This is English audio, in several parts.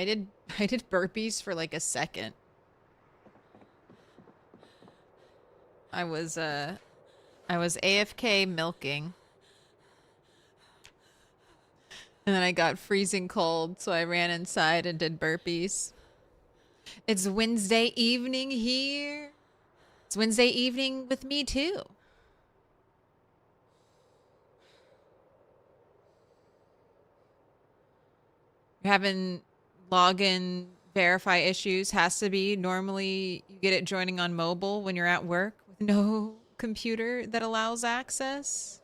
I did burpees for like a second. I was AFK milking. And then I got freezing cold, so I ran inside and did burpees. It's Wednesday evening here. It's Wednesday evening with me too. You're having login verify issues. Has to be. Normally you get it joining on mobile when you're at work with no computer that allows access.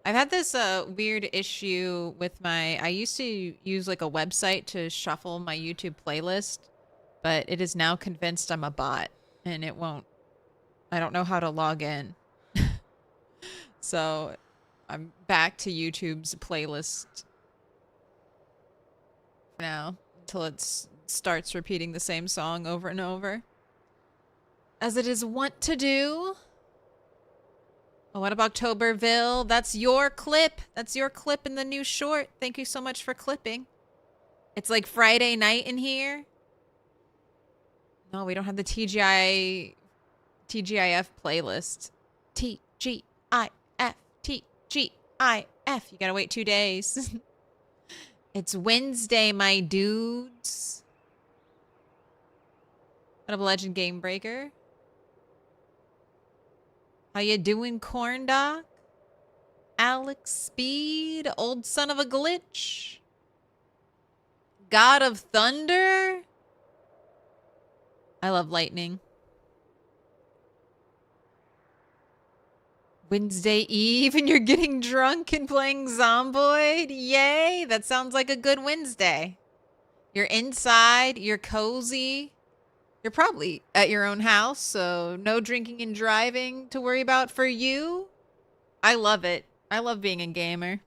I've had this weird issue with I used to use like a website to shuffle my YouTube playlist, but it is now convinced I'm a bot and it won't. I don't know how to log in. So I'm back to YouTube's playlist now until it starts repeating the same song over and over, as it is wont to do. Oh, what about Octoberville? That's your clip. That's your clip in the new short. Thank you so much for clipping. It's like Friday night in here. No, we don't have the TGIF playlist. TGIF. You gotta wait 2 days. It's Wednesday, my dudes. What up, Legend Game Breaker? How you doing, Corn Doc? Alex Speed, old son of a glitch. God of Thunder. I love lightning. Wednesday Eve and you're getting drunk and playing Zomboid? Yay, that sounds like a good Wednesday. You're inside, you're cozy. You're probably at your own house, so no drinking and driving to worry about for you. I love it. I love being a gamer.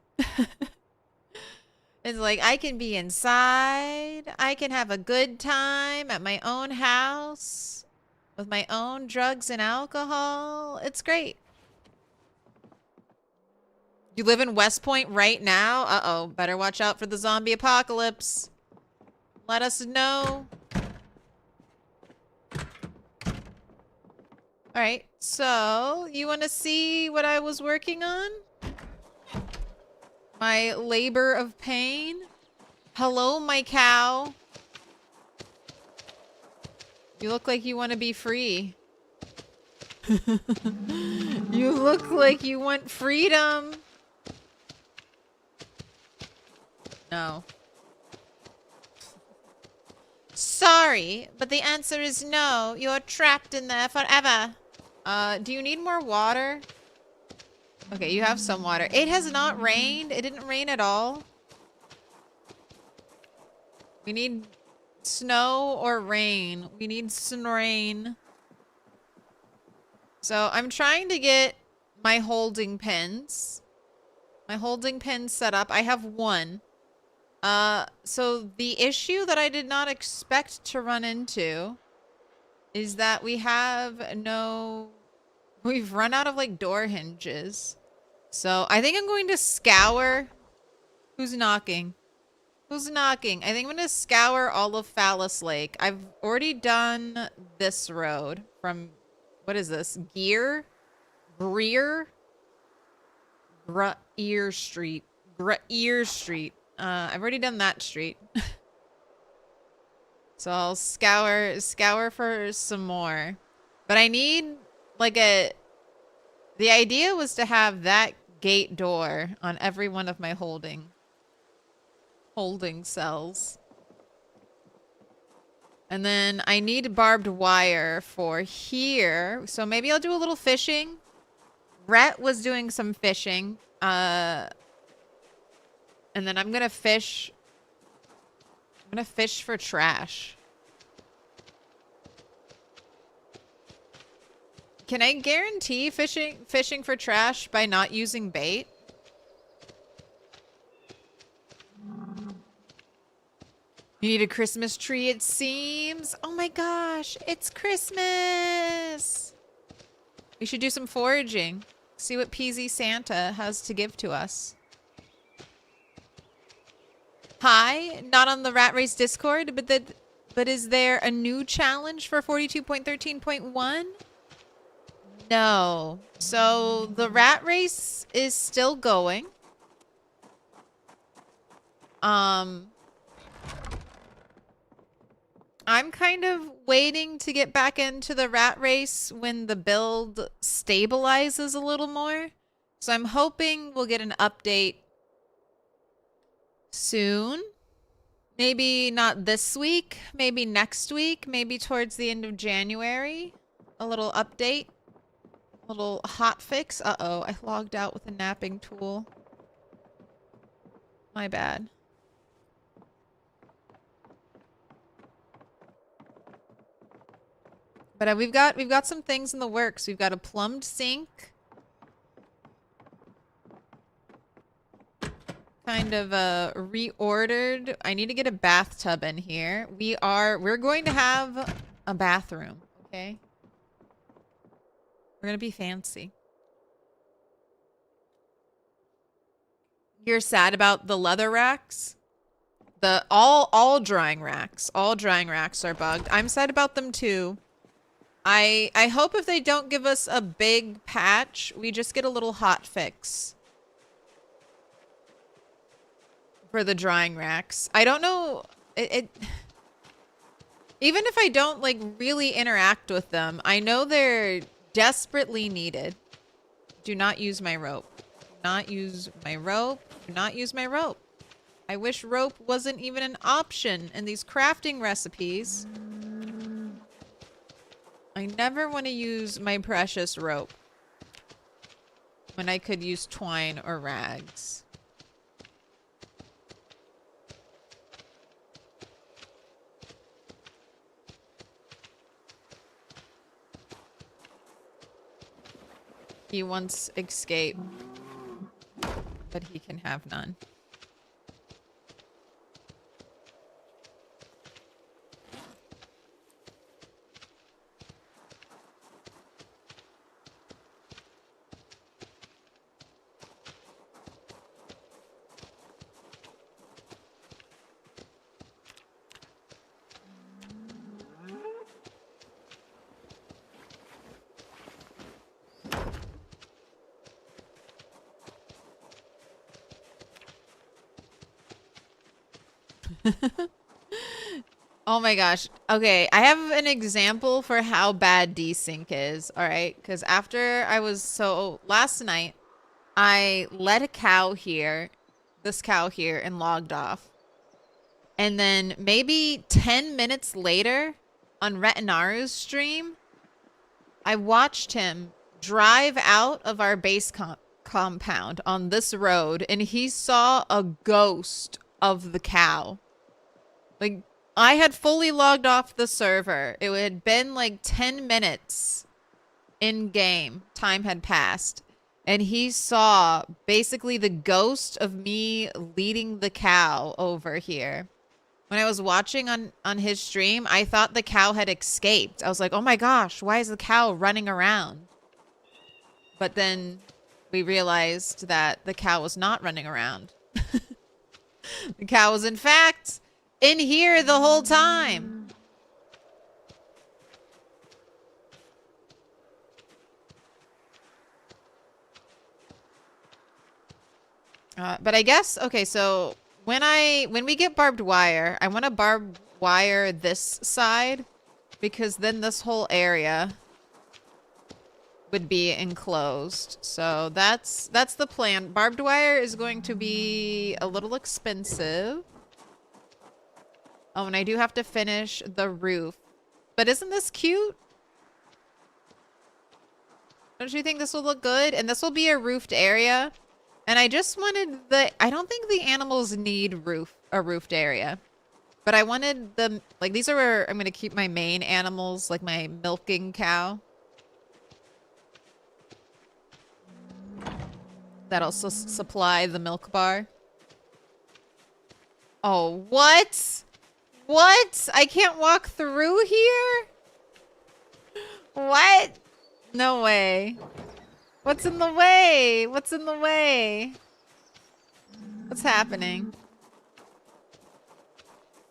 It's like I can be inside. I can have a good time at my own house with my own drugs and alcohol. It's great. You live in West Point right now? Uh-oh. Better watch out for the zombie apocalypse. Let us know. All right, so you want to see what I was working on? My labor of pain? Hello, my cow. You look like you want to be free. You look like you want freedom. No. Sorry, but the answer is no. You're trapped in there forever. Do you need more water? Okay, you have some water. It has not rained. It didn't rain at all. We need snow or rain. We need some rain. So I'm trying to get my holding pens. My holding pens set up. I have one. So the issue that I did not expect to run into is that we've run out of like door hinges. So I think I'm going to scour. Who's knocking? Who's knocking? I think I'm going to scour all of Phallus Lake. I've already done this road from, what is this? Greer Street. Greer Street. I've already done that street. So I'll scour for some more. But I need like the idea was to have that gate door on every one of my holding cells. And then I need barbed wire for here. So maybe I'll do a little fishing. Rhett was doing some fishing. And then I'm gonna fish for trash. Can I guarantee fishing for trash by not using bait? You need a Christmas tree, it seems. Oh my gosh, it's Christmas. We should do some foraging. See what PZ Santa has to give to us. Hi, not on the Rat Race Discord, but is there a new challenge for 42.13.1? No. So the Rat Race is still going. I'm kind of waiting to get back into the Rat Race when the build stabilizes a little more. So I'm hoping we'll get an update soon. Maybe not this week, maybe next week, maybe towards the end of January. A little update. A little hot fix. Uh-oh, I logged out with a napping tool. My bad. But we've got some things in the works. We've got a plumbed sink. Kind of reordered. I need to get a bathtub in here. We're going to have a bathroom, okay? We're gonna be fancy. You're sad about the leather racks? The all drying racks. All drying racks are bugged. I'm sad about them too. I hope if they don't give us a big patch, we just get a little hot fix for the drying racks. I don't know even if I don't like really interact with them, I know they're desperately needed. Do not use my rope. Do not use my rope. Do not use my rope. I wish rope wasn't even an option in these crafting recipes. I never want to use my precious rope when I could use twine or rags. He wants escape, but he can have none. Oh my gosh. Okay, I have an example for how bad desync is, all right? Because last night, I let a cow here, this cow here, and logged off. And then maybe 10 minutes later, on Retinaru's stream, I watched him drive out of our base compound on this road, and he saw a ghost of the cow. Like, I had fully logged off the server. It had been like 10 minutes in game. Time had passed. And he saw basically the ghost of me leading the cow over here. When I was watching on his stream, I thought the cow had escaped. I was like, oh my gosh, why is the cow running around? But then we realized that the cow was not running around. The cow was in fact in here the whole time. But I guess, okay, so when we get barbed wire, I want to barb wire this side because then this whole area would be enclosed. So that's the plan. Barbed wire is going to be a little expensive. Oh, and I do have to finish the roof. But isn't this cute? Don't you think this will look good? And this will be a roofed area. And I just wanted I don't think the animals need a roofed area. But I wanted these are where I'm going to keep my main animals, like my milking cow. That also supply the milk bar. Oh, what? What? I can't walk through here? What? No way. What's in the way? What's in the way? What's happening?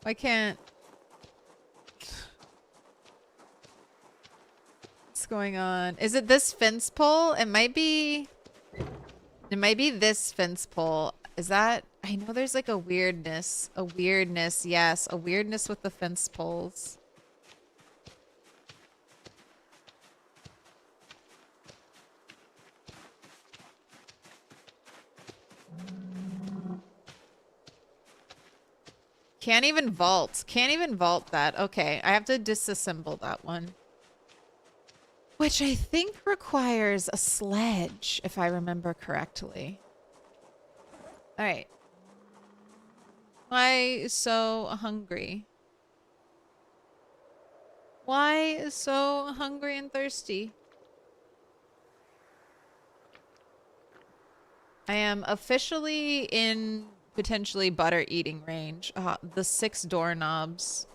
Why can't... What's going on? Is it this fence pole? It might be... It might be this fence pole. Is that... I know there's like a weirdness. A weirdness, yes. A weirdness with the fence poles. Can't even vault. Can't even vault that. Okay, I have to disassemble that one. Which I think requires a sledge, if I remember correctly. Alright. Why so hungry? Why so hungry and thirsty? I am officially in potentially butter eating range. The 6 doorknobs.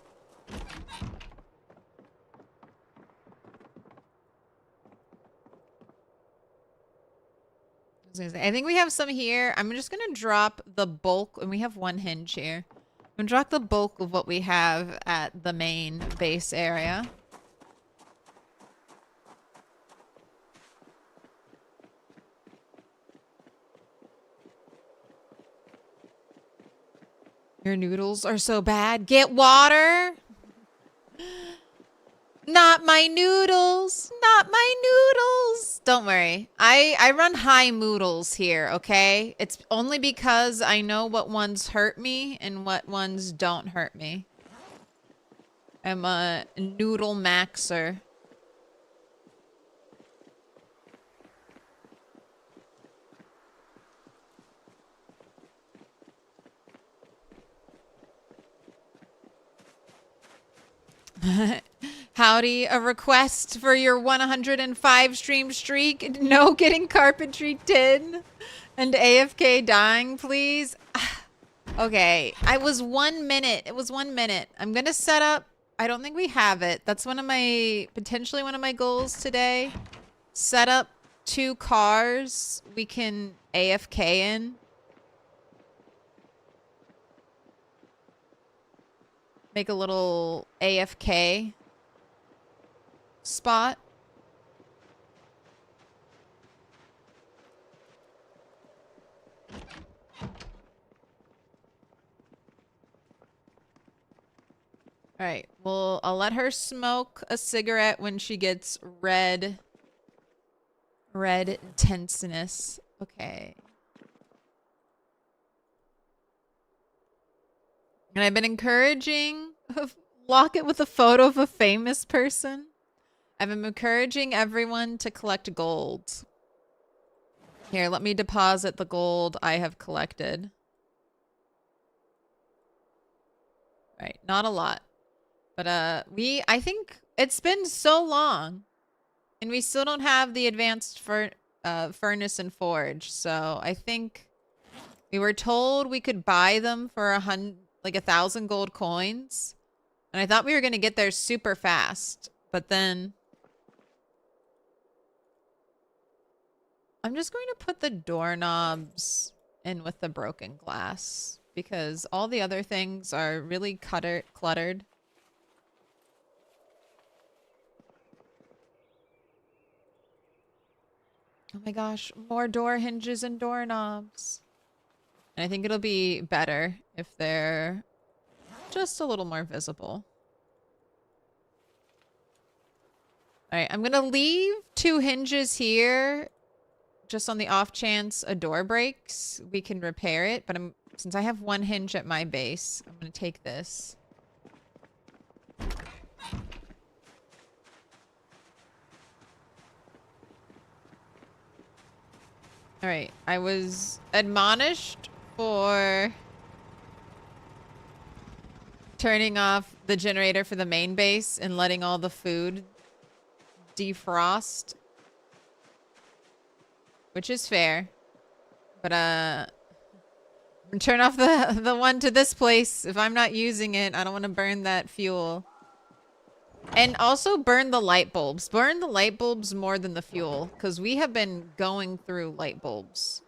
I think we have some here. I'm just gonna drop the bulk, and we have 1 hinge here. I'm gonna drop the bulk of what we have at the main base area. Your noodles are so bad. Get water. Not my noodles. Not my noodles. Don't worry. I run high noodles here, okay? It's only because I know what ones hurt me and what ones don't hurt me. I'm a noodle maxer. Howdy, a request for your 105 stream streak. No getting Carpentry 10 and AFK dying, please. Okay, I was 1 minute. It was 1 minute. I'm gonna set up. I don't think we have it. That's one of my, potentially one of my goals today. Set up 2 cars we can AFK in. Make a little AFK spot. All right. Well, I'll let her smoke a cigarette when she gets red tenseness. Okay. And I've been encouraging, lock it with a photo of a famous person. I've been encouraging everyone to collect gold. Here, let me deposit the gold I have collected. Right, not a lot. But I think it's been so long. And we still don't have the advanced furnace and forge. So I think we were told we could buy them for 1,000 gold coins. And I thought we were going to get there super fast. But then I'm just going to put the doorknobs in with the broken glass. Because all the other things are really cluttered. Oh my gosh, more door hinges and doorknobs. And I think it'll be better if they're just a little more visible. All right, I'm going to leave 2 hinges here. Just on the off chance a door breaks, we can repair it. But since I have 1 hinge at my base, I'm going to take this. All right, I was admonished for turning off the generator for the main base and letting all the food defrost. Which is fair. But turn off the one to this place. If I'm not using it, I don't want to burn that fuel. And also burn the light bulbs. Burn the light bulbs more than the fuel. Because we have been going through light bulbs.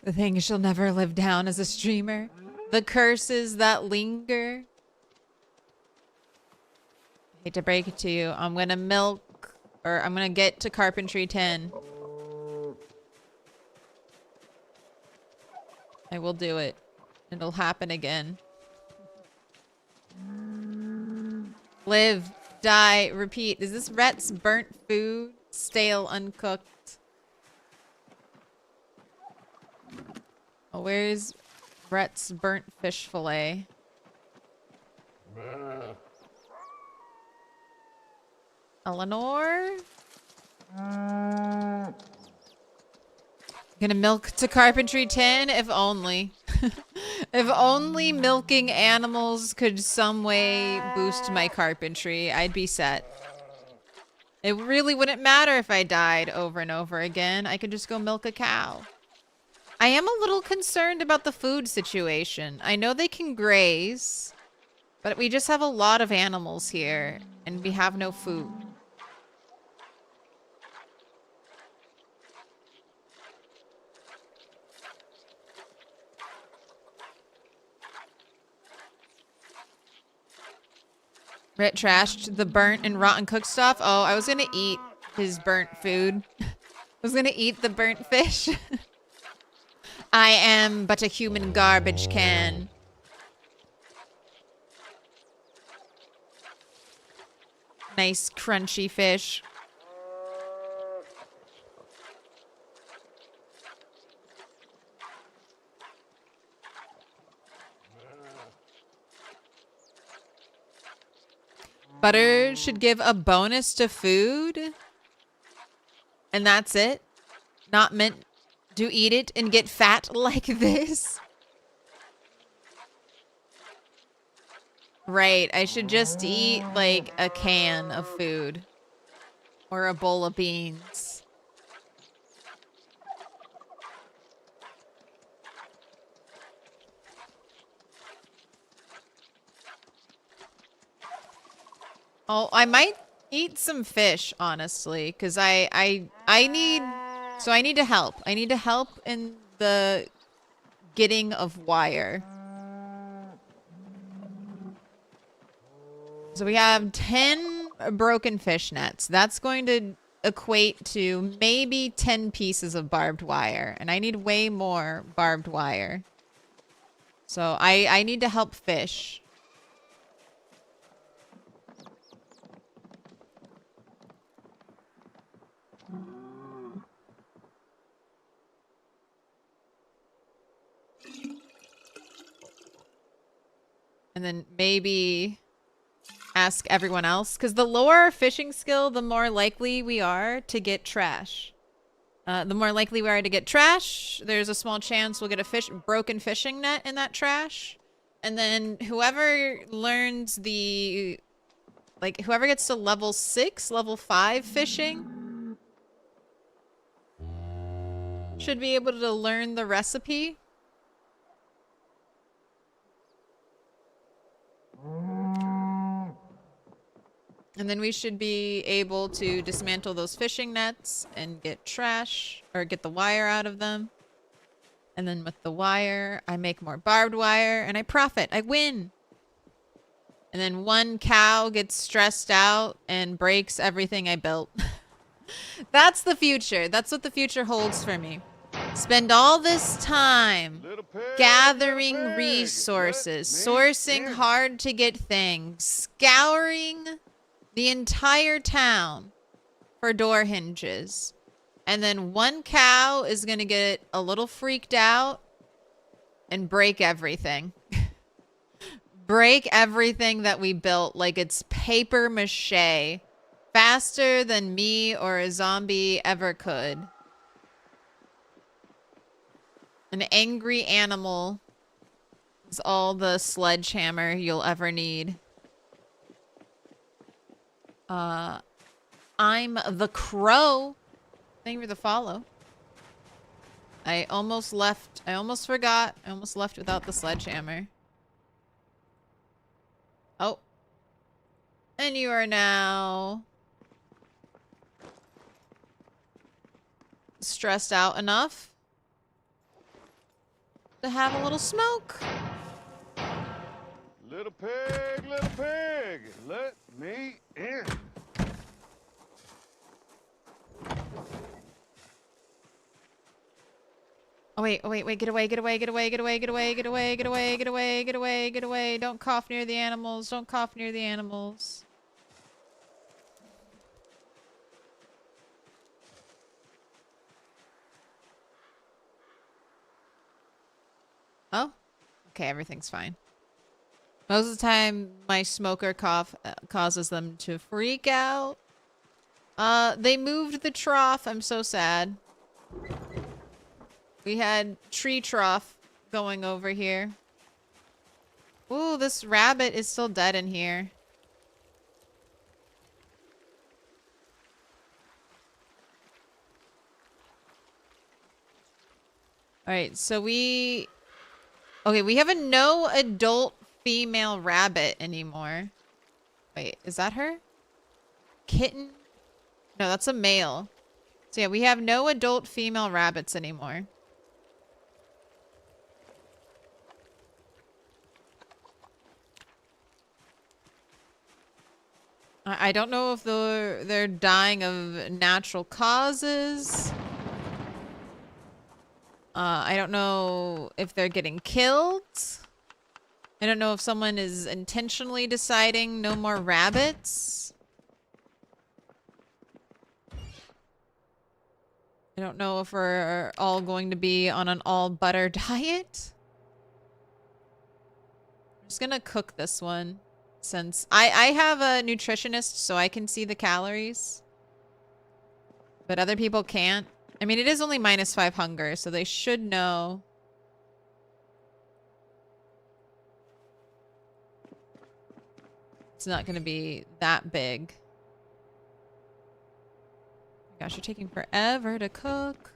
The thing she'll never live down as a streamer. The curses that linger. Hate to break it to you. I'm gonna milk, or I'm gonna get to Carpentry 10. I will do it. It'll happen again. Live, die, repeat. Is this Rhett's burnt food? Stale, uncooked. Oh, where's Rhett's burnt fish fillet? Eleanor? Gonna milk to Carpentry 10? If only. If only milking animals could some way boost my carpentry, I'd be set. It really wouldn't matter if I died over and over again. I could just go milk a cow. I am a little concerned about the food situation. I know they can graze, but we just have a lot of animals here, and we have no food. Rit trashed the burnt and rotten cooked stuff. Oh, I was gonna eat his burnt food. I was gonna eat the burnt fish. I am but a human garbage can. Nice crunchy fish. Butter should give a bonus to food. And that's it. Not meant to eat it and get fat like this. Right, I should just eat like a can of food. Or a bowl of beans. Oh, I might eat some fish, honestly, because I need to help. I need to help in the getting of wire. So we have 10 broken fish nets. That's going to equate to maybe 10 pieces of barbed wire. And I need way more barbed wire. So I need to help fish. And then maybe ask everyone else. Because the lower our fishing skill, the more likely we are to get trash. The more likely we are to get trash, there's a small chance we'll get a broken fishing net in that trash. And then whoever learns the... Like, whoever gets to level 6, level 5 fishing should be able to learn the recipe. And then we should be able to dismantle those fishing nets and get trash, or get the wire out of them. And then with the wire, I make more barbed wire and I profit. I win. And then one cow gets stressed out and breaks everything I built. That's the future. That's what the future holds for me. Spend all this time gathering resources, sourcing hard to get things, scouring the entire town for door hinges. And then one cow is going to get a little freaked out and break everything. Break everything that we built like it's paper mache. Faster than me or a zombie ever could. An angry animal is all the sledgehammer you'll ever need. I'm the crow. Thank you for the follow. I almost forgot. I almost left without the sledgehammer. Oh. And you are now stressed out enough to have a little smoke. Little pig, let me in. Oh wait, get away, get away, get away, get away, get away, get away, get away, get away, get away, get away. Don't cough near the animals, don't cough near the animals. Oh, okay, everything's fine. Most of the time, my smoker cough causes them to freak out. They moved the trough. I'm so sad. We had tree trough going over here. Ooh, this rabbit is still dead in here. Alright, so we... Okay, we have a no adult female rabbit anymore. Wait, is that her? Kitten? No, that's a male. So yeah, we have no adult female rabbits anymore. I don't know if they're dying of natural causes. I don't know if they're getting killed. I don't know if someone is intentionally deciding no more rabbits. I don't know if we're all going to be on an all butter diet. I'm just gonna cook this one since I have a nutritionist so I can see the calories. But other people can't. I mean, it is only -5 hunger, so they should know. It's not going to be that big. Gosh, you're taking forever to cook.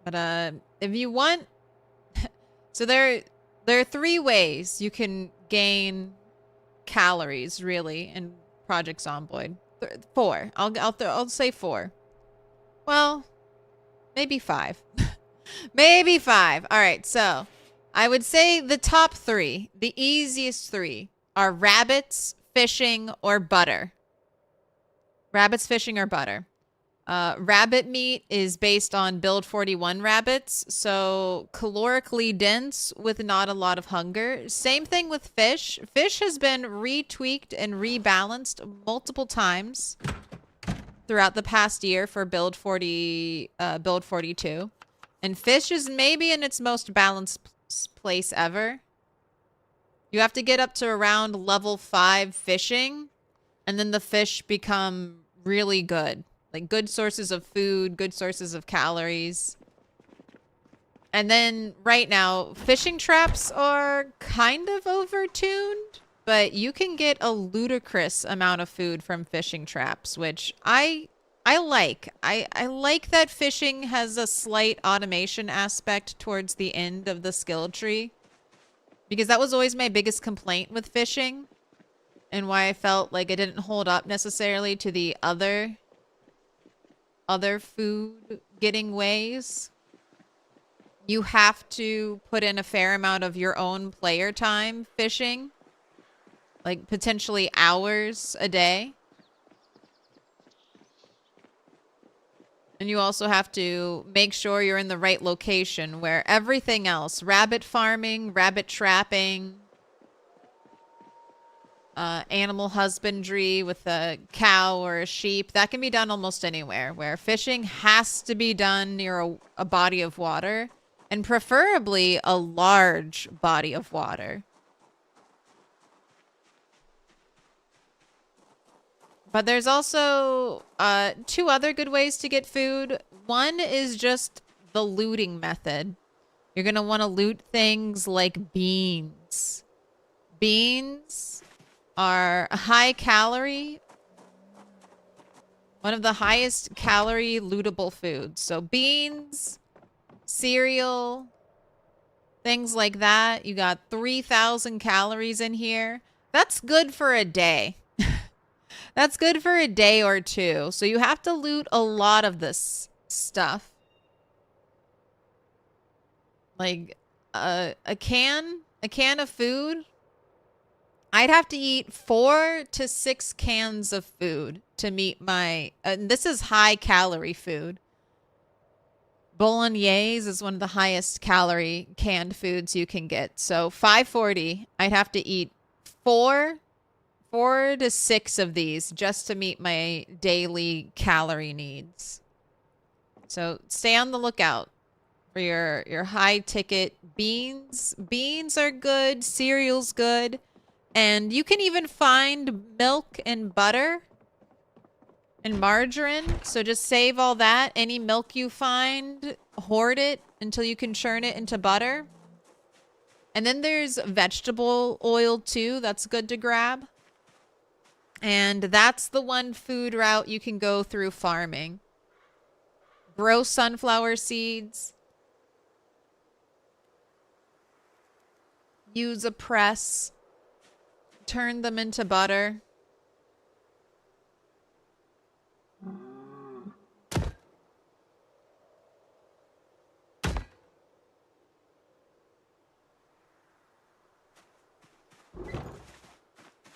But if you want, so there are 3 ways you can gain calories really in Project Zomboid. 4. I'll say 4. Well, maybe 5. Maybe 5. All right, so I would say the top 3, the easiest 3 are rabbits, fishing, or butter. Rabbits, fishing, or butter. Rabbit meat is based on Build 41 rabbits, so calorically dense with not a lot of hunger. Same thing with fish. Fish has been retweaked and rebalanced multiple times throughout the past year for Build 42. And fish is maybe in its most balanced place ever. You have to get up to around level 5 fishing, and then the fish become really good. Like good sources of food, good sources of calories. And then right now, fishing traps are kind of overtuned, but you can get a ludicrous amount of food from fishing traps, which I like. I like that fishing has a slight automation aspect towards the end of the skill tree, because that was always my biggest complaint with fishing and why I felt like it didn't hold up necessarily to the other food getting ways. You have to put in a fair amount of your own player time fishing, like potentially hours a day. And you also have to make sure you're in the right location where everything else, rabbit farming, rabbit trapping, animal husbandry with a cow or a sheep, that can be done almost anywhere, where fishing has to be done near a body of water, and preferably a large body of water. But there's also two other good ways to get food. One is just the looting method. You're going to want to loot things like beans. Beans are high calorie, one of the highest calorie lootable foods. So beans, cereal, things like that. You got 3,000 calories in here. That's good for a day. That's good for a day or two. So you have to loot a lot of this stuff. Like a can of food. I'd have to eat 4 to 6 cans of food to meet my... this is high calorie food. Bolognese is one of the highest calorie canned foods you can get. So 540, I'd have to eat 4 to 6 of these just to meet my daily calorie needs. So stay on the lookout for your high ticket beans. Beans are good. Cereal's good. And you can even find milk and butter and margarine. So just save all that. Any milk you find, hoard it until you can churn it into butter. And then there's vegetable oil too. That's good to grab. And that's the one food route you can go through farming. Grow sunflower seeds. Use a press. Turn them into butter.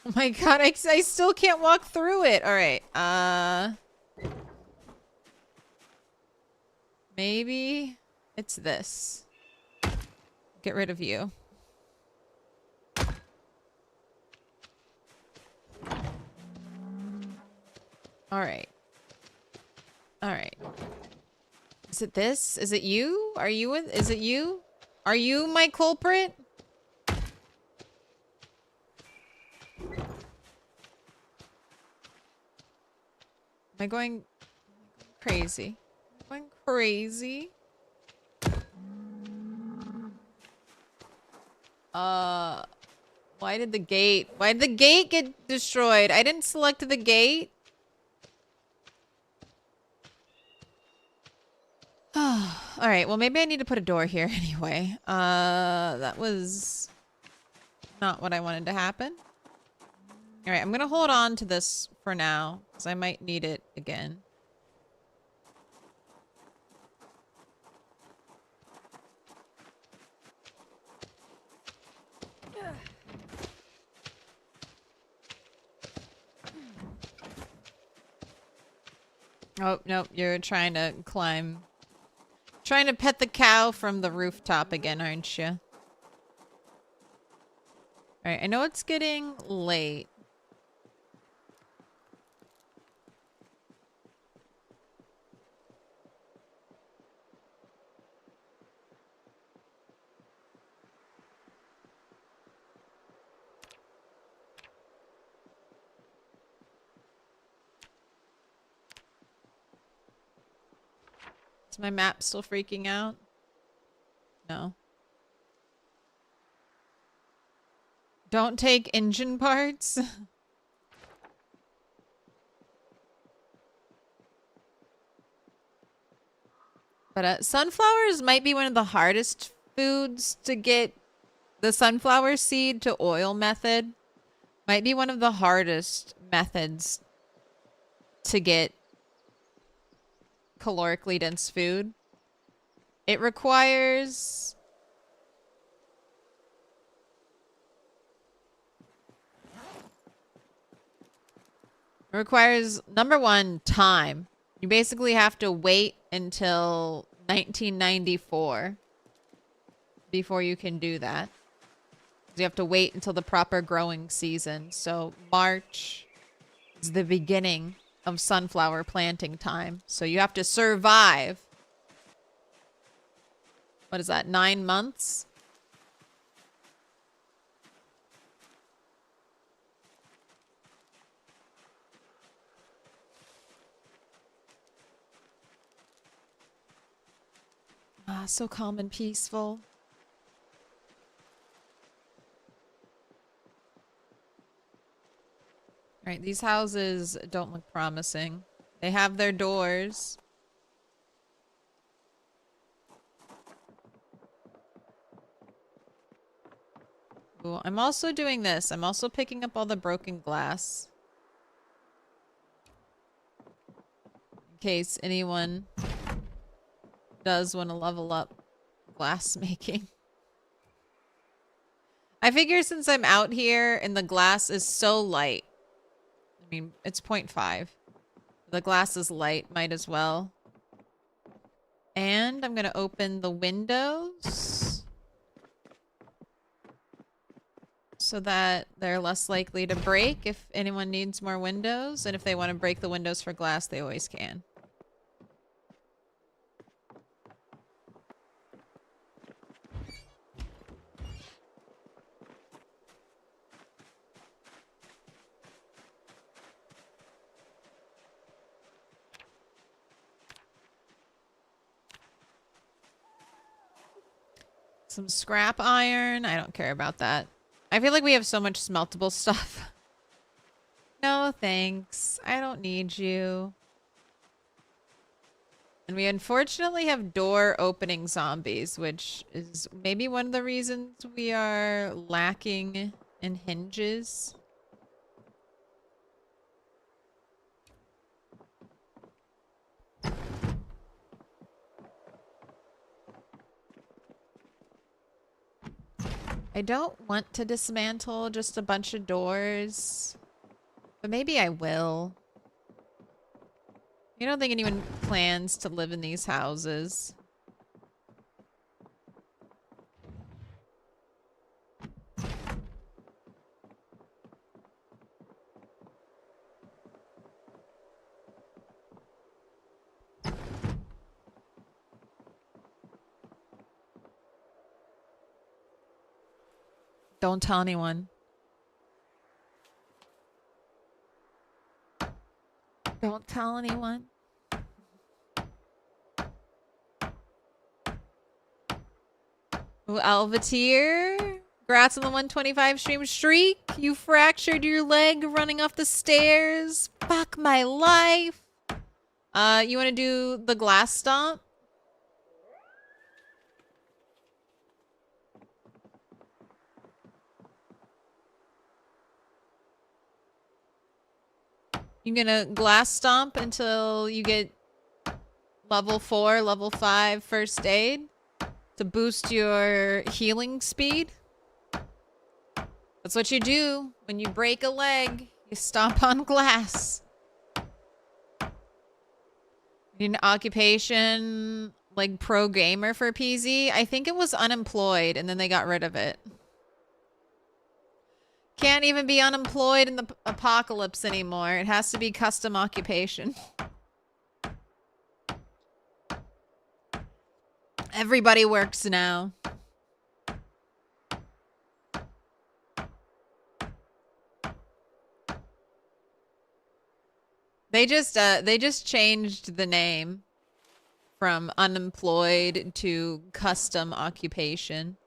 Oh my god, I still can't walk through it. All right. Maybe it's this. Get rid of you. All right. All right. Is it this? Is it you? Are you in? Is it you? Are you my culprit? Am I going crazy? Am I going crazy? Why did the gate get destroyed? I didn't select the gate. All right, well, maybe I need to put a door here anyway. That was not what I wanted to happen. All right, I'm going to hold on to this for now because I might need it again. Oh, nope, you're trying to climb. Trying to pet the cow from the rooftop again, aren't you? Alright, I know it's getting late. Is my map still freaking out? No. Don't take engine parts. But sunflowers might be one of the hardest foods to get. The sunflower seed to oil method might be one of the hardest methods to get calorically dense food. It requires number one, time. You basically have to wait until 1994 before you can do that. You have to wait until the proper growing season. So March is the beginning of sunflower planting time. So you have to survive. What is that? 9 months? Ah, so calm and peaceful. Alright, these houses don't look promising. They have their doors. Ooh, I'm also doing this. I'm also picking up all the broken glass. In case anyone does want to level up glass making. I figure since I'm out here and the glass is so light. I mean, it's 0.5. The glass is light, might as well. And I'm going to open the windows so that they're less likely to break if anyone needs more windows. And if they want to break the windows for glass, they always can. Some scrap iron. I don't care about that. I feel like we have so much smeltable stuff. No, thanks. I don't need you. And we unfortunately have door opening zombies, which is maybe one of the reasons we are lacking in hinges. I don't want to dismantle just a bunch of doors, but maybe I will. I don't think anyone plans to live in these houses. Don't tell anyone. Don't tell anyone. Ooh, Alvatir. Congrats on the 125 stream streak. You fractured your leg running off the stairs. Fuck my life. You want to do the glass stomp? You're gonna glass stomp until you get level 4, level 5 first aid to boost your healing speed. That's what you do when you break a leg. You stomp on glass. You need an occupation like pro gamer for PZ. I think it was unemployed and then they got rid of it. Can't even be unemployed in the apocalypse anymore. It has to be custom occupation. Everybody works now. They just changed the name from unemployed to custom occupation.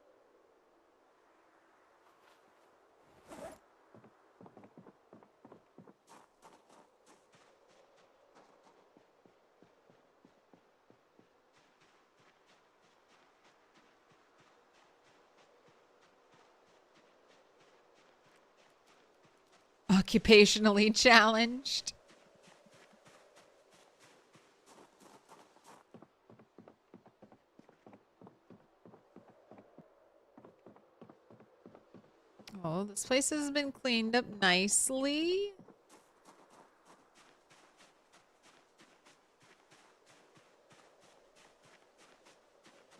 Occupationally challenged. Oh, this place has been cleaned up nicely.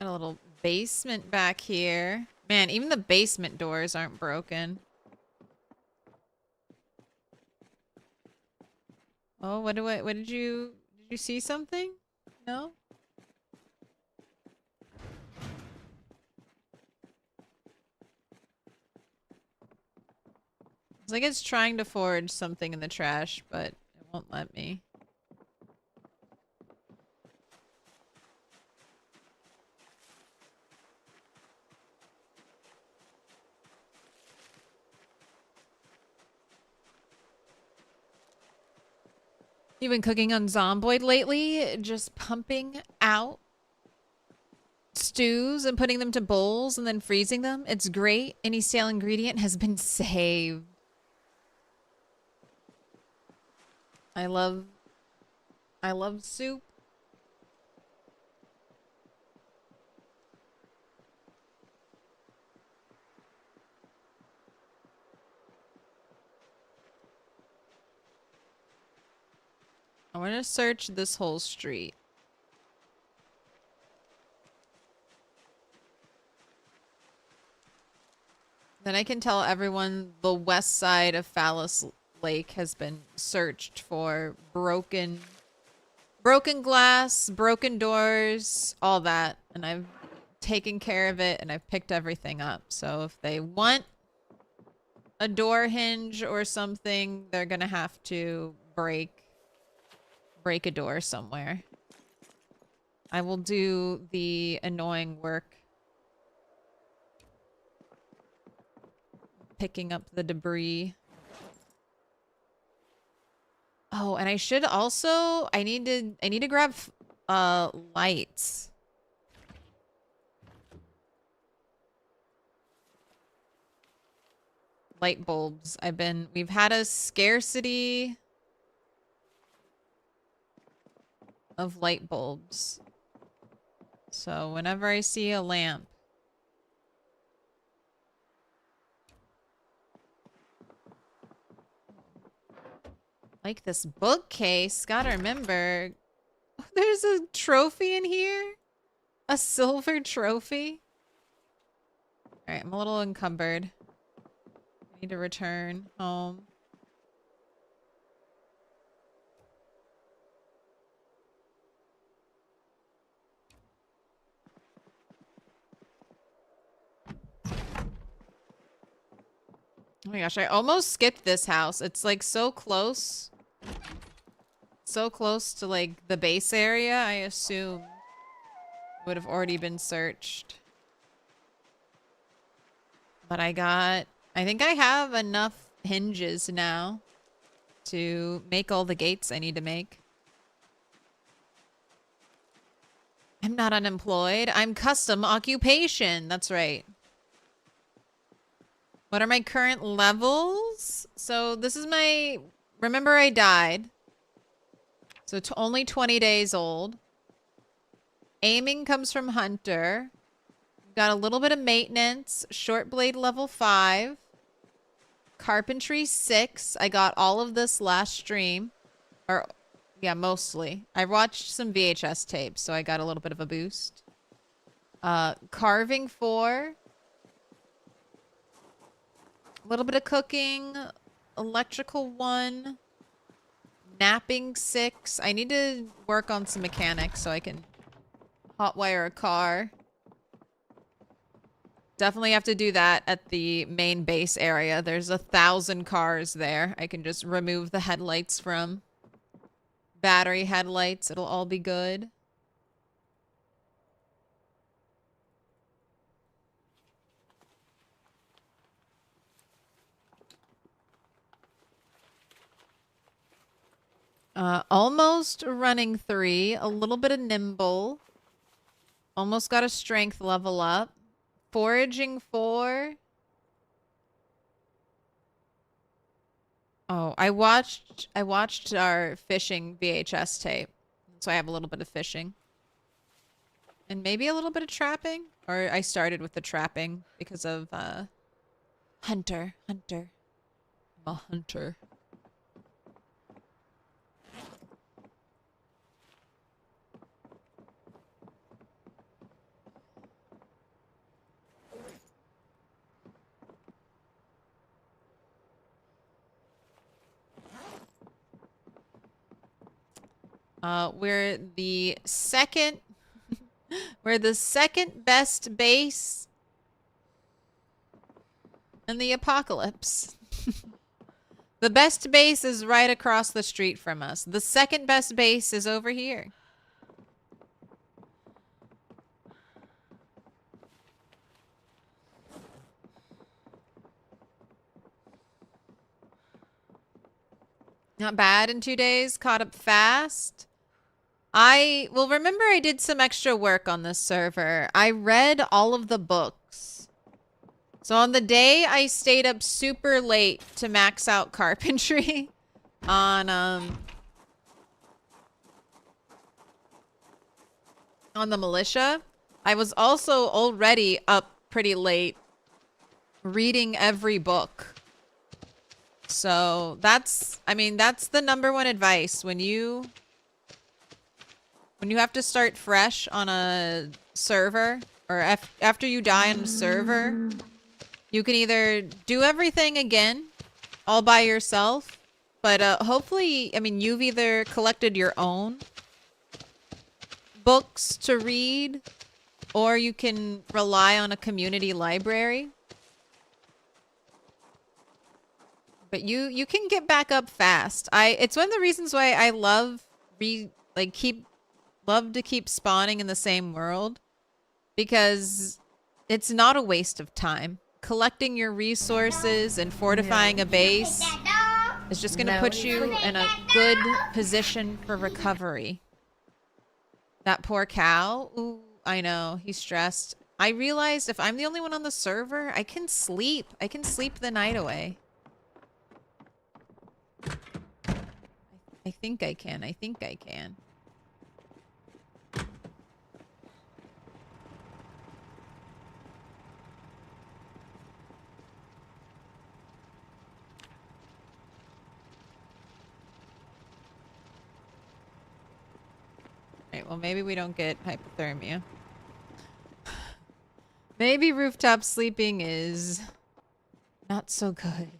Got a little basement back here. Man, even the basement doors aren't broken. Oh, what did you see something? No? It's like it's trying to forge something in the trash, but it won't let me. You've been cooking on Zomboid lately, just pumping out stews and putting them to bowls and then freezing them. It's great. Any stale ingredient has been saved. I love soup. I want to search this whole street. Then I can tell everyone the west side of Phallus Lake has been searched for broken glass, broken doors, all that. And I've taken care of it and I've picked everything up. So if they want a door hinge or something, they're gonna have to break a door somewhere. I will do the annoying work. Picking up the debris. Oh, and I should also, I need to grab lights. Light bulbs. We've had a scarcity of light bulbs. So whenever I see a lamp. Like this bookcase. Gotta remember. There's a trophy in here. A silver trophy. Alright, I'm a little encumbered. I need to return home. Oh my gosh, I almost skipped this house. It's like so close. So close to like the base area, I assume would have already been searched. But I think I have enough hinges now to make all the gates I need to make. I'm not unemployed. I'm custom occupation. That's right. What are my current levels? So this is my... Remember I died. So only 20 days old. Aiming comes from Hunter. Got a little bit of maintenance. Short blade level 5. Carpentry 6. I got all of this last stream. Or, yeah, mostly. I watched some VHS tapes, so I got a little bit of a boost. Carving 4. A little bit of cooking. Electrical 1. Napping 6. I need to work on some mechanics so I can hotwire a car. Definitely have to do that at the main base area. There's 1,000 cars there. I can just remove the headlights from. Battery headlights. It'll all be good. Almost running 3. A little bit of nimble. Almost got a strength level up. Foraging 4. Oh, I watched our fishing VHS tape. So I have a little bit of fishing. And maybe a little bit of trapping. Or I started with the trapping because of Hunter. I'm a hunter. We're the second best base in the apocalypse. The best base is right across the street from us. The second best base is over here. Not bad in 2 days. Caught up fast. Well, remember I did some extra work on this server. I read all of the books. So on the day I stayed up super late to max out carpentry on the militia, I was also already up pretty late reading every book. So that's the number one advice when you have to start fresh on a server, or after you die on a server, you can either do everything again all by yourself, but hopefully, I mean, you've either collected your own books to read, or you can rely on a community library. But you can get back up fast. It's one of the reasons why I love to keep spawning in the same world, because it's not a waste of time. Collecting your resources and fortifying a base is just going to put you in a good position for recovery. That poor cow. Ooh, I know. He's stressed. I realized if I'm the only one on the server, I can sleep. I can sleep the night away. I think I can. I think I can. Right, well, maybe we don't get hypothermia. Maybe rooftop sleeping is not so good.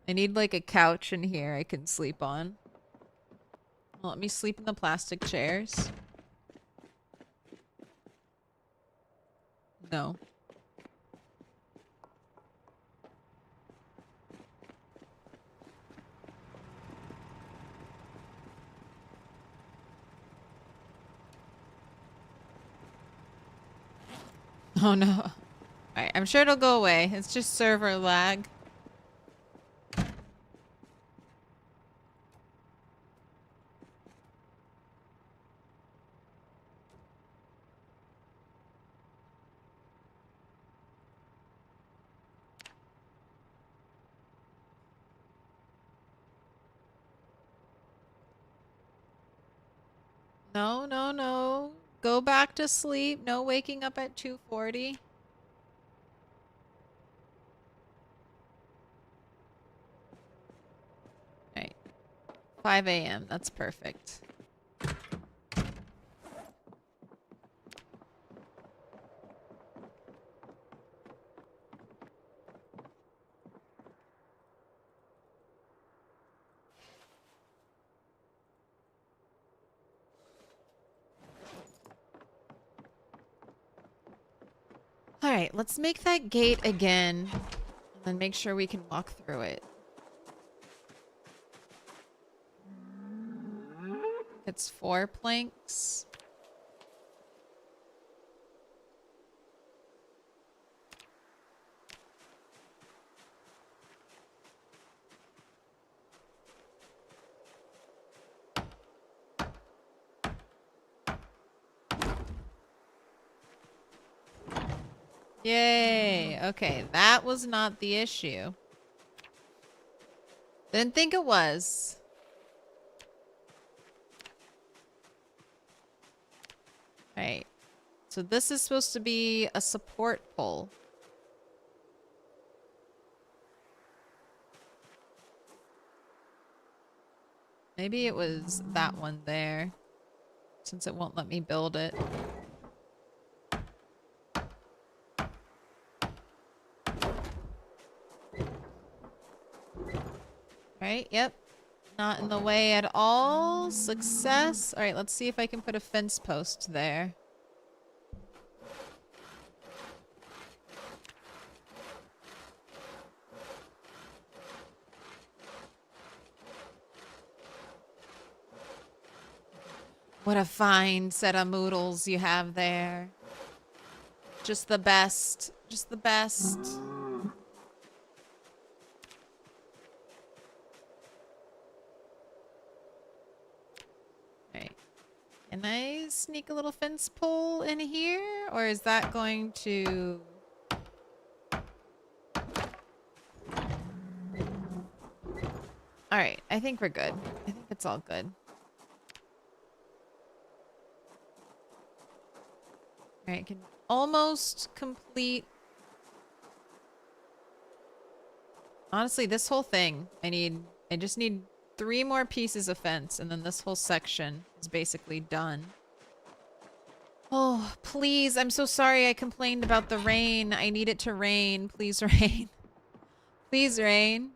I need like a couch in here I can sleep on. Well, let me sleep in the plastic chairs. No. Oh no. Alright, I'm sure it'll go away. It's just server lag. No, no, no. Go back to sleep. No waking up at 2:40. Right. 5 a.m. That's perfect. All right, let's make that gate again and then make sure we can walk through it. It's 4 planks. Yay. Okay, that was not the issue. Didn't think it was. Right. So this is supposed to be a support pole. Maybe it was that one there, since it won't let me build it. Right, yep. Not in the way at all. Success. Alright, let's see if I can put a fence post there. What a fine set of moodles you have there. Just the best. Just the best. Can I sneak a little fence pole in here? Or is that going to... Alright, I think we're good. I think it's all good. Alright, can almost complete... Honestly, this whole thing, I just need 3 more pieces of fence, and then this whole section is basically done. Oh, please, I'm so sorry I complained about the rain. I need it to rain. Please rain. Please rain.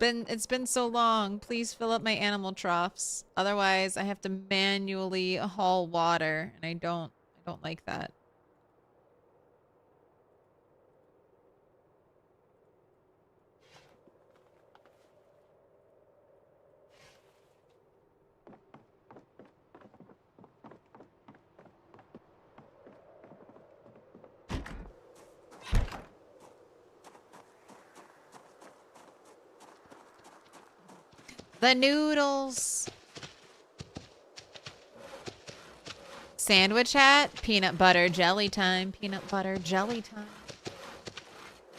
It's been so long. Please fill up my animal troughs. Otherwise, I have to manually haul water, and I don't like that. The noodles. Sandwich hat. Peanut butter jelly time. Peanut butter jelly time.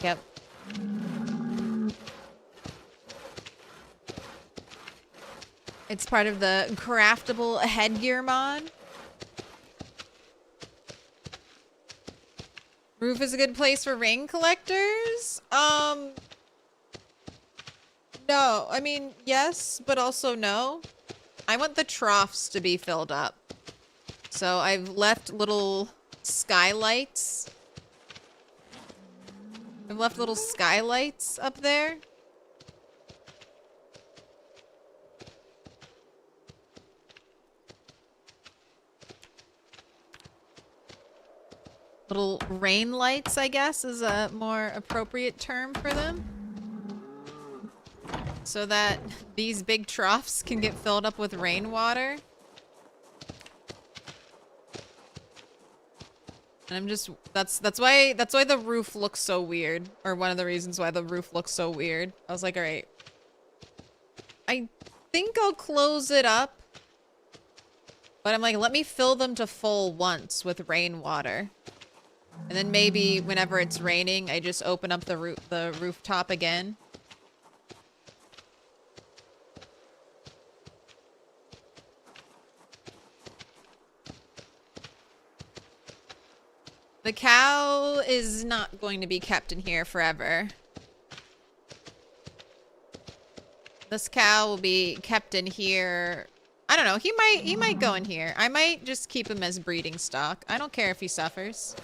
Yep. It's part of the craftable headgear mod. Roof is a good place for rain collectors? No. I mean, yes, but also no. I want the troughs to be filled up. So I've left little skylights. I've left little skylights up there. Little rain lights, I guess, is a more appropriate term for them. So that these big troughs can get filled up with rainwater. And I'm just, that's why the roof looks so weird. Or one of the reasons why the roof looks so weird. I was like, all right. I think I'll close it up. But I'm like, let me fill them to full once with rainwater. And then maybe whenever it's raining, I just open up the rooftop again. The cow is not going to be kept in here forever. This cow will be kept in here. I don't know. He might go in here. I might just keep him as breeding stock. I don't care if he suffers.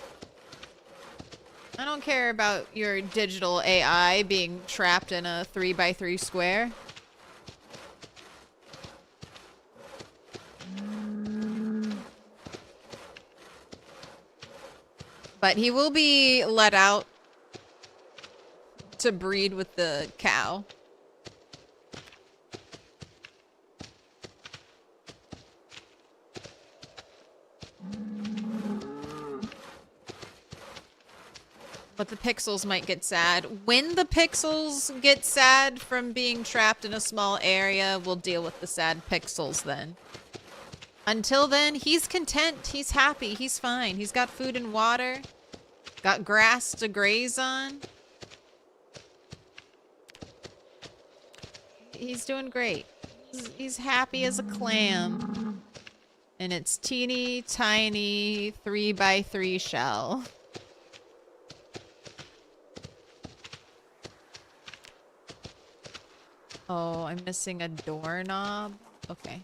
I don't care about your digital AI being trapped in a 3x3 square. But he will be let out to breed with the cow. But the pixels might get sad. When the pixels get sad from being trapped in a small area, we'll deal with the sad pixels then. Until then, he's content. He's happy. He's fine. He's got food and water. Got grass to graze on. He's doing great. He's happy as a clam. And it's teeny tiny 3x3 shell. Oh, I'm missing a doorknob. Okay.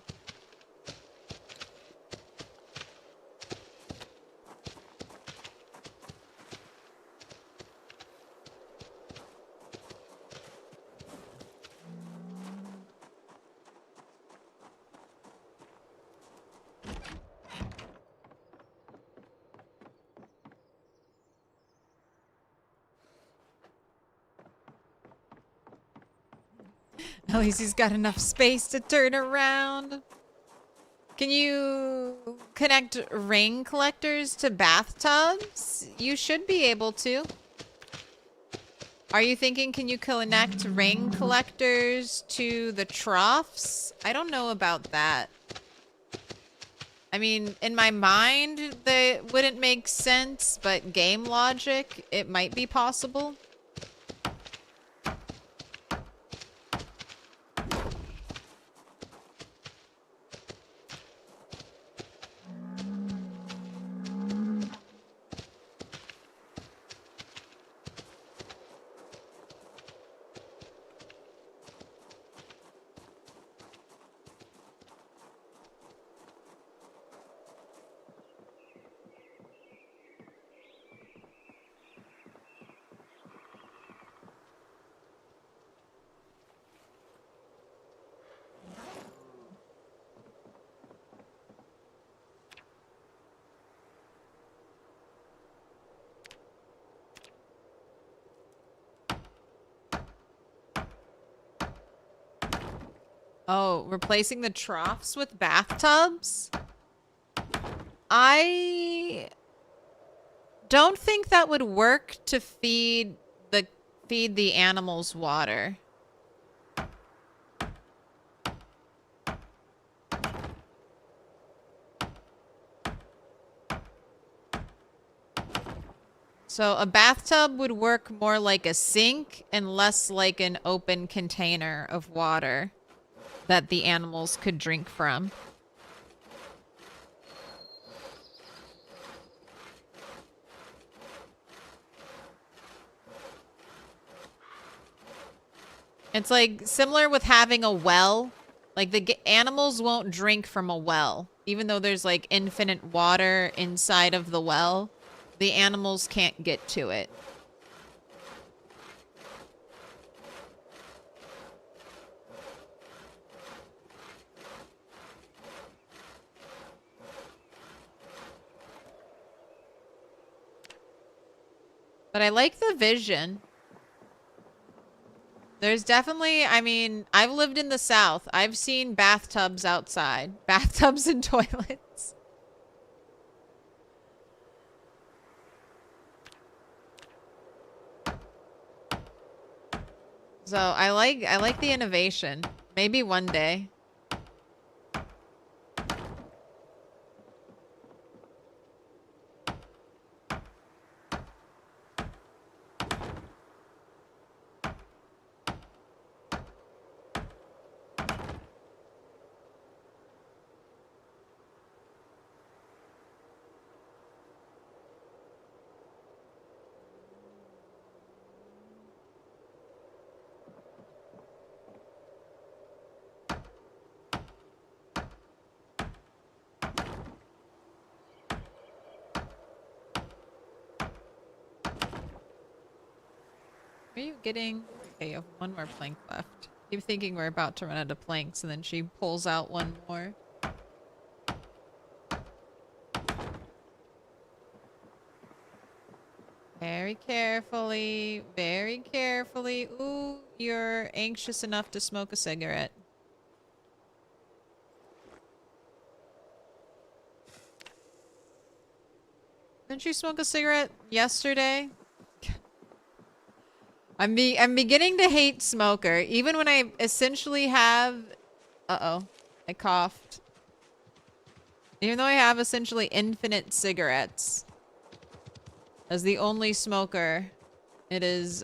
At least he's got enough space to turn around. Can you connect rain collectors to bathtubs? You should be able to. Are you thinking, can you connect rain collectors to the troughs? I don't know about that. I mean, in my mind, that wouldn't make sense, but game logic, it might be possible. Oh, replacing the troughs with bathtubs? I don't think that would work to feed the animals water. So a bathtub would work more like a sink and less like an open container of water that the animals could drink from. It's like similar with having a well. Like the animals won't drink from a well. Even though there's like infinite water inside of the well, the animals can't get to it. But I like the vision. There's definitely, I mean, I've lived in the South. I've seen bathtubs outside. Bathtubs and toilets. So I like the innovation. Maybe one day. Are you getting... Okay, you have one more plank left. Keep thinking we're about to run out of planks, and then she pulls out one more. Very carefully. Very carefully. Ooh, you're anxious enough to smoke a cigarette. Didn't you smoke a cigarette yesterday? I'm beginning to hate smoker, even when I essentially have... Uh-oh. I coughed. Even though I have essentially infinite cigarettes. As the only smoker, it is...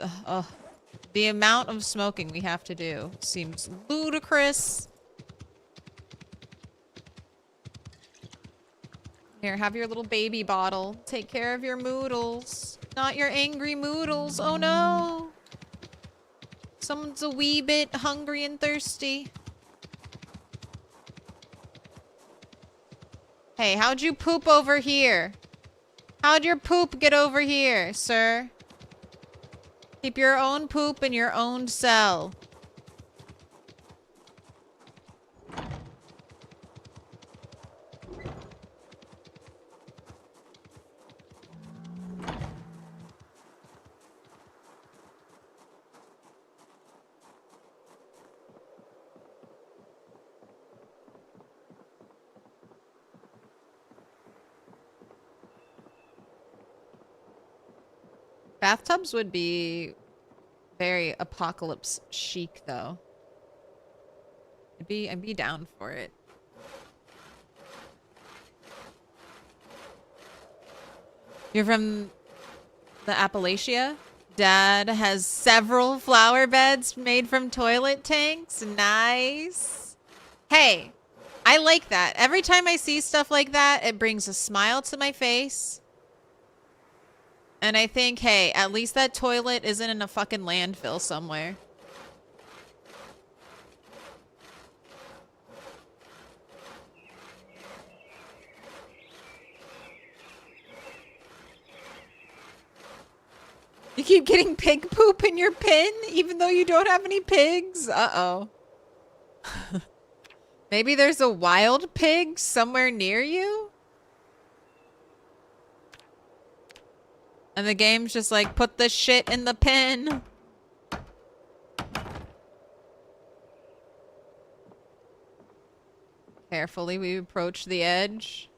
the amount of smoking we have to do seems ludicrous. Here, have your little baby bottle. Take care of your moodles. Not your angry moodles. Oh no! Someone's a wee bit hungry and thirsty. Hey, how'd you poop over here? How'd your poop get over here, sir? Keep your own poop in your own cell. Bathtubs would be very apocalypse chic, though. I'd be down for it. You're from the Appalachia? Dad has several flower beds made from toilet tanks. Nice. Hey, I like that. Every time I see stuff like that, it brings a smile to my face. And I think, hey, at least that toilet isn't in a fucking landfill somewhere. You keep getting pig poop in your pin, even though you don't have any pigs? Uh-oh. Maybe there's a wild pig somewhere near you? And the game's just like, put the shit in the pen. Carefully, we approach the edge.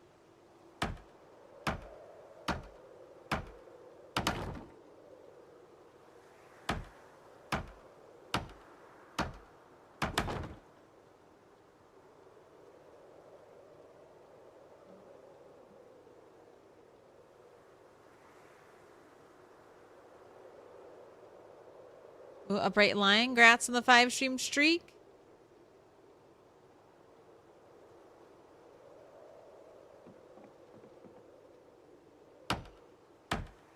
Ooh, upright line. Grats on the 5-stream streak.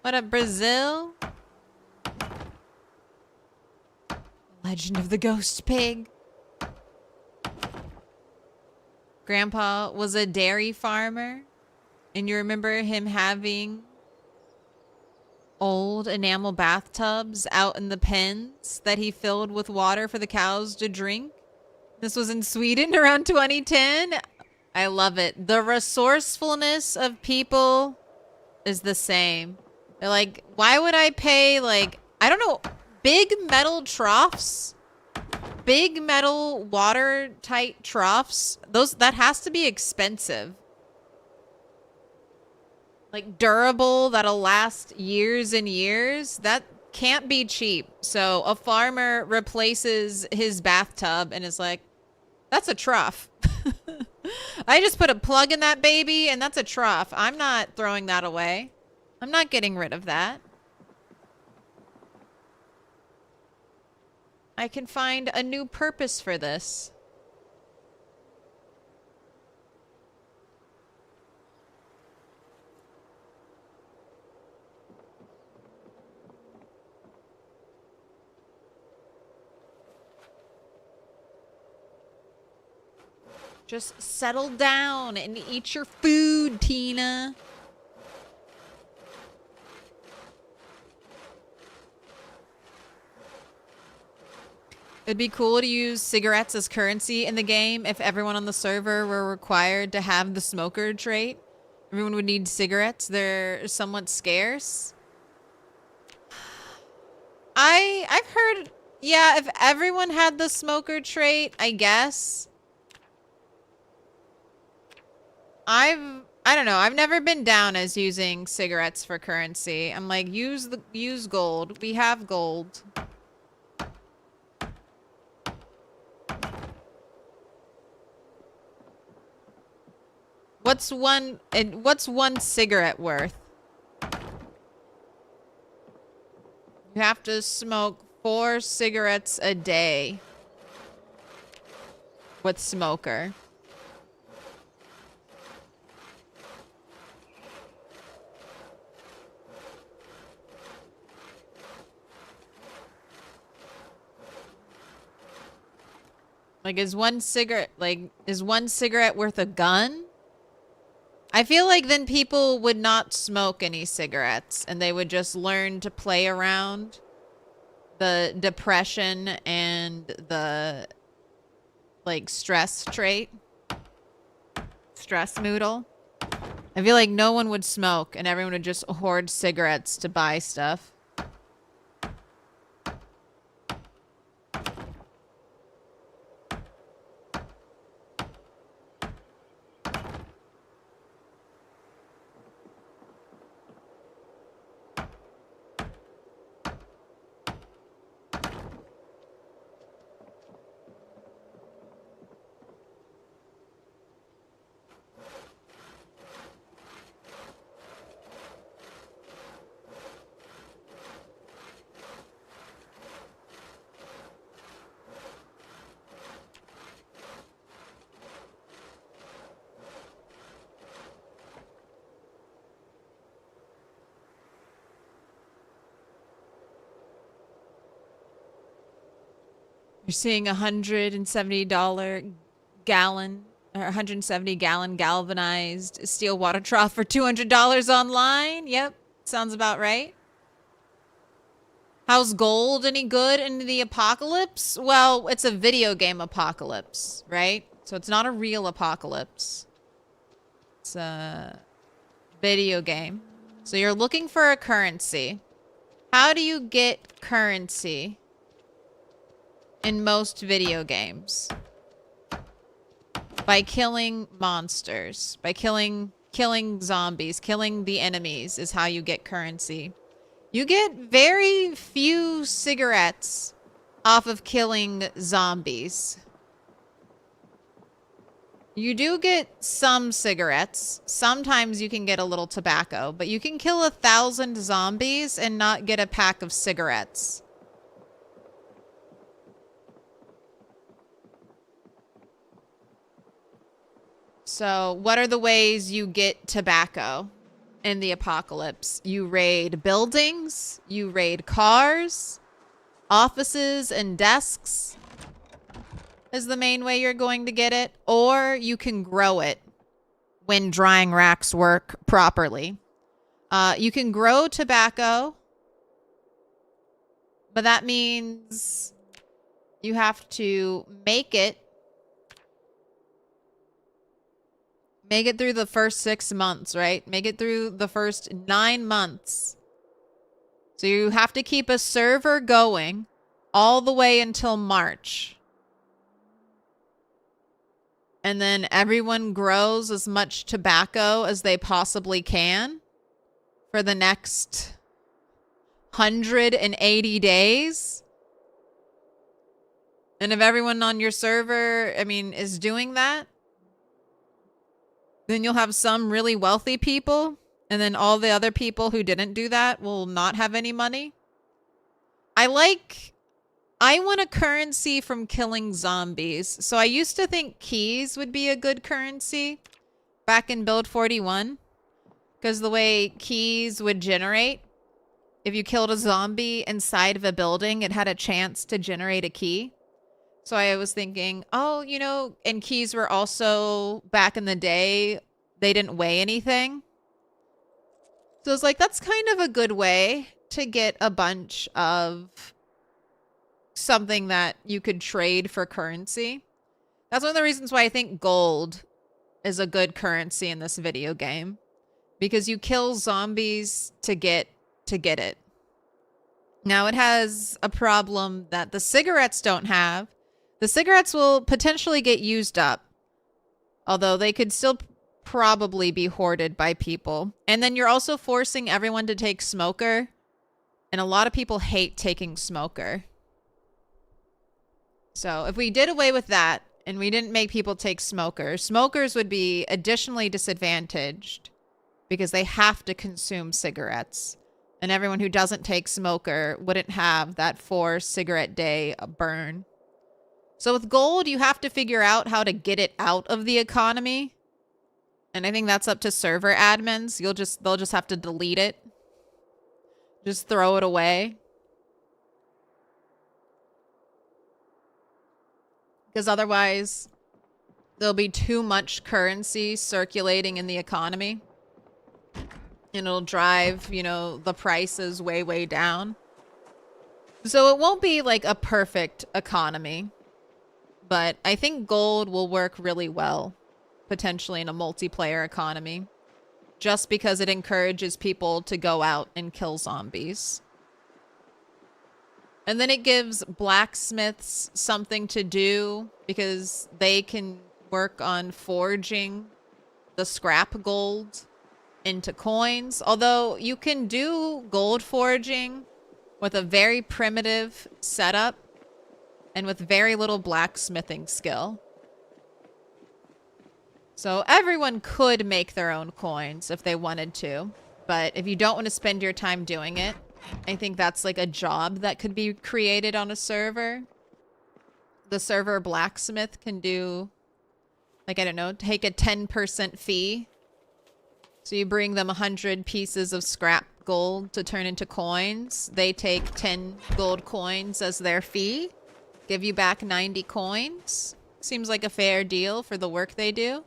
What up, Brazil? Legend of the Ghost Pig. Grandpa was a dairy farmer, and you remember him having old enamel bathtubs out in the pens that he filled with water for the cows to drink. This was in Sweden around 2010. I love it. The resourcefulness of people is the same. They're like, why would I pay, like, I don't know, big metal troughs? Big metal watertight troughs? That has to be expensive. Like durable, that'll last years and years. That can't be cheap. So a farmer replaces his bathtub and is like, that's a trough. I just put a plug in that baby and that's a trough. I'm not throwing that away. I'm not getting rid of that. I can find a new purpose for this. Just settle down and eat your food, Tina. It'd be cool to use cigarettes as currency in the game if everyone on the server were required to have the smoker trait. Everyone would need cigarettes. They're somewhat scarce. I've heard, yeah, if everyone had the smoker trait, I guess. I don't know. I've never been down as using cigarettes for currency. I'm like, use gold. We have gold. What's one cigarette worth? You have to smoke 4 cigarettes a day with smoker. Like, is one cigarette worth a gun? I feel like then people would not smoke any cigarettes and they would just learn to play around the depression and the, like, stress trait. Stress moodle. I feel like no one would smoke and everyone would just hoard cigarettes to buy stuff. You're seeing $170 gallon or 170 gallon galvanized steel water trough for $200 online. Yep, sounds about right. How's gold any good in the apocalypse? Well, it's a video game apocalypse, right? So it's not a real apocalypse. It's a video game. So you're looking for a currency. How do you get currency in most video games? By killing monsters. By killing zombies. Killing the enemies is how you get currency. You get very few cigarettes off of killing zombies. You do get some cigarettes. Sometimes you can get a little tobacco, but you can kill 1,000 zombies and not get a pack of cigarettes. So, what are the ways you get tobacco in the apocalypse? You raid buildings, you raid cars, offices and desks is the main way you're going to get it, or you can grow it when drying racks work properly. You can grow tobacco, but that means you have to make it through the first 6 months, right? Make it through the first 9 months. So you have to keep a server going all the way until March. And then everyone grows as much tobacco as they possibly can for the next 180 days. And if everyone on your server, is doing that, then you'll have some really wealthy people, and then all the other people who didn't do that will not have any money. I want a currency from killing zombies. So I used to think keys would be a good currency back in Build 41, because the way keys would generate, if you killed a zombie inside of a building, it had a chance to generate a key. So I was thinking, and keys were also, back in the day, they didn't weigh anything. So I was like, that's kind of a good way to get a bunch of something that you could trade for currency. That's one of the reasons why I think gold is a good currency in this video game. Because you kill zombies to get it. Now it has a problem that the cigarettes don't have. The cigarettes will potentially get used up, although they could still probably be hoarded by people. And then you're also forcing everyone to take smoker, and a lot of people hate taking smoker. So if we did away with that and we didn't make people take smokers, smokers would be additionally disadvantaged because they have to consume cigarettes. And everyone who doesn't take smoker wouldn't have that 4 cigarette day burn. So with gold, you have to figure out how to get it out of the economy. And I think that's up to server admins. They'll just have to delete it. Just throw it away. Because otherwise, there'll be too much currency circulating in the economy. And it'll drive, the prices way, way down. So it won't be like a perfect economy. But I think gold will work really well, potentially in a multiplayer economy, just because it encourages people to go out and kill zombies. And then it gives blacksmiths something to do because they can work on forging the scrap gold into coins. Although you can do gold forging with a very primitive setup and with very little blacksmithing skill. So everyone could make their own coins if they wanted to. But if you don't want to spend your time doing it, I think that's like a job that could be created on a server. The server blacksmith can do, like, I don't know, take a 10% fee. So you bring them 100 pieces of scrap gold to turn into coins. They take 10 gold coins as their fee. give you back 90 coins. Seems like a fair deal for the work they do.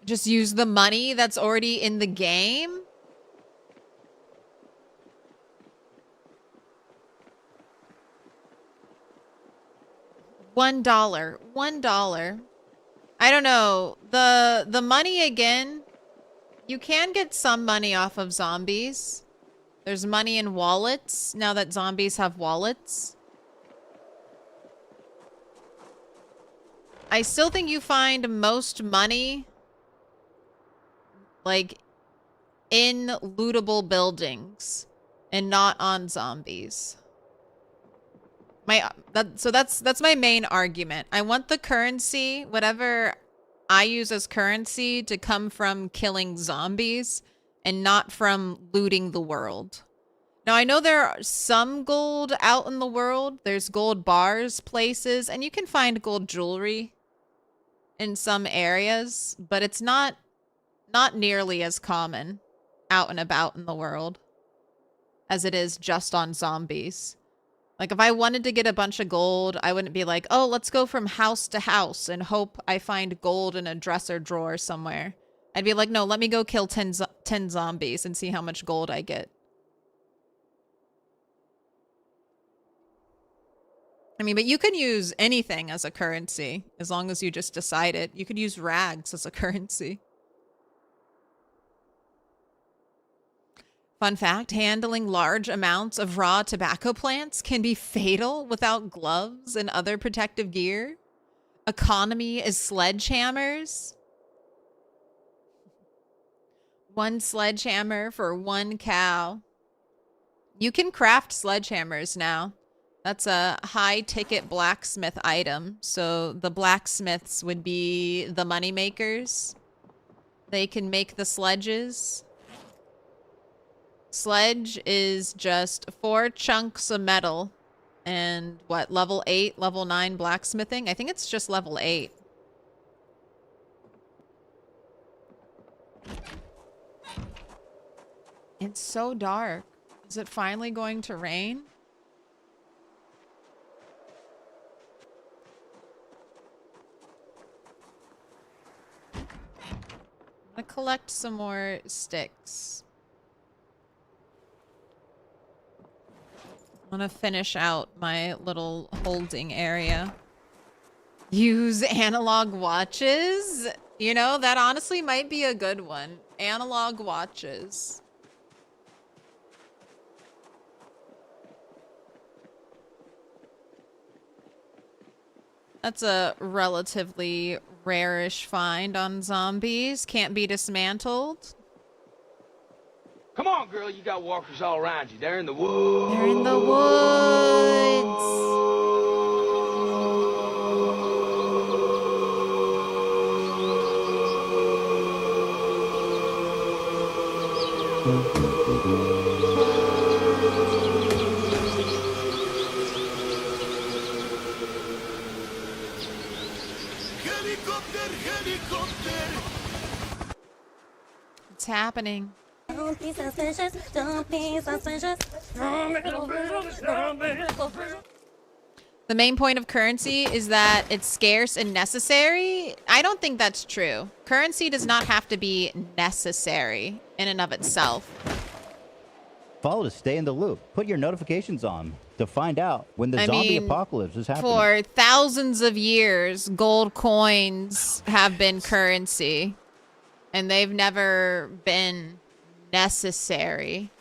Just use the money that's already in the game. $1. $1. I don't know. The money again, you can get some money off of zombies. There's money in wallets now that zombies have wallets. I still think you find most money like in lootable buildings and not on zombies. That's my main argument. I want the currency, whatever I use as currency, to come from killing zombies and not from looting the world. Now, I know there are some gold out in the world. There's gold bars places, and you can find gold jewelry in some areas, but it's not nearly as common out and about in the world as it is just on zombies. Like, if I wanted to get a bunch of gold, I wouldn't be like, oh, let's go from house to house and hope I find gold in a dresser drawer somewhere. I'd be like, no, let me go kill 10 zombies and see how much gold I get. I mean, but you can use anything as a currency as long as you just decide it. You could use rags as a currency. Fun fact, handling large amounts of raw tobacco plants can be fatal without gloves and other protective gear. Economy is sledgehammers. 1 sledgehammer for 1 cow. You can craft sledgehammers now. That's a high-ticket blacksmith item. So the blacksmiths would be the money makers. They can make the sledges. Sledge is just 4 chunks of metal and what, level 8, level 9 blacksmithing? I think it's just level 8. It's so dark. Is it finally going to rain? I'm gonna collect some more sticks. I want to finish out my little holding area. Use analog watches? You know, that honestly might be a good one. Analog watches. That's a relatively rarish find on zombies. Can't be dismantled. Come on, girl, you got walkers all around you. They're in the woods. They're in the woods. Helicopter, helicopter. It's happening. Don't be suspicious. Don't be suspicious. The main point of currency is that it's scarce and necessary. I don't think that's true. Currency does not have to be necessary in and of itself. Follow to stay in the loop. Put your notifications on to find out when the zombie apocalypse is happening. For thousands of years, gold coins have been currency, and they've never been necessary.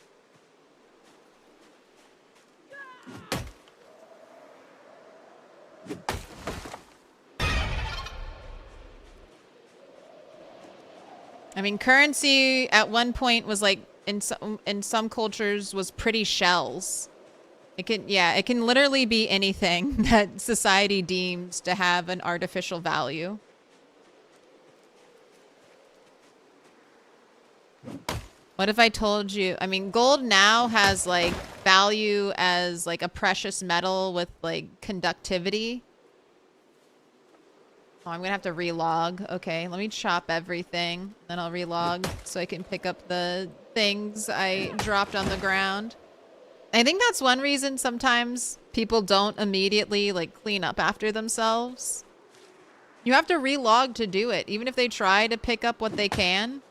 I mean, currency at one point was like in some cultures was pretty shells. It can literally be anything that society deems to have an artificial value. What if I told you, I mean, gold now has like value as like a precious metal with like conductivity. Oh, I'm gonna have to relog. Okay, let me chop everything. Then I'll relog so I can pick up the things I dropped on the ground. I think that's one reason sometimes people don't immediately like clean up after themselves. You have to relog to do it. Even if they try to pick up what they can,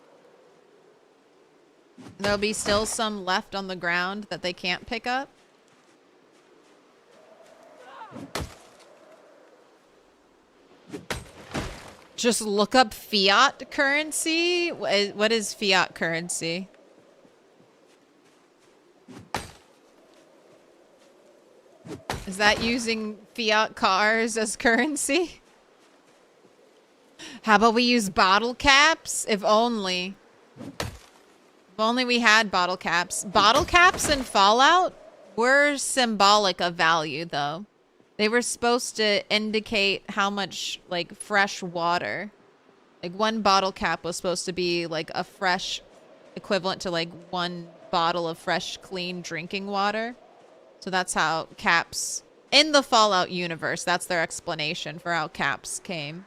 there'll be still some left on the ground that they can't pick up. Just look up fiat currency. What is fiat currency? Is that using fiat cars as currency? How about we use bottle caps? If only. If only we had bottle caps. Bottle caps in Fallout were symbolic of value, though. They were supposed to indicate how much, like, fresh water. Like, one bottle cap was supposed to be, like, a fresh equivalent to, like, one bottle of fresh, clean drinking water. So that's how caps... In the Fallout universe, that's their explanation for how caps came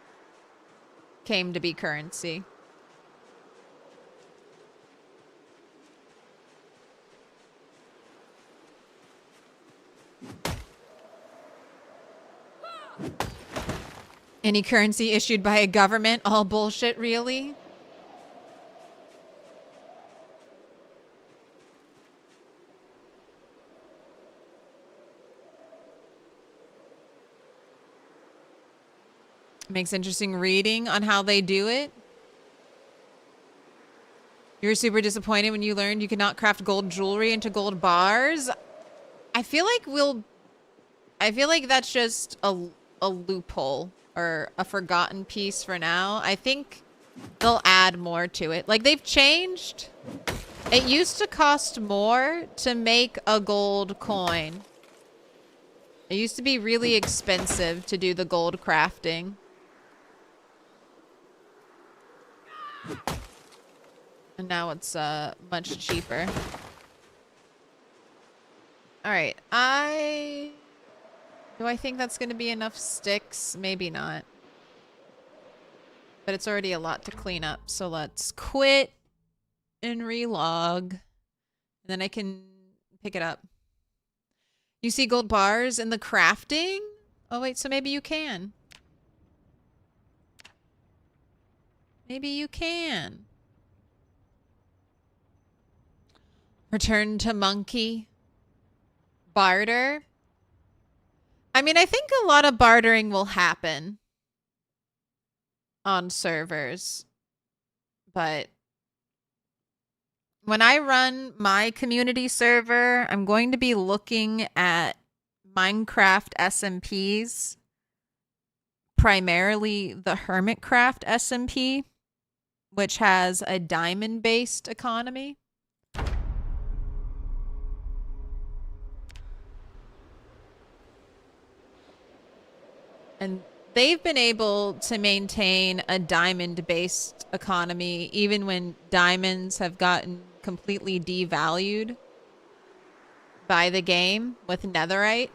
to be currency. Any currency issued by a government? All bullshit, really? Makes interesting reading on how they do it. You were super disappointed when you learned you could not craft gold jewelry into gold bars. I feel like that's just a loophole or a forgotten piece for now. I think they'll add more to it. Like, they've changed. It used to cost more to make a gold coin. It used to be really expensive to do the gold crafting. And now it's much cheaper. All right, do I think that's going to be enough sticks? Maybe not. But it's already a lot to clean up, so let's quit and relog. And then I can pick it up. You see gold bars in the crafting? Oh wait, so maybe you can. Maybe you can. Return to monkey. Barter. I mean, I think a lot of bartering will happen on servers. But when I run my community server, I'm going to be looking at Minecraft SMPs. Primarily the Hermitcraft SMP, which has a diamond-based economy. And they've been able to maintain a diamond-based economy even when diamonds have gotten completely devalued by the game with netherite.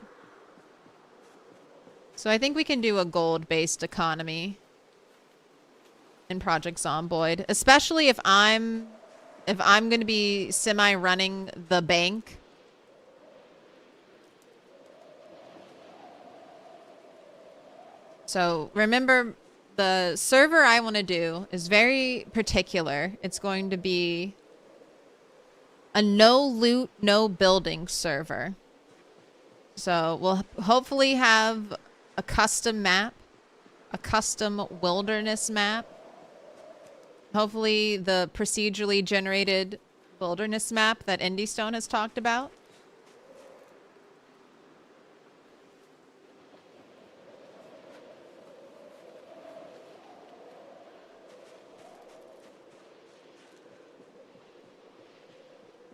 So I think we can do a gold-based economy in Project Zomboid, especially if I'm going to be semi-running the bank. So remember, the server I want to do is very particular. It's going to be a no loot, no building server. So we'll hopefully have a custom map, a custom wilderness map. Hopefully the procedurally generated wilderness map that IndieStone has talked about.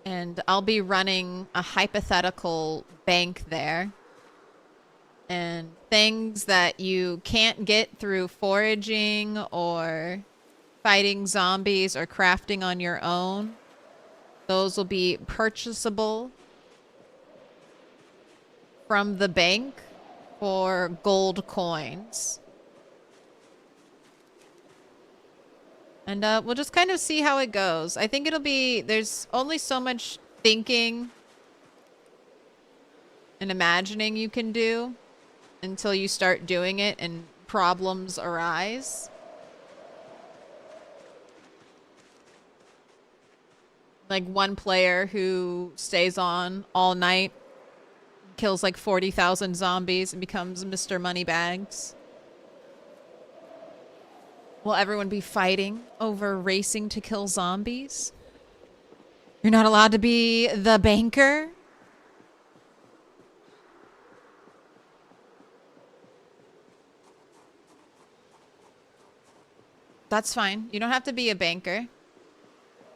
And I'll be running a hypothetical bank there. And things that you can't get through foraging or fighting zombies or crafting on your own, those will be purchasable from the bank for gold coins. And we'll just kind of see how it goes. I think it'll be... There's only so much thinking and imagining you can do until you start doing it and problems arise. Like one player who stays on all night, kills like 40,000 zombies and becomes Mr. Moneybags. Will everyone be fighting over racing to kill zombies? You're not allowed to be the banker? That's fine. You don't have to be a banker.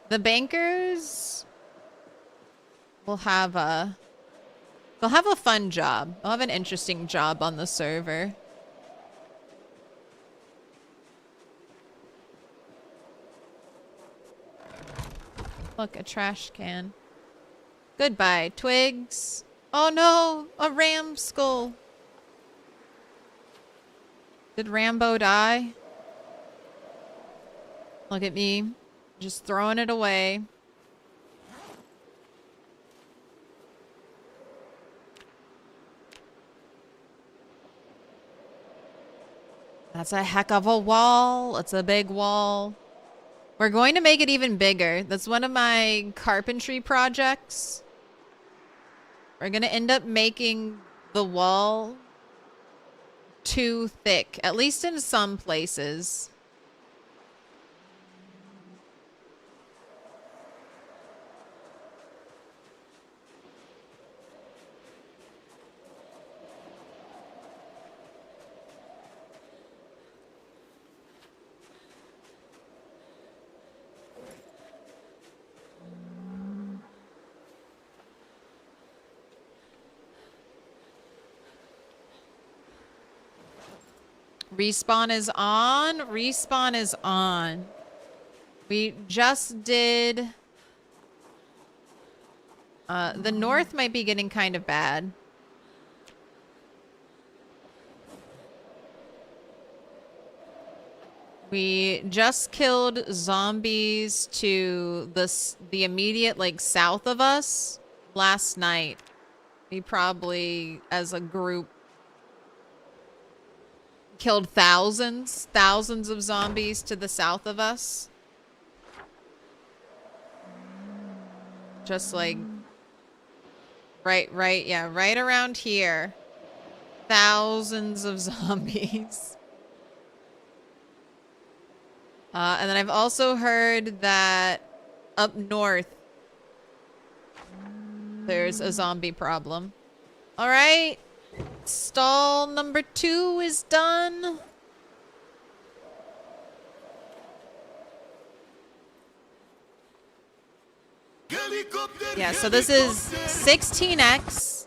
The bankers will have a... They'll have a fun job. They'll have an interesting job on the server. Look, a trash can. Goodbye, twigs. Oh no, a ram skull. Did Rambo die? Look at me, just throwing it away. That's a heck of a wall. It's a big wall. We're going to make it even bigger. That's one of my carpentry projects. We're going to end up making the wall too thick, at least in some places. Respawn is on. Respawn is on. We just did... the north might be getting kind of bad. We just killed zombies to the immediate, like, south of us last night. We probably, as a group, killed thousands of zombies to the south of us. Just like right around here. Thousands of zombies. And then I've also heard that up north there's a zombie problem. All right. Stall number 2 is done. Yeah, so this is 16x.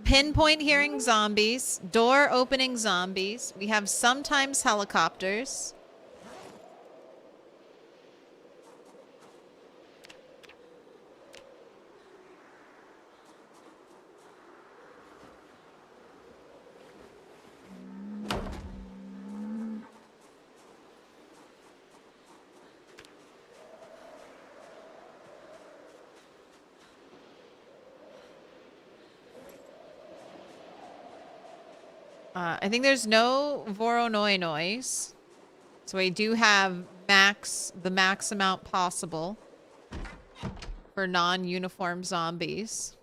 Pinpoint hearing zombies. Door opening zombies. We have sometimes helicopters. I think there's no Voronoi noise. So we do have the max amount possible for non-uniform zombies.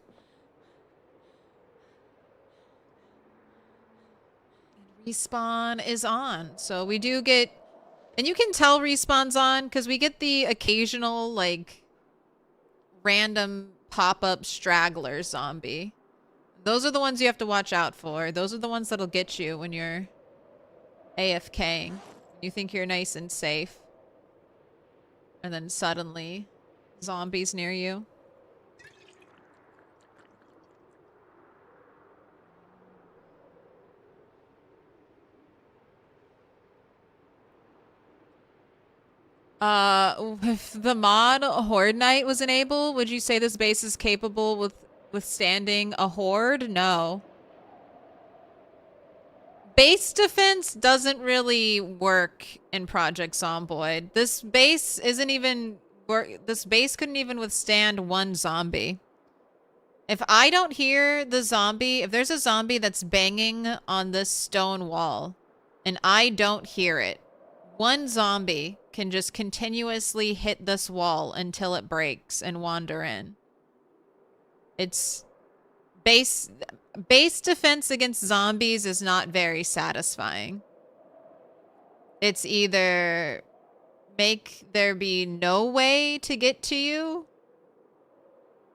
Respawn is on. So we do get... And you can tell respawn's on because we get the occasional, like, random pop-up straggler zombie. Those are the ones you have to watch out for. Those are the ones that'll get you when you're AFKing. You think you're nice and safe. And then suddenly, zombies near you. If the mod Horde Night was enabled, would you say this base is capable with withstanding a horde? No. Base defense doesn't really work in Project Zomboid. This base isn't even this base couldn't even withstand one zombie. If I don't hear the zombie, if there's a zombie that's banging on this stone wall and I don't hear it, one zombie can just continuously hit this wall until it breaks and wander in. It's base defense against zombies is not very satisfying. It's either make there be no way to get to you,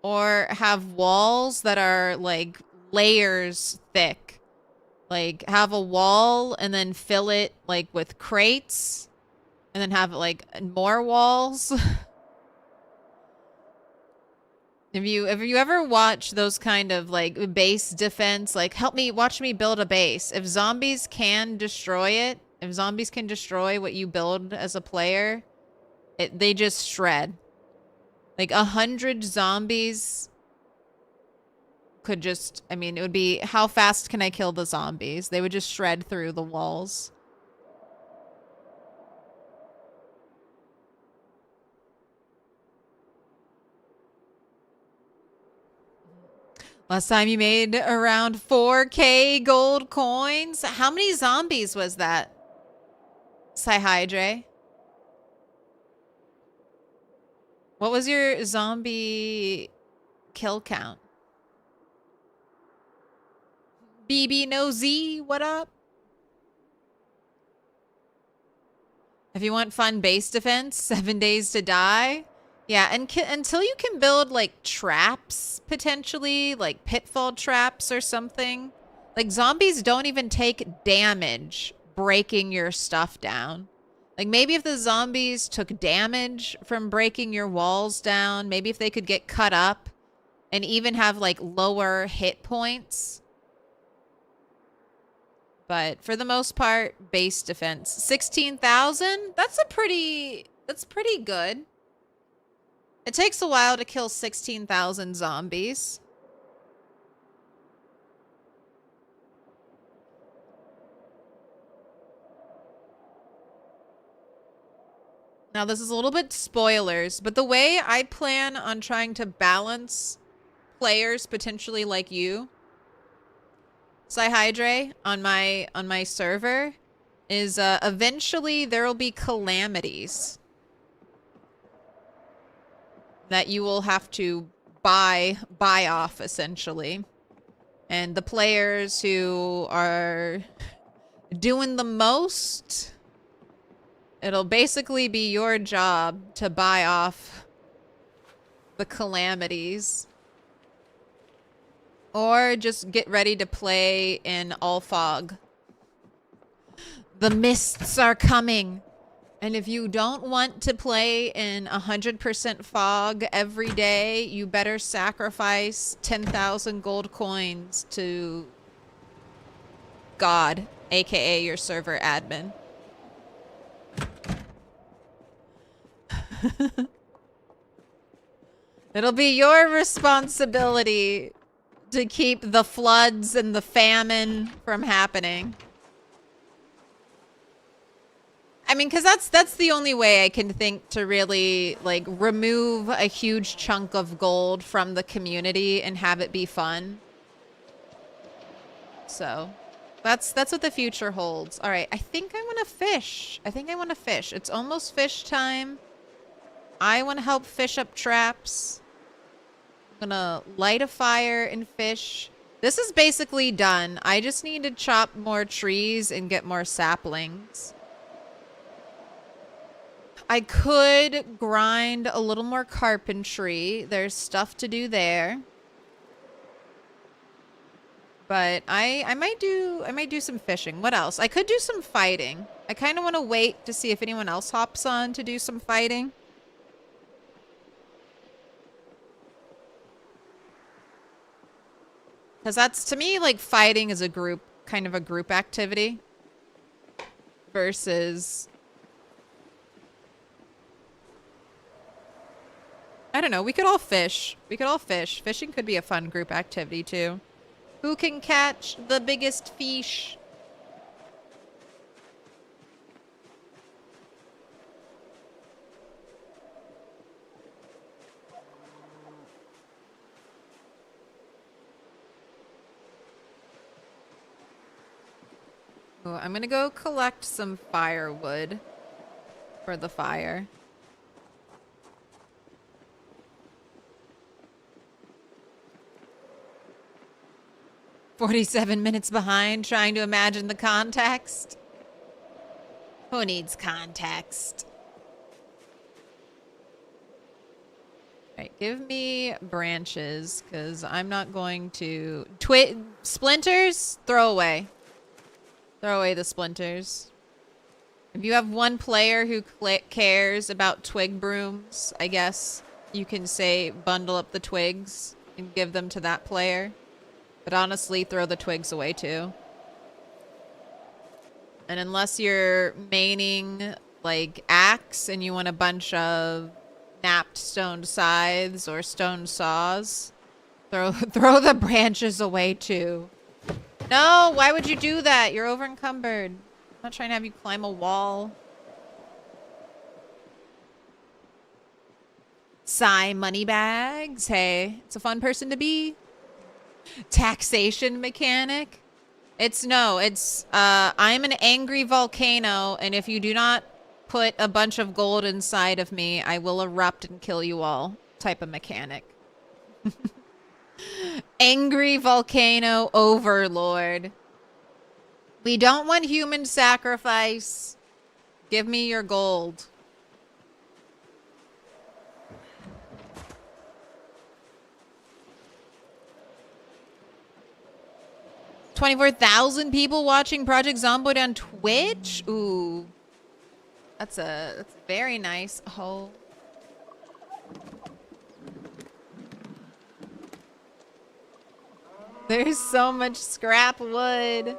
or have walls that are like layers thick. Like have a wall and then fill it like with crates and then have like more walls. Have you ever watched those kind of like base defense, like watch me build a base. If zombies can destroy it, if zombies can destroy what you build as a player, they just shred. Like 100 zombies could just, I mean, it would be, how fast can I kill the zombies? They would just shred through the walls. Last time you made around 4K gold coins. How many zombies was that? Psyhydre? What was your zombie kill count? BB No Z, what up? If you want fun base defense, 7 days to die. Yeah, and until you can build like traps, potentially, like pitfall traps or something. Like zombies don't even take damage breaking your stuff down. Like maybe if the zombies took damage from breaking your walls down, maybe if they could get cut up and even have like lower hit points. But for the most part, base defense. 16,000? That's pretty good. It takes a while to kill 16,000 zombies. Now, this is a little bit spoilers, but the way I plan on trying to balance players potentially like you, Psyhydre, on my server, is eventually there will be calamities that you will have to buy off, essentially. And the players who are doing the most, it'll basically be your job to buy off the calamities. Or just get ready to play in all fog. The mists are coming. And if you don't want to play in 100% fog every day, you better sacrifice 10,000 gold coins to God, aka your server admin. It'll be your responsibility to keep the floods and the famine from happening. I mean, because that's the only way I can think to really, like, remove a huge chunk of gold from the community and have it be fun. So, that's what the future holds. All right, I think I want to fish. It's almost fish time. I want to help fish up traps. I'm gonna light a fire and fish. This is basically done. I just need to chop more trees and get more saplings. I could grind a little more carpentry. There's stuff to do there. But I might do some fishing. What else? I could do some fighting. I kind of want to wait to see if anyone else hops on to do some fighting. Because that's, to me, like, fighting is a group, kind of a group activity. Versus... I don't know, we could all fish. Fishing could be a fun group activity, too. Who can catch the biggest fish? Ooh, I'm gonna go collect some firewood for the fire. "47 minutes behind, trying to imagine the context." Who needs context? Alright, give me branches, because I'm not going to... Splinters? Throw away. Throw away the splinters. If you have one player who cares about twig brooms, I guess you can say bundle up the twigs and give them to that player. But honestly, throw the twigs away too. And unless you're maining like axe and you want a bunch of napped stone scythes or stone saws, throw the branches away too. No, why would you do that? You're over encumbered. I'm not trying to have you climb a wall. Sigh money bags. Hey, it's a fun person to be. Taxation mechanic. It's I'm an angry volcano, and if you do not put a bunch of gold inside of me, I will erupt and kill you all type of mechanic. Angry volcano overlord. We don't want human sacrifice. Give me your gold. $24,000 people watching Project Zomboid on Twitch? Ooh. That's very nice. Oh. There's so much scrap wood.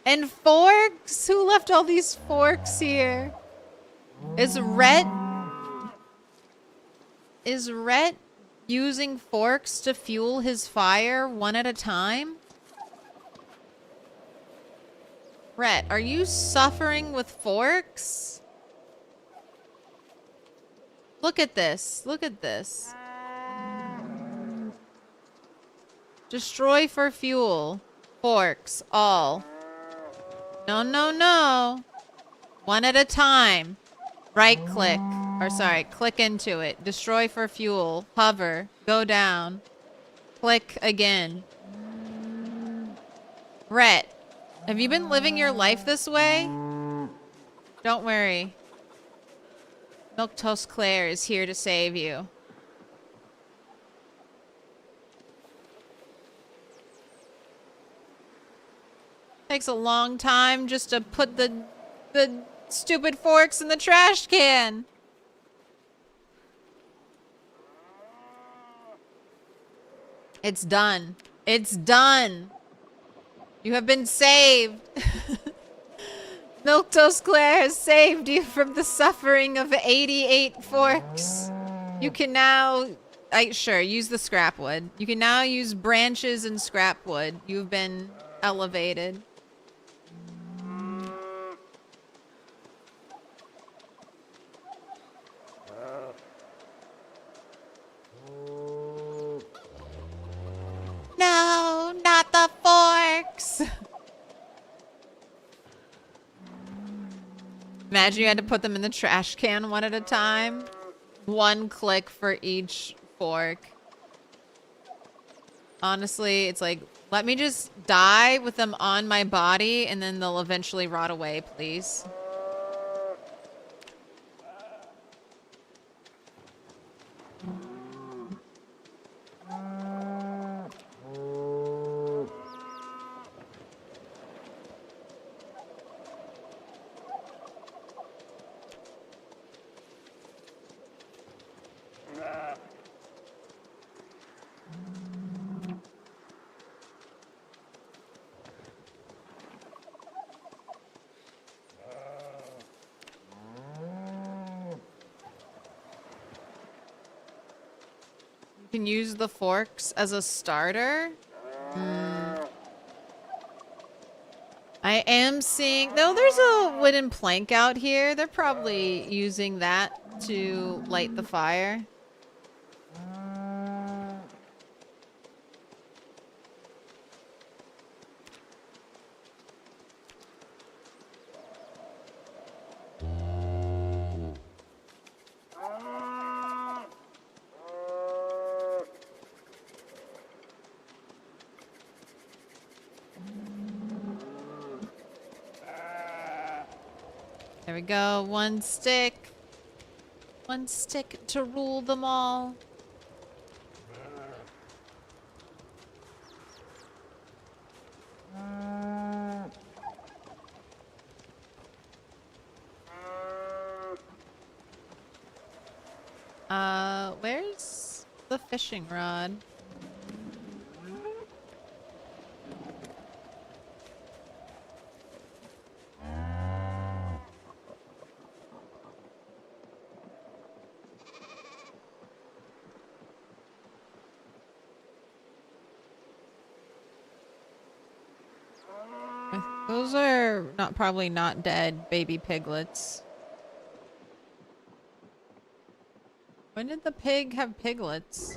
And forks? Who left all these forks here? Is Rhett using forks to fuel his fire one at a time? Rhett, are you suffering with forks? Look at this. Look at this. Destroy for fuel. Forks, all. No, no, no. One at a time. Right click. Or sorry, click into it. Destroy for fuel. Hover. Go down. Click again. Rhett, have you been living your life this way? Don't worry. Milquetoast Claire is here to save you. Takes a long time just to put the stupid forks in the trash can. It's done. It's done. You have been saved. Milquetoast Claire has saved you from the suffering of 88 forks. You can now... sure, use the scrap wood. You can now use branches and scrap wood. You've been elevated. No, not the forks. Imagine you had to put them in the trash can one at a time. One click for each fork. Honestly, it's like, let me just die with them on my body and then they'll eventually rot away, please. You can use the forks as a starter. I am seeing... No, there's a wooden plank out here. They're probably using that to light the fire. There we go. One stick. One stick to rule them all. Where's the fishing rod? Those are probably not dead baby piglets. When did the pig have piglets?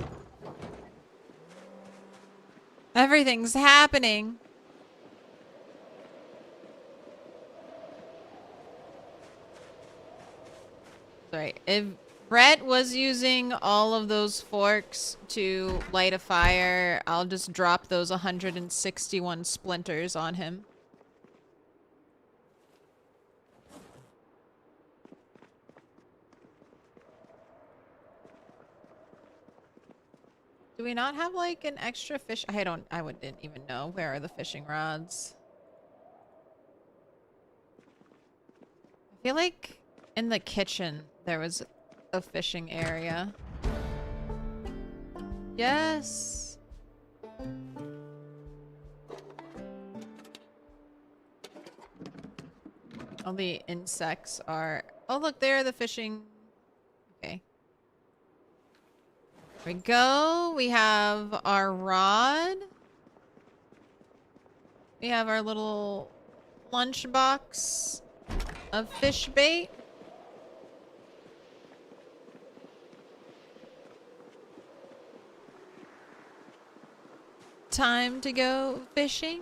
Everything's happening. Sorry, if Brett was using all of those forks to light a fire, I'll just drop those 161 splinters on him. Do we not have like an extra fish? I didn't even know. Where are the fishing rods? I feel like in the kitchen there was a fishing area. Yes. All the insects are... Oh, look, there are the fishing... Okay. There we go. We have our rod. We have our little lunchbox of fish bait. Time to go fishing.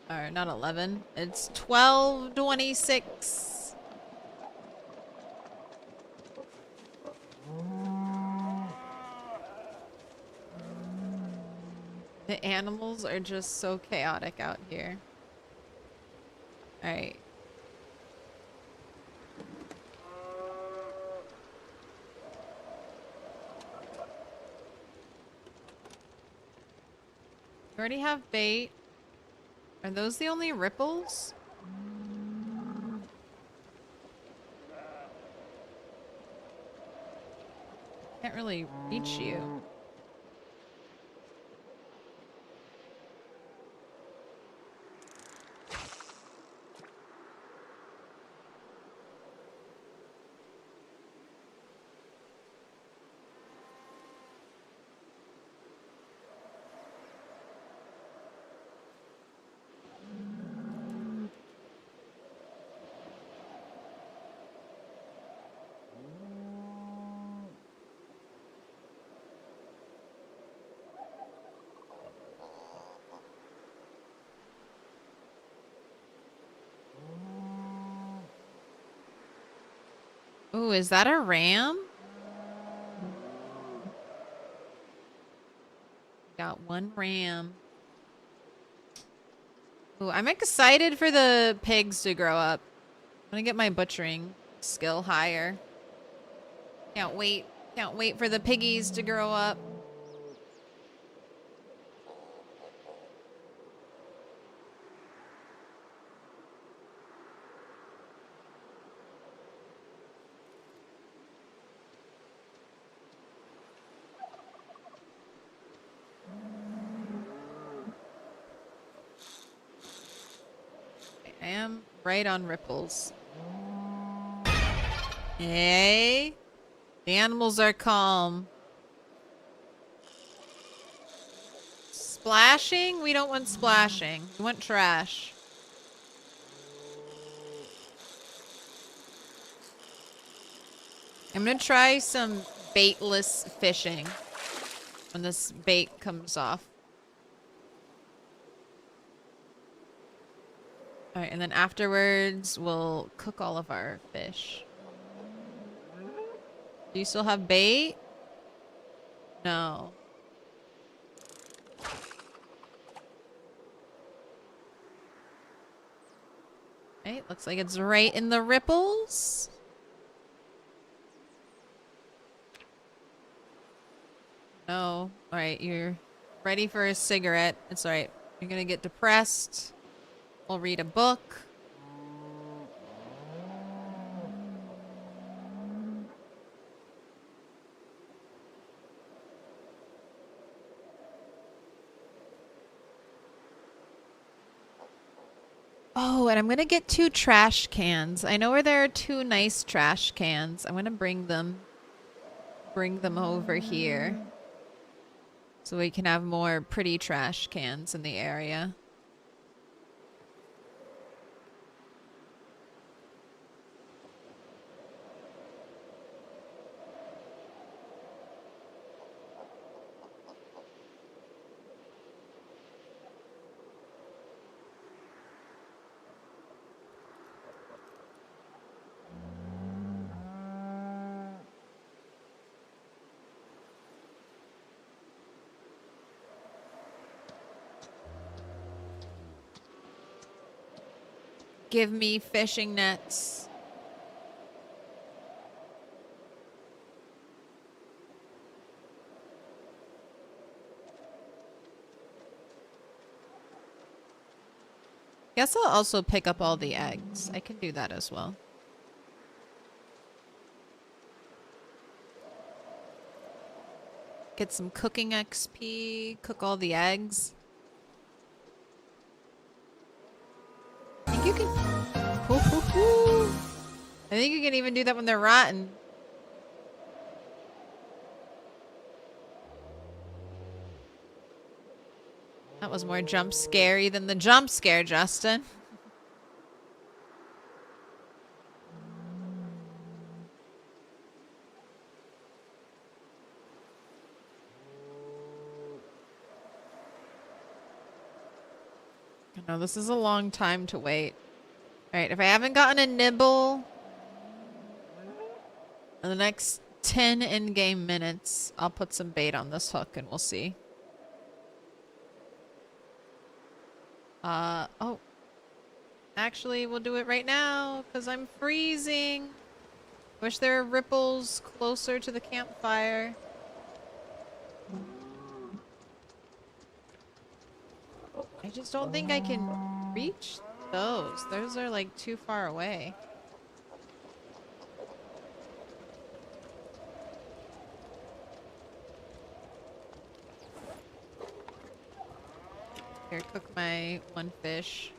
Or not 11. It's 12:26. The animals are just so chaotic out here. All right. We already have bait. Are those the only ripples? Can't really reach you. Ooh, is that a ram? Got one ram. Ooh, I'm excited for the pigs to grow up. I'm gonna get my butchering skill higher. Can't wait. Can't wait for the piggies to grow up. I am right on ripples. Hey, the animals are calm. Splashing? We don't want splashing. We want trash. I'm gonna try some baitless fishing when this bait comes off. All right, and then afterwards, we'll cook all of our fish. Do you still have bait? No. Okay, looks like it's right in the ripples. No. Alright, you're ready for a cigarette. It's alright. You're gonna get depressed. We'll read a book. Oh, and I'm gonna get 2 trash cans. I know where there are 2 nice trash cans. I'm gonna bring them over here. So we can have more pretty trash cans in the area. Give me fishing nets. Guess I'll also pick up all the eggs. I can do that as well. Get some cooking XP, cook all the eggs. I think you can... I think you can even do that when they're rotten. That was more jump scary than the jump scare, Justin. No, this is a long time to wait. Alright, if I haven't gotten a nibble in the next 10 in-game minutes, I'll put some bait on this hook and we'll see. Oh. Actually, we'll do it right now because I'm freezing. Wish there were ripples closer to the campfire. I just don't think I can reach those. Those are like too far away. Here, cook my 1 fish.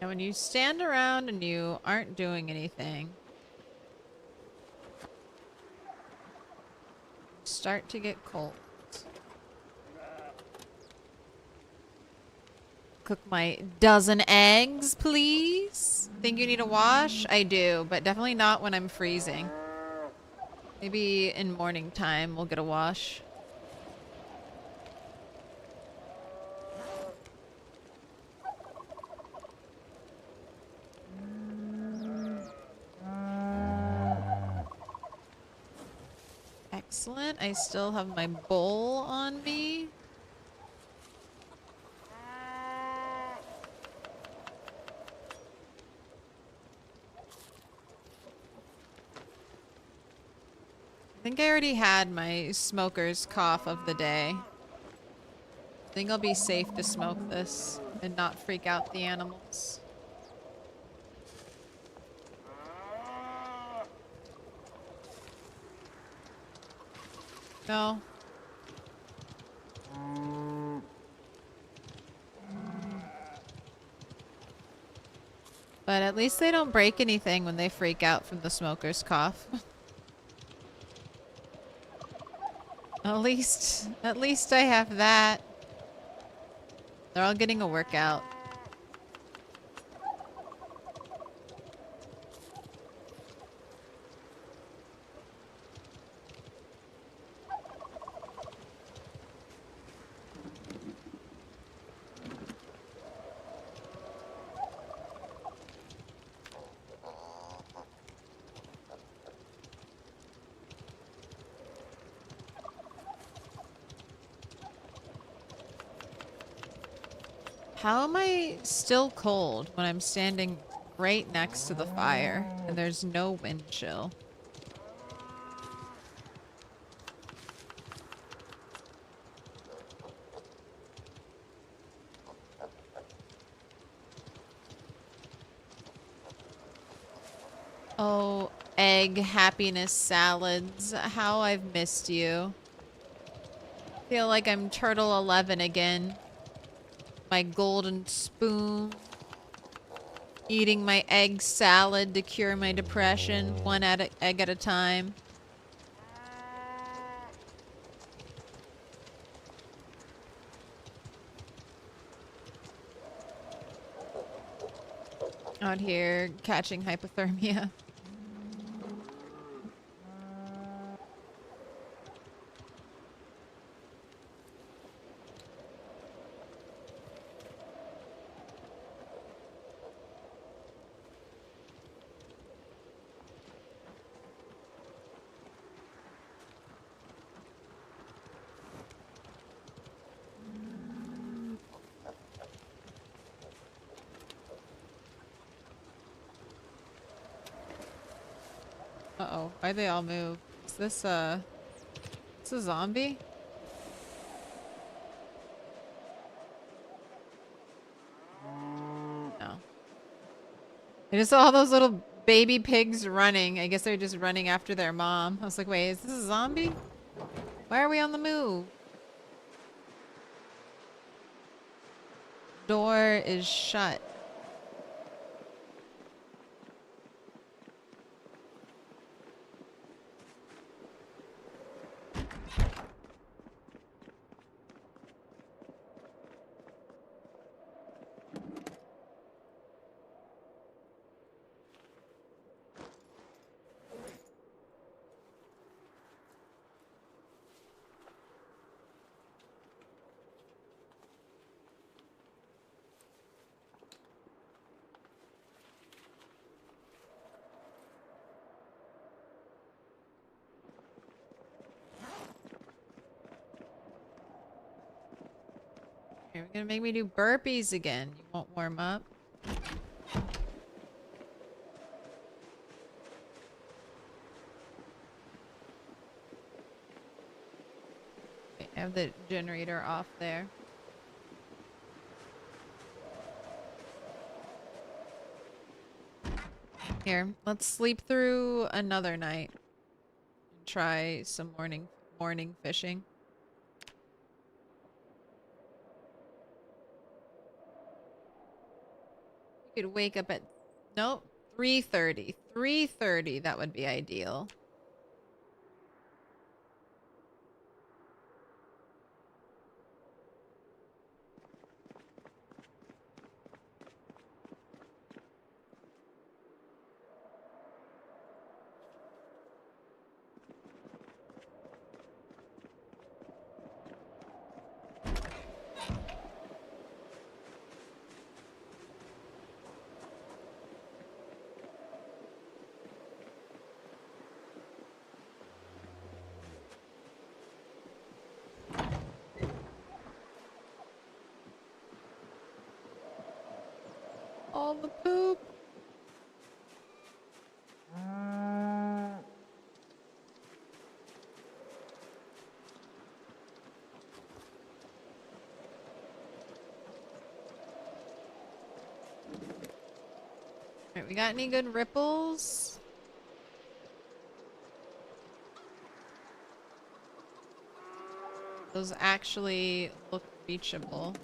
And when you stand around and you aren't doing anything, start to get cold. Cook my dozen eggs, please. Think you need a wash? I do, but definitely not when I'm freezing. Maybe in morning time we'll get a wash. Excellent. I still have my bowl on me. I think I already had my smoker's cough of the day. I think I'll be safe to smoke this and not freak out the animals. No. But at least they don't break anything when they freak out from the smoker's cough. At least I have that. They're all getting a workout. How am I still cold when I'm standing right next to the fire and there's no wind chill? Oh, egg happiness salads. How I've missed you. Feel like I'm Turtle 11 again. My golden spoon. Eating my egg salad to cure my depression, one egg at a time. Out here catching hypothermia. Uh-oh, why'd they all move? Is this a zombie? No. I just saw all those little baby pigs running. I guess they're just running after their mom. I was like, wait, is this a zombie? Why are we on the move? Door is shut. You're gonna make me do burpees again. You won't warm up. Okay, I have the generator off there. Here, let's sleep through another night. And try some morning fishing. You could wake up at, nope, 3:30. 3:30, that would be ideal. All the poop. Alright, we got any good ripples? Those actually look reachable.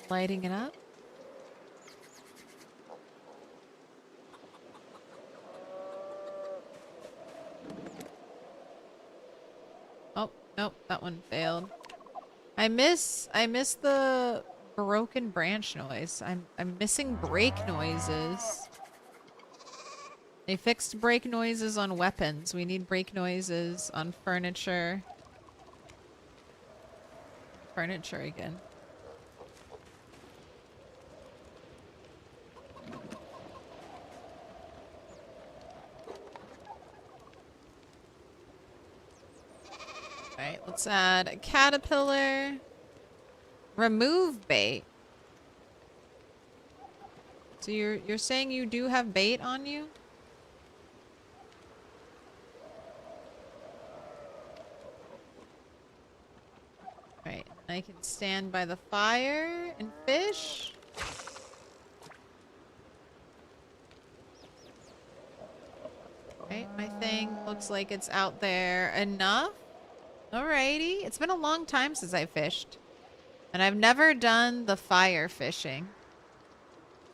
Lighting it up. Oh, nope, that one failed. I miss the broken branch noise. I'm missing brake noises. They fixed brake noises on weapons. We need brake noises on furniture. Furniture again. Alright, let's add a caterpillar. Remove bait. So you're saying you do have bait on you? Right, I can stand by the fire and fish. Right, my thing looks like it's out there enough. Alrighty, it's been a long time since I fished. And I've never done the fire fishing.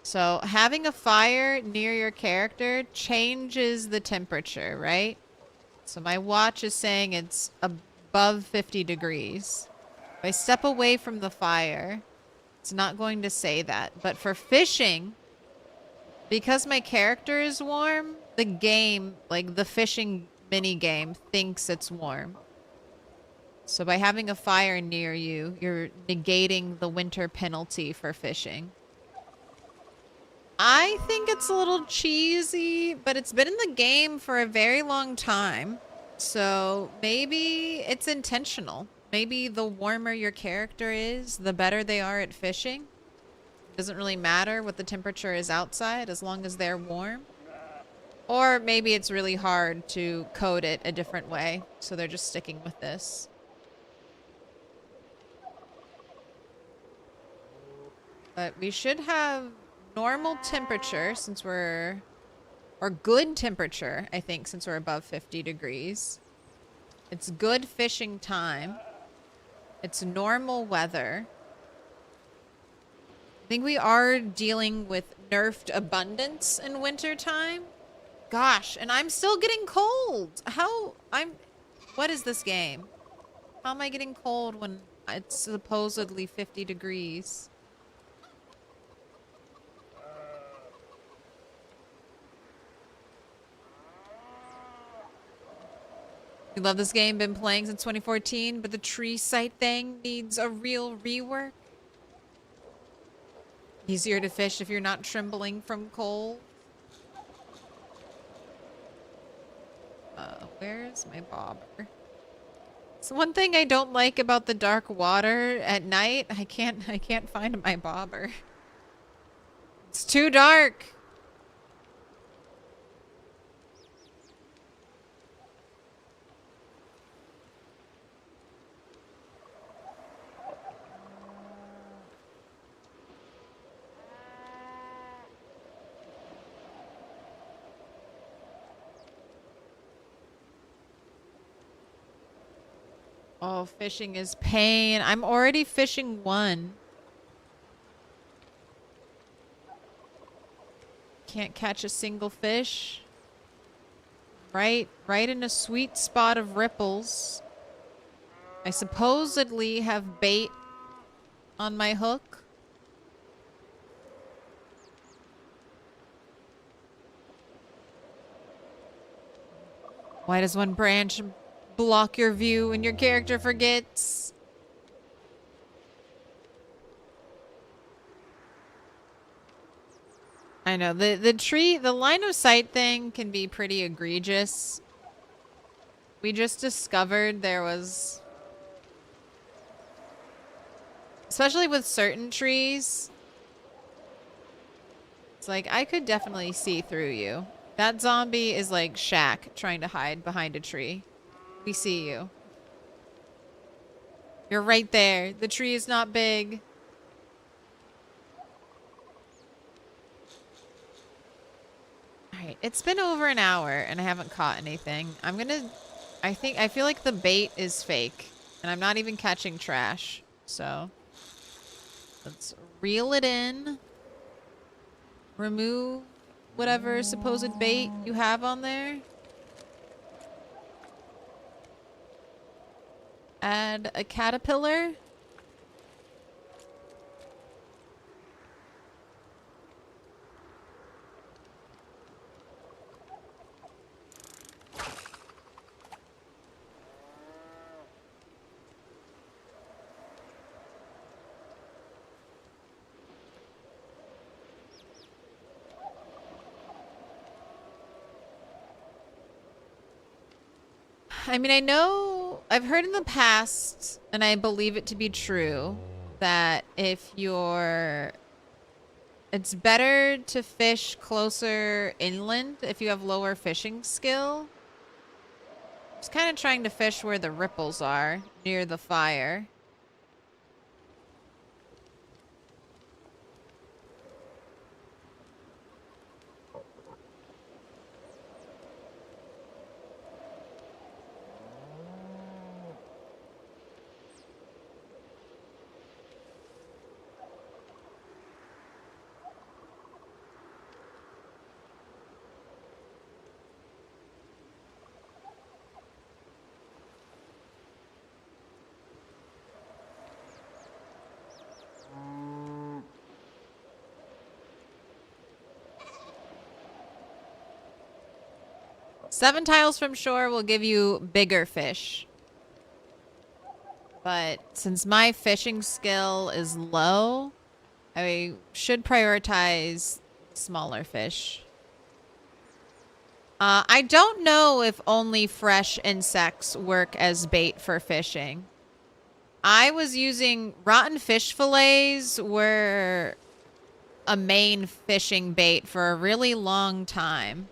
So having a fire near your character changes the temperature, right? So my watch is saying it's above 50 degrees. If I step away from the fire, it's not going to say that. But for fishing, because my character is warm, the game, like the fishing mini game, thinks it's warm. So by having a fire near you, you're negating the winter penalty for fishing. I think it's a little cheesy, but it's been in the game for a very long time. So maybe it's intentional. Maybe the warmer your character is, the better they are at fishing. It doesn't really matter what the temperature is outside as long as they're warm. Or maybe it's really hard to code it a different way, so they're just sticking with this. But we should have normal temperature since we're... Or good temperature, I think, since we're above 50 degrees. It's good fishing time. It's normal weather. I think we are dealing with nerfed abundance in wintertime. Gosh, and I'm still getting cold. What is this game? How am I getting cold when it's supposedly 50 degrees? We love this game, been playing since 2014, but the tree site thing needs a real rework. Easier to fish if you're not trembling from cold. Where's my bobber? So one thing I don't like about the dark water at night, I can't find my bobber. It's too dark. Oh, fishing is pain. I'm already fishing one. Can't catch a single fish. Right in a sweet spot of ripples. I supposedly have bait on my hook. Why does one branch block your view and your character forgets? I know the line of sight thing can be pretty egregious. We just discovered there was, especially with certain trees, it's like I could definitely see through you. That zombie is like Shaq trying to hide behind a tree. We see you. You're right there. The tree is not big. Alright, it's been over an hour and I haven't caught anything. I feel like the bait is fake. And I'm not even catching trash. So let's reel it in. Remove whatever supposed bait you have on there. Add a caterpillar. I mean, I know I've heard in the past, and I believe it to be true, that if it's better to fish closer inland if you have lower fishing skill. Just kind of trying to fish where the ripples are, near the fire. Seven tiles from shore will give you bigger fish. But since my fishing skill is low, I should prioritize smaller fish. I don't know if only fresh insects work as bait for fishing. I was using rotten fish fillets were a main fishing bait for a really long time.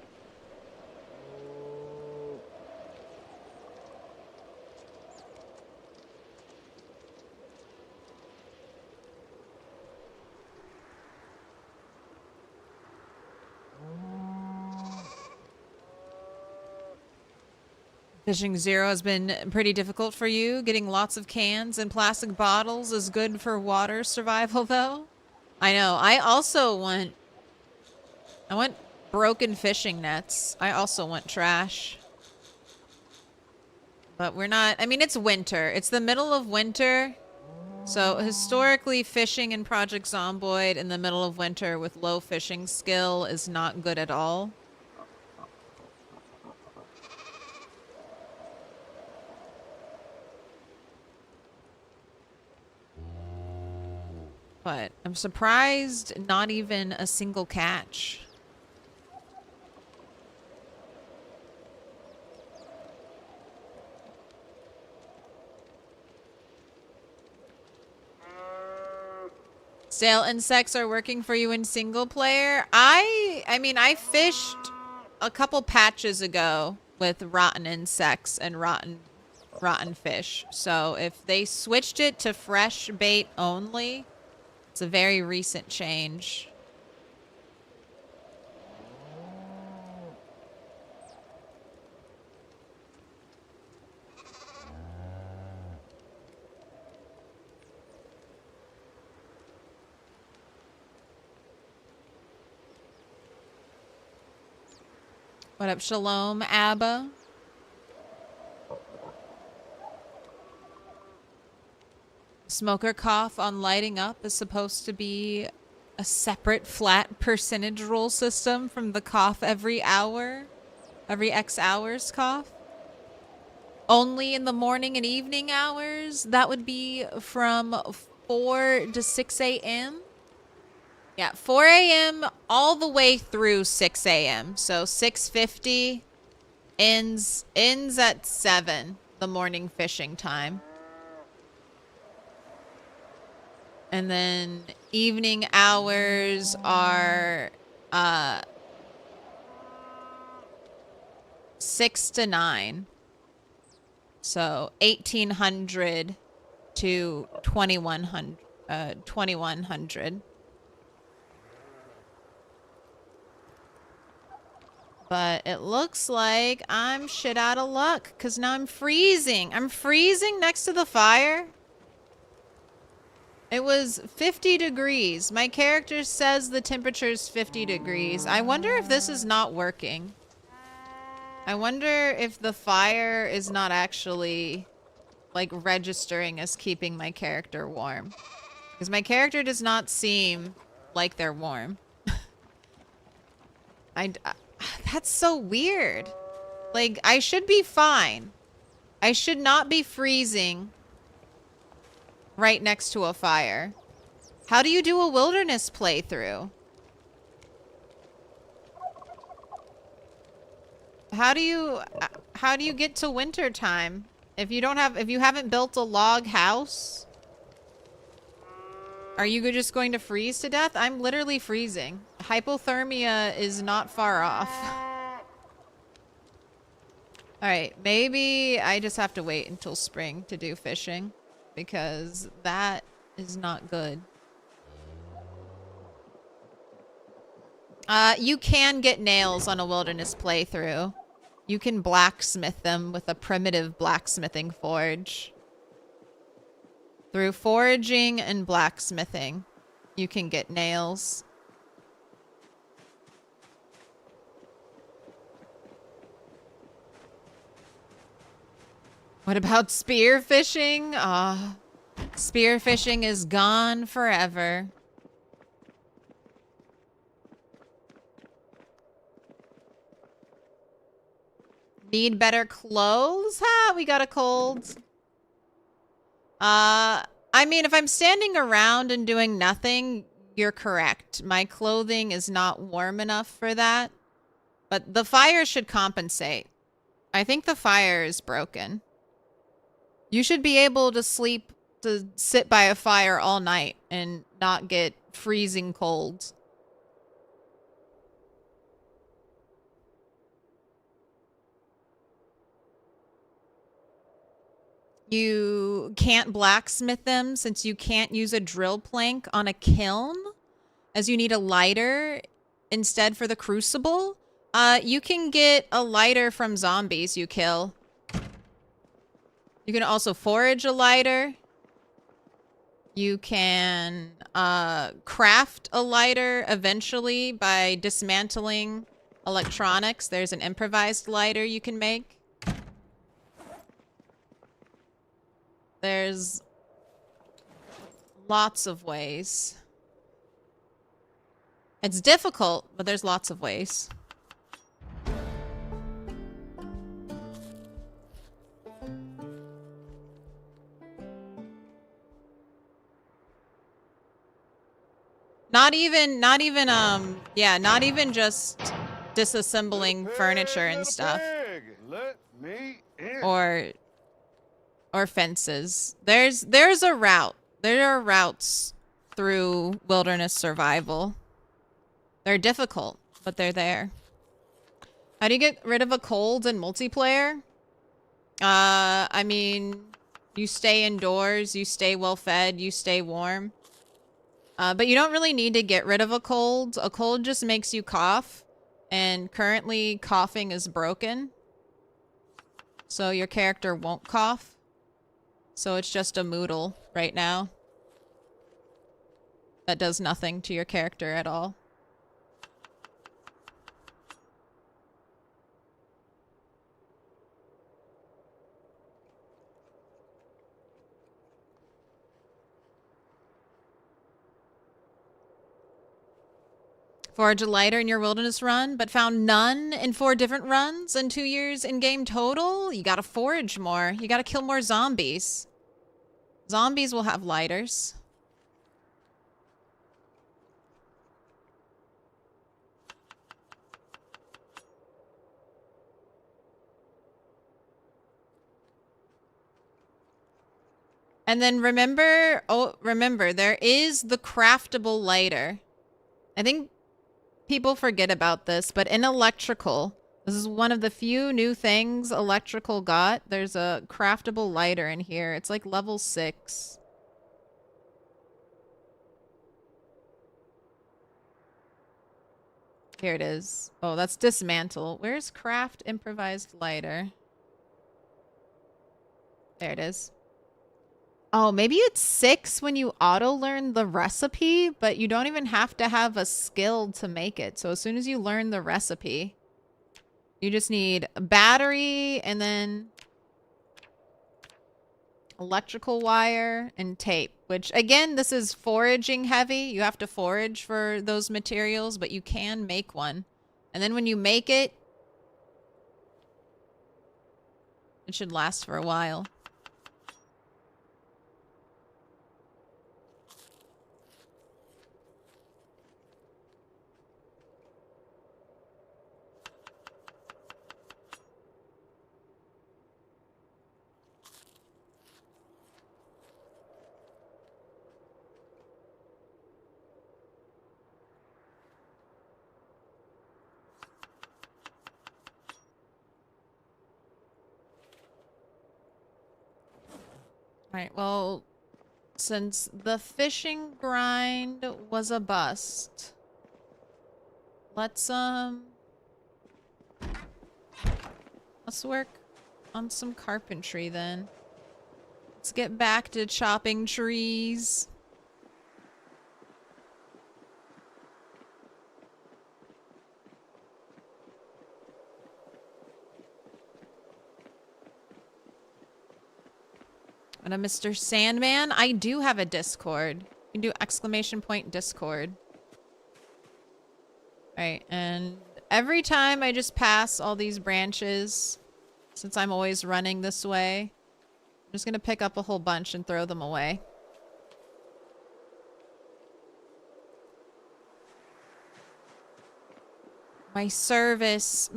Fishing zero has been pretty difficult for you. Getting lots of cans and plastic bottles is good for water survival, though. I know. I want broken fishing nets. I also want trash. But we're not... I mean, it's winter. It's the middle of winter. So, historically, fishing in Project Zomboid in the middle of winter with low fishing skill is not good at all. But I'm surprised not even a single catch. Stale insects are working for you in single player. I mean, I fished a couple patches ago with rotten insects and rotten fish. So if they switched it to fresh bait only, it's a very recent change. What up, Shalom, Abba? Smoker cough on lighting up is supposed to be a separate flat percentage roll system from the cough every hour, every X hours cough. Only in the morning and evening hours. That would be from 4 to 6 a.m. Yeah, 4 a.m. all the way through 6 a.m. So 6:50 ends at 7, the morning fishing time. And then evening hours are 6 to 9. So 1800 to 2100. But it looks like I'm shit out of luck because now I'm freezing. I'm freezing next to the fire. It was 50 degrees. My character says the temperature is 50 degrees. I wonder if this is not working. I wonder if the fire is not actually, like, registering as keeping my character warm. Because my character does not seem like they're warm. That's so weird. Like, I should be fine. I should not be freezing right next to a fire. How do you do a wilderness playthrough? How do you get to winter time if you haven't built a log house? Are you just going to freeze to death? I'm literally freezing. Hypothermia is not far off. All right, maybe I just have to wait until spring to do fishing because that is not good. You can get nails on a wilderness playthrough. You can blacksmith them with a primitive blacksmithing forge. Through foraging and blacksmithing, you can get nails. What about spearfishing? Spearfishing is gone forever. Need better clothes? Ha, we got a cold. I mean, if I'm standing around and doing nothing, you're correct. My clothing is not warm enough for that. But the fire should compensate. I think the fire is broken. You should be able to sit by a fire all night and not get freezing cold. You can't blacksmith them since you can't use a drill plank on a kiln, as you need a lighter instead for the crucible. You can get a lighter from zombies you kill. You can also forage a lighter. You can craft a lighter eventually by dismantling electronics. There's an improvised lighter you can make. There's lots of ways. It's difficult, but there's lots of ways. Not even just disassembling furniture and stuff. Let me in. Or fences. There's a route. There are routes through wilderness survival. They're difficult, but they're there. How do you get rid of a cold in multiplayer? I mean, you stay indoors, you stay well fed, you stay warm. But you don't really need to get rid of a cold. A cold just makes you cough, and currently coughing is broken. So your character won't cough. So it's just a moodle right now. That does nothing to your character at all. Forage a lighter in your wilderness run, but found none in 4 different runs and 2 years in-game total? You gotta forage more. You gotta kill more zombies. Zombies will have lighters. And then remember, remember, there is the craftable lighter. I think people forget about this, but in electrical, this is one of the few new things electrical got. There's a craftable lighter in here. It's like level 6. Here it is. Oh, that's dismantle. Where's craft improvised lighter? There it is. Oh, maybe it's 6 when you auto-learn the recipe, but you don't even have to have a skill to make it. So as soon as you learn the recipe, you just need a battery and then electrical wire and tape, which again, this is foraging heavy. You have to forage for those materials, but you can make one. And then when you make it, it should last for a while. Alright, well, since the fishing grind was a bust, let's work on some carpentry then. Let's get back to chopping trees. And a Mr. Sandman, I do have a Discord. You can do ! Discord. Alright, and every time I just pass all these branches, since I'm always running this way, I'm just gonna pick up a whole bunch and throw them away. My service,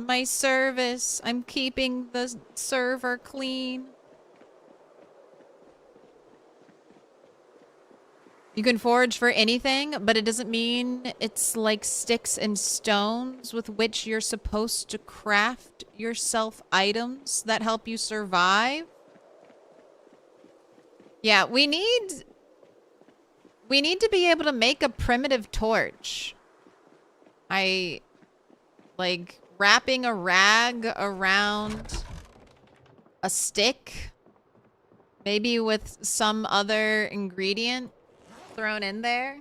I'm keeping the server clean. You can forage for anything, but it doesn't mean it's like sticks and stones with which you're supposed to craft yourself items that help you survive. Yeah, we need to be able to make a primitive torch. I like wrapping a rag around a stick, maybe with some other ingredient thrown in there.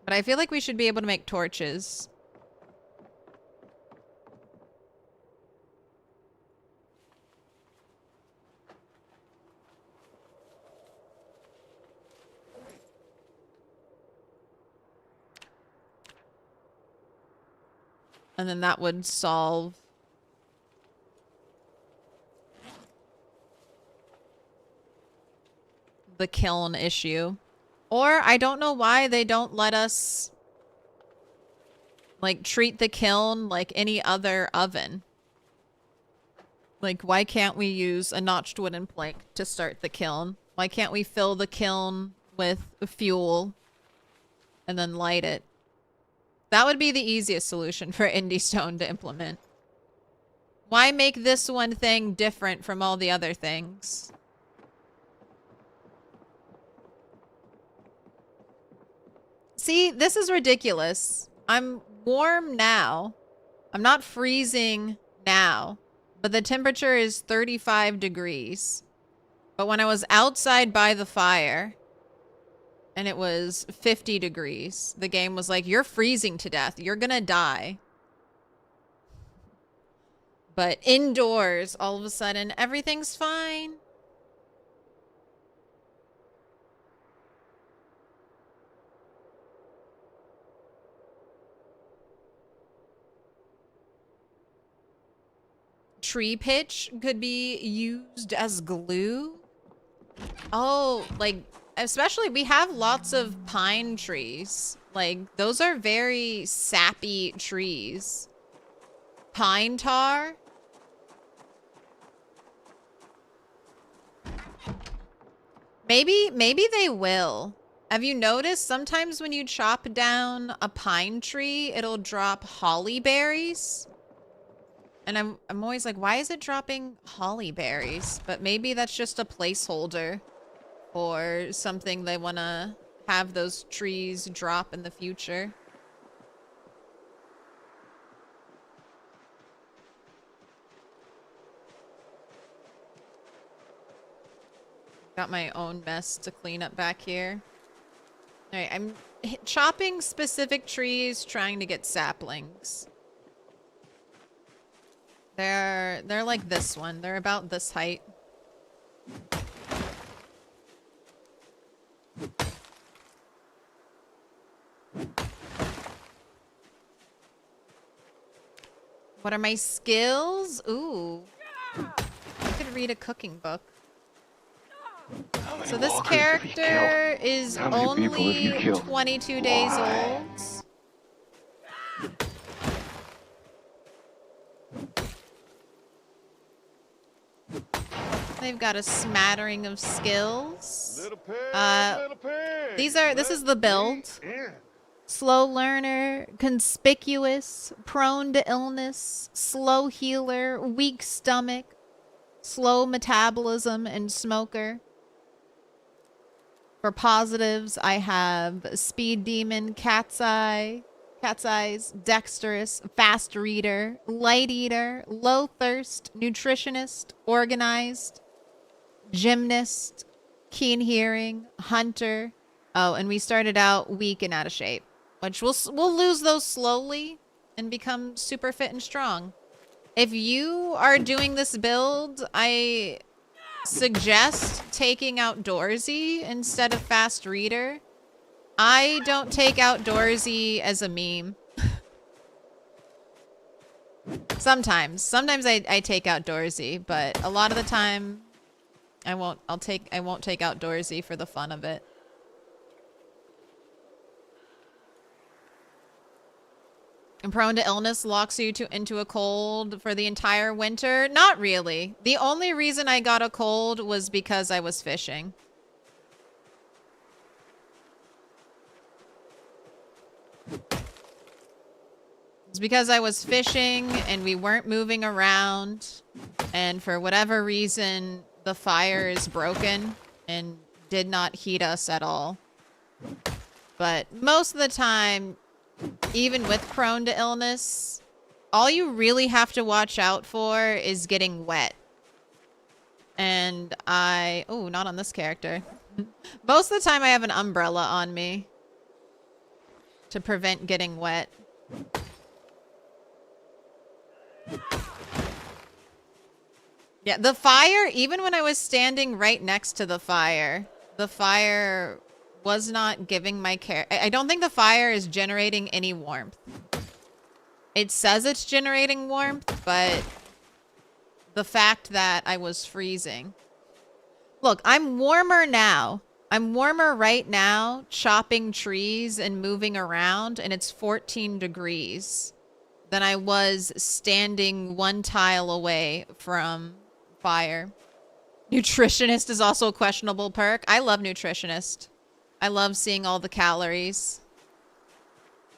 But I feel like we should be able to make torches. And then that would solve the kiln issue. Or I don't know why they don't let us like treat the kiln like any other oven. Like, why can't we use a notched wooden plank to start the kiln? Why can't we fill the kiln with fuel and then light it? That would be the easiest solution for Indie Stone to implement. Why make this one thing different from all the other things? See, this is ridiculous. I'm warm now. I'm not freezing now, but the temperature is 35 degrees. But when I was outside by the fire and it was 50 degrees, the game was like, you're freezing to death. You're gonna die. But indoors, all of a sudden, everything's fine. Tree pitch could be used as glue. Oh, like, especially we have lots of pine trees. Like, those are very sappy trees. Pine tar. Maybe they will. Have you noticed sometimes when you chop down a pine tree, it'll drop holly berries? And I'm always like, why is it dropping holly berries? But maybe that's just a placeholder for something they want to have those trees drop in the future. Got my own mess to clean up back here. All right, I'm chopping specific trees, trying to get saplings. They're like this one. They're about this height. What are my skills? Ooh. I could read a cooking book. So this character is only 22 days old. They've got a smattering of skills. This is the build. Slow learner, conspicuous, prone to illness, slow healer, weak stomach, slow metabolism, and smoker. For positives, I have speed demon, cat's eyes, dexterous, fast reader, light eater, low thirst, nutritionist, organized, gymnast, keen hearing, hunter. Oh, and we started out weak and out of shape, which we'll lose those slowly and become super fit and strong. If you are doing this build, I suggest taking outdoorsy instead of fast reader. I don't take outdoorsy as a meme. Sometimes I take outdoorsy, but a lot of the time I won't take outdoorsy for the fun of it. And prone to illness locks you into a cold for the entire winter? Not really. The only reason I got a cold was because I was fishing. It's because I was fishing and we weren't moving around. And for whatever reason, the fire is broken and did not heat us at all. But most of the time, even with prone to illness, all you really have to watch out for is getting wet. And oh, not on this character. Most of the time I have an umbrella on me to prevent getting wet. Yeah, the fire, even when I was standing right next to the fire was not giving my care. I don't think the fire is generating any warmth. It says it's generating warmth, but the fact that I was freezing. Look, I'm warmer now. I'm warmer right now, chopping trees and moving around, and it's 14 degrees than I was standing one tile away from fire. Nutritionist is also a questionable perk. I love nutritionist. I love seeing all the calories.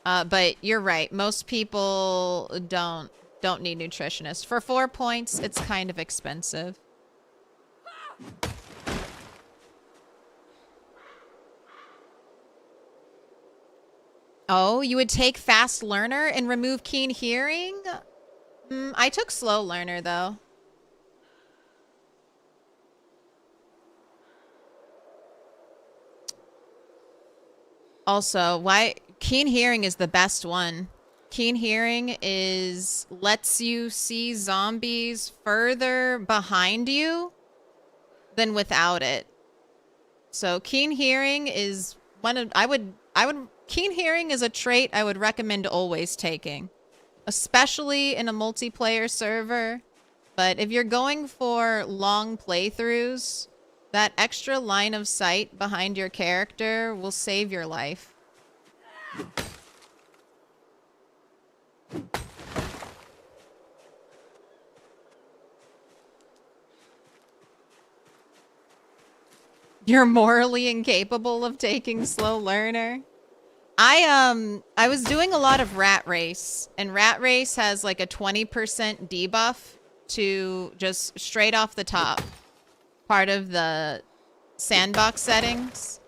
But you're right. Most people don't need nutritionist. For 4 points, it's kind of expensive. Oh, you would take fast learner and remove keen hearing? I took slow learner though. Also, why keen hearing is the best one. Keen hearing lets you see zombies further behind you than without it. So keen hearing is keen hearing is a trait I would recommend always taking, especially in a multiplayer server. But if you're going for long playthroughs, that extra line of sight behind your character will save your life. You're morally incapable of taking slow learner. I was doing a lot of Rat Race, and Rat Race has like a 20% debuff to just straight off the top. Part of the sandbox settings.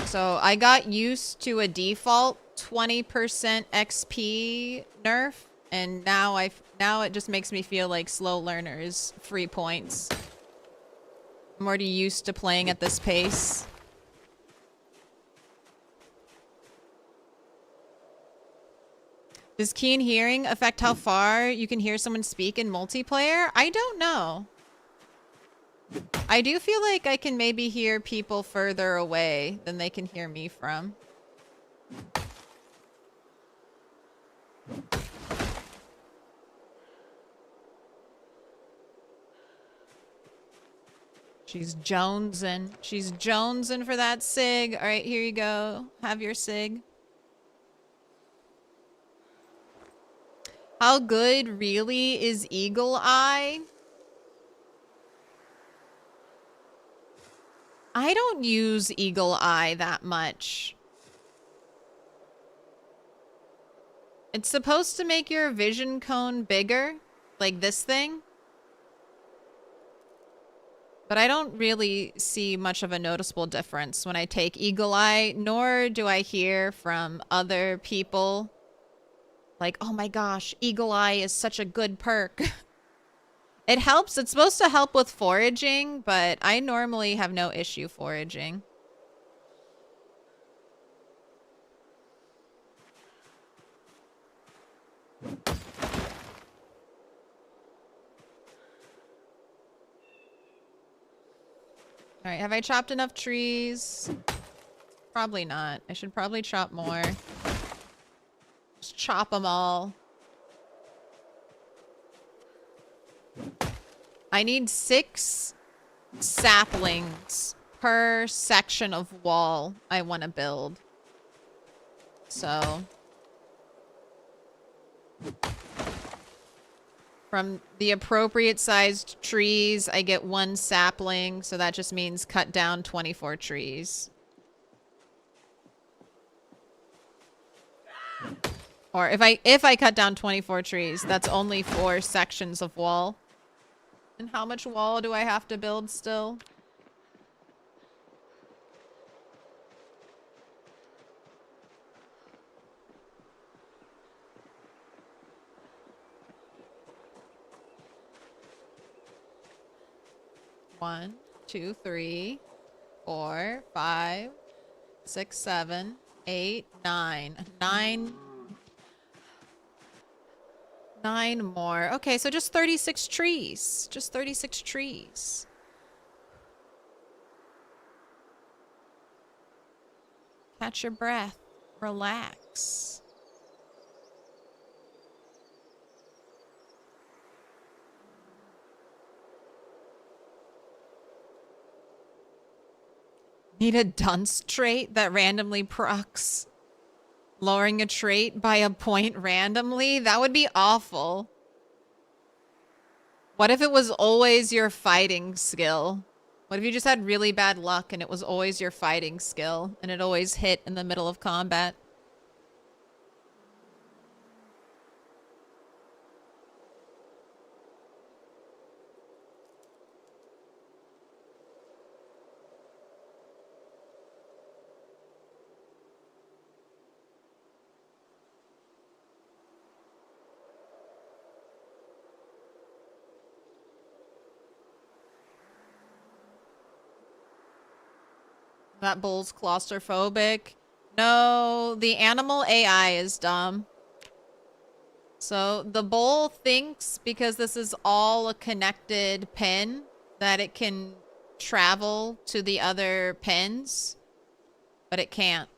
So I got used to a default 20% XP nerf, and now it just makes me feel like slow learner is free points. I'm already used to playing at this pace. Does keen hearing affect how far you can hear someone speak in multiplayer? I don't know. I do feel like I can maybe hear people further away than they can hear me from. She's jonesing. She's jonesing for that sig. All right, here you go. Have your sig. How good really is Eagle Eye? I don't use Eagle Eye that much. It's supposed to make your vision cone bigger, like this thing. But I don't really see much of a noticeable difference when I take Eagle Eye, nor do I hear from other people like, oh my gosh, Eagle Eye is such a good perk. It helps. It's supposed to help with foraging, but I normally have no issue foraging. All right, have I chopped enough trees? Probably not. I should probably chop more. Just chop them all. I need 6 saplings per section of wall I want to build. So from the appropriate sized trees, I get 1 sapling. So that just means cut down 24 trees. Or if I cut down 24 trees, that's only 4 sections of wall. And how much wall do I have to build still? One, 2, 3, 4, 5, 6, 7, 8, 9. 9 more. Okay, so just 36 trees. Just 36 trees. Catch your breath. Relax. Need a dunce trait that randomly procs. Lowering a trait by a point randomly? That would be awful. What if it was always your fighting skill? What if you just had really bad luck and it was always your fighting skill and it always hit in the middle of combat? That bull's claustrophobic. No, the animal AI is dumb. So the bull thinks because this is all a connected pin that it can travel to the other pins, but it can't.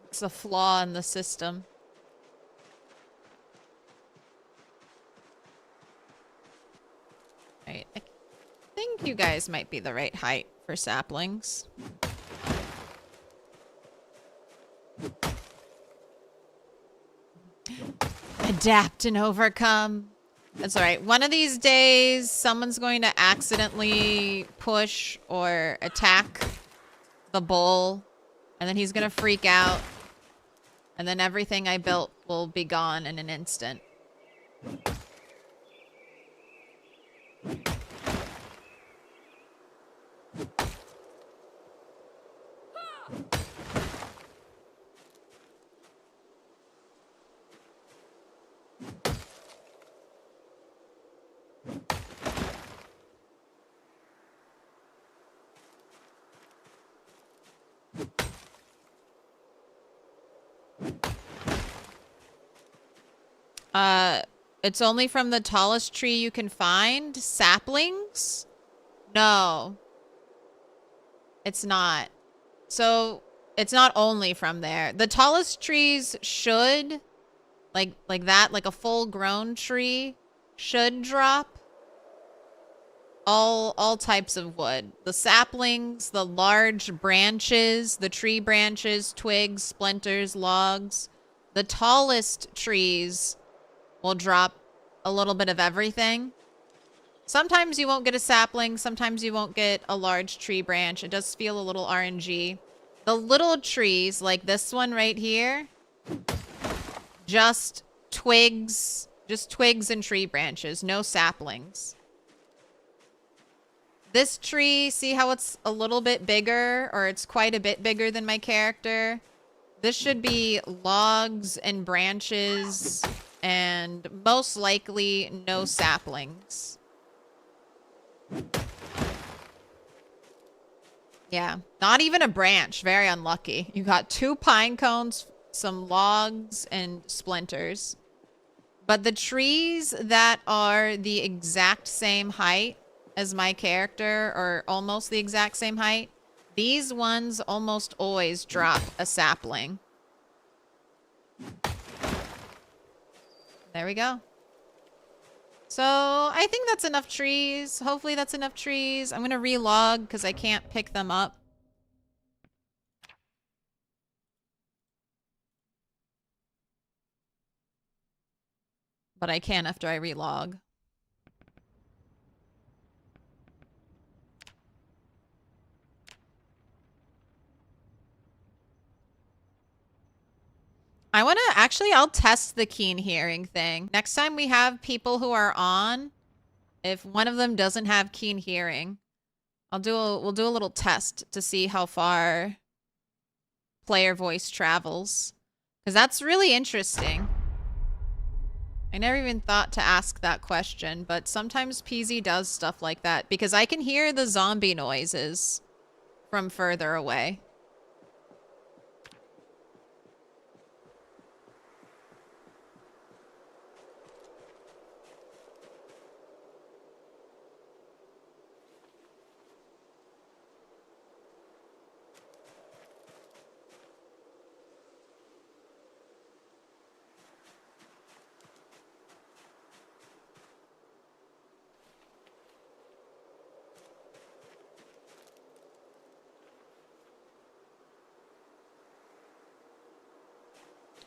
It's a flaw in the system. guys might be the right height for saplings. Adapt and overcome. That's all right. One of these days, someone's going to accidentally push or attack the bowl, and then he's going to freak out, and then everything I built will be gone in an instant. It's only from the tallest tree you can find? Saplings? No. It's not. So, it's not only from there. The tallest trees should, like that, like a full-grown tree, should drop all types of wood. The saplings, the large branches, the tree branches, twigs, splinters, logs. The tallest trees will drop a little bit of everything. Sometimes you won't get a sapling, sometimes you won't get a large tree branch. It does feel a little RNG. The little trees, like this one right here, just twigs and tree branches, no saplings. This tree, see how it's a little bit bigger, or it's quite a bit bigger than my character? This should be logs and branches, and most likely no saplings. Yeah, not even a branch. Very unlucky. You got 2 pine cones, some logs, and splinters. But the trees that are the exact same height as my character, or almost the exact same height, these ones almost always drop a sapling. There we go. So I think that's enough trees. Hopefully that's enough trees. I'm going to relog because I can't pick them up. But I can after I relog. I want to actually, I'll test the keen hearing thing. Next time we have people who are on, if one of them doesn't have keen hearing, we'll do a little test to see how far player voice travels. Because that's really interesting. I never even thought to ask that question, but sometimes PZ does stuff like that because I can hear the zombie noises from further away.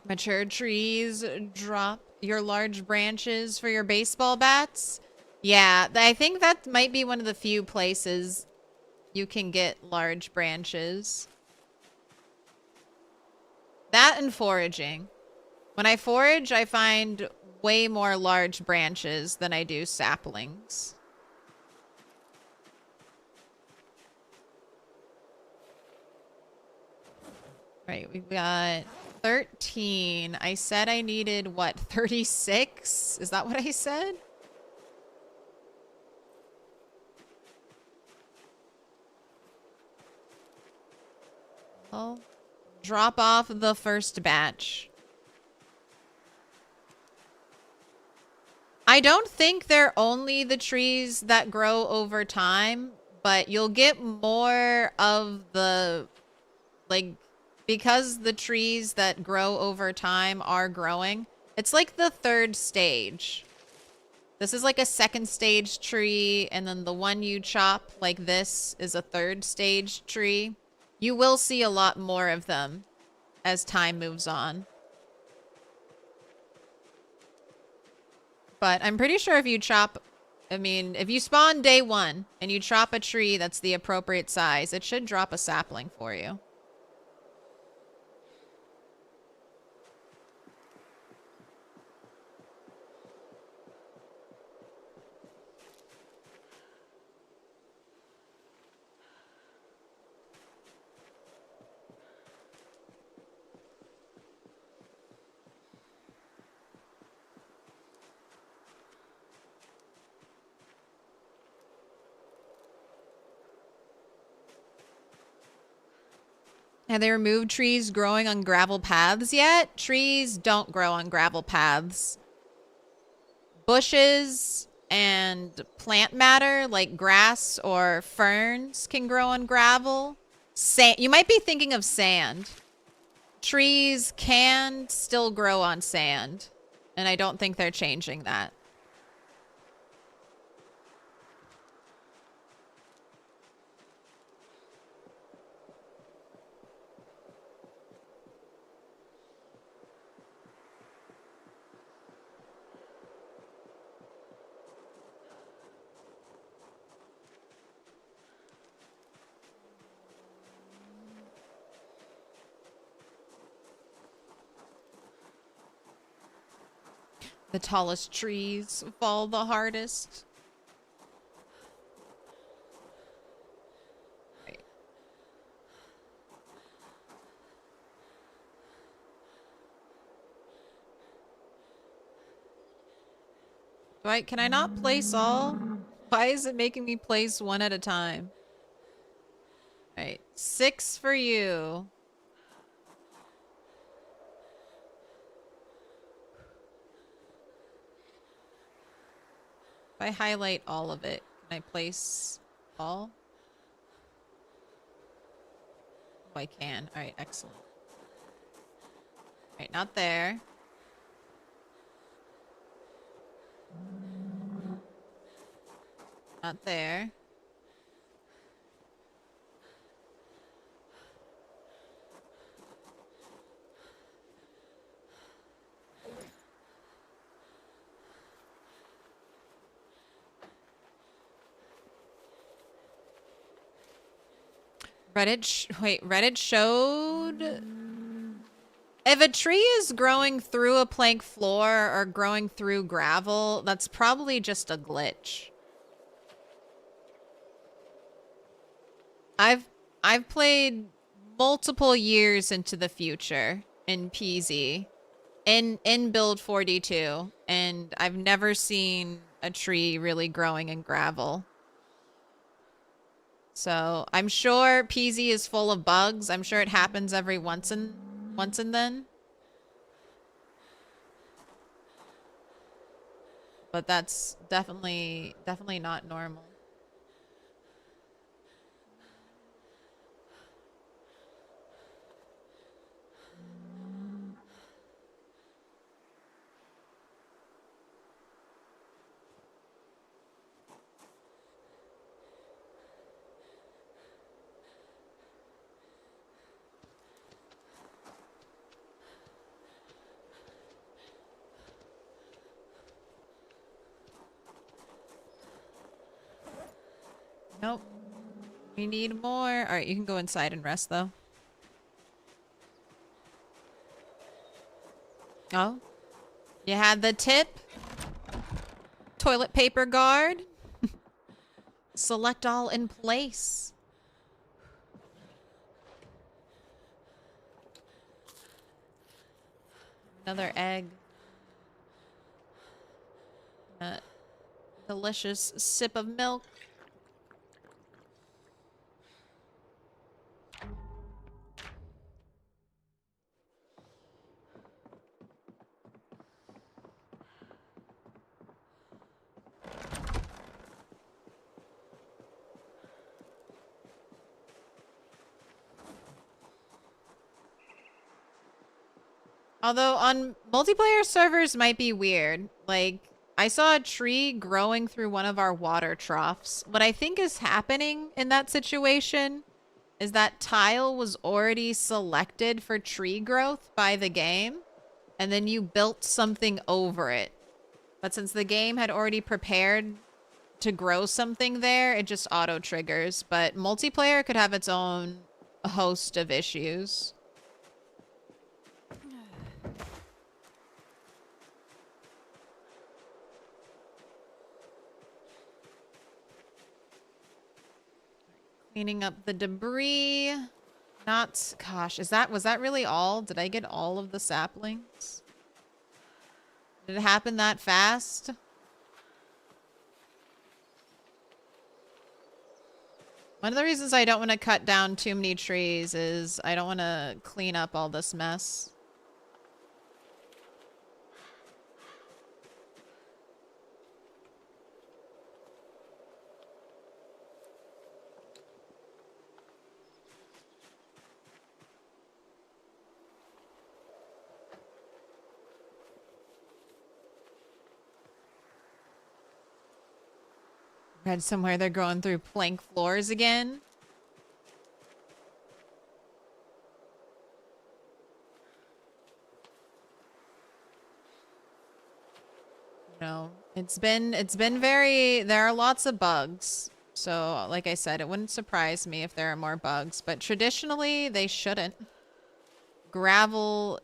Mature trees drop your large branches for your baseball bats. Yeah, I think that might be one of the few places you can get large branches. That and foraging. When I forage, I find way more large branches than I do saplings. Right, we've got 13. I said I needed, what, 36? Is that what I said? I'll drop off the first batch. I don't think they're only the trees that grow over time, but you'll get more of the, like, because the trees that grow over time are growing. It's like the 3rd stage. This is like a second stage tree, and then the one you chop like this is a third stage tree. You will see a lot more of them as time moves on. But I'm pretty sure if you chop, I mean, if you spawn day 1 and you chop a tree that's the appropriate size, it should drop a sapling for you. Have they removed trees growing on gravel paths yet? Trees don't grow on gravel paths. Bushes and plant matter like grass or ferns can grow on gravel. Sand. You might be thinking of sand. Trees can still grow on sand, and I don't think they're changing that. The tallest trees fall the hardest. Right. Can I not place all? Why is it making me place one at a time? All right, 6 for you. If I highlight all of it, can I place all? Oh, I can. All right, excellent. All right, not there. Not there. Reddit showed if a tree is growing through a plank floor or growing through gravel, that's probably just a glitch. I've played multiple years into the future in PZ, in Build 42, and I've never seen a tree really growing in gravel. So I'm sure PZ is full of bugs. I'm sure it happens every once and then. But that's definitely not normal. Nope. We need more. All right, you can go inside and rest, though. Oh. You had the tip. Toilet paper guard. Select all in place. Another egg. A delicious sip of milk. Although on multiplayer servers might be weird. Like, I saw a tree growing through one of our water troughs. What I think is happening in that situation is that tile was already selected for tree growth by the game, and then you built something over it. But since the game had already prepared to grow something there, it just auto-triggers. But multiplayer could have its own host of issues. Cleaning up the debris. Not, gosh, was that really all? Did I get all of the saplings? Did it happen that fast? One of the reasons I don't want to cut down too many trees is I don't want to clean up all this mess. Read somewhere they're going through plank floors again. No, it's been there are lots of bugs. So, like I said, it wouldn't surprise me if there are more bugs, but traditionally they shouldn't. Gravel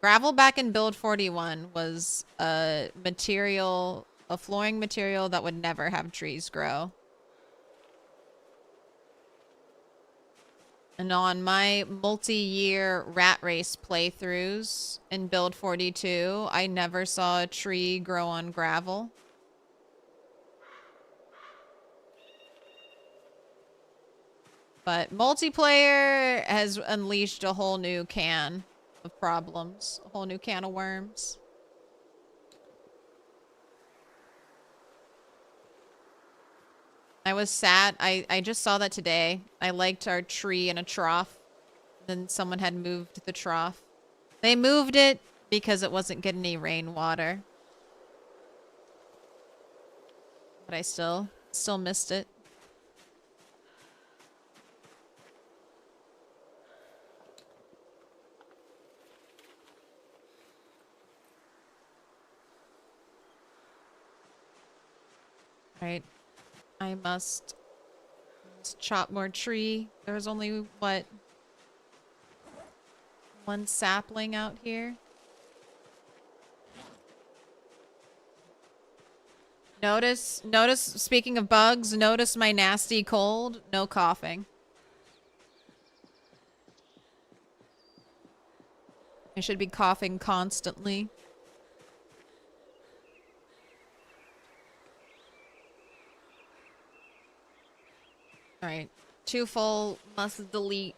back in Build 41 was a flooring material that would never have trees grow. And on my multi-year rat race playthroughs in Build 42, I never saw a tree grow on gravel. But multiplayer has unleashed a whole new can of problems, a whole new can of worms. I was sad. I just saw that today. I liked our tree in a trough. Then someone had moved the trough. They moved it because it wasn't getting any rainwater. But I still missed it. Right. I must chop more tree. There's only, what, one sapling out here? Notice, speaking of bugs, notice my nasty cold. No coughing. I should be coughing constantly. Alright. Too full. Must delete.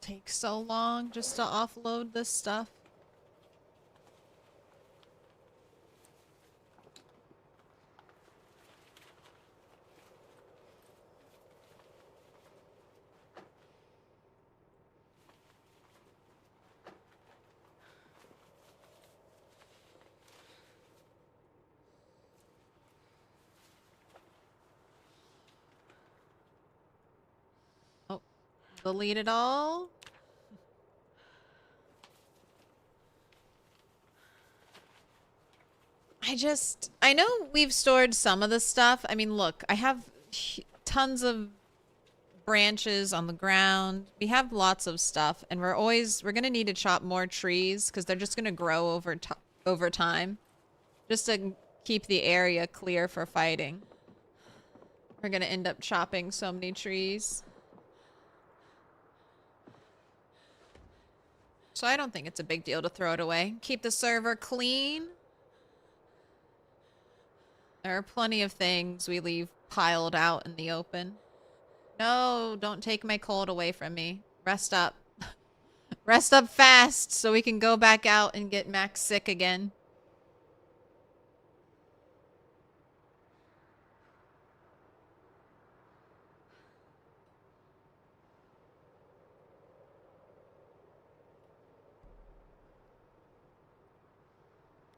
Takes so long just to offload this stuff. Oh, delete it all. I know we've stored some of the stuff. I mean, look, I have tons of branches on the ground. We have lots of stuff, and we're gonna need to chop more trees because they're just gonna grow over time, just to keep the area clear for fighting. We're gonna end up chopping so many trees. So I don't think it's a big deal to throw it away. Keep the server clean. There are plenty of things we leave piled out in the open. No, don't take my cold away from me. Rest up. Rest up fast so we can go back out and get Max sick again.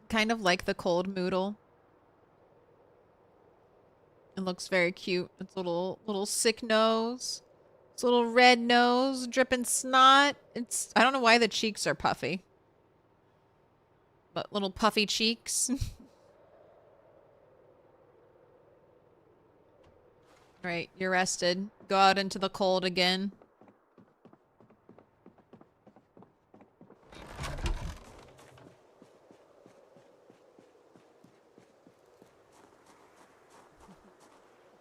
Kind of like the cold moodle. It looks very cute. Its little sick nose. Its little red nose, dripping snot. I don't know why the cheeks are puffy. But little puffy cheeks. Right, you're rested. Go out into the cold again.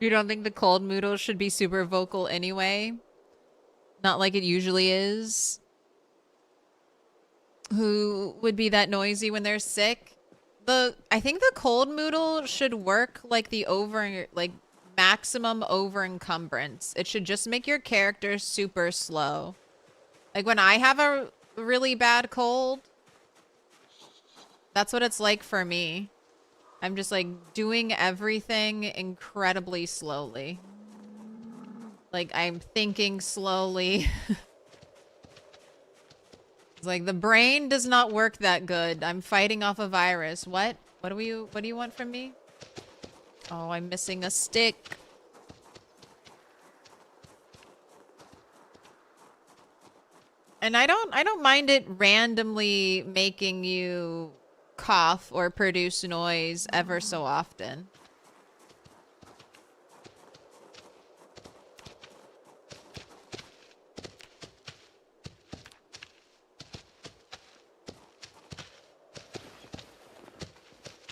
You don't think the cold moodle should be super vocal anyway? Not like it usually is. Who would be that noisy when they're sick? I think the cold moodle should work like maximum over encumbrance. It should just make your character super slow. Like when I have a really bad cold, that's what it's like for me. I'm just like doing everything incredibly slowly. Like I'm thinking slowly. It's like the brain does not work that good. I'm fighting off a virus. What? What do you want from me? Oh, I'm missing a stick. And I don't mind it randomly making you cough or produce noise ever so often.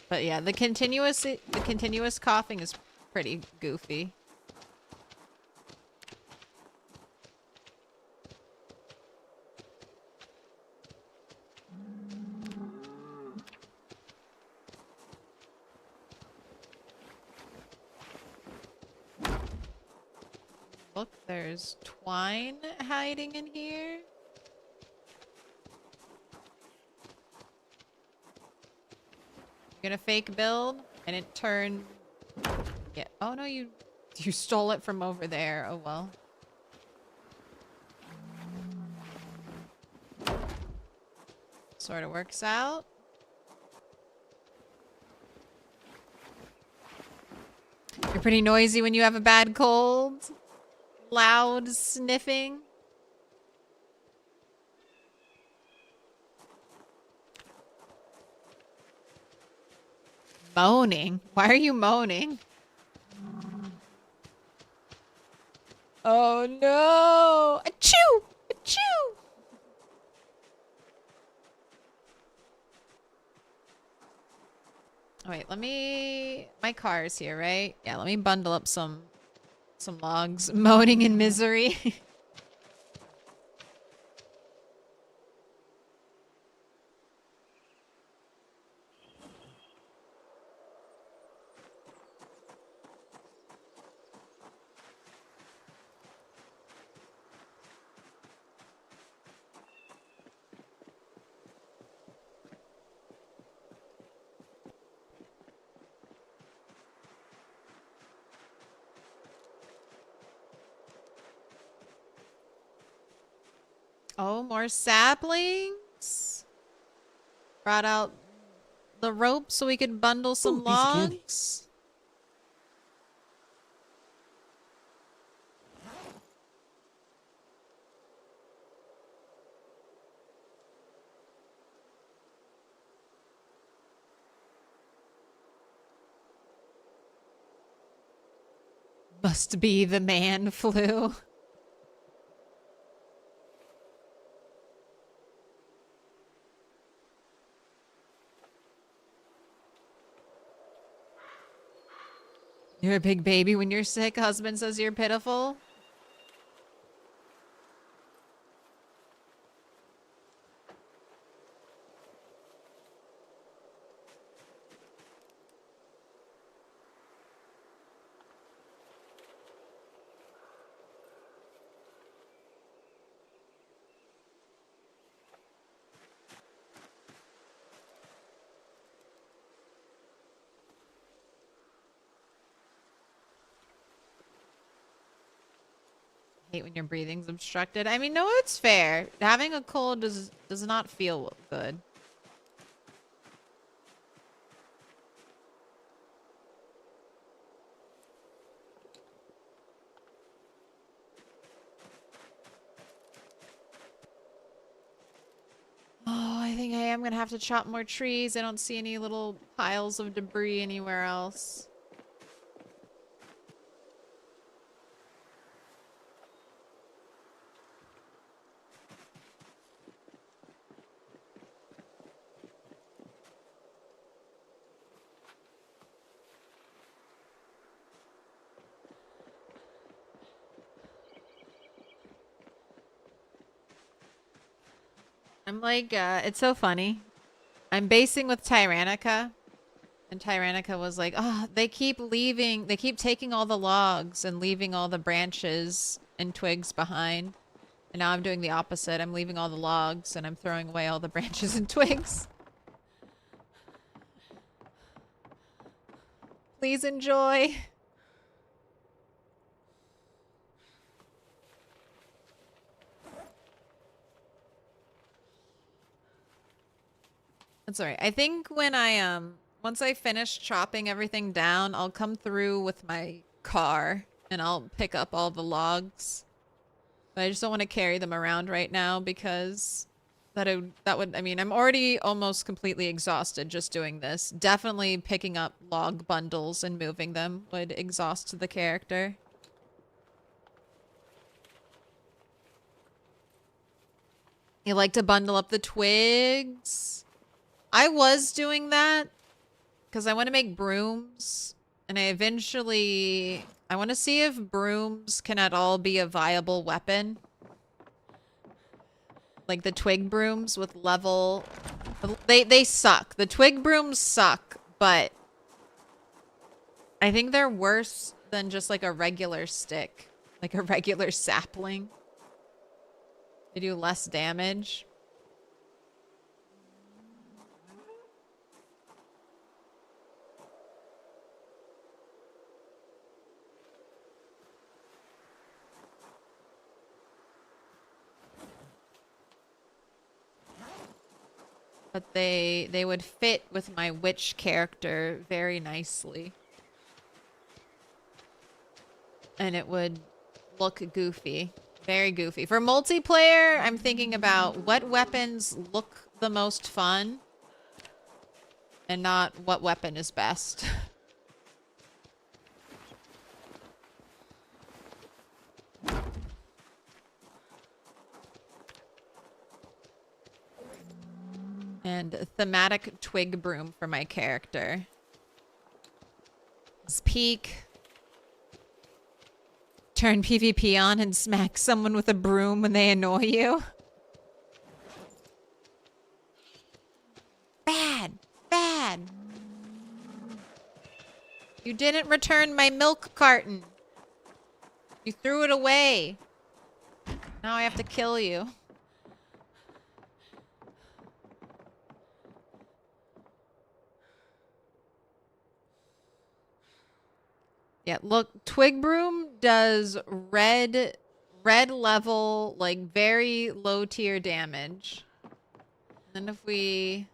But yeah, the continuous coughing is pretty goofy. Look, there's twine hiding in here. You're gonna fake build and it turned. Yeah. Oh no, you stole it from over there. Oh well. Sort of works out. You're pretty noisy when you have a bad cold. Loud sniffing. Moaning? Why are you moaning? Oh no! Achoo! Achoo! Oh, wait, let me... My car is here, right? Yeah, let me bundle up some logs. Moaning in misery. Oh, more saplings. Brought out the rope so we could bundle some logs. Must be the man flu. You're a big baby when you're sick. Husband says you're pitiful. Hate when your breathing's obstructed. I mean, no, it's fair. Having a cold does not feel good. Oh, I think I am gonna have to chop more trees. I don't see any little piles of debris anywhere else. I'm like, it's so funny. I'm basing with Tyrannica. And Tyrannica was like, oh, they keep taking all the logs and leaving all the branches and twigs behind. And now I'm doing the opposite. I'm leaving all the logs and I'm throwing away all the branches and twigs. Please enjoy. That's alright. I think when I once I finish chopping everything down, I'll come through with my car and I'll pick up all the logs. But I just don't want to carry them around right now because that would I mean, I'm already almost completely exhausted just doing this. Definitely picking up log bundles and moving them would exhaust the character. You like to bundle up the twigs? I was doing that because I want to make brooms and I want to see if brooms can at all be a viable weapon. Like the twig brooms with level, they suck. The twig brooms suck, but I think they're worse than just like a regular stick, like a regular sapling. They do less damage. But they would fit with my witch character very nicely. And it would look goofy. Very goofy. For multiplayer, I'm thinking about what weapons look the most fun and not what weapon is best. And a thematic twig broom for my character. Let's peek. Turn PvP on and smack someone with a broom when they annoy you. Bad. Bad. You didn't return my milk carton. You threw it away. Now I have to kill you. Yeah, look, Twig Broom does red level, like very low tier damage. And if we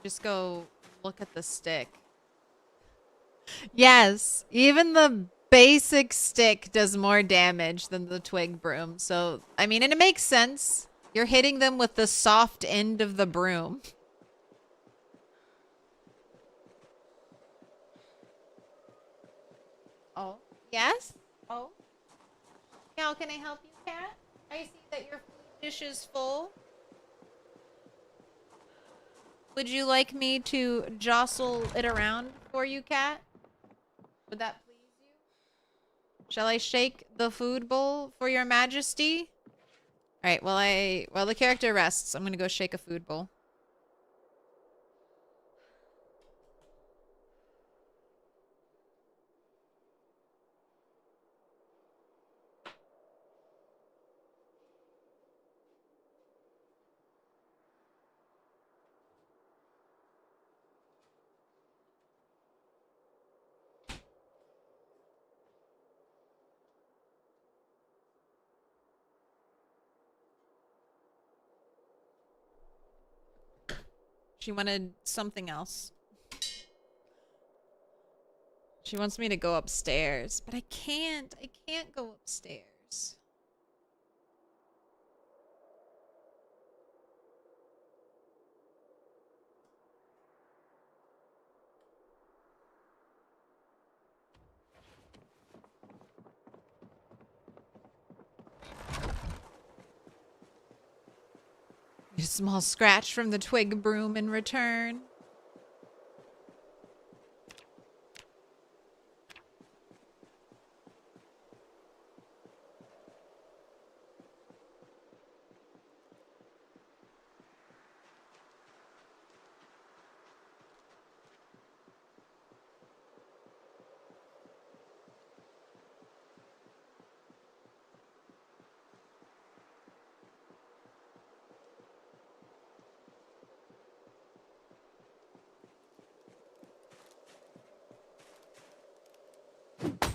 just go look at the stick. Yes, even the basic stick does more damage than the Twig Broom. So, I mean, and it makes sense. You're hitting them with the soft end of the broom. Yes? Oh. How can I help you, cat? I see that your food dish is full. Would you like me to jostle it around for you, cat? Would that please you? Shall I shake the food bowl for your majesty? Alright, while the character rests, I'm gonna go shake a food bowl. She wanted something else. She wants me to go upstairs, but I can't. I can't go upstairs. A small scratch from the twig broom in return.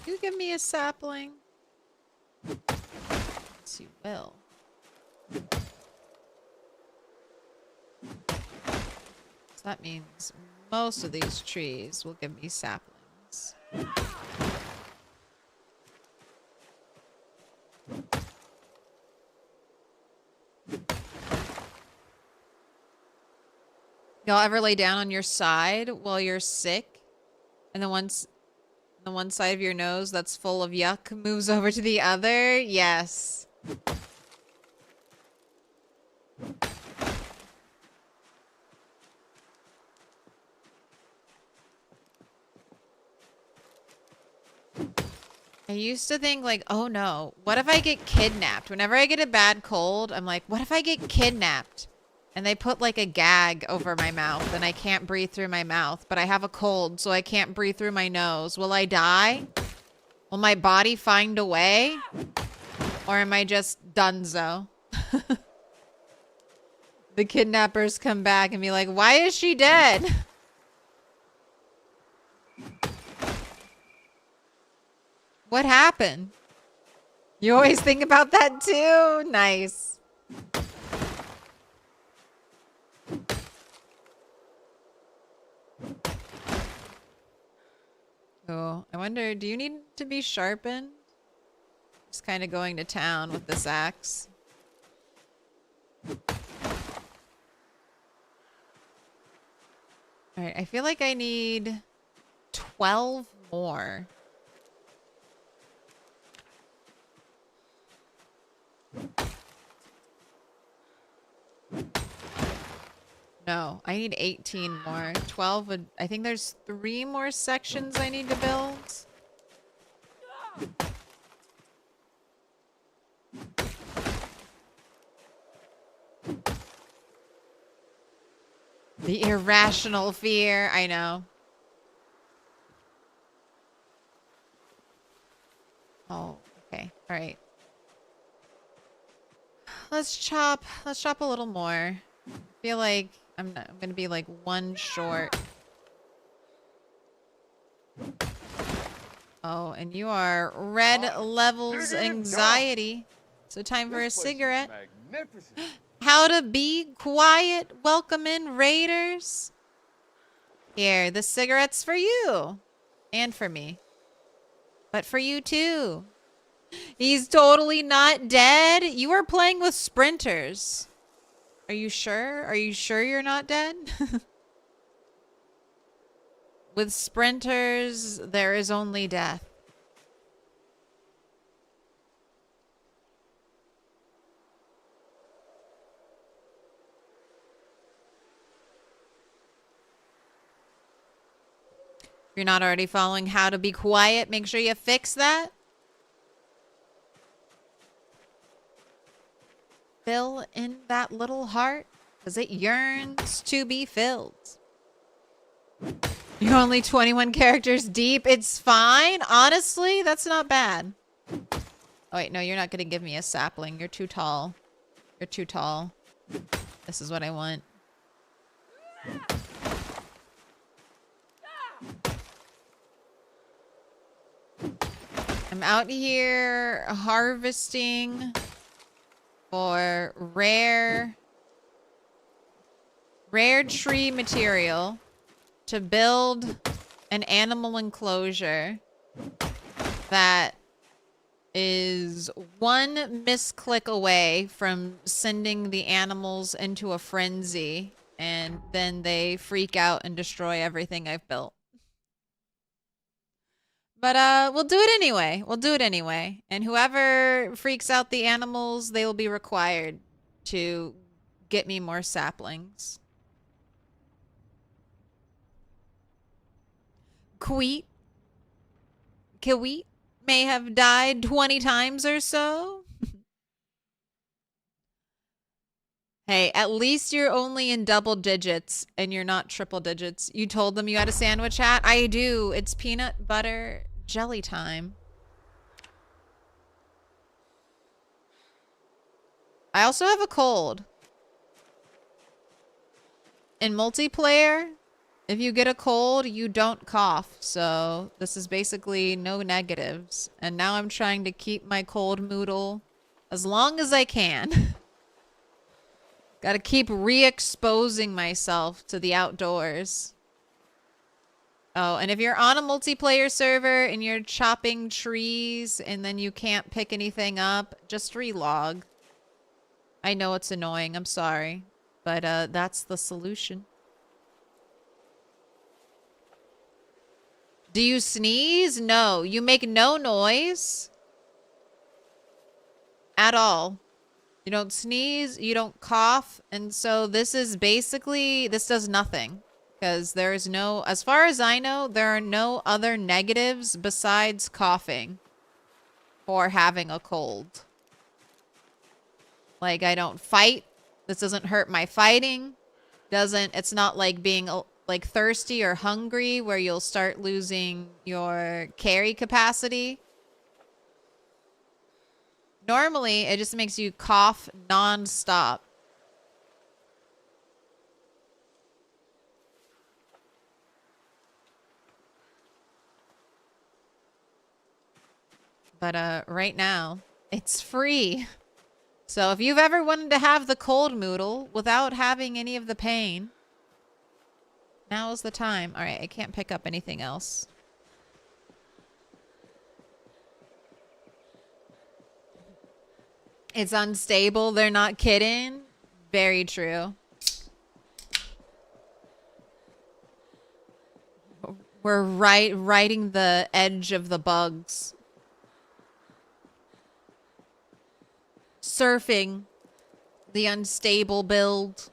You give me a sapling? Yes, you will. So that means most of these trees will give me saplings. Y'all ever lay down on your side while you're sick? And the one side of your nose that's full of yuck moves over to the other? Yes. I used to think like, oh no, what if I get kidnapped? Whenever I get a bad cold, I'm like, what if I get kidnapped? And they put like a gag over my mouth and I can't breathe through my mouth, but I have a cold, so I can't breathe through my nose. Will I die? Will my body find a way? Or am I just donezo? The kidnappers come back and be like, why is she dead? What happened? You always think about that too? Nice. Oh, I wonder, do you need to be sharpened? Just kind of going to town with this axe. Alright, I feel like I need 12 more. No, I need 18 more. 12 would... I think there's 3 more sections I need to build. The irrational fear. I know. Oh, okay. All right. Let's chop a little more. I feel like I'm gonna be like 1 short. Oh, and you are red levels anxiety. So time for a cigarette. How to be quiet. Welcome in, raiders. Here, the cigarette's for you. And for me. But for you too. He's totally not dead. You are playing with sprinters. Are you sure? Are you sure you're not dead? With sprinters, there is only death. If you're not already following how to be quiet, make sure you fix that. Fill in that little heart, because it yearns to be filled. You're only 21 characters deep. It's fine. Honestly, that's not bad. Oh, wait. No, you're not going to give me a sapling. You're too tall. You're too tall. This is what I want. I'm out here harvesting for rare tree material to build an animal enclosure that is one misclick away from sending the animals into a frenzy, and then they freak out and destroy everything I've built. But we'll do it anyway. We'll do it anyway. And whoever freaks out the animals, they will be required to get me more saplings. Kweet may have died 20 times or so. Hey, at least you're only in double digits and you're not triple digits. You told them you had a sandwich hat? I do. It's peanut butter jelly time. I also have a cold. In multiplayer, if you get a cold, you don't cough. So this is basically no negatives. And now I'm trying to keep my cold moodle as long as I can. Gotta keep re-exposing myself to the outdoors. Oh, and if you're on a multiplayer server and you're chopping trees and then you can't pick anything up, just relog. I know it's annoying, I'm sorry. But that's the solution. Do you sneeze? No. You make no noise. At all. You don't sneeze, you don't cough, and so this is basically, this does nothing. Because there is no, as far as I know, there are no other negatives besides coughing for having a cold. Like, I don't fight. This doesn't hurt my fighting. It's not like being like thirsty or hungry where you'll start losing your carry capacity. Normally, it just makes you cough non-stop. But right now, it's free. So if you've ever wanted to have the cold moodle without having any of the pain, now is the time. All right, I can't pick up anything else. It's unstable. They're not kidding. Very true. We're riding the edge of the bugs. Surfing the unstable build.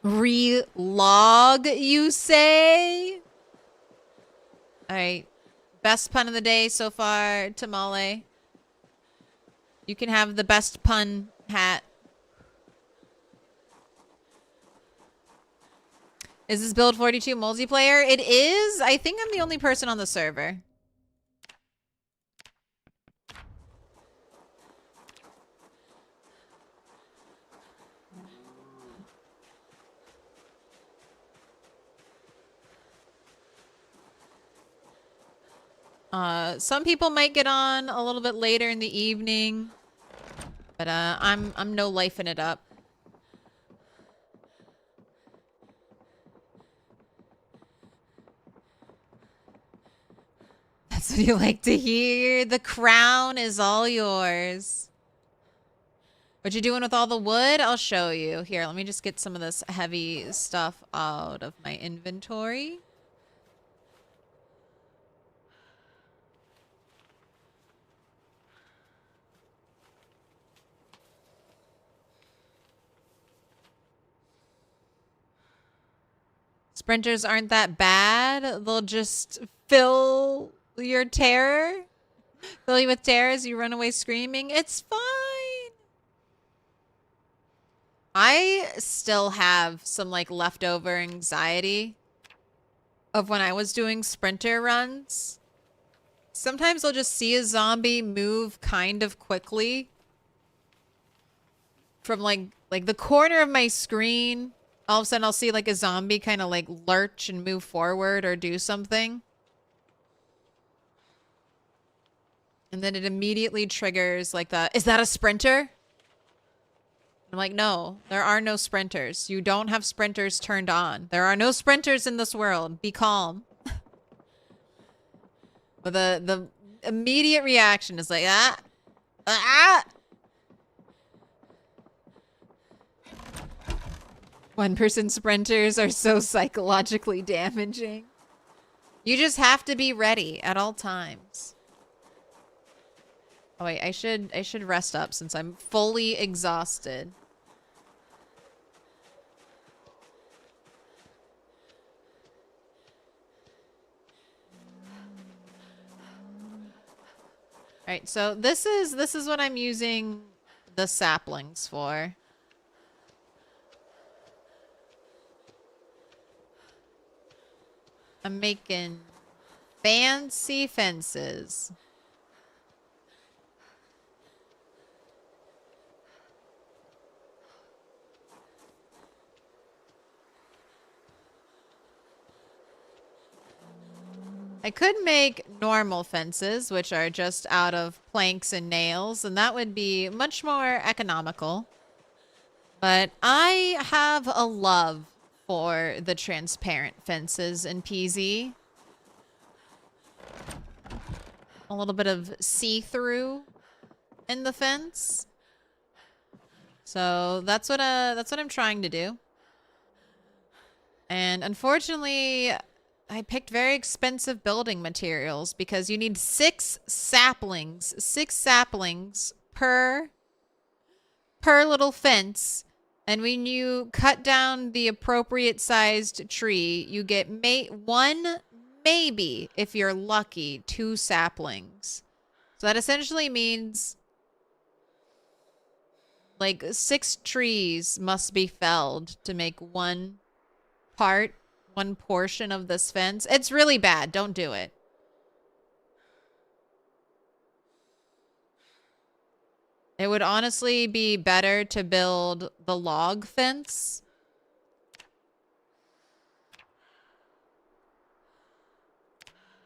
Re-log, you say? All right. Best pun of the day so far, Tamale. You can have the best pun hat. Is this build 42 multiplayer? It is. I think I'm the only person on the server. Some people might get on a little bit later in the evening. But I'm no lifing it up. That's what you like to hear. The crown is all yours. What you doing with all the wood? I'll show you. Here, let me just get some of this heavy stuff out of my inventory. Sprinters aren't that bad. They'll just fill your terror. Fill you with terror as you run away screaming. It's fine. I still have some like leftover anxiety of when I was doing sprinter runs. Sometimes I'll just see a zombie move kind of quickly from like the corner of my screen. All of a sudden I'll see like a zombie kind of like lurch and move forward or do something. And then it immediately triggers like the, is that a sprinter? I'm like, no, there are no sprinters. You don't have sprinters turned on. There are no sprinters in this world. Be calm. But the immediate reaction is like, ah. 1% sprinters are so psychologically damaging. You just have to be ready at all times. Oh wait, I should rest up since I'm fully exhausted. All right, so this is what I'm using the saplings for. I'm making fancy fences. I could make normal fences, which are just out of planks and nails, and that would be much more economical. But I have a love for the transparent fences in PZ. A little bit of see-through in the fence. So that's what I'm trying to do. And unfortunately, I picked very expensive building materials because you need 6 saplings per little fence. And when you cut down the appropriate sized tree, you get one, maybe, if you're lucky, 2 saplings. So that essentially means like 6 trees must be felled to make one portion of this fence. It's really bad. Don't do it. It would honestly be better to build the log fence.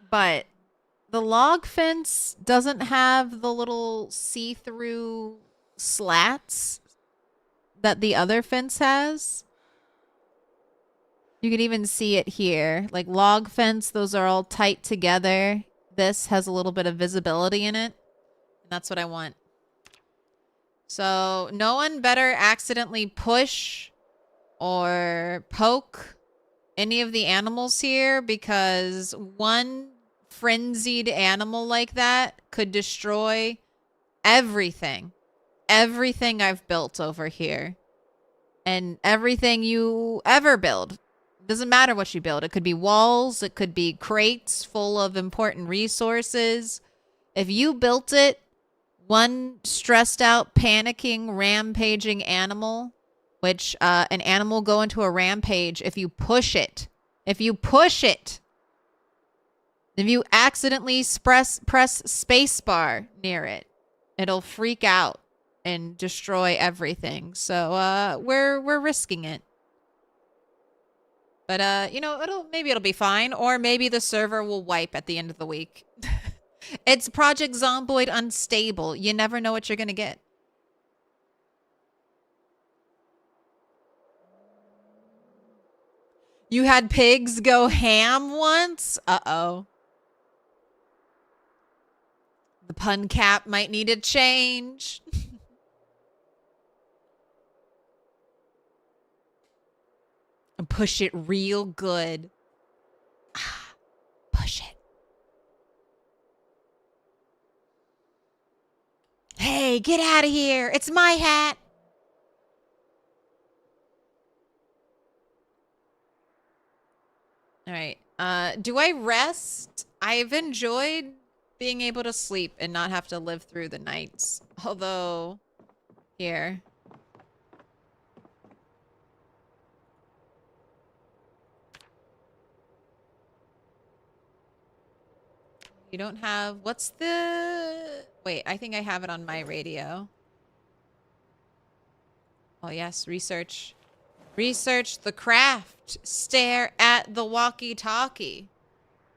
But the log fence doesn't have the little see-through slats that the other fence has. You can even see it here. Like log fence, those are all tight together. This has a little bit of visibility in it. And that's what I want. So no one better accidentally push or poke any of the animals here, because one frenzied animal like that could destroy everything. Everything I've built over here. And everything you ever build. Doesn't matter what you build. It could be walls. It could be crates full of important resources. If you built it, one stressed out, panicking, rampaging animal, which an animal go into a rampage if you push it. If you accidentally press spacebar near it, it'll freak out and destroy everything. So we're risking it. But you know, maybe it'll be fine, or maybe the server will wipe at the end of the week. It's Project Zomboid unstable. You never know what you're gonna get. You had pigs go ham once? Uh-oh. The pun cap might need a change. And push it real good. Push it. Hey, get out of here. It's my hat. All right. Do I rest? I've enjoyed being able to sleep and not have to live through the nights. Although, here. You don't have, what's the, wait, I think I have it on my radio. Oh yes, research. Research the craft. Stare at the walkie-talkie.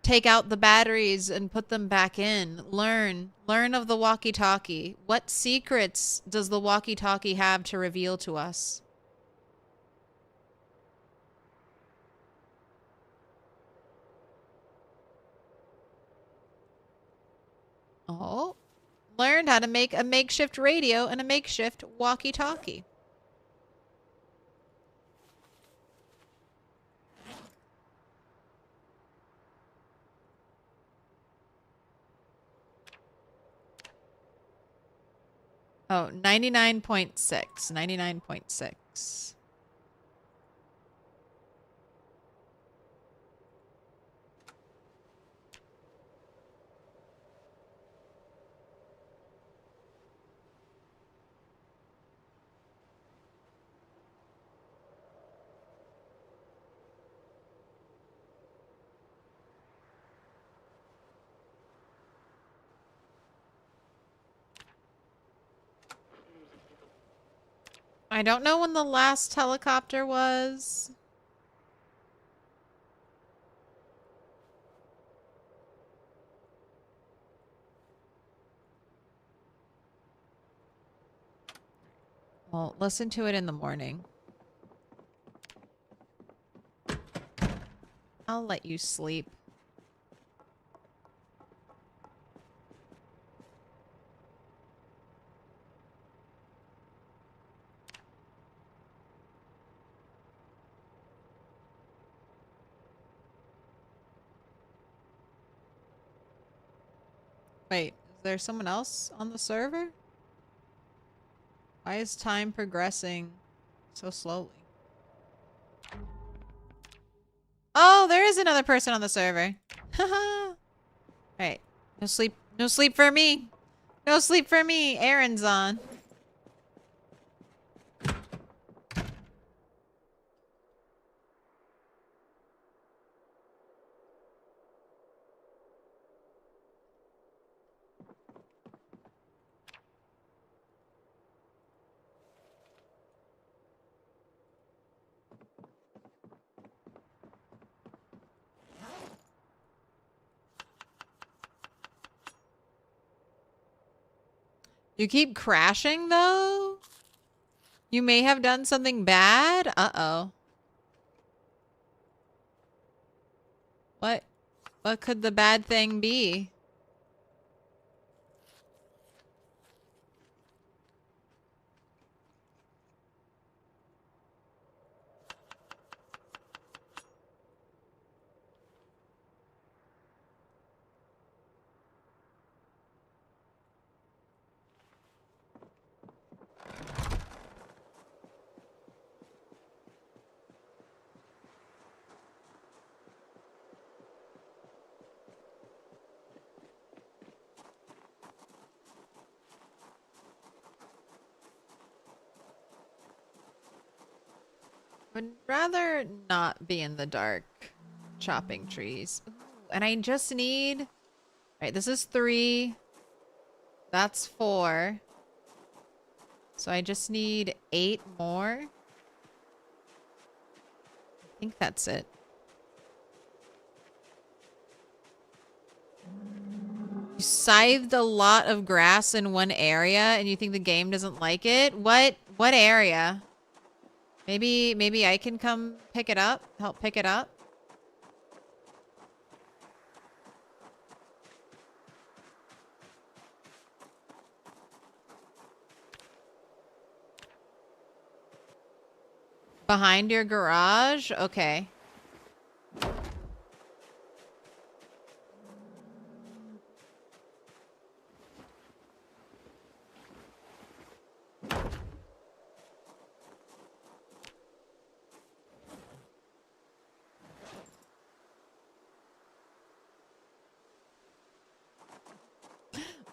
Take out the batteries and put them back in. Learn. Learn of the walkie-talkie. What secrets does the walkie-talkie have to reveal to us? Oh. Learned how to make a makeshift radio and a makeshift walkie-talkie. Oh, 99.6. 99.6. I don't know when the last helicopter was. Well, listen to it in the morning. I'll let you sleep. Wait, is there someone else on the server? Why is time progressing so slowly? Oh, there is another person on the server. Haha. Alright. No sleep. No sleep for me. No sleep for me. Aaron's on. You keep crashing, though? You may have done something bad? Uh-oh. What could the bad thing be? Would rather not be in the dark chopping trees. Ooh, and I just need... Alright, this is 3. That's 4. So I just need 8 more. I think that's it. You scythed a lot of grass in one area and you think the game doesn't like it? What area? Maybe I can come pick it up, help pick it up. Behind your garage? Okay.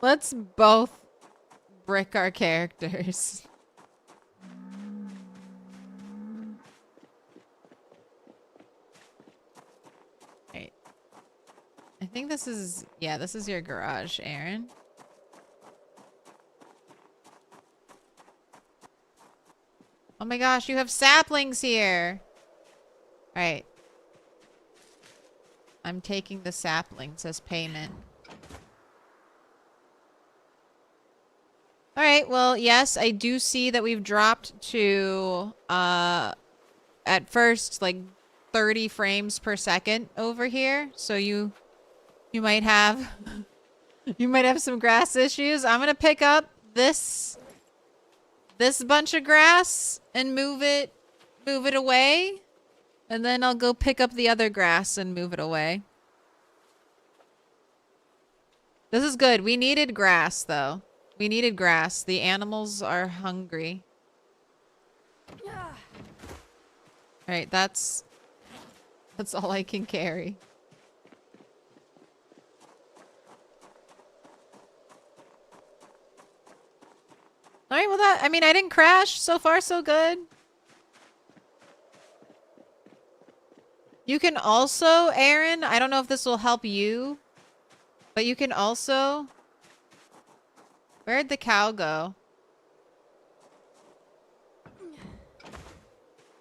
Let's both brick our characters. Right. I think this is, yeah, this is your garage, Aaron. Oh my gosh, you have saplings here. All right. I'm taking the saplings as payment. All right, well, yes, I do see that we've dropped to, at first, like 30 frames per second over here. So you might have, you might have some grass issues. I'm gonna pick up this bunch of grass and move it away. And then I'll go pick up the other grass and move it away. This is good. We needed grass, though. We needed grass. The animals are hungry. Alright, that's all I can carry. Alright, well I mean, I didn't crash. So far, so good. You can also, Aaron, I don't know if this will help you, but you can also... Where'd the cow go?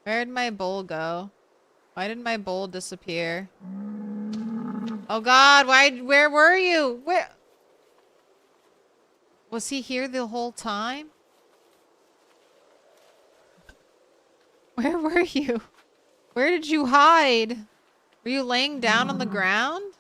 Where'd my bowl go? Why did my bowl disappear? Oh God, where were you? Where? Was he here the whole time? Where were you? Where did you hide? Were you laying down on the ground?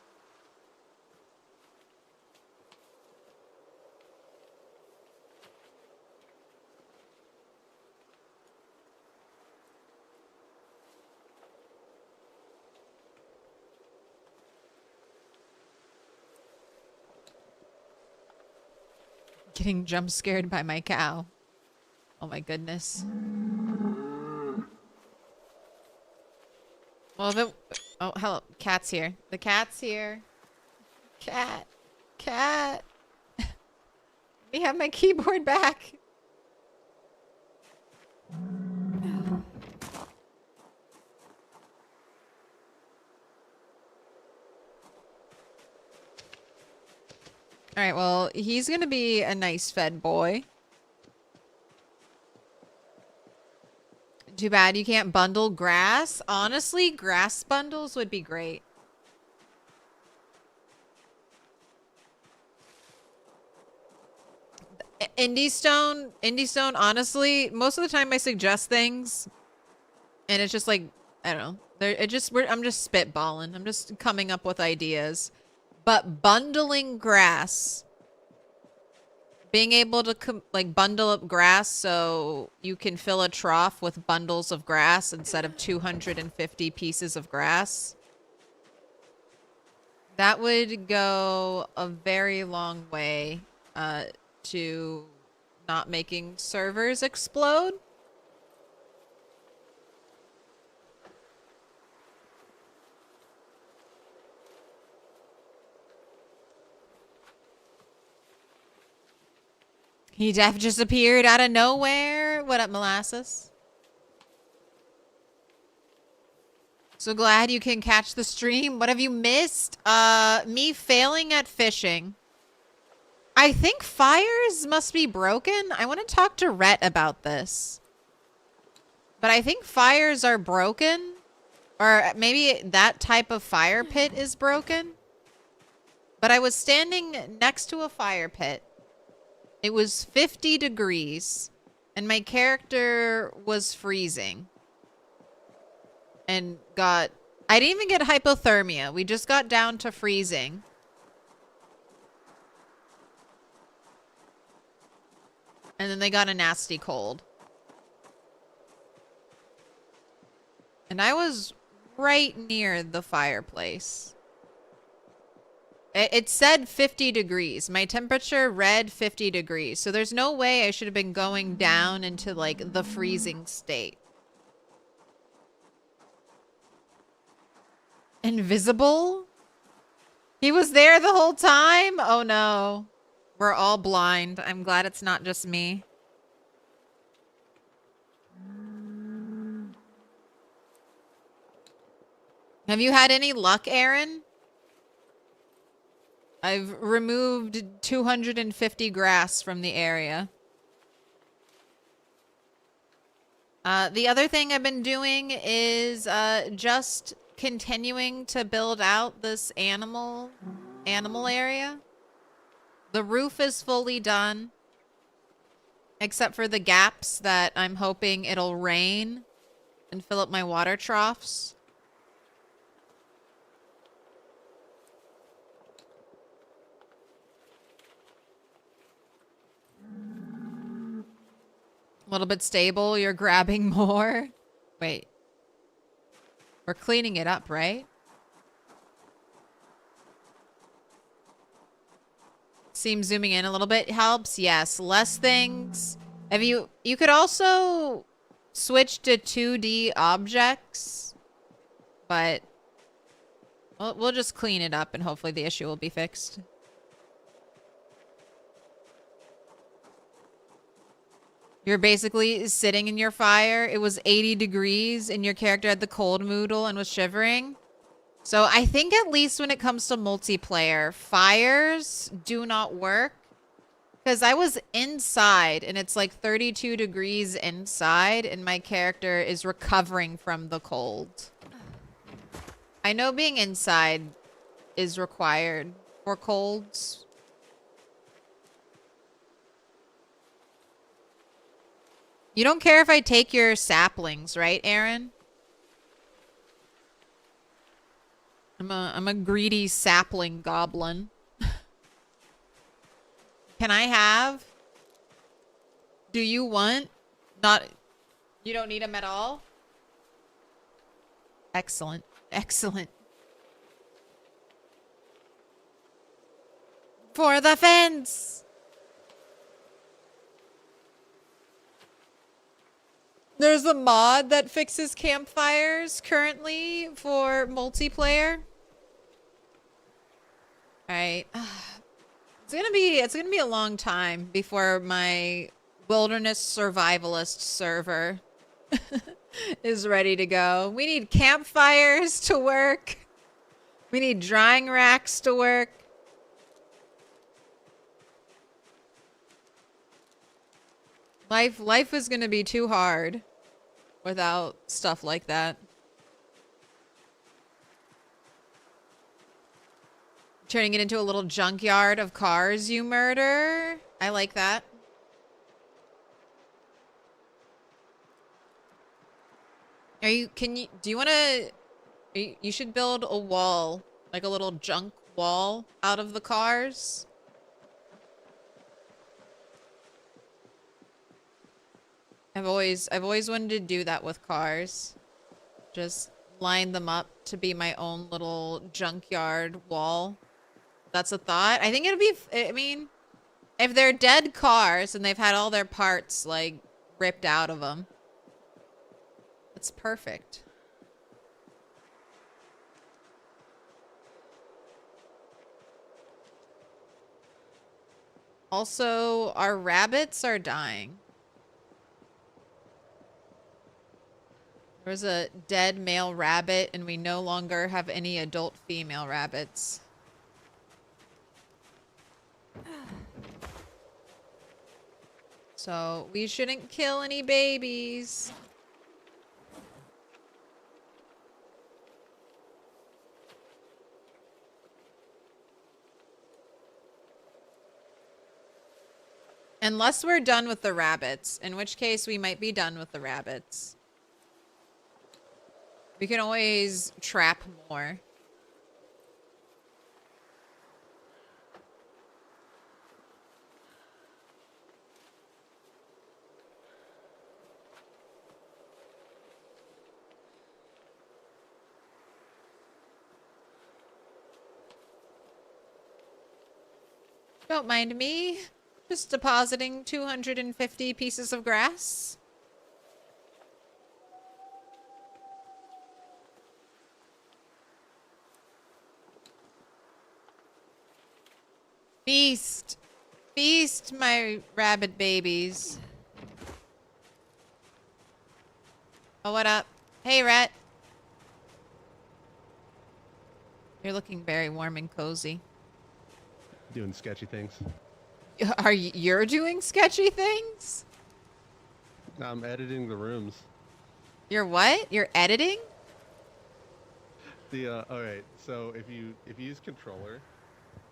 Getting jump scared by my cow. Oh my goodness. Well, oh, hello. Cat's here. The cat's here. Cat. Cat. Let me have my keyboard back. Alright, well, he's gonna be a nice fed boy. Too bad you can't bundle grass. Honestly, grass bundles would be great. Indie Stone, honestly, most of the time I suggest things and it's just like, I don't know. I'm just spitballing. I'm just coming up with ideas. But bundling grass, being able to like bundle up grass so you can fill a trough with bundles of grass instead of 250 pieces of grass. That would go a very long way to not making servers explode. He just appeared out of nowhere. What up, Molasses? So glad you can catch the stream. What have you missed? Me failing at fishing. I think fires must be broken. I want to talk to Rhett about this. But I think fires are broken. Or maybe that type of fire pit is broken. But I was standing next to a fire pit. It was 50 degrees. And my character was freezing. And I didn't even get hypothermia. We just got down to freezing. And then they got a nasty cold. And I was right near the fireplace. It said 50 degrees. My temperature read 50 degrees. So there's no way I should have been going down into like the freezing state. Invisible? He was there the whole time? Oh no. We're all blind. I'm glad it's not just me. Have you had any luck, Aaron? I've removed 250 grass from the area. The other thing I've been doing is just continuing to build out this animal area. The roof is fully done, except for the gaps that I'm hoping it'll rain and fill up my water troughs. A little bit stable. You're grabbing more. Wait. We're cleaning it up, right? Seems zooming in a little bit helps. Yes, less things. Have you could also switch to 2D objects, but we'll just clean it up and hopefully the issue will be fixed. You're basically sitting in your fire. It was 80 degrees and your character had the cold moodle and was shivering. So I think at least when it comes to multiplayer, fires do not work. Because I was inside and it's like 32 degrees inside and my character is recovering from the cold. I know being inside is required for colds. You don't care if I take your saplings, right, Aaron? I'm a greedy sapling goblin. Can I have? Do you want? Not. You don't need them at all? Excellent. Excellent. For the fence! There's a mod that fixes campfires currently for multiplayer. Alright. It's gonna be a long time before my wilderness survivalist server is ready to go. We need campfires to work. We need drying racks to work. Life is gonna be too hard without stuff like that. Turning it into a little junkyard of cars you murder. I like that. Do you want to, you should build a wall, like a little junk wall out of the cars. I've always wanted to do that with cars. Just line them up to be my own little junkyard wall. That's a thought. I think it'll be, I mean, if they're dead cars and they've had all their parts like ripped out of them, it's perfect. Also, our rabbits are dying. There was a dead male rabbit and we no longer have any adult female rabbits. So we shouldn't kill any babies. Unless we're done with the rabbits, in which case we might be done with the rabbits. We can always trap more. Don't mind me. Just depositing 250 pieces of grass. Feast. Feast, my rabbit babies. Oh, what up? Hey, Rhett. You're looking very warm and cozy. Doing sketchy things. Are you're doing sketchy things? I'm editing the rooms. You're what? You're editing? All right. So if you use controller,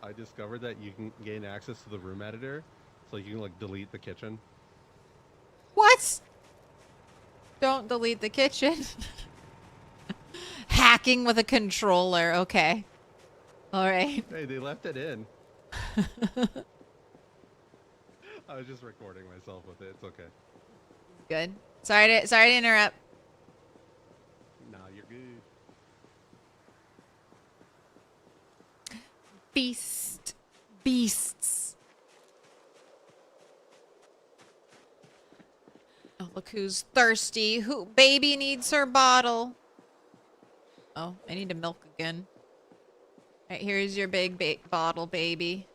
I discovered that you can gain access to the room editor, so you can like delete the kitchen. What? Don't delete the kitchen. Hacking with a controller. Okay. All right. Hey, they left it in. I was just recording myself with it. It's okay. Good. Sorry to interrupt. Nah, you're good. Beast. Beasts. Oh, look who's thirsty. Who baby needs her bottle. Oh, I need to milk again. All right, here's your big bottle, baby.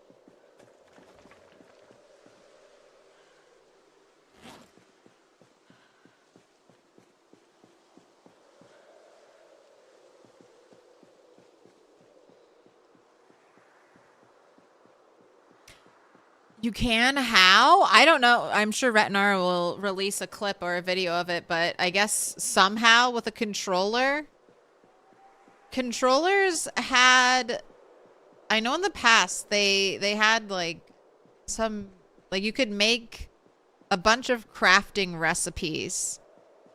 You can? How? I don't know. I'm sure Retnar will release a clip or a video of it, but I guess somehow with a controller. Controllers had, I know in the past they had like some, like you could make a bunch of crafting recipes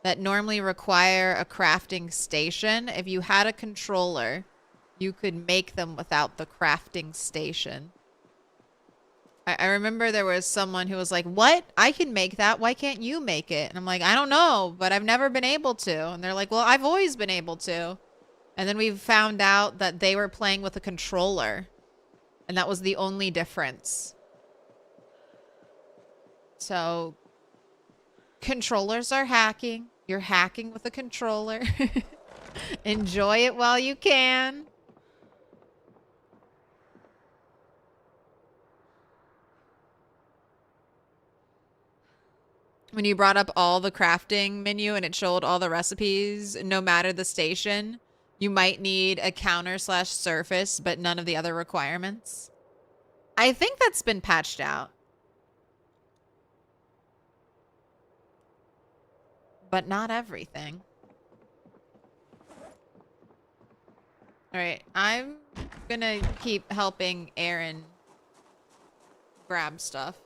that normally require a crafting station. If you had a controller, you could make them without the crafting station. I remember there was someone who was like, what? I can make that. Why can't you make it? And I'm like, I don't know, but I've never been able to. And they're like, well, I've always been able to. And then we found out that they were playing with a controller. And that was the only difference. So, controllers are hacking. You're hacking with a controller. Enjoy it while you can. When you brought up all the crafting menu and it showed all the recipes, no matter the station, you might need a counter/surface, but none of the other requirements. I think that's been patched out. But not everything. Alright, I'm gonna keep helping Aaron grab stuff.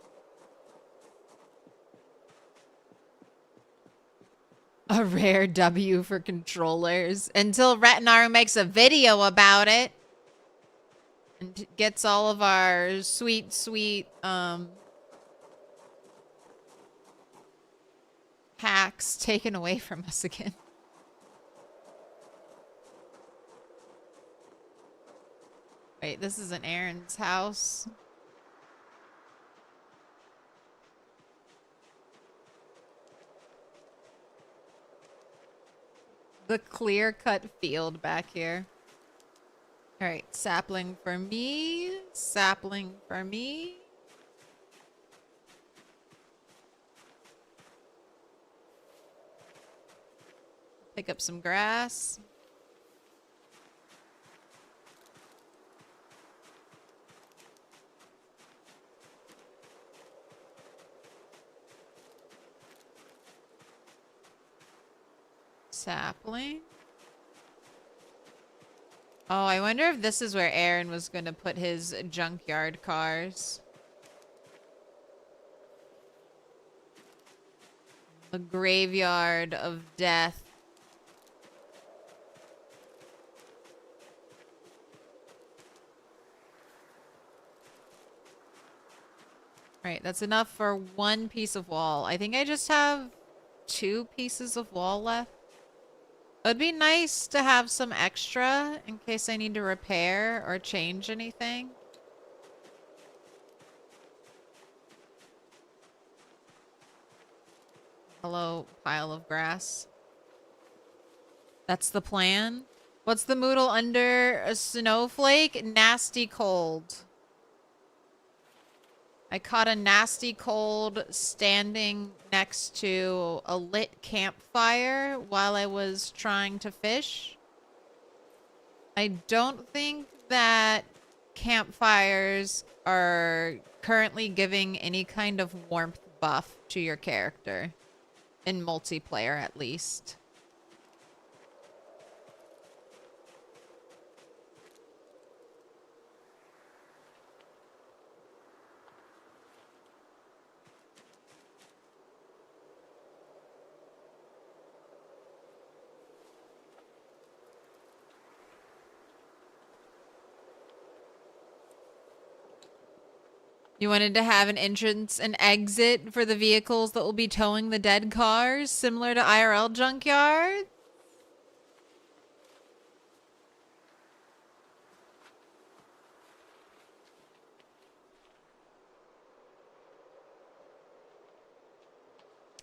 A rare W for controllers. Until Retnar makes a video about it. And gets all of our sweet, hacks taken away from us again. Wait, this isn't Aaron's house. The clear-cut field back here. All right, sapling for me. Sapling for me. Pick up some grass. Sapling. Oh, I wonder if this is where Aaron was going to put his junkyard cars. The graveyard of death. Right, that's enough for one piece of wall. I think I just have 2 pieces of wall left. It'd be nice to have some extra in case I need to repair or change anything. Hello, pile of grass. That's the plan. What's the moodle under a snowflake? Nasty cold. I caught a nasty cold standing next to a lit campfire while I was trying to fish. I don't think that campfires are currently giving any kind of warmth buff to your character. In multiplayer, at least. You wanted to have an entrance and exit for the vehicles that will be towing the dead cars, similar to IRL junkyard?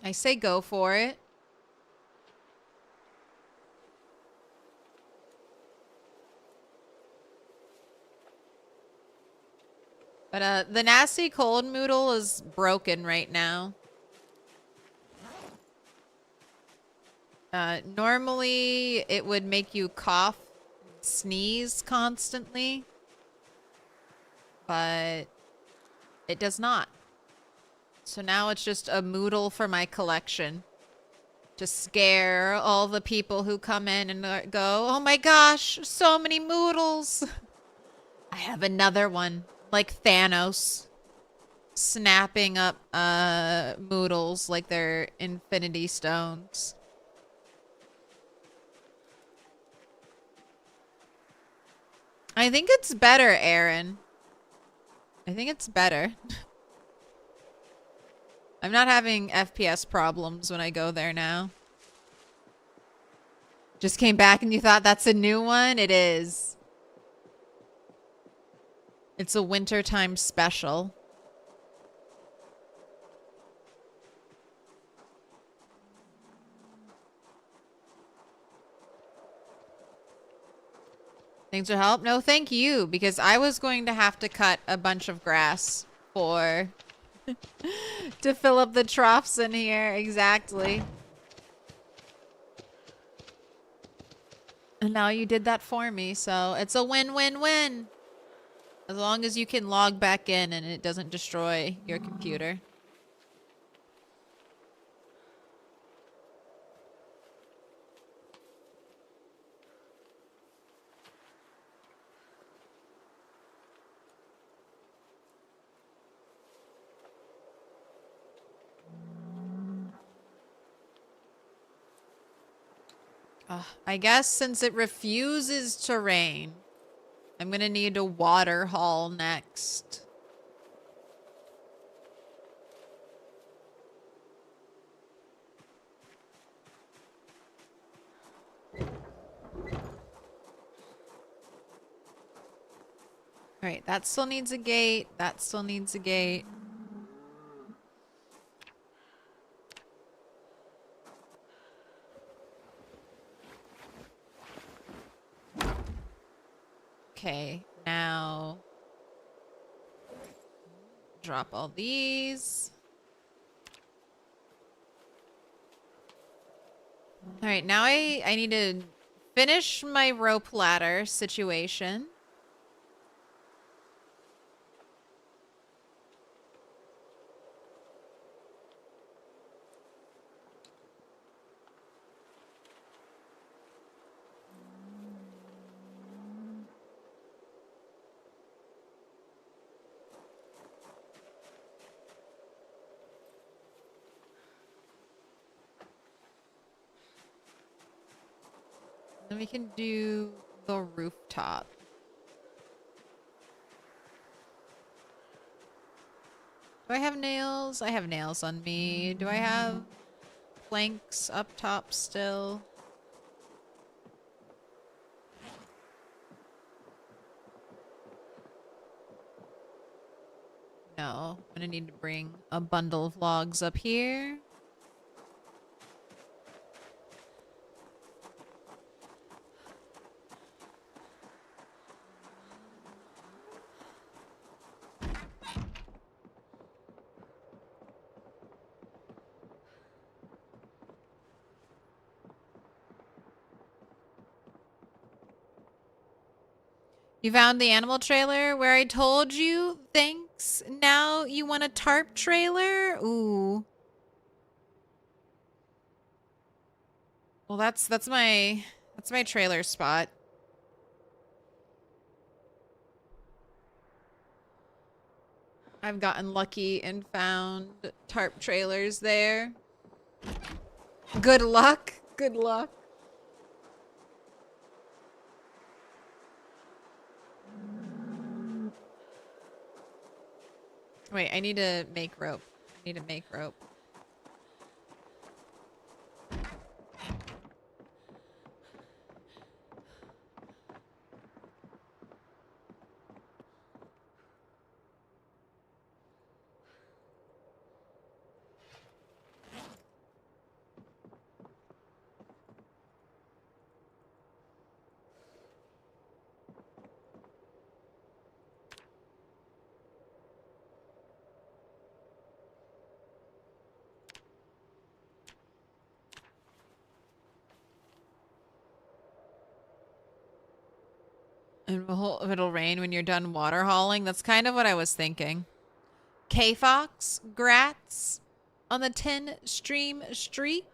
I say go for it. But the nasty cold noodle is broken right now. Normally it would make you cough, sneeze constantly, but it does not. So now it's just a moodle for my collection to scare all the people who come in and go, oh my gosh, so many moodles. I have another one, like Thanos, snapping up moodles like they're infinity stones. I think it's better, Aaron. I think it's better. I'm not having FPS problems when I go there now. Just came back and you thought that's a new one? It is. It's a wintertime special. Thanks for help? No, thank you, because I was going to have to cut a bunch of grass for... to fill up the troughs in here, exactly. And now you did that for me, so it's a win-win-win. As long as you can log back in and it doesn't destroy your computer. I guess since it refuses to rain, I'm gonna need a water haul next. Alright, that still needs a gate. That still needs a gate. Okay, now drop all these. All right, now I need to finish my rope ladder situation. Then we can do the rooftop. Do I have nails? I have nails on me. Do I have planks up top still? No. I'm gonna need to bring a bundle of logs up here. You found the animal trailer where I told you? Thanks. Now you want a tarp trailer? Ooh. Well, that's my trailer spot. I've gotten lucky and found tarp trailers there. Good luck. Good luck. Wait, I need to make rope. I need to make rope. And it'll rain when you're done water hauling. That's kind of what I was thinking. K-Fox, Grats on the 10 stream streak.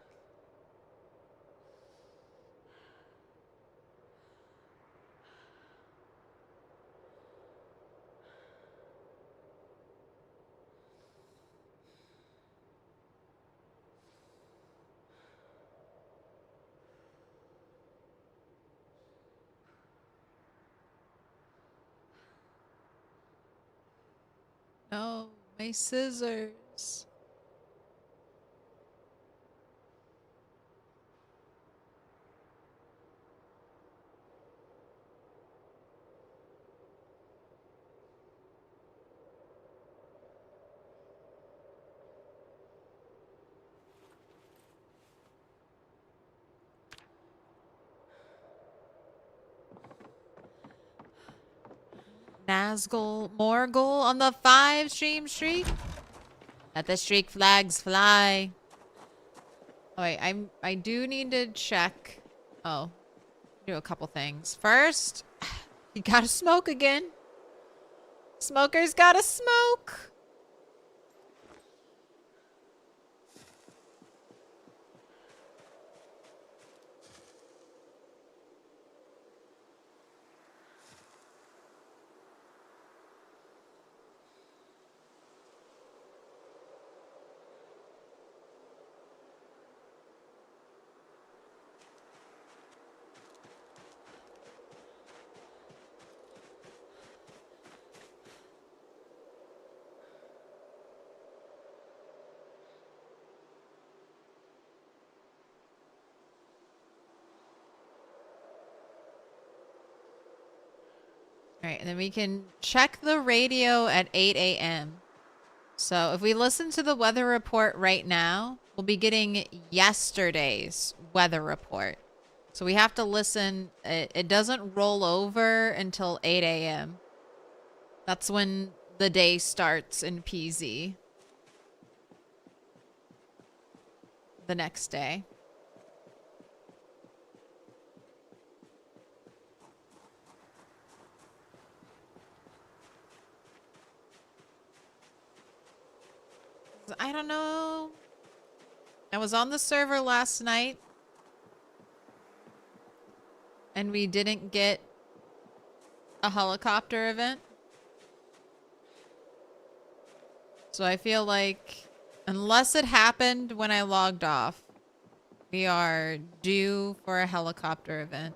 No, my scissors. Nazgul Morgul on the 5 stream streak. Let the streak flags fly. Oh, wait, I do need to check. Oh, do a couple things. First, you gotta smoke again. Smokers gotta smoke. All right, and then we can check the radio at 8 a.m. So if we listen to the weather report right now, we'll be getting yesterday's weather report. So we have to listen. It doesn't roll over until 8 a.m. That's when the day starts in PZ. The next day. I don't know. I was on the server last night and we didn't get a helicopter event. So I feel like unless it happened when I logged off, we are due for a helicopter event.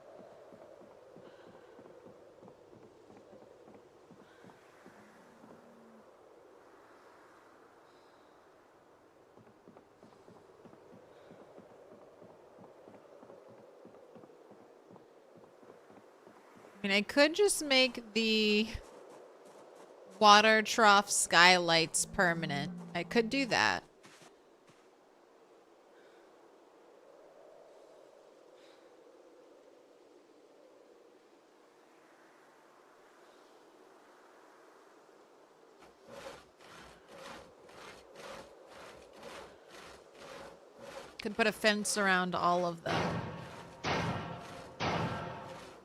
I mean, I could just make the water trough skylights permanent. I could do that. Could put a fence around all of them.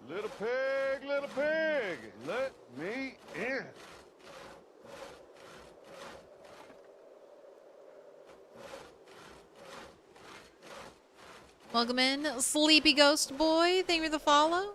Little pig, Welcome in, Sleepy Ghost Boy. Thank you for the follow.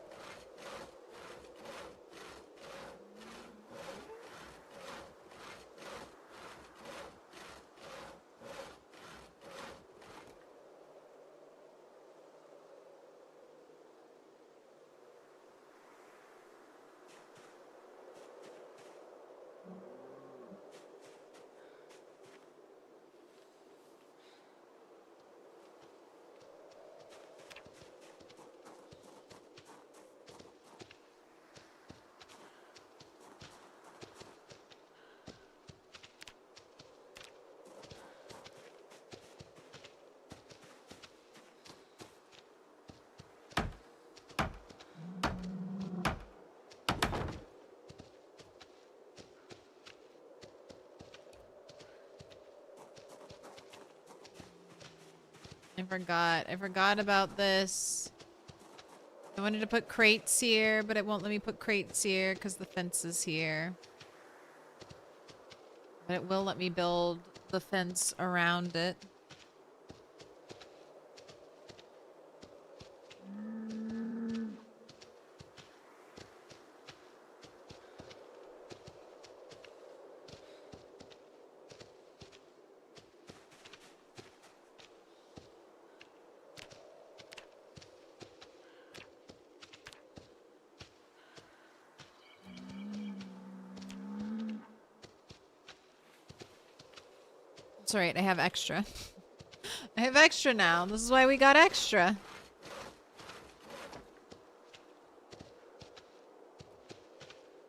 I forgot about this. I wanted to put crates here, but it won't let me put crates here because the fence is here. But it will let me build the fence around it. That's right, I have extra. I have extra now. This is why we got extra.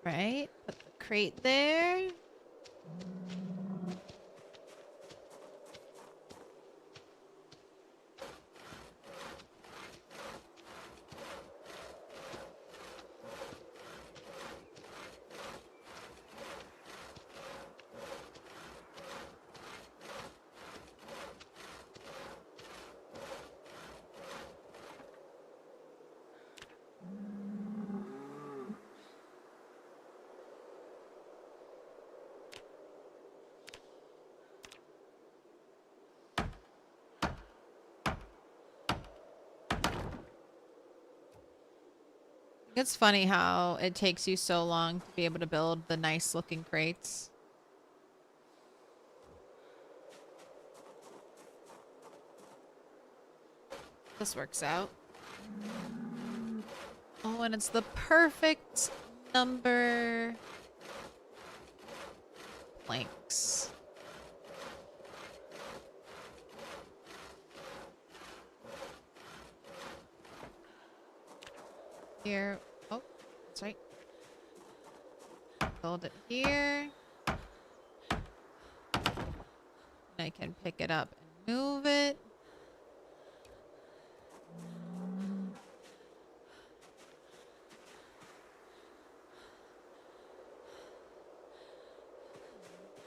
Right? Put the crate there. It's funny how it takes you so long to be able to build the nice looking crates. This works out. Oh, and it's the perfect number planks. Here. Oh, that's right. Build it here. And I can pick it up and move it.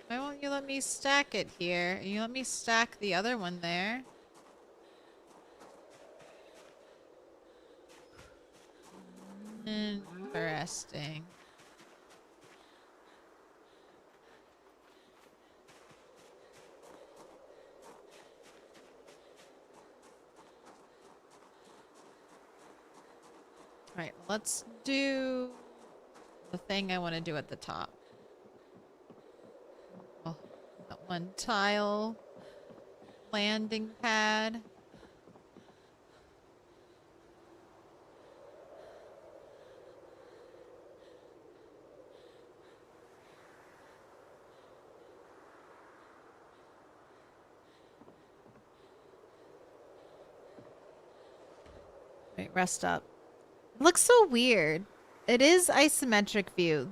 Why won't you let me stack it here? You let me stack the other one there. Interesting. Alright, let's do the thing I want to do at the top. Oh, that one tile landing pad. Wait, rest up. It looks so weird. It is isometric view.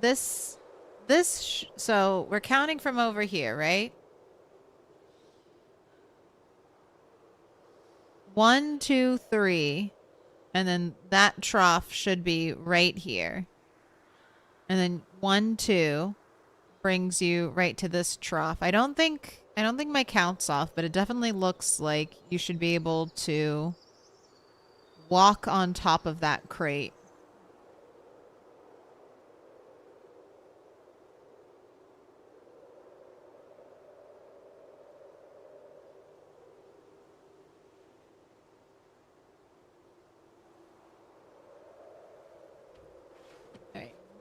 So we're counting from over here, right? 1, 2, 3. And then that trough should be right here. And then 1, 2 brings you right to this trough. I don't think my count's off, but it definitely looks like you should be able to walk on top of that crate.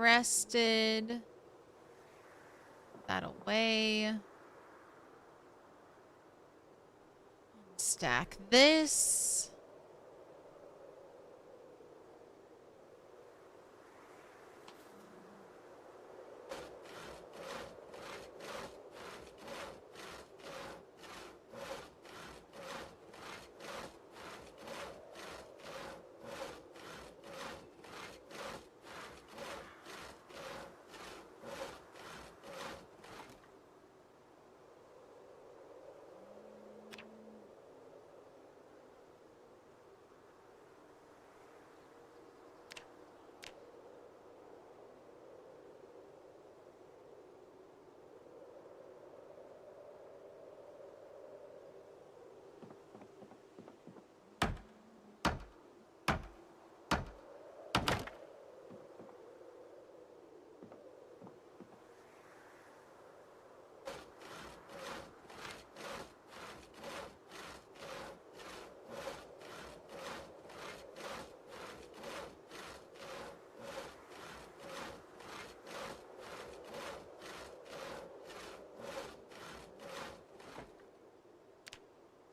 crested. That away. Stack this.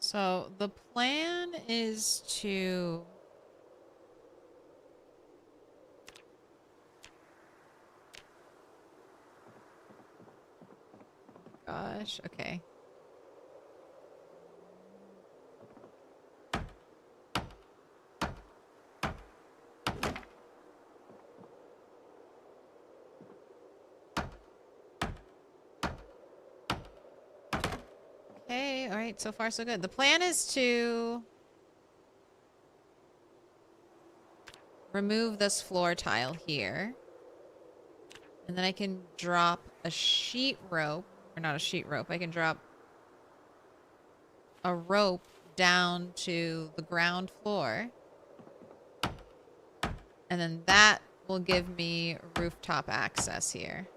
So the plan is to gosh, okay. Okay, all right, so far so good. The plan is to remove this floor tile here. And then I can drop a sheet rope, or not a sheet rope, I can drop a rope down to the ground floor. And then that will give me rooftop access here.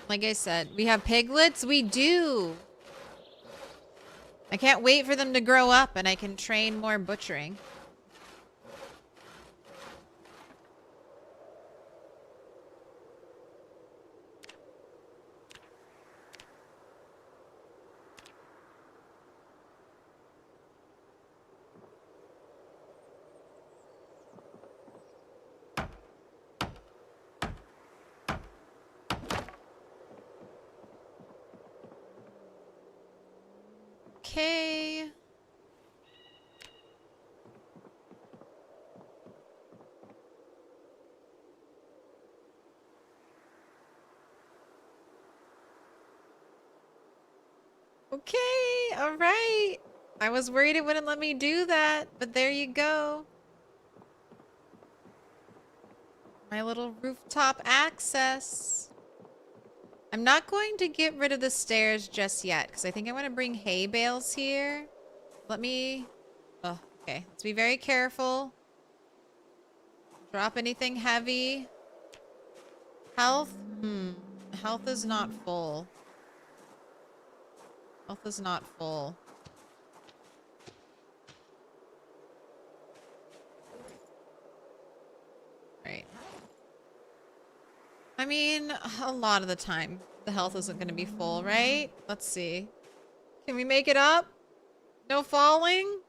Like I said, we have piglets? We do! I can't wait for them to grow up and I can train more butchering. Okay. Okay, all right. I was worried it wouldn't let me do that, but there you go. My little rooftop access. I'm not going to get rid of the stairs just yet, because I think I want to bring hay bales here. Let me... Oh, okay. Let's be very careful. Drop anything heavy. Health? Health is not full. Health is not full. Right. I mean, a lot of the time, the health isn't going to be full, right? Let's see. Can we make it up? No falling?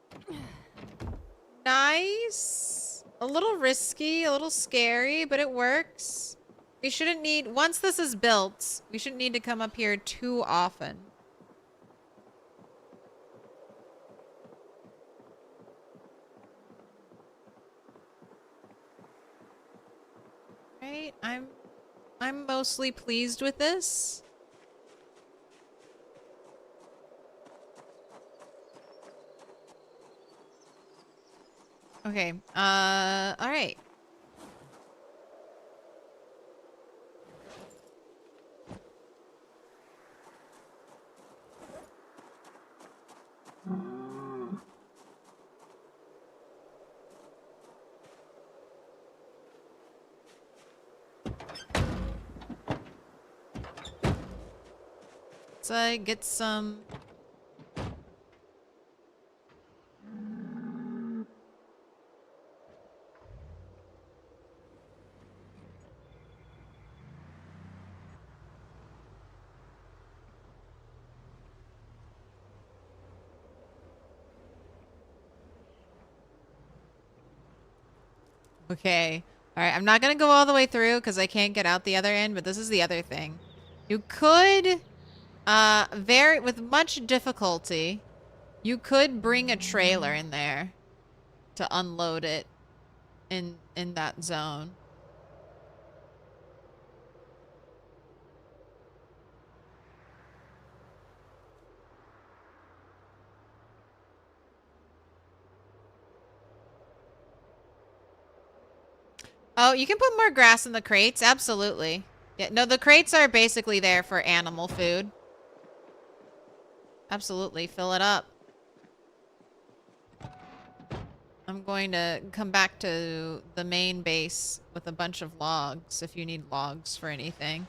Nice. A little risky, a little scary, but it works. We shouldn't need... Once this is built, we shouldn't need to come up here too often. Right? I'm mostly pleased with this. Okay, all right. Let's get some... Okay. Alright, I'm not gonna go all the way through because I can't get out the other end, but this is the other thing. You could, with much difficulty, you could bring a trailer in there to unload it in that zone. Oh, you can put more grass in the crates. Absolutely. Yeah, no, the crates are basically there for animal food. Absolutely. Fill it up. I'm going to come back to the main base with a bunch of logs if you need logs for anything.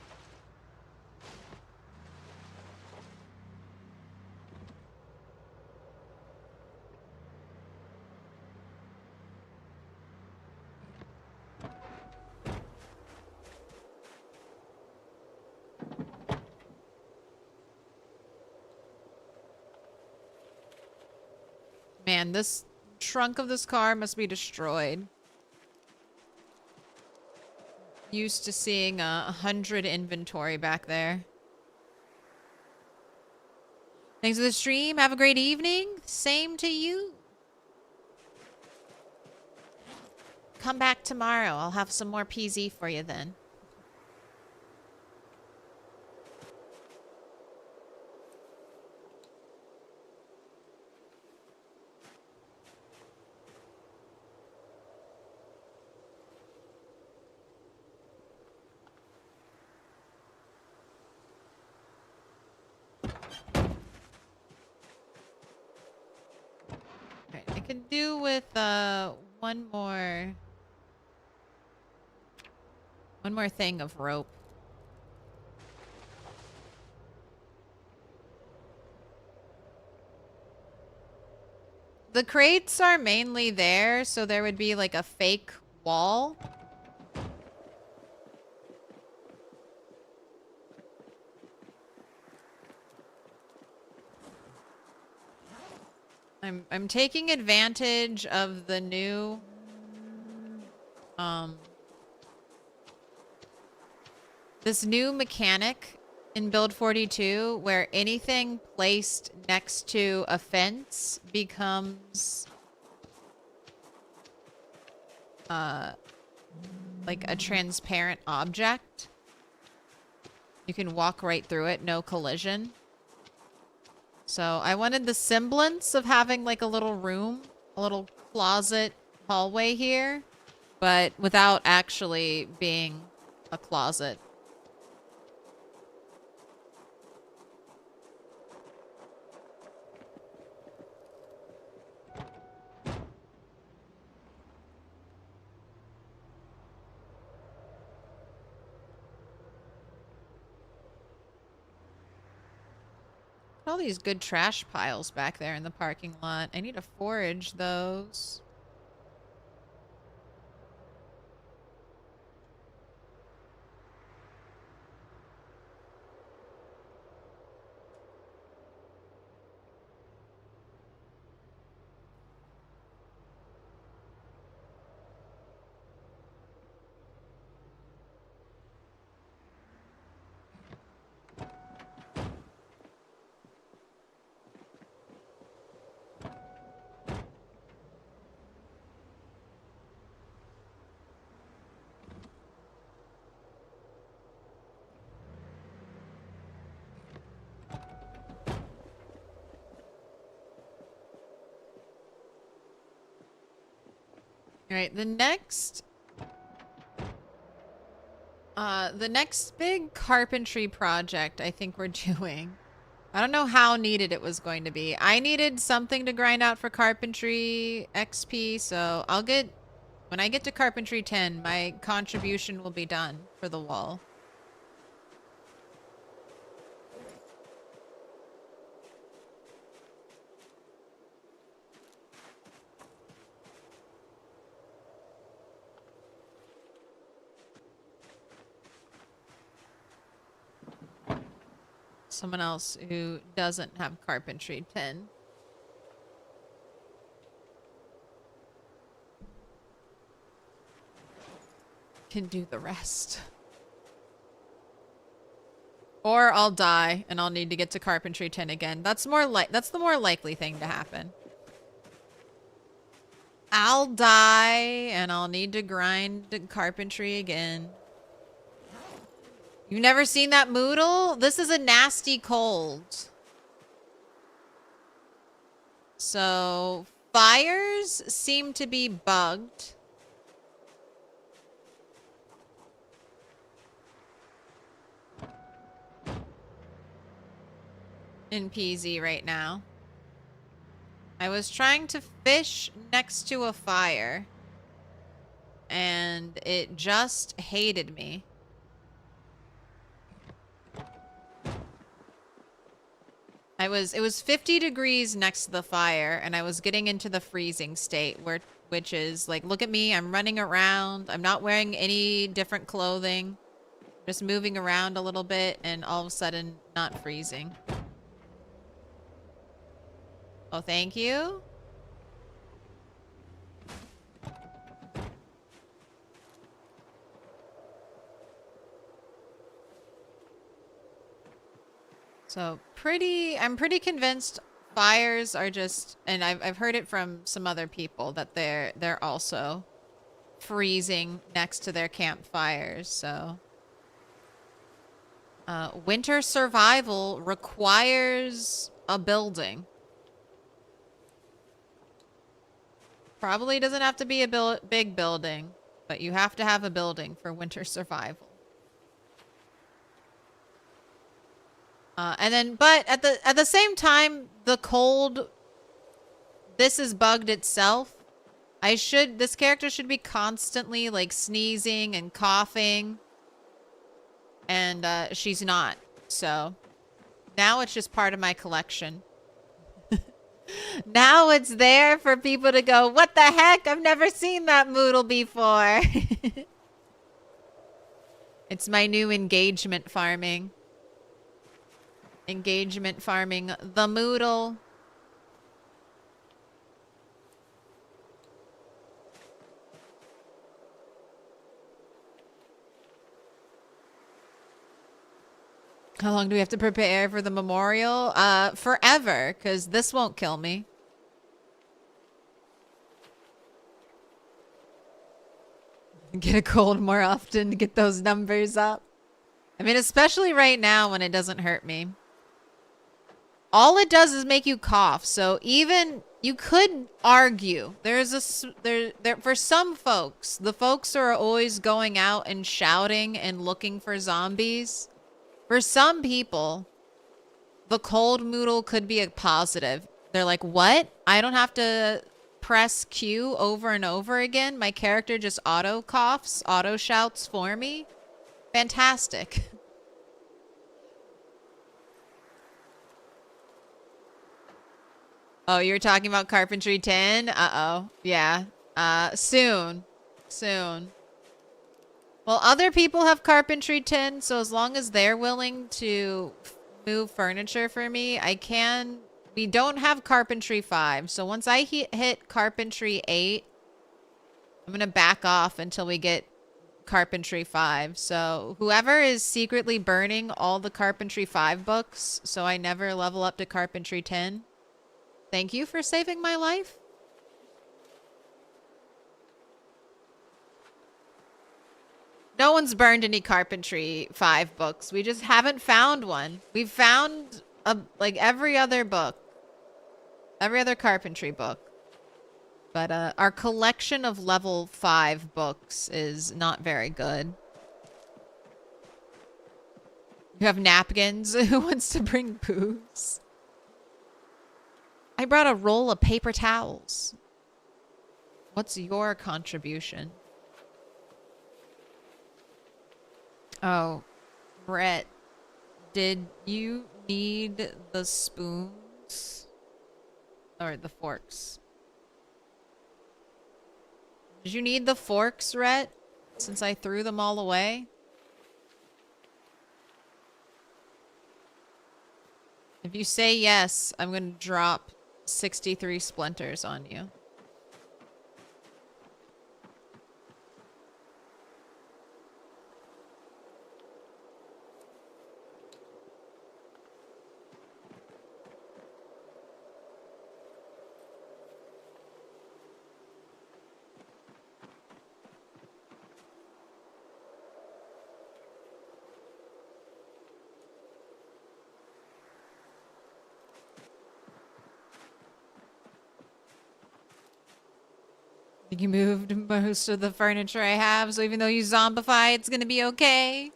Man, this trunk of this car must be destroyed. Used to seeing 100 inventory back there. Thanks for the stream. Have a great evening. Same to you. Come back tomorrow. I'll have some more PZ for you then. I could do with one more thing of rope. The crates are mainly there, so there would be like a fake wall. I'm taking advantage of the new this new mechanic in Build 42 where anything placed next to a fence becomes like a transparent object. You can walk right through it, no collision. So I wanted the semblance of having like a little room, a little closet hallway here, but without actually being a closet. All these good trash piles back there in the parking lot. I need to forage those. All right, the next big carpentry project I think we're doing. I don't know how needed it was going to be. I needed something to grind out for carpentry XP, so when I get to carpentry 10, my contribution will be done for the wall. someone else who doesn't have carpentry 10. Can do the rest. Or I'll die and I'll need to get to carpentry 10 again. That's the more likely thing to happen. I'll die and I'll need to grind carpentry again. You've never seen that moodle? This is a nasty cold. So, fires seem to be bugged. In PZ right now. I was trying to fish next to a fire. And it just hated me. It was 50 degrees next to the fire, and I was getting into the freezing state, which is like, look at me, I'm running around, I'm not wearing any different clothing, just moving around a little bit, and all of a sudden, not freezing. Oh, thank you. So I'm pretty convinced fires are just, and I've heard it from some other people that they're also freezing next to their campfires. So winter survival requires a building. Probably doesn't have to be a big building, but you have to have a building for winter survival. And then, but at the same time, the cold, this is bugged itself. This character should be constantly like sneezing and coughing. And, she's not. So now it's just part of my collection. Now it's there for people to go, what the heck? I've never seen that moodle before. It's my new engagement farming. Engagement farming the moodle. How long do we have to prepare for the memorial? Forever, because this won't kill me. Get a cold more often to get those numbers up. I mean, especially right now when it doesn't hurt me. All it does is make you cough. So even you could argue for some folks, the folks who are always going out and shouting and looking for zombies. For some people, the cold moodle could be a positive. They're like, what? I don't have to press Q over and over again. My character just auto coughs, auto shouts for me. Fantastic. Oh, you're talking about Carpentry 10? Uh-oh. Yeah. Soon. Soon. Well, other people have Carpentry 10, so as long as they're willing to move furniture for me, I can. We don't have Carpentry 5, so once I hit Carpentry 8, I'm going to back off until we get Carpentry 5. So whoever is secretly burning all the Carpentry 5 books, so I never level up to Carpentry 10, thank you for saving my life. No one's burned any Carpentry 5 books. We just haven't found one. We've found like every other book. Every other Carpentry book. But our collection of level 5 books is not very good. You have napkins. Who wants to bring booze? I brought a roll of paper towels. What's your contribution? Oh, Brett, did you need the spoons? Or the forks? Did you need the forks, Rhett? Since I threw them all away? If you say yes, I'm going to drop 63 splinters on you. You moved most of the furniture I have, so even though you zombify, it's gonna be okay.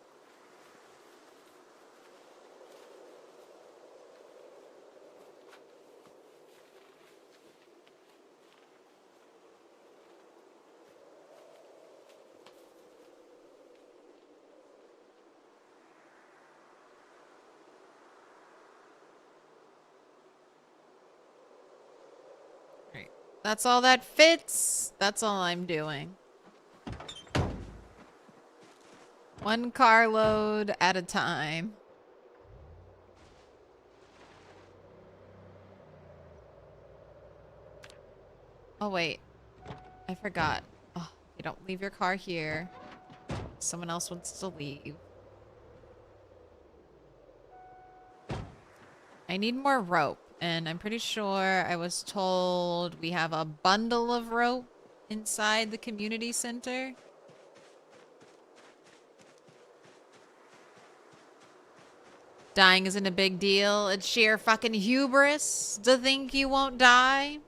That's all that fits. That's all I'm doing. One carload at a time. Oh, wait. I forgot. Oh, you don't leave your car here. Someone else wants to leave. I need more rope. And I'm pretty sure I was told we have a bundle of rope inside the community center. Dying isn't a big deal. It's sheer fucking hubris to think you won't die.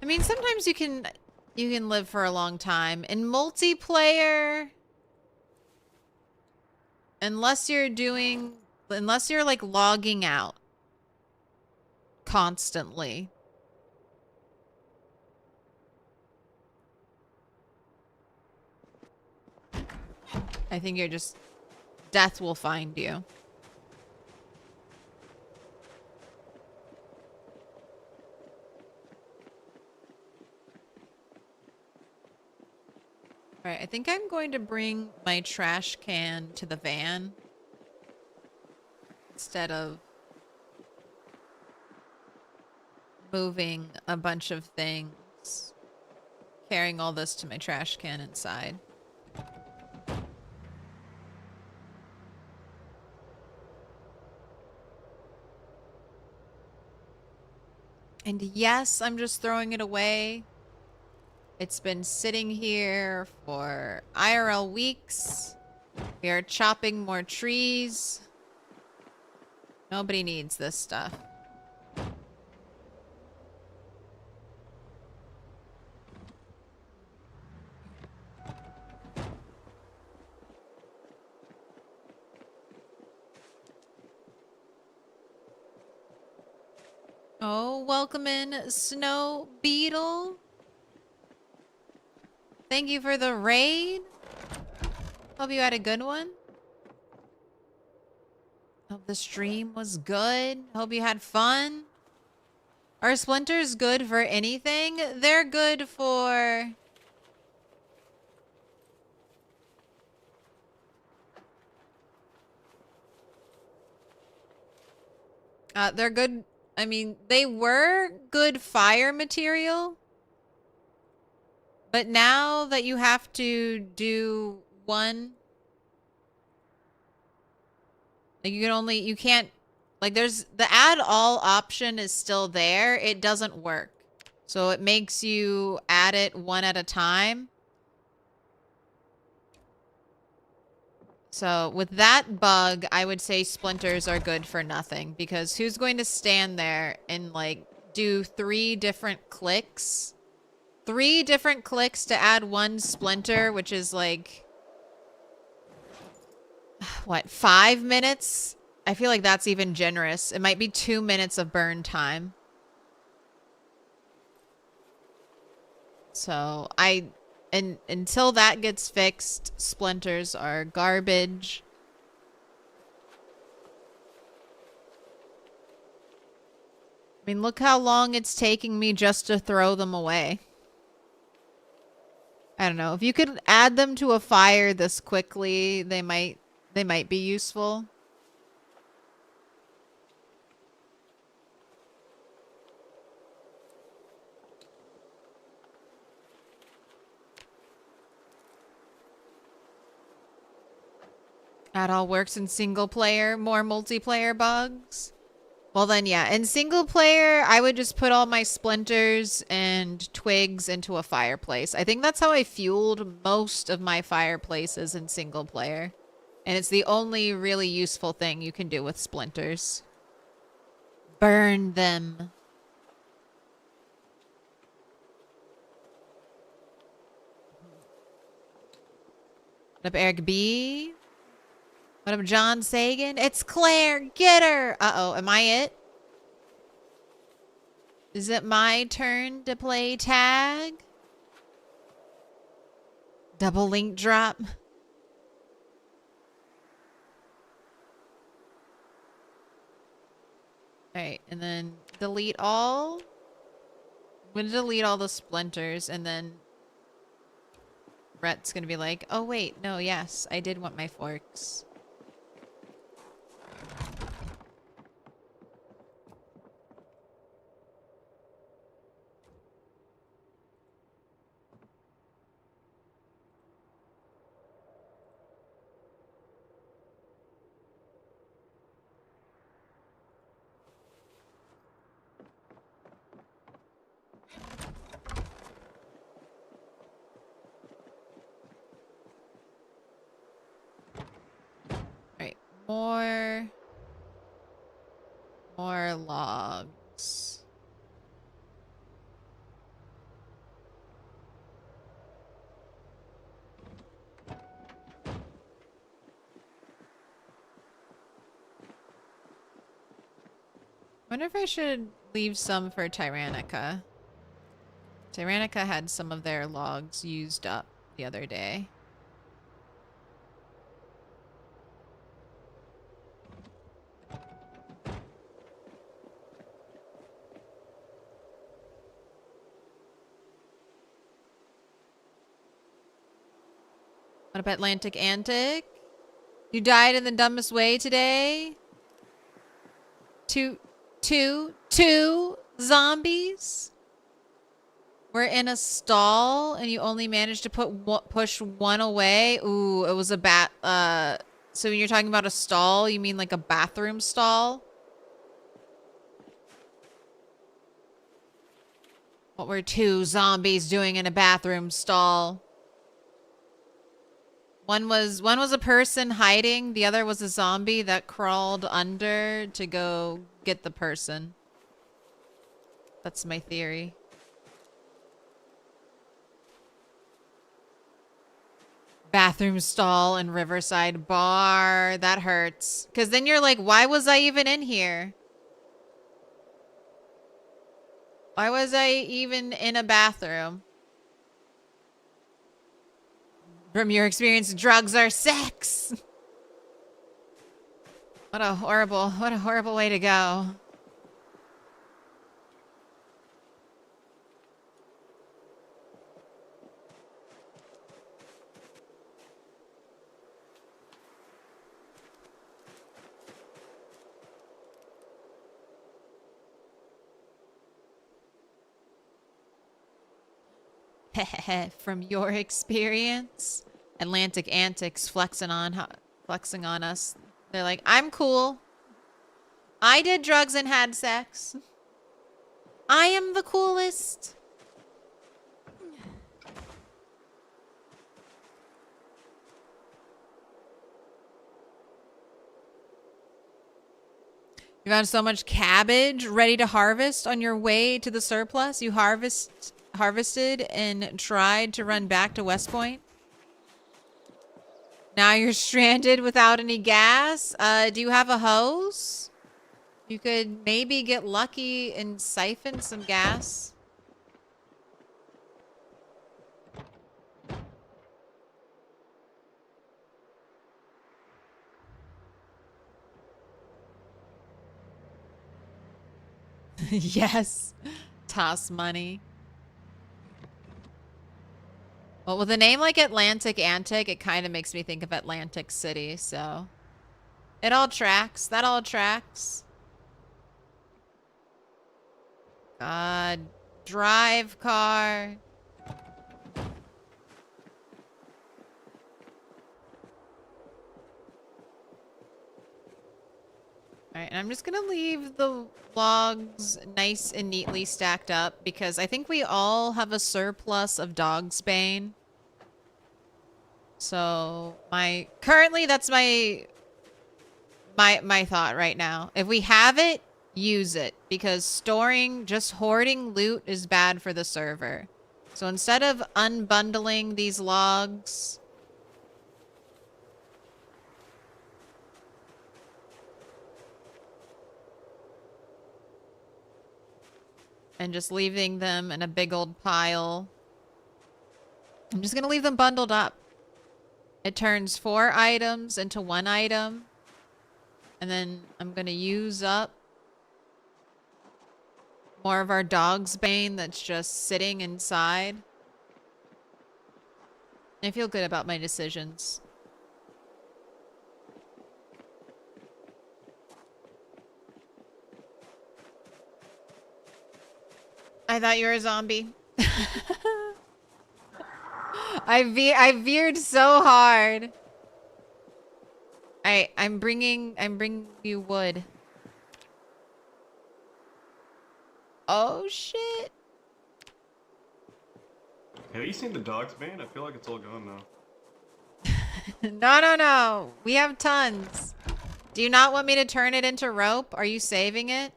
I mean, sometimes you can live for a long time. In multiplayer, unless you're like logging out constantly. I think you're just... death will find you. Alright, I think I'm going to bring my trash can to the van instead of moving a bunch of things, carrying all this to my trash can inside. And yes, I'm just throwing it away. It's been sitting here for IRL weeks. We are chopping more trees. Nobody needs this stuff. Oh, welcome in, Snow Beetle. Thank you for the raid. Hope you had a good one. Hope the stream was good. Hope you had fun. Are splinters good for anything? They're good for... they're good... I mean, they were good fire material. But now that you have to do one... like, you can't... like, there's... the add all option is still there. It doesn't work. So it makes you add it one at a time. So with that bug, I would say splinters are good for nothing. Because who's going to stand there and, like, do 3 different clicks? 3 different clicks to add 1 splinter, which is, like... what, 5 minutes? I feel like that's even generous. It might be 2 minutes of burn time. So, until that gets fixed, splinters are garbage. I mean, look how long it's taking me just to throw them away. I don't know. If you could add them to a fire this quickly, they might be useful. That all works in single player. More multiplayer bugs. Well then, yeah. In single player, I would just put all my splinters and twigs into a fireplace. I think that's how I fueled most of my fireplaces in single player. And it's the only really useful thing you can do with splinters. Burn them. What up, Eric B? What up, John Sagan? It's Claire. Get her. Uh-oh. Am I it? Is it my turn to play tag? Double link drop. Alright, and then delete all. I'm gonna delete all the splinters, and then Rhett's gonna be like, oh wait, no, yes, I did want my forks. More logs. Wonder if I should leave some for Tyrannica. Tyrannica had some of their logs used up the other day. What up, Atlantic Antic? You died in the dumbest way today? Two zombies? We're in a stall and you only managed to push one away? Ooh, it was a so when you're talking about a stall, you mean like a bathroom stall? What were two zombies doing in a bathroom stall? One was a person hiding, the other was a zombie that crawled under to go get the person. That's my theory. Bathroom stall and Riverside Bar. That hurts. Because then you're like, why was I even in here? Why was I even in a bathroom? From your experience, drugs are sex. What a horrible way to go. From your experience, Atlantic Antics flexing on us. They're like, I'm cool. I did drugs and had sex. I am the coolest. You got so much cabbage ready to harvest on your way to the surplus. You harvested and tried to run back to West Point. Now you're stranded without any gas. Do you have a hose? You could maybe get lucky and siphon some gas. Yes. Toss money. Well, with a name like Atlantic Antic, it kind of makes me think of Atlantic City, so it all tracks. That all tracks. God, drive car. Alright, and I'm just gonna leave the logs nice and neatly stacked up because I think we all have a surplus of dog's bane. So currently that's my thought right now. If we have it, use it because just hoarding loot is bad for the server. So instead of unbundling these logs, and just leaving them in a big old pile, I'm just gonna leave them bundled up. It turns 4 items into 1 item. And then I'm gonna use up more of our dog's bane that's just sitting inside. I feel good about my decisions. I thought you were a zombie. I veered so hard. I'm bringing you wood. Oh shit. Have you seen the dog's bane? I feel like it's all gone now. No. We have tons. Do you not want me to turn it into rope? Are you saving it?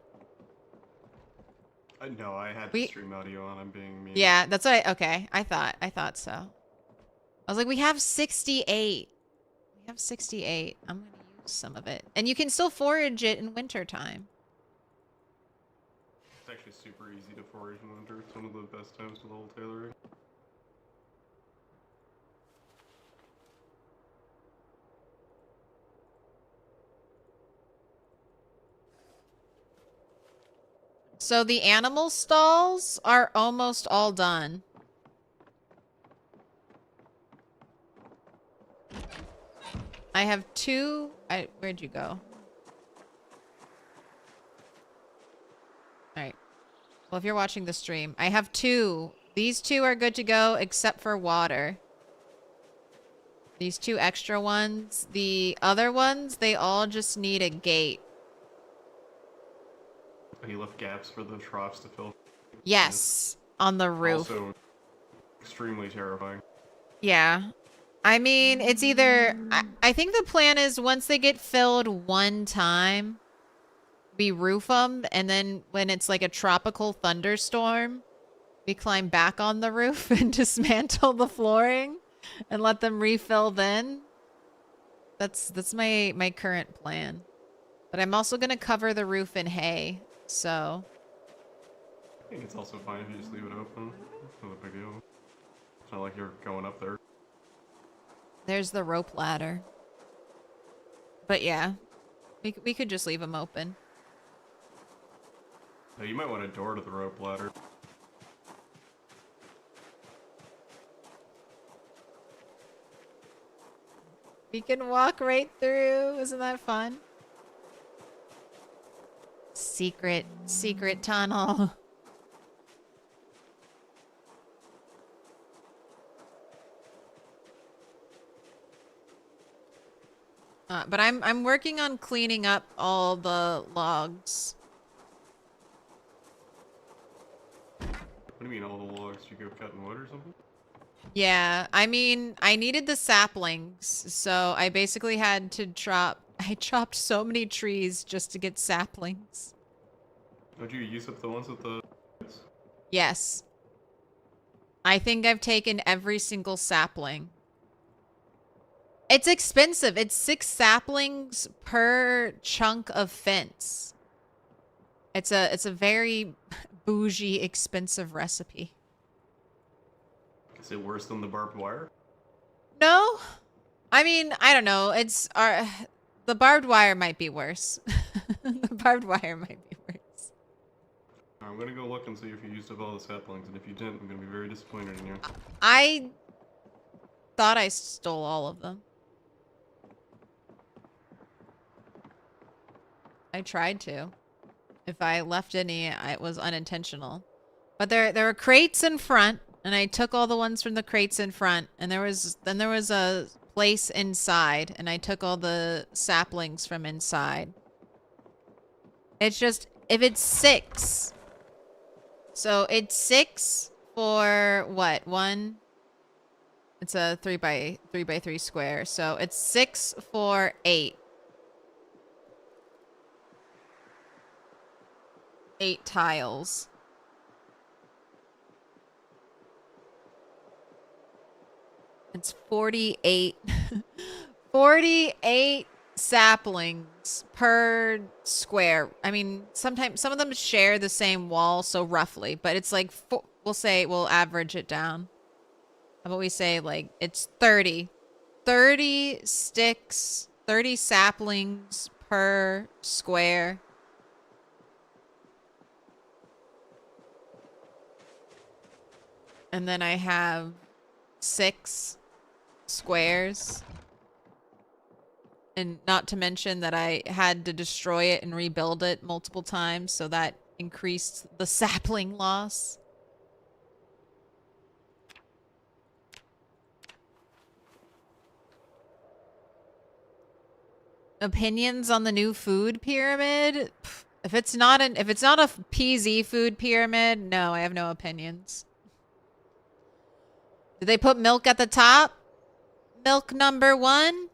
No, I had the stream audio on. I'm being mean. Yeah, that's what okay. I thought so. I was like, we have 68. We have 68. I'm gonna use some of it. And you can still forage it in winter time. It's actually super easy to forage in winter. It's one of the best times to level tailoring. So the animal stalls are almost all done. I have 2. Where'd you go? Alright. Well, if you're watching the stream, I have 2. These 2 are good to go except for water. These 2 extra ones. The other ones, they all just need a gate. You left gaps for the troughs to fill. Yes, on the roof. Also, extremely terrifying. Yeah. I mean, it's either... I think the plan is once they get filled one time, we roof them, and then when it's like a tropical thunderstorm, we climb back on the roof and dismantle the flooring and let them refill then. That's my current plan. But I'm also going to cover the roof in hay, so... I think it's also fine if you just leave it open. It's not a big deal. It's not like you're going up there. There's the rope ladder. But yeah, we could just leave them open. Now, you might want a door to the rope ladder. We can walk right through. Isn't that fun? Secret tunnel. But I'm working on cleaning up all the logs. What do you mean all the logs? You go cutting wood or something? Yeah, I mean, I needed the saplings, so I basically had to I chopped so many trees just to get saplings. Don't you use up the ones with the... Yes. I think I've taken every single sapling. It's expensive. It's 6 saplings per chunk of fence. It's a very bougie, expensive recipe. Is it worse than the barbed wire? No. I mean, I don't know. It's the barbed wire might be worse. The barbed wire might be worse. I'm gonna go look and see if you used up all the saplings, and if you didn't, I'm gonna be very disappointed in you. I thought I stole all of them. I tried to. If I left any, it was unintentional. But there were crates in front, and I took all the ones from the crates in front, and there was a place inside, and I took all the saplings from inside. It's just, if it's 6. So it's 6 for what? 1? It's a 3 by 3 square. So it's 6 for 8. 8 tiles. It's 48. 48 saplings per square. I mean, sometimes some of them share the same wall, so roughly, but it's like we'll average it down. How about we say like it's 30. 30 sticks, 30 saplings per square. And then I have 6 squares. And not to mention that I had to destroy it and rebuild it multiple times, so that increased the sapling loss. Opinions on the new food pyramid? If it's not a PZ food pyramid, no, I have no opinions. Did they put milk at the top? Milk number 1?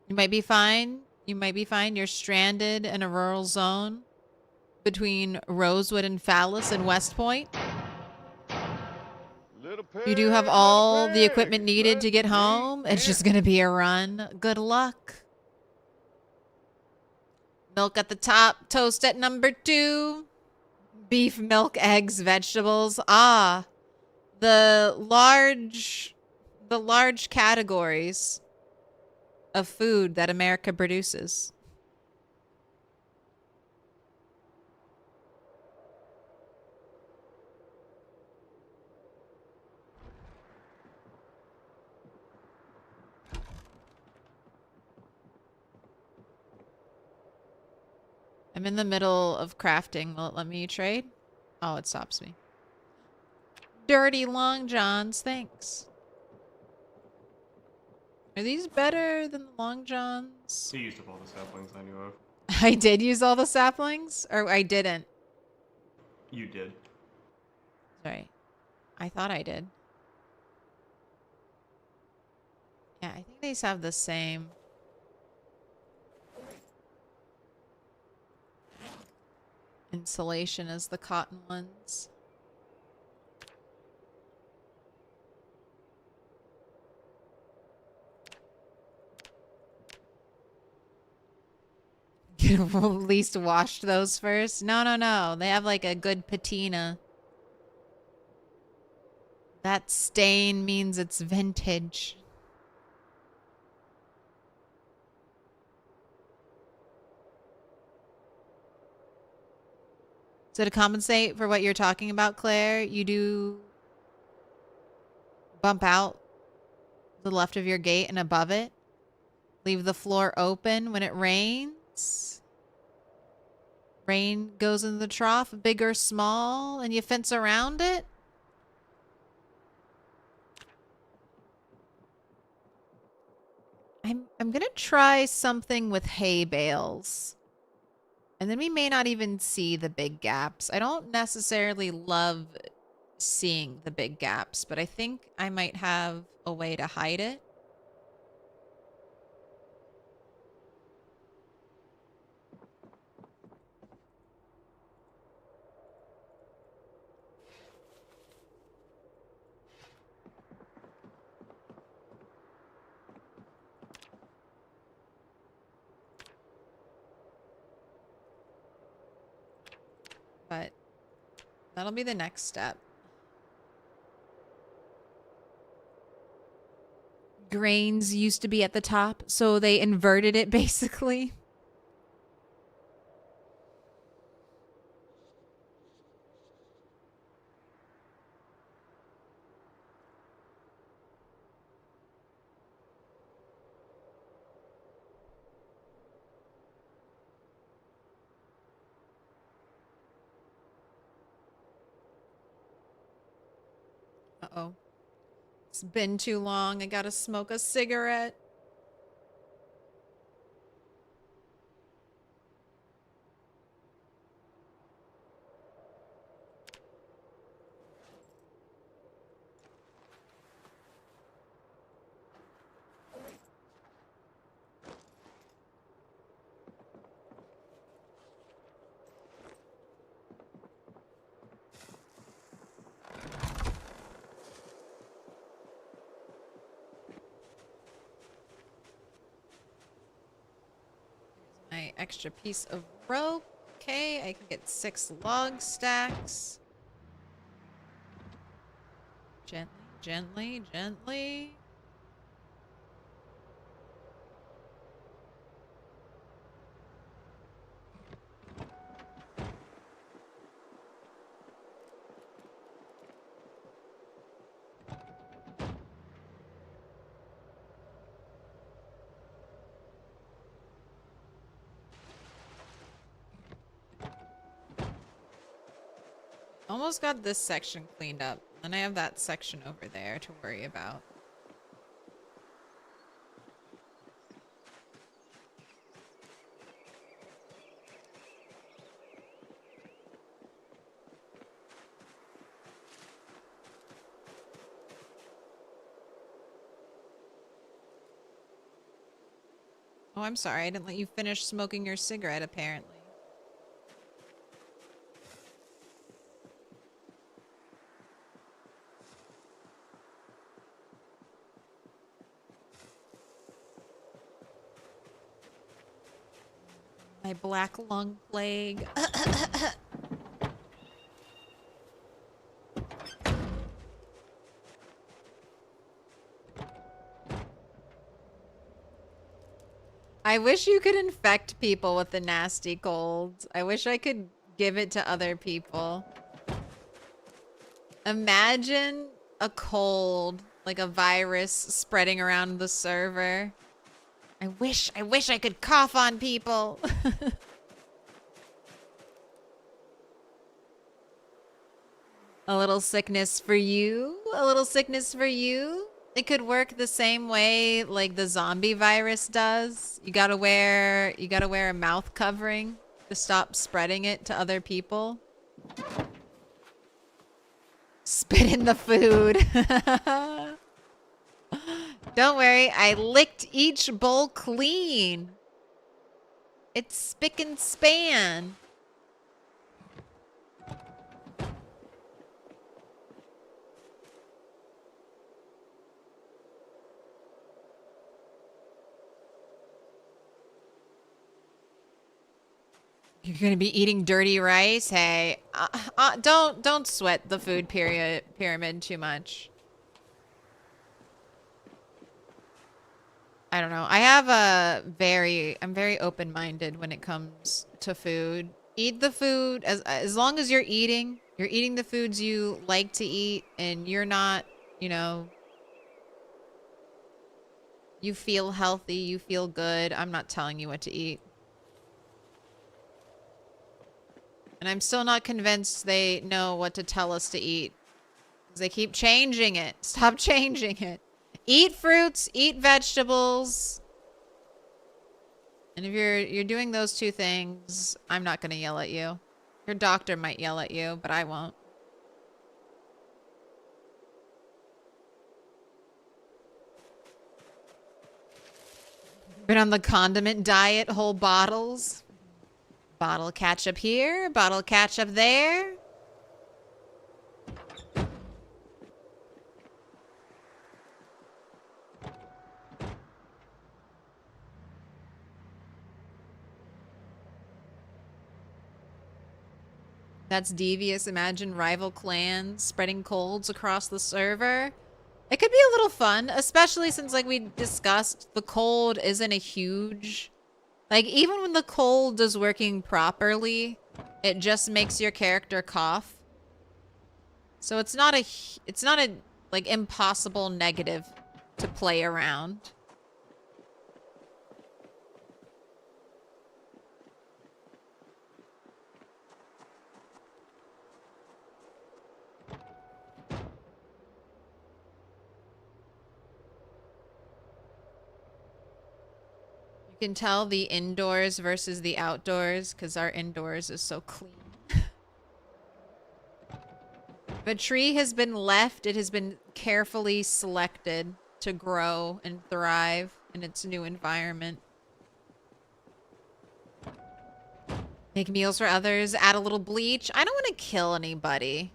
You might be fine. You might be fine. You're stranded in a rural zone between Rosewood and Fallis and West Point. You do have all the equipment needed to get home. It's just going to be a run. Good luck. Milk at the top. Toast at number 2. Beef, milk, eggs, vegetables. Ah, the large categories of food that America produces. I'm in the middle of crafting. Will it let me trade? Oh, it stops me. Dirty Long Johns, thanks. Are these better than the Long Johns? He used up all the saplings I knew of. I did use all the saplings? Or I didn't? You did. Sorry. I thought I did. Yeah, I think these have the same. Insulation as the cotton ones. At least washed those first. No. They have like a good patina. That stain means it's vintage. So to compensate for what you're talking about, Claire, you do bump out the left of your gate and above it. Leave the floor open when it rains. Rain goes into the trough, big or small, and you fence around it. I'm gonna try something with hay bales. And then we may not even see the big gaps. I don't necessarily love seeing the big gaps, but I think I might have a way to hide it. But that'll be the next step. Grains used to be at the top, so they inverted it basically. Uh-oh. It's been too long. I gotta smoke a cigarette. My extra piece of rope. Okay, I can get 6 log stacks. Gently, gently, gently. Almost got this section cleaned up. And I have that section over there to worry about. Oh, I'm sorry. I didn't let you finish smoking your cigarette, apparently. My black lung plague. I wish you could infect people with the nasty colds. I wish I could give it to other people. Imagine a cold, like a virus spreading around the server. I wish I could cough on people. A little sickness for you. A little sickness for you. It could work the same way like the zombie virus does. You gotta wear a mouth covering to stop spreading it to other people. Spit in the food. Don't worry, I licked each bowl clean. It's spick and span. You're gonna be eating dirty rice? Hey, don't sweat the food pyramid too much. I don't know. I'm very open-minded when it comes to food. Eat the food as long as you're eating the foods you like to eat, and you're not, you know, you feel healthy, you feel good. I'm not telling you what to eat. And I'm still not convinced they know what to tell us to eat. Because they keep changing it. Stop changing it. Eat fruits, eat vegetables. And if you're doing those two things, I'm not going to yell at you. Your doctor might yell at you, but I won't. Been on the condiment diet, whole bottles. Bottle ketchup here, bottle ketchup there. That's devious. Imagine rival clans spreading colds across the server. It could be a little fun, especially since, like we discussed, the cold isn't a huge... Like, even when the cold is working properly, it just makes your character cough. So it's not a, like, impossible negative to play around. You can tell the indoors versus the outdoors because our indoors is so clean. If a tree has been left, it has been carefully selected to grow and thrive in its new environment. Make meals for others, add a little bleach. I don't want to kill anybody.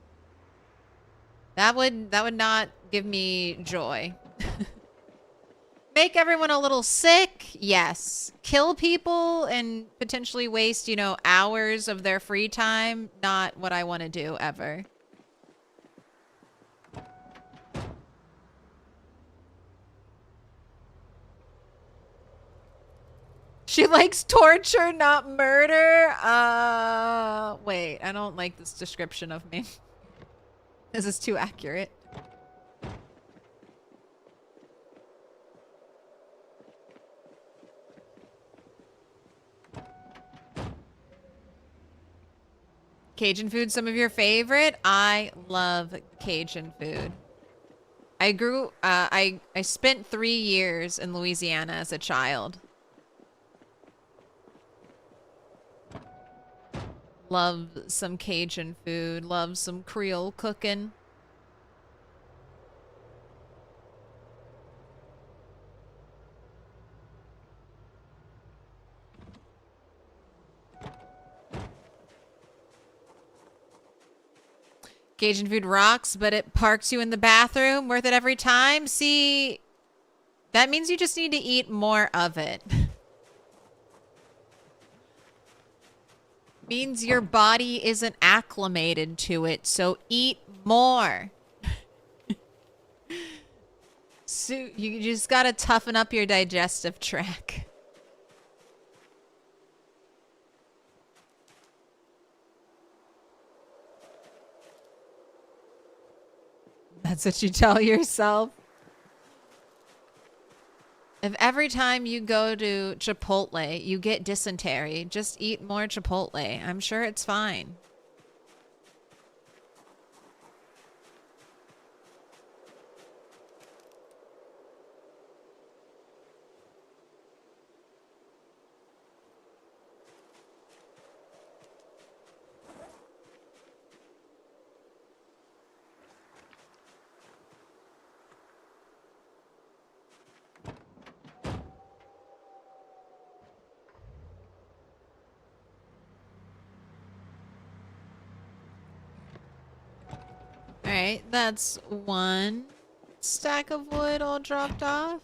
That would not give me joy. Make everyone a little sick? Yes. Kill people and potentially waste, you know, hours of their free time? Not what I want to do ever. She likes torture, not murder. Wait, I don't like this description of me. This is too accurate. Cajun food, some of your favorite? I love Cajun food. I spent 3 years in Louisiana as a child. Love some Cajun food. Love some Creole cooking. Cajun food rocks, but it parks you in the bathroom. Worth it every time? See, that means you just need to eat more of it. Means your body isn't acclimated to it, so eat more. So you just gotta toughen up your digestive tract. That's what you tell yourself. If every time you go to Chipotle, you get dysentery, just eat more Chipotle. I'm sure it's fine. Alright, that's one stack of wood all dropped off.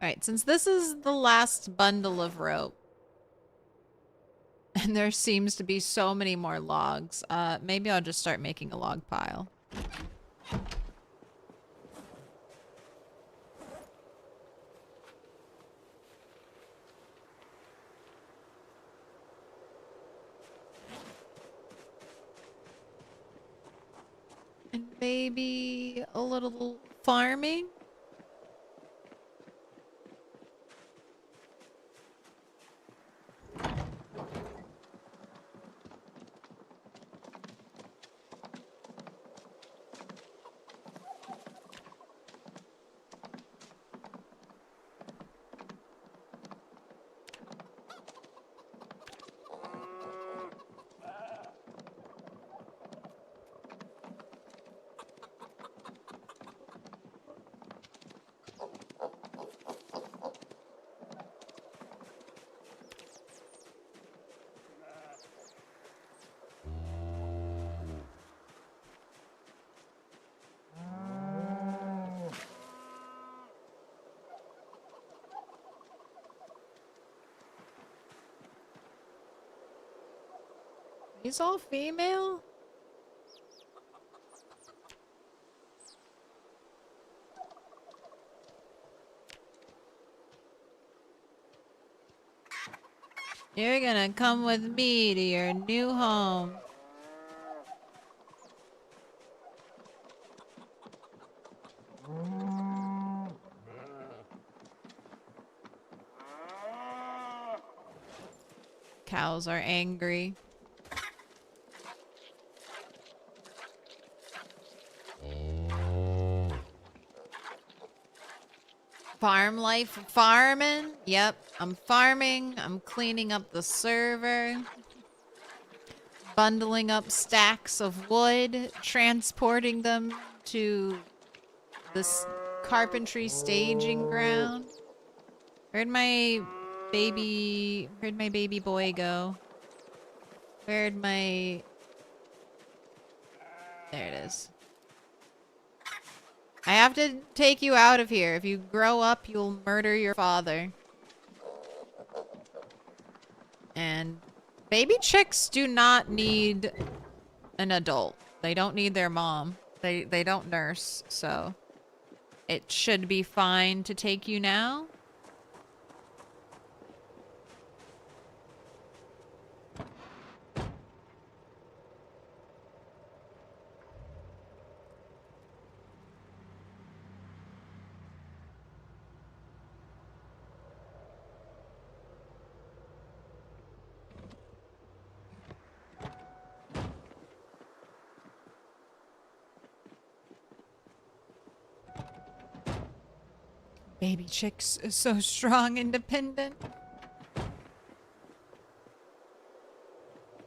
Alright, since this is the last bundle of rope, and there seems to be so many more logs, maybe I'll just start making a log pile. And maybe a little farming. He's all female? You're gonna come with me to your new home. Cows are angry. Farm life, farming. Yep, I'm farming. I'm cleaning up the server. Bundling up stacks of wood, transporting them to this carpentry staging ground. Where'd my baby boy go? Where'd my... There it is. I have to take you out of here. If you grow up, you'll murder your father. And baby chicks do not need an adult. They don't need their mom. They don't nurse, so it should be fine to take you now. Baby chicks is so strong, independent.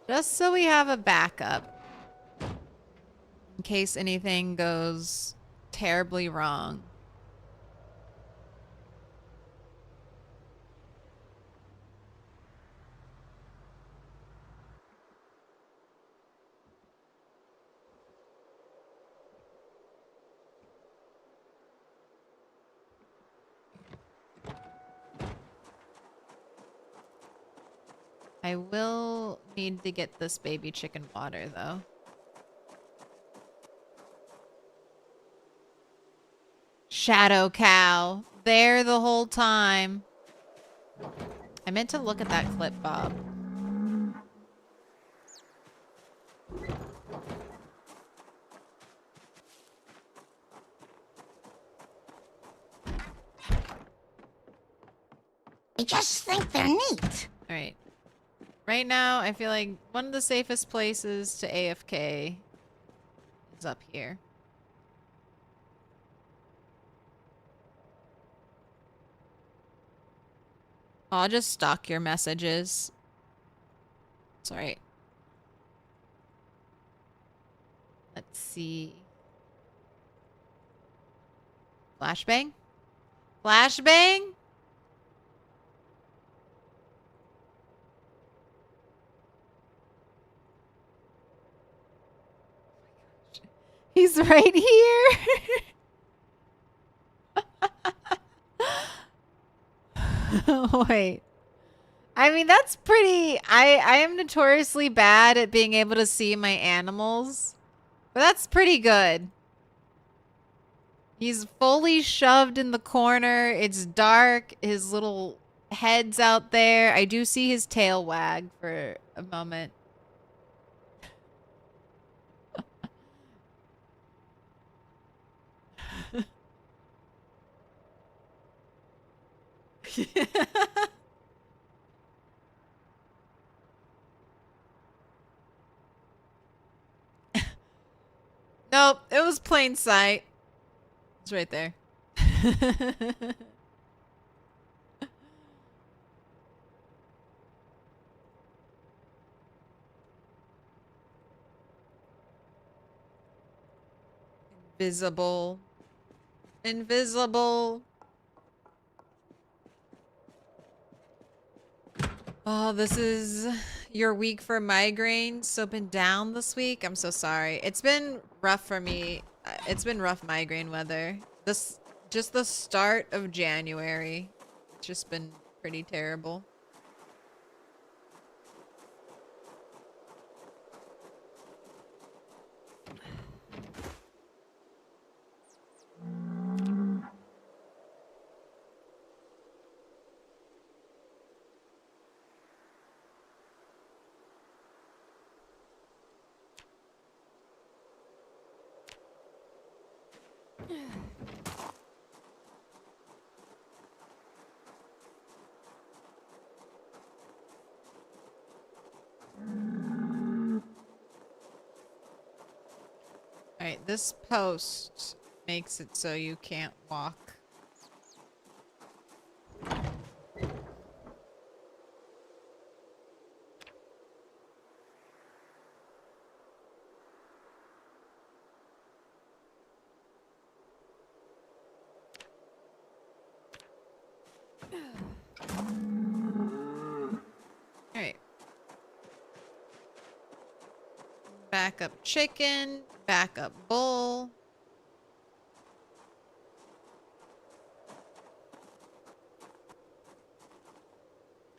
Just so we have a backup. In case anything goes terribly wrong. I will need to get this baby chicken water, though. Shadow cow. There the whole time. I meant to look at that clip, Bob. I just think they're neat. Alright. Right now, I feel like one of the safest places to AFK is up here. I'll just stalk your messages. It's alright. Let's see. Flashbang? Flashbang? He's right here. Wait. I mean, that's pretty... I am notoriously bad at being able to see my animals. But that's pretty good. He's fully shoved in the corner. It's dark. His little head's out there. I do see his tail wag for a moment. Nope, it was plain sight. It's right there. Invisible. Invisible. Oh, this is your week for migraines. So been down this week. I'm so sorry. It's been rough for me. It's been rough migraine weather. Just the start of January. It's just been pretty terrible. Alright, this post makes it so you can't walk Alright. Backup chicken, backup bull.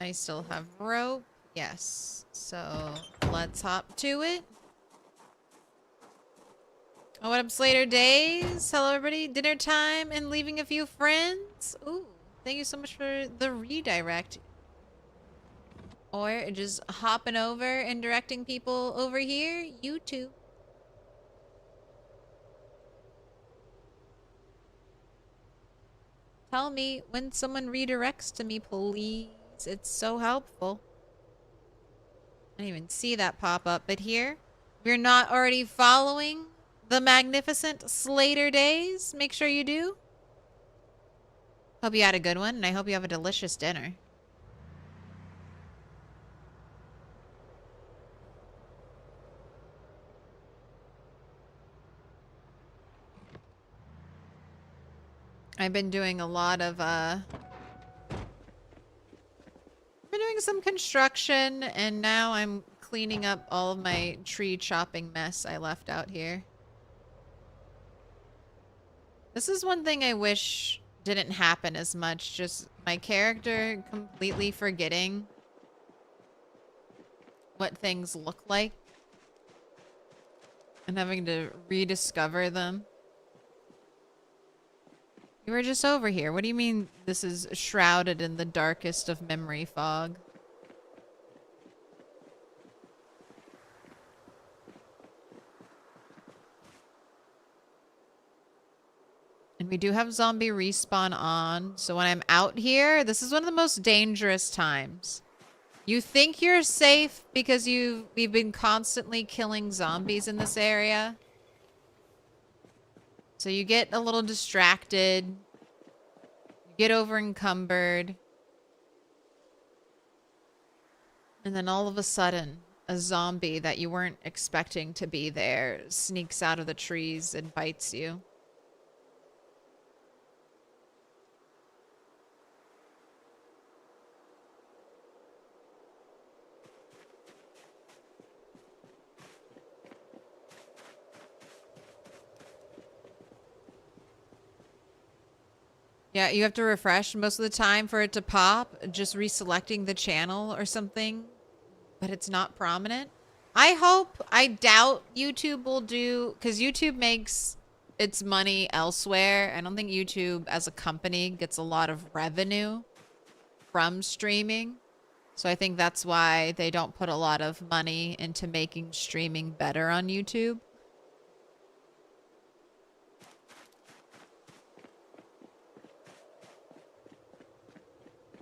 I still have rope. Yes. So let's hop to it. Oh, what up, Slater Days? Hello, everybody. Dinner time and leaving a few friends. Ooh, thank you so much for the redirect. Or just hopping over and directing people over here. YouTube. Tell me when someone redirects to me, please. It's so helpful. I didn't even see that pop up, but here, if you're not already following the magnificent Slater Days, make sure you do. Hope you had a good one, and I hope you have a delicious dinner. I've been doing a lot of, I've been doing some construction, and now I'm cleaning up all of my tree chopping mess I left out here. This is one thing I wish didn't happen as much, just my character completely forgetting what things look like and having to rediscover them. You were just over here. What do you mean this is shrouded in the darkest of memory fog? And we do have zombie respawn on, so when I'm out here, this is one of the most dangerous times. You think you're safe because we've been constantly killing zombies in this area. So you get a little distracted. You get over encumbered. And then all of a sudden, a zombie that you weren't expecting to be there sneaks out of the trees and bites you. Yeah, you have to refresh most of the time for it to pop, just reselecting the channel or something, but it's not prominent. I doubt YouTube will do, because YouTube makes its money elsewhere. I don't think YouTube as a company gets a lot of revenue from streaming. So I think that's why they don't put a lot of money into making streaming better on YouTube.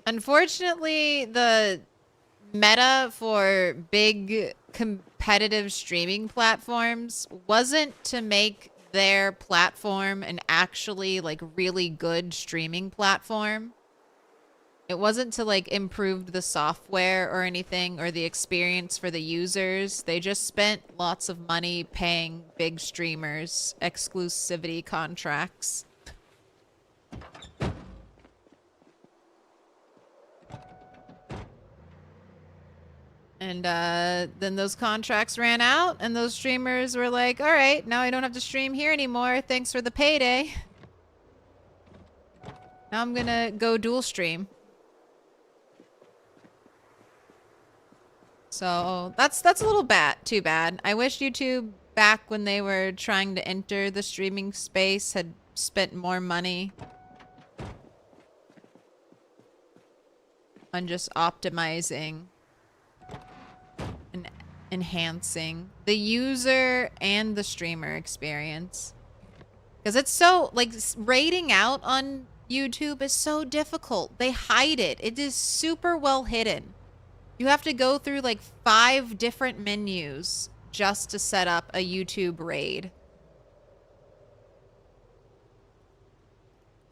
Unfortunately, the meta for big competitive streaming platforms wasn't to make their platform an actually like really good streaming platform. It wasn't to like improve the software or anything or the experience for the users. They just spent lots of money paying big streamers exclusivity contracts. And then those contracts ran out, and those streamers were like, all right, now I don't have to stream here anymore. Thanks for the payday. Now I'm gonna go dual stream. So that's a little too bad. I wish YouTube, back when they were trying to enter the streaming space, had spent more money on just optimizing and enhancing the user and the streamer experience. Because it's so, like, rating out on YouTube is so difficult. They hide it. It is super well hidden. You have to go through like 5 different menus just to set up a YouTube raid.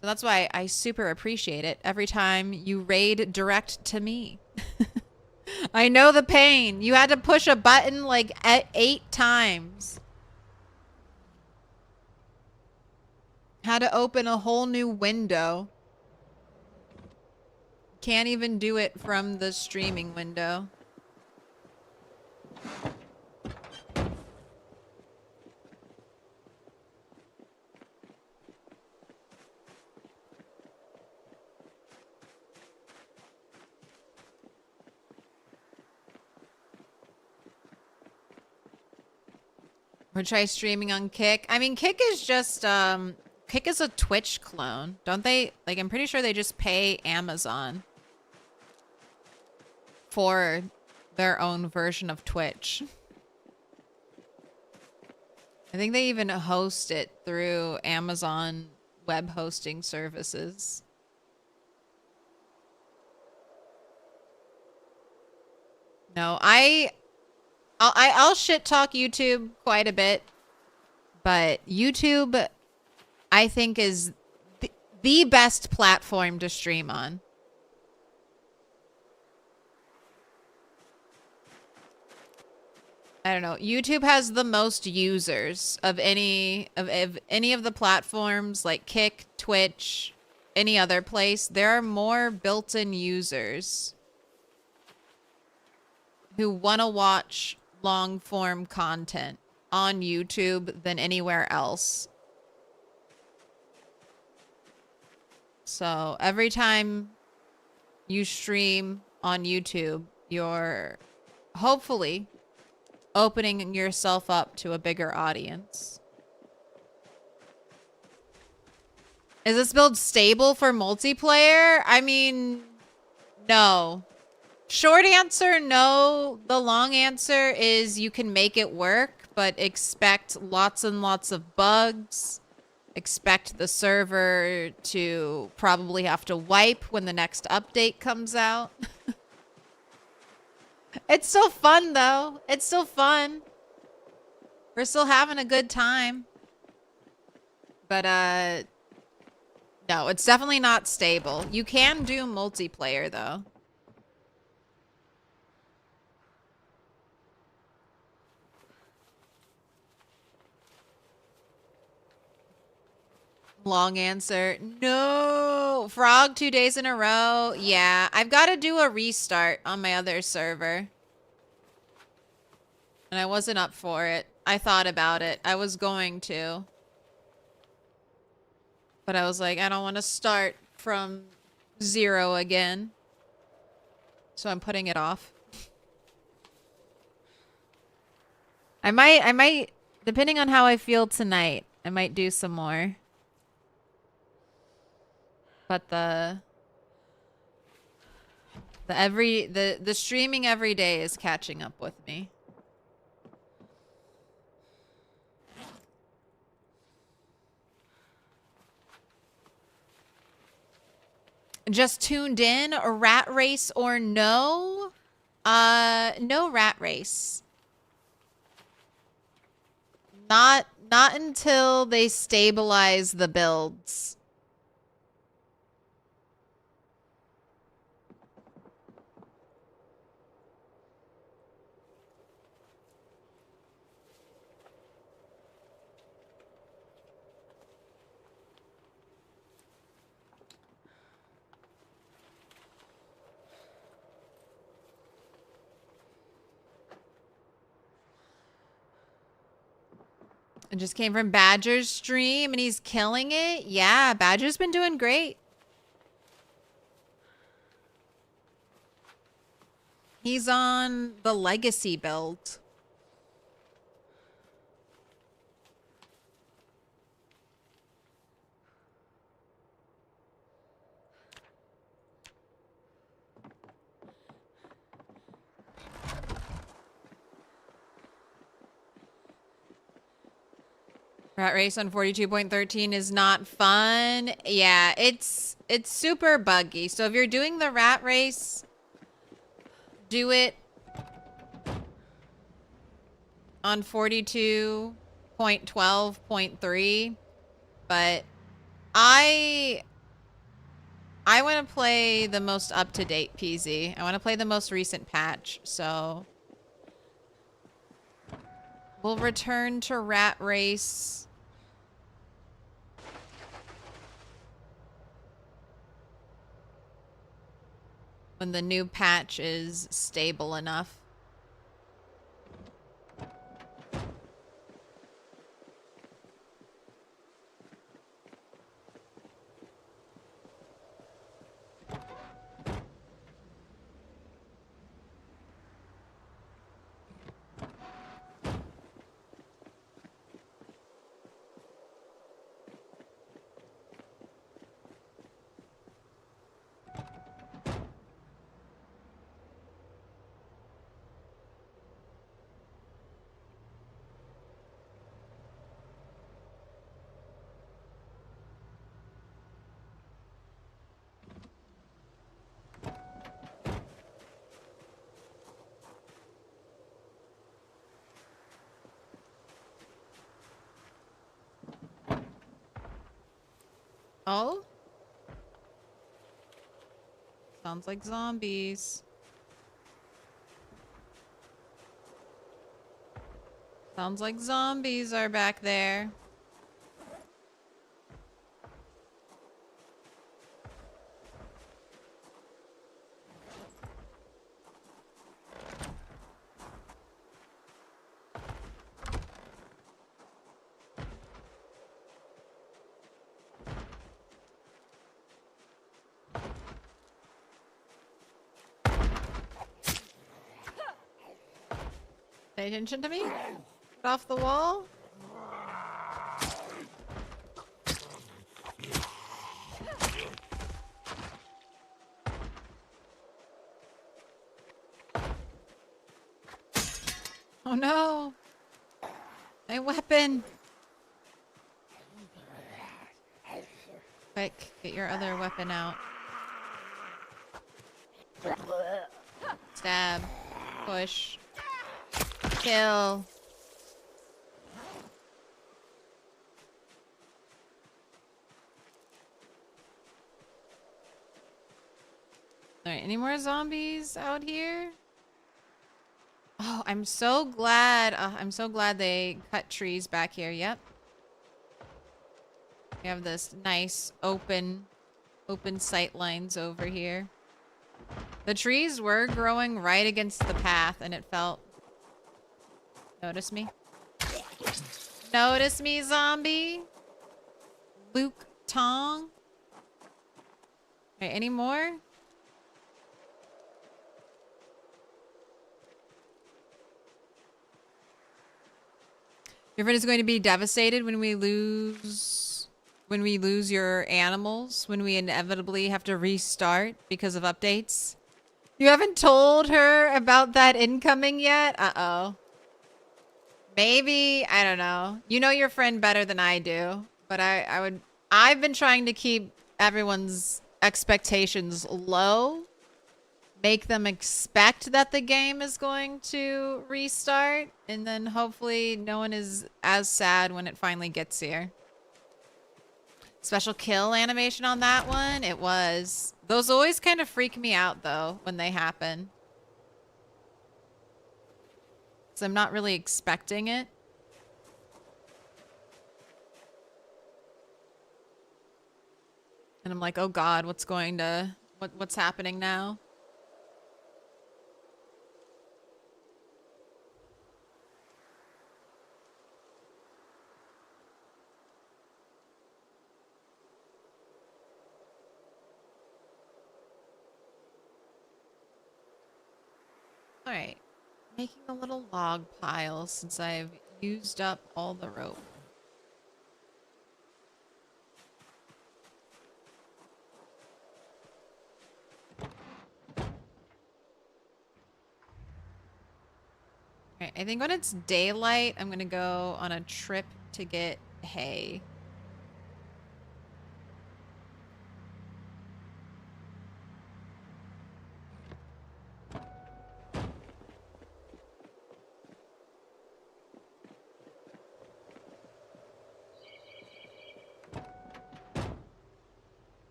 So that's why I super appreciate it every time you raid direct to me. I know the pain. You had to push a button like 8 times. Had to open a whole new window. can't even do it from the streaming window. Or try streaming on Kick. I mean, Kick is just, Kick is a Twitch clone. Don't they? Like, I'm pretty sure they just pay Amazon for their own version of Twitch. I think they even host it through Amazon web hosting services. No, I'll shit talk YouTube quite a bit, but YouTube, I think, is the best platform to stream on. I don't know. YouTube has the most users of any of the platforms, like Kick, Twitch, any other place. There are more built-in users who want to watch long-form content on YouTube than anywhere else. So every time you stream on YouTube, you're hopefully opening yourself up to a bigger audience. Is this build stable for multiplayer? I mean, no. Short answer, no. The long answer is you can make it work, but expect lots and lots of bugs. Expect the server to probably have to wipe when the next update comes out. It's still fun, though. It's still fun. We're still having a good time. But, no, it's definitely not stable. You can do multiplayer, though. Long answer. No. Frog 2 days in a row. Yeah, I've got to do a restart on my other server. And I wasn't up for it. I thought about it. I was going to. But I was like, I don't want to start from 0 again. So I'm putting it off. I might, depending on how I feel tonight, I might do some more. But the streaming every day is catching up with me. Just tuned in, a rat race or no? No rat race. Not until they stabilize the builds. It just came from Badger's stream and he's killing it. Yeah, Badger's been doing great. He's on the legacy build. Rat race on 42.13 is not fun. Yeah, it's super buggy. So if you're doing the rat race, do it on 42.12.3. But I want to play the most up-to-date PZ. I want to play the most recent patch, so we'll return to rat race. when the new patch is stable enough. Oh? Sounds like zombies. Sounds like zombies are back there. Pay attention to me? Get off the wall? Oh no! My weapon! Quick, get your other weapon out. Stab. Push. Kill. Alright, any more zombies out here? Oh, I'm so glad. I'm so glad they cut trees back here. Yep. We have this nice open sight lines over here. The trees were growing right against the path and it felt... Notice me? Notice me, zombie? Luke Tong? Okay, any more? Your friend is going to be devastated when we lose your animals, when we inevitably have to restart because of updates. You haven't told her about that incoming yet? Uh-oh. Maybe, I don't know. You know your friend better than I do, but I've been trying to keep everyone's expectations low. Make them expect that the game is going to restart, and then hopefully no one is as sad when it finally gets here. Special kill animation on that one, it was. Those always kind of freak me out though when they happen. So I'm not really expecting it. And I'm like, oh God, what's happening now? All right. Making a little log pile since I've used up all the rope. Alright, I think when it's daylight, I'm gonna go on a trip to get hay.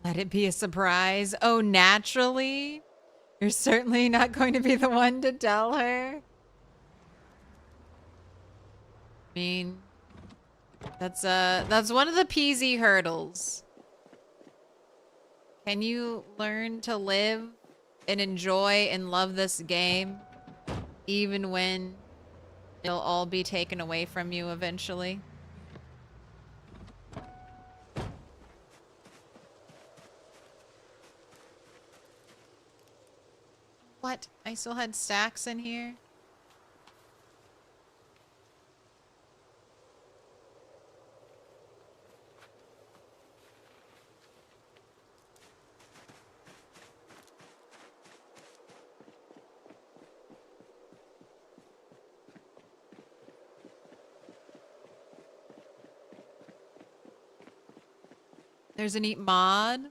Let it be a surprise. Oh, naturally? You're certainly not going to be the one to tell her. I mean, that's one of the peasy hurdles. Can you learn to live and enjoy and love this game even when it'll all be taken away from you eventually? What? I still had stacks in here? There's a neat mod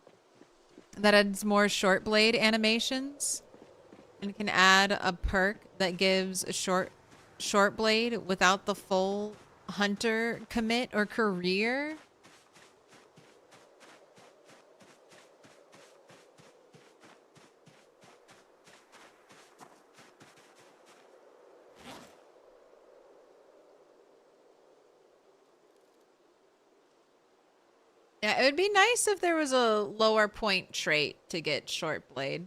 that adds more short blade animations and can add a perk that gives a short blade without the full hunter commit or career. Yeah, it would be nice if there was a lower point trait to get short blade.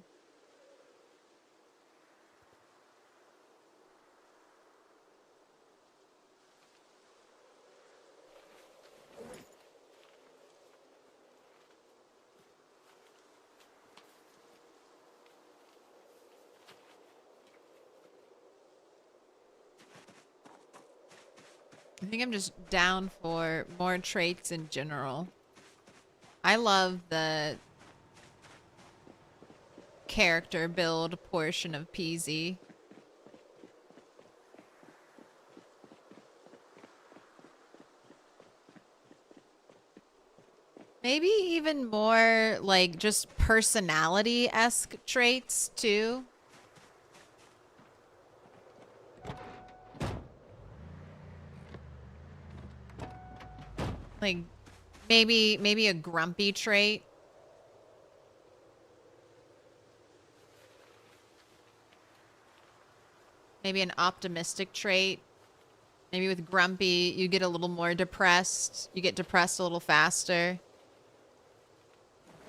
I think I'm just down for more traits in general. I love the character build portion of PZ. Maybe even more like just personality-esque traits too. Like maybe a grumpy trait. Maybe an optimistic trait. Maybe with grumpy, you get a little more depressed. You get depressed a little faster.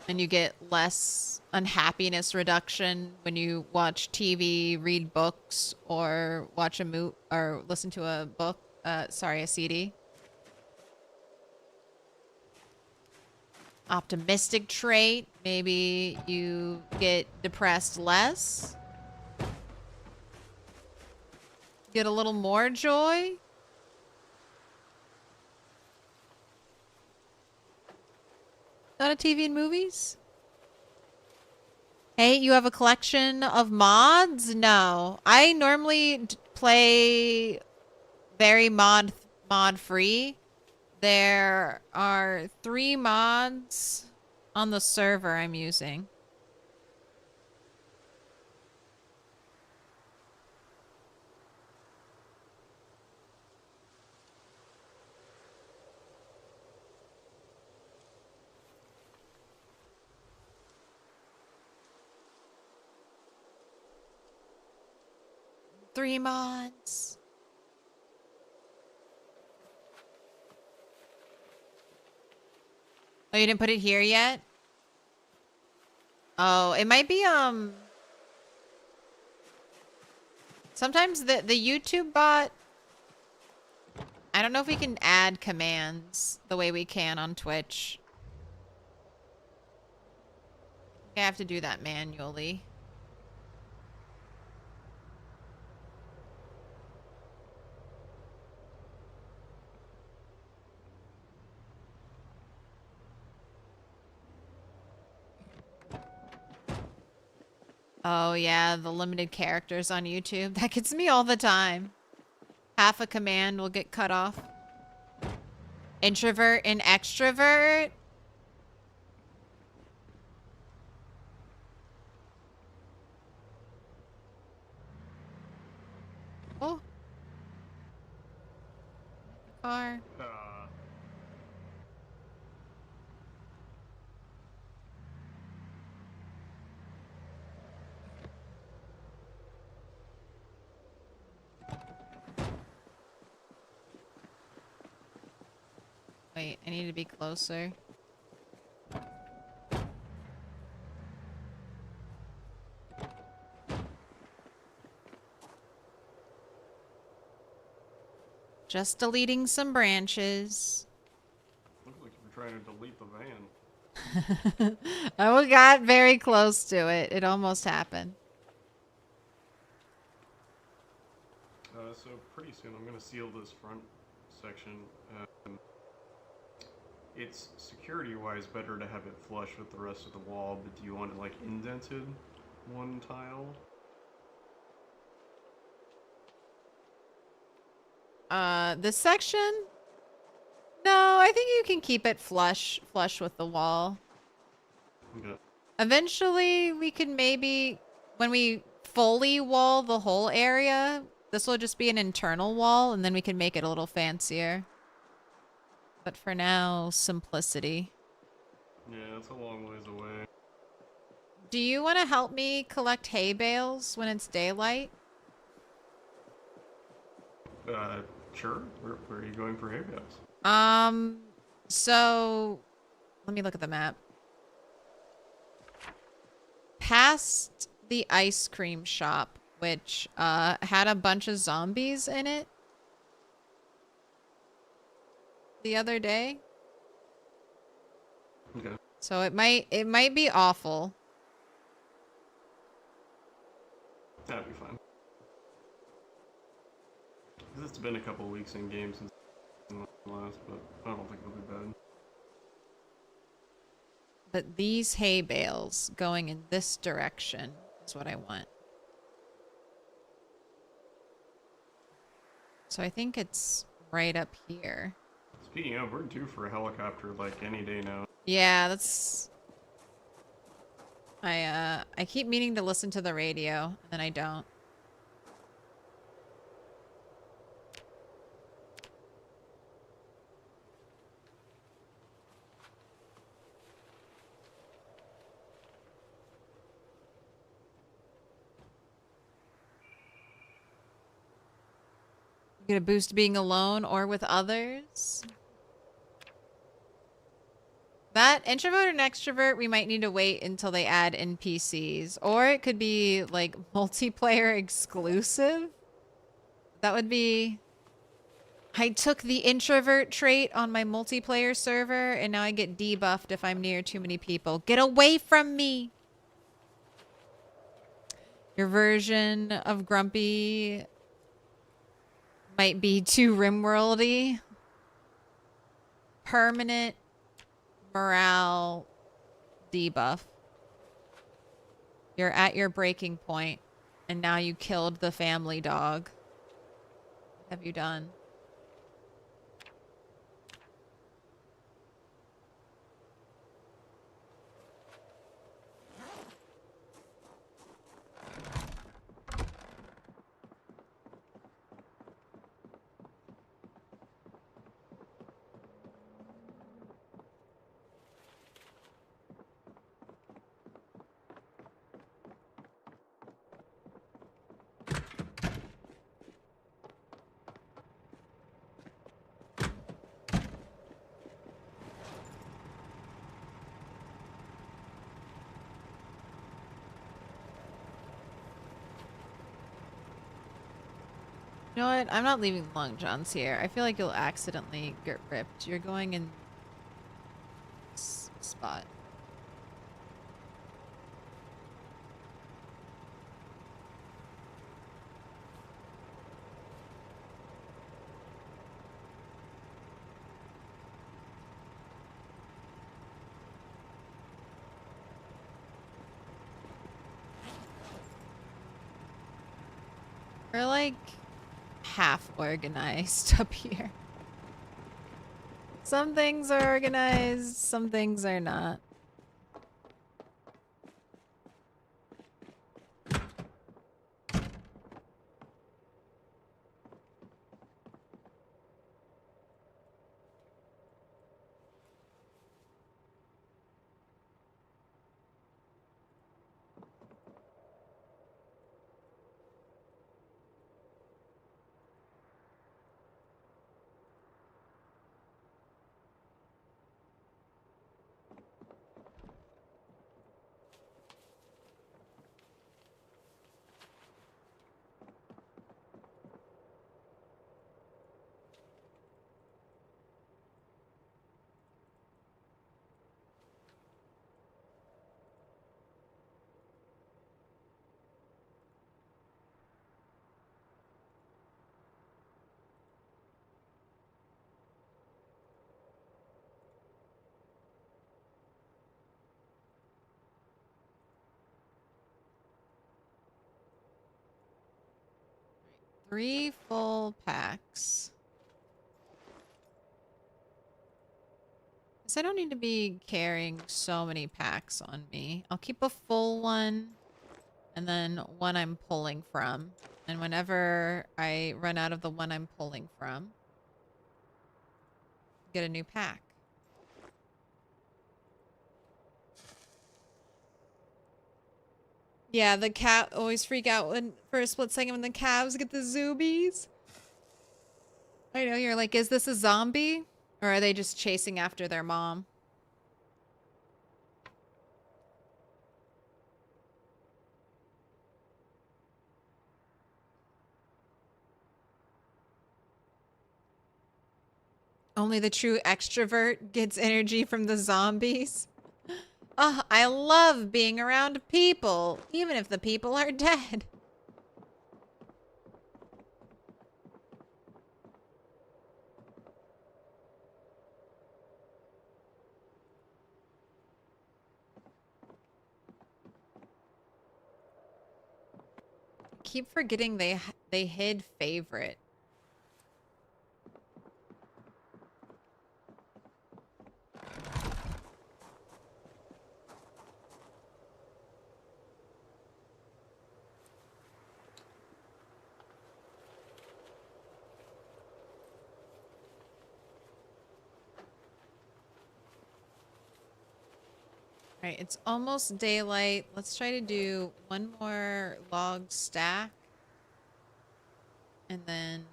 And you get less unhappiness reduction when you watch TV, read books, or watch a movie or listen to a book. Sorry, a CD. Optimistic trait. Maybe you get depressed less. Get a little more joy. Not a TV and movies? Hey, you have a collection of mods? No. I normally play very mod free. There are 3 mods on the server I'm using. Three mods. Oh, you didn't put it here yet? Oh, it might be, sometimes the YouTube bot, I don't know if we can add commands the way we can on Twitch. I think I have to do that manually. Oh yeah, the limited characters on YouTube. That gets me all the time. Half a command will get cut off. Introvert and extrovert. Oh. Car. Wait, I need to be closer. Just deleting some branches. Looks like you're trying to delete the van. Oh, we got very close to it. It almost happened. So pretty soon I'm gonna seal this front section. It's security-wise better to have it flush with the rest of the wall, but do you want it like indented one tile? This section? No, I think you can keep it flush with the wall. Okay. Eventually, we can maybe, when we fully wall the whole area, this will just be an internal wall, and then we can make it a little fancier. But for now, simplicity. Yeah, it's a long ways away. Do you want to help me collect hay bales when it's daylight? Sure. Where are you going for hay bales? So let me look at the map. Past the ice cream shop, which had a bunch of zombies in it the other day. Okay. So it might be awful. That'd be fine. It's been a couple weeks in game since last, but I don't think it'll be bad. But these hay bales going in this direction is what I want. So I think it's right up here. Speaking of, we're due for a helicopter like any day now. Yeah, that's... I keep meaning to listen to the radio, and then I don't. Get a boost being alone or with others. That introvert and extrovert, we might need to wait until they add NPCs. Or it could be like multiplayer exclusive. That would be... I took the introvert trait on my multiplayer server and now I get debuffed if I'm near too many people. Get away from me! Your version of Grumpy might be too rimworldy. Permanent morale debuff. You're at your breaking point, and now you killed the family dog. What have you done? You know what? I'm not leaving Long Johns here. I feel like you'll accidentally get ripped. You're going in this spot. We're like half organized up here. Some things are organized, some things are not. 3 full packs. Guess I don't need to be carrying so many packs on me. I'll keep a full one and then one I'm pulling from. And whenever I run out of the one I'm pulling from, get a new pack. Yeah, the cat always freak out when for a split second when the calves get the zoomies. I know, you're like, is this a zombie? Or are they just chasing after their mom? Only the true extrovert gets energy from the zombies. Oh, I love being around people, even if the people are dead. Keep forgetting they hid favorite. All right, it's almost daylight. Let's try to do one more log stack. And then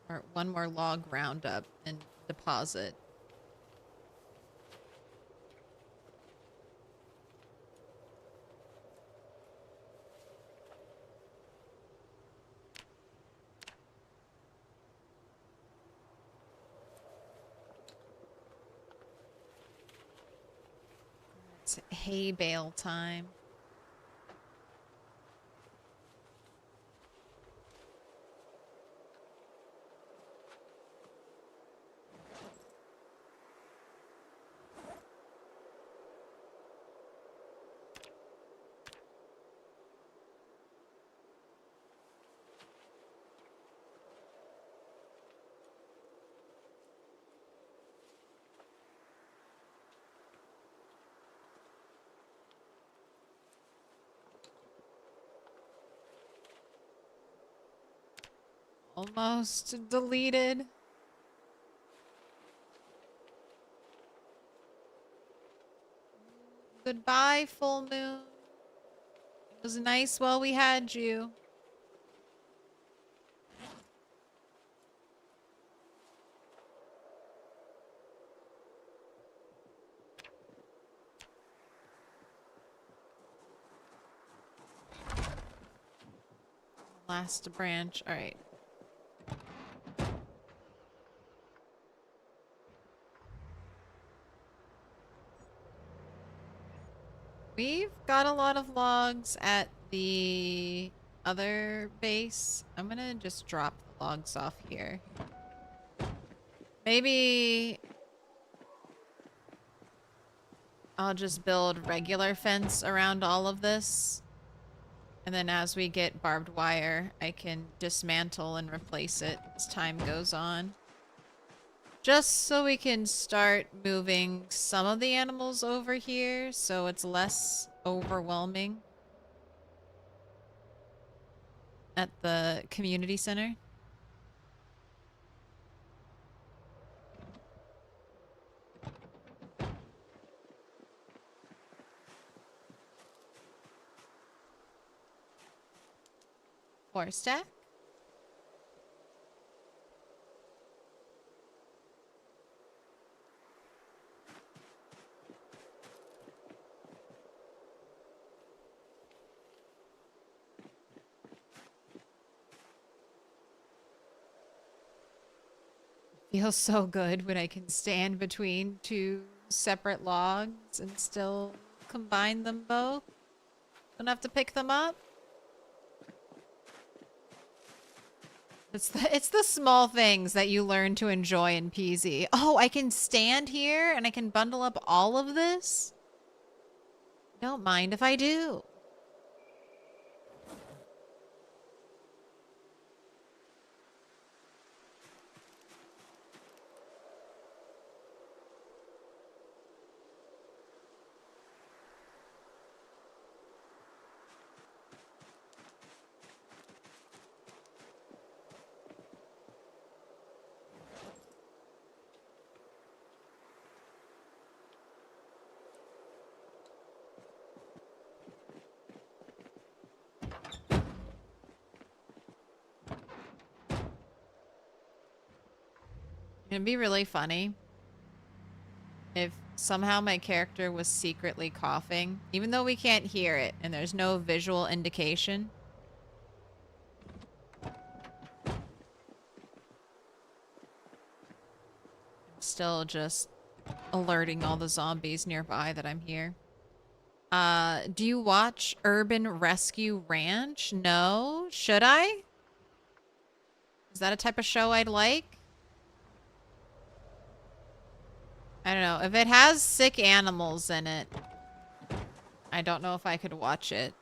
or one more log roundup and deposit. It's hay bale time. Almost deleted. Goodbye, full moon. It was nice while we had you. Last branch. All right. We've got a lot of logs at the other base. I'm gonna just drop the logs off here. Maybe I'll just build regular fence around all of this. And then as we get barbed wire, I can dismantle and replace it as time goes on. Just so we can start moving some of the animals over here so it's less overwhelming at the community center. Four stack. Feels so good when I can stand between two separate logs and still combine them both. Don't have to pick them up. It's the small things that you learn to enjoy in PZ. Oh, I can stand here and I can bundle up all of this? Don't mind if I do. It'd be really funny if somehow my character was secretly coughing, even though we can't hear it and there's no visual indication. Still just alerting all the zombies nearby that I'm here. Do you watch Urban Rescue Ranch? No? Should I? Is that a type of show I'd like? I don't know. If it has sick animals in it, I don't know if I could watch it.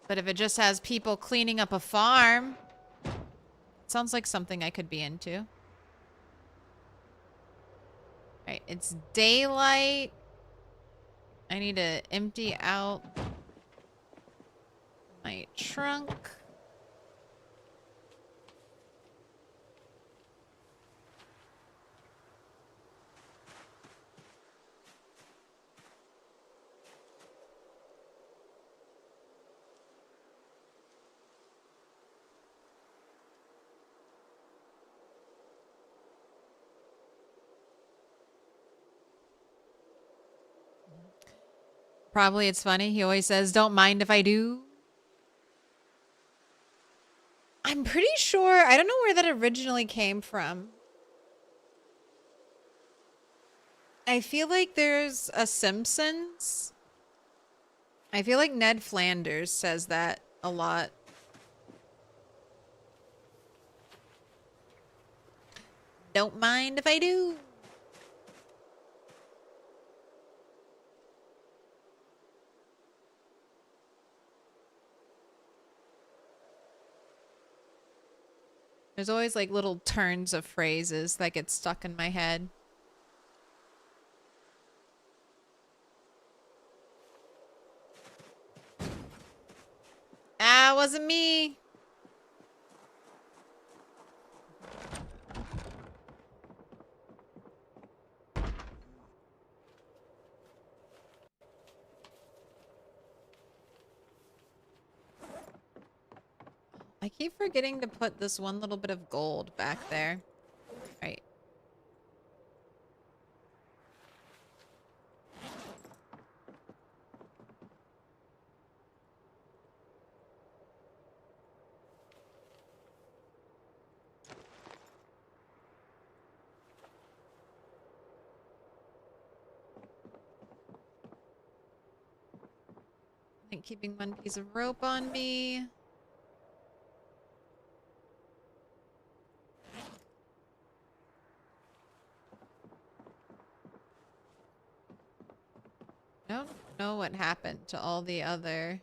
But if it just has people cleaning up a farm, it sounds like something I could be into. Right, it's daylight. I need to empty out my trunk. Probably it's funny. He always says, don't mind if I do. I'm pretty sure, I don't know where that originally came from. I feel like there's a Simpsons. I feel like Ned Flanders says that a lot. Don't mind if I do. There's always like little turns of phrases that get stuck in my head. Ah, wasn't me. I keep forgetting to put this one little bit of gold back there. Right. I'm keeping one piece of rope on me. I don't know what happened to all the other...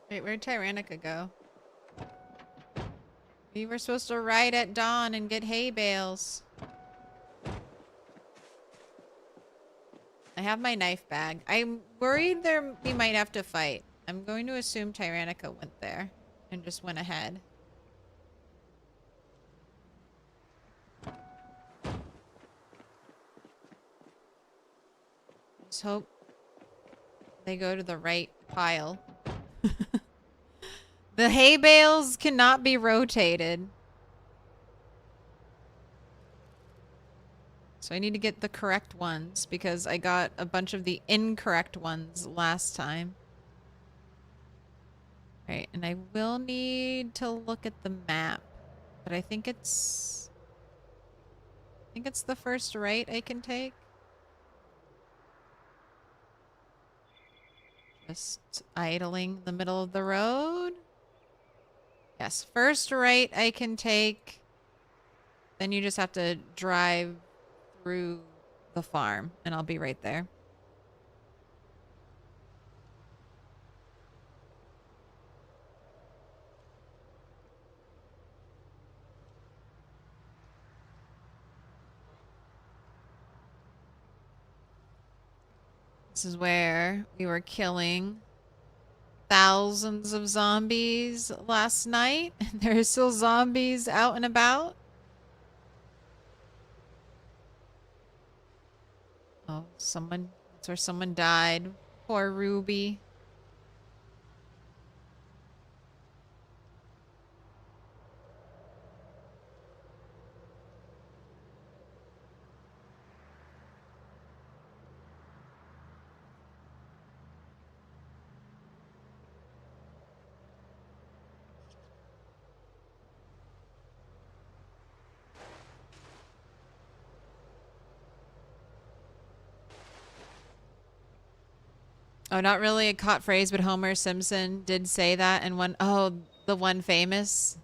Wait, where'd Tyrannica go? We were supposed to ride at dawn and get hay bales. I have my knife bag. I'm worried we might have to fight. I'm going to assume Tyrannica went there and just went ahead. Just hope they go to the right pile. The hay bales cannot be rotated. So I need to get the correct ones because I got a bunch of the incorrect ones last time. Right, and I will need to look at the map. But I think it's the first right I can take. Just idling the middle of the road. Yes, first right I can take. Then you just have to drive through the farm and I'll be right there. This is where we were killing thousands of zombies last night. There are still zombies out and about. Oh, that's where someone died. Poor Ruby. Oh, not really a caught phrase, but Homer Simpson did say that in the one famous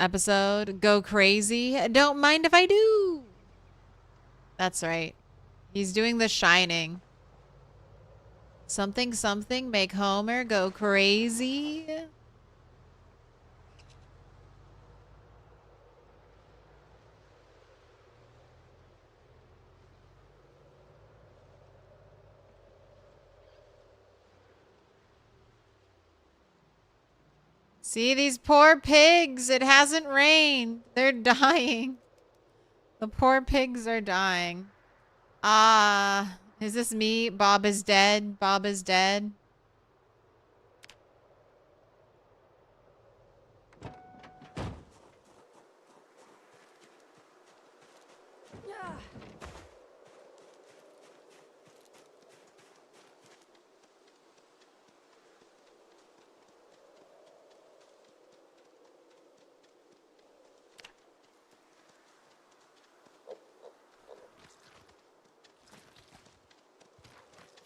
episode. Go crazy. Don't mind if I do. That's right. He's doing The Shining. Something, something, make Homer go crazy. See these poor pigs. It hasn't rained. They're dying. The poor pigs are dying. Ah, is this me? Bob is dead. Bob is dead.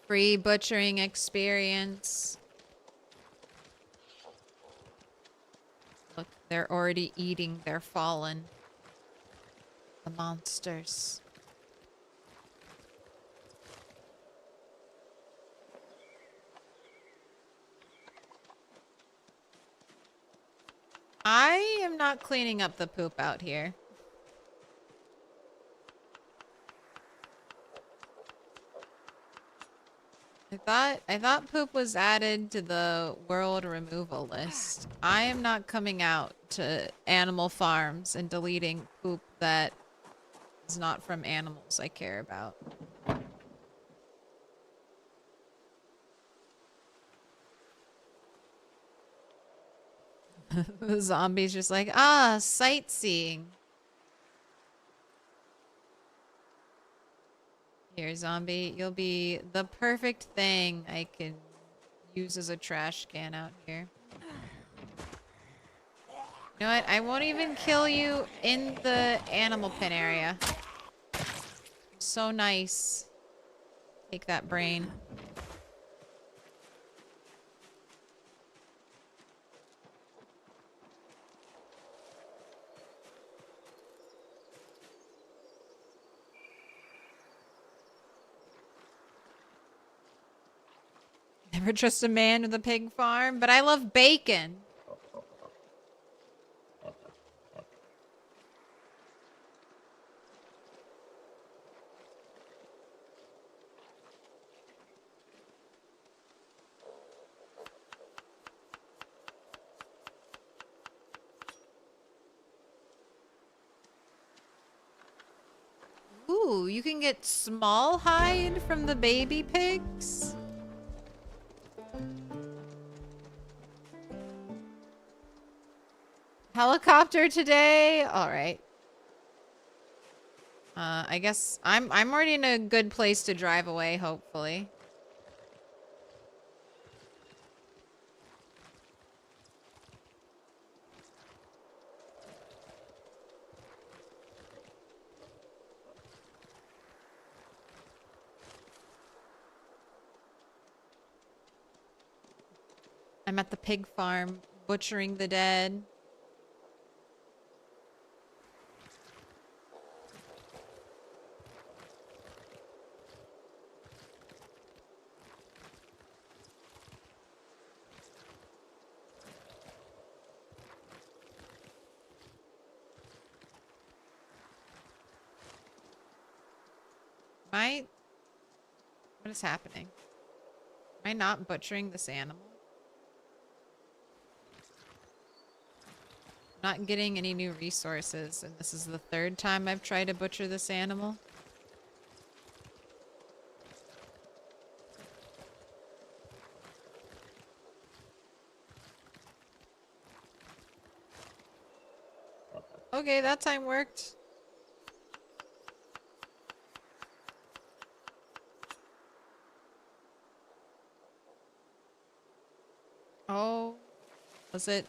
Free butchering experience. Look, they're already eating their fallen. The monsters. I am not cleaning up the poop out here. I thought poop was added to the world removal list. I am not coming out to animal farms and deleting poop that is not from animals I care about. The zombie's just like, ah, sightseeing. Here, zombie, you'll be the perfect thing I can use as a trash can out here. You know what? I won't even kill you in the animal pen area. So nice. Take that brain. Never trust a man with a pig farm, but I love bacon. Ooh, you can get small hide from the baby pigs? Helicopter today. All right. I guess I'm already in a good place to drive away, hopefully. I'm at the pig farm, butchering the dead. What is happening? Am I not butchering this animal? Not getting any new resources, and this is the third time I've tried to butcher this animal. Okay, that time worked. Oh, was it?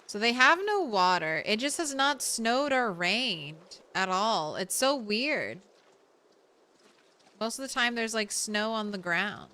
So they have no water. It just has not snowed or rained at all. It's so weird. Most of the time there's like snow on the ground.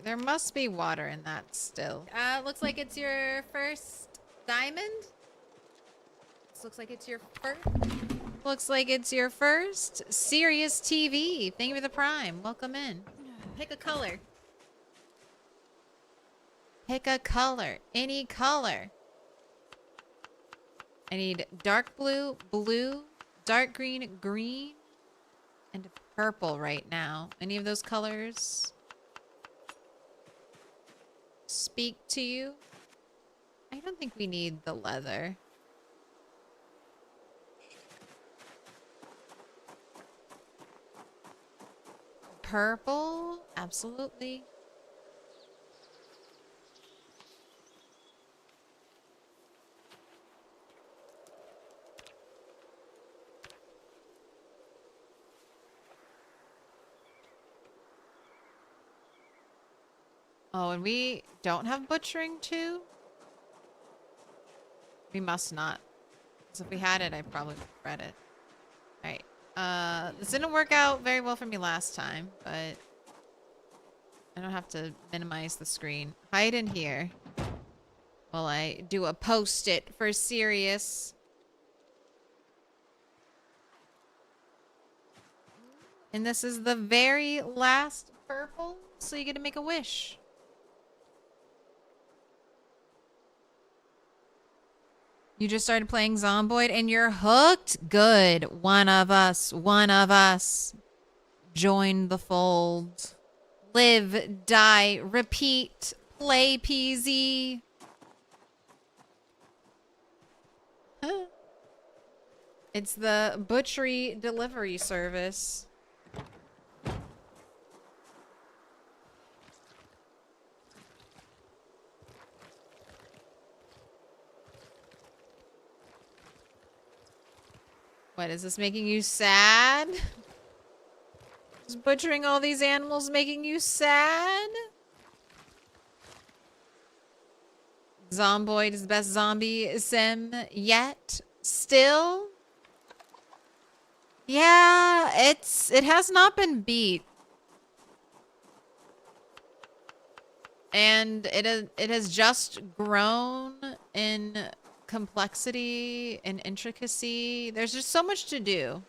There must be water in that still. Looks like it's your first diamond. This looks like it's your first. Looks like it's your first Serious TV. Thank you for the prime. Welcome in. Pick a color. Pick a color. Any color. I need dark blue, blue, dark green, green, and purple right now. Any of those colors speak to you? I don't think we need the leather. Purple? Absolutely. Oh, and we don't have butchering too? We must not. Because if we had it, I probably would have read it. Alright. This didn't work out very well for me last time, but I don't have to minimize the screen. Hide in here while I do a post-it for serious. And this is the very last purple, so you get to make a wish. You just started playing Zomboid and you're hooked? Good. One of us. Join the fold. Live, die, repeat, play PZ. Huh. It's the butchery delivery service. What, is this making you sad? Is butchering all these animals making you sad? Zomboid is the best zombie sim yet. Still? Yeah, it has not been beat. And it has just grown in complexity and intricacy. There's just so much to do.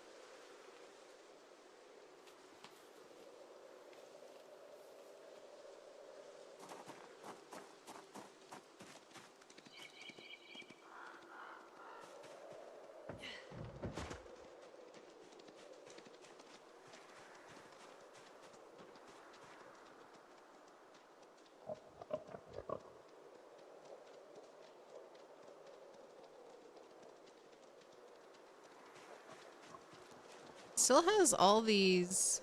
Still has all these.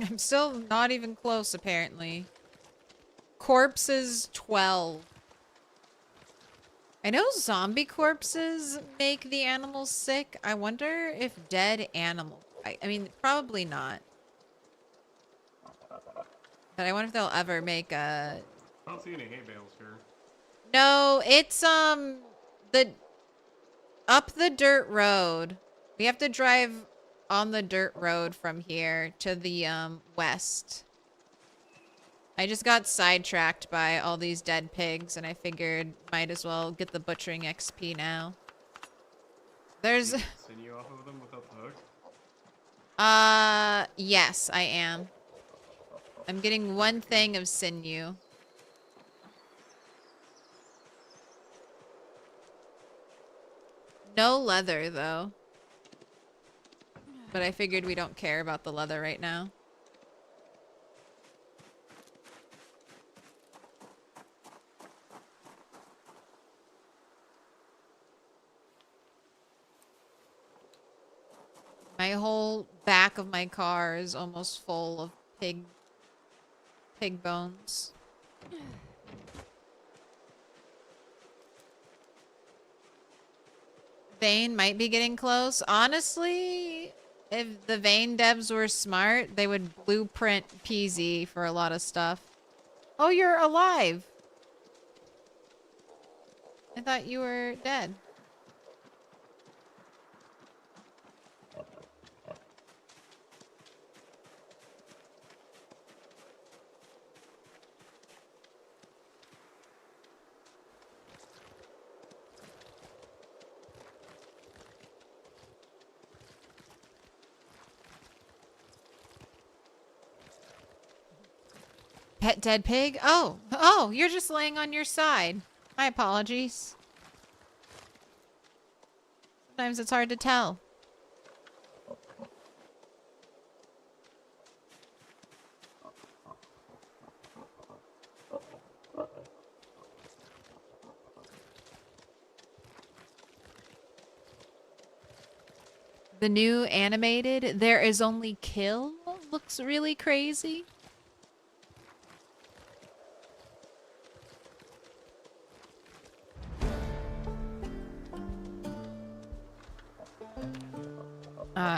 I'm still not even close, apparently. Corpses 12. I know zombie corpses make the animals sick. I wonder if dead animals. I mean, probably not. But I wonder if they'll ever make a. I don't see any hay bales here. No, it's the up the dirt road. We have to drive on the dirt road from here to the west. I just got sidetracked by all these dead pigs, and I figured might as well get the butchering XP now. There's Sinew off of them without the hook? yes, I am. I'm getting one thing of sinew. No leather, though. But I figured we don't care about the leather right now. My whole back of my car is almost full of pig bones. Vane might be getting close. Honestly, if the Vane devs were smart, they would blueprint PZ for a lot of stuff. Oh, you're alive. I thought you were dead. Pet dead pig? Oh, you're just laying on your side. My apologies. Sometimes it's hard to tell. The new animated There Is Only Kill looks really crazy.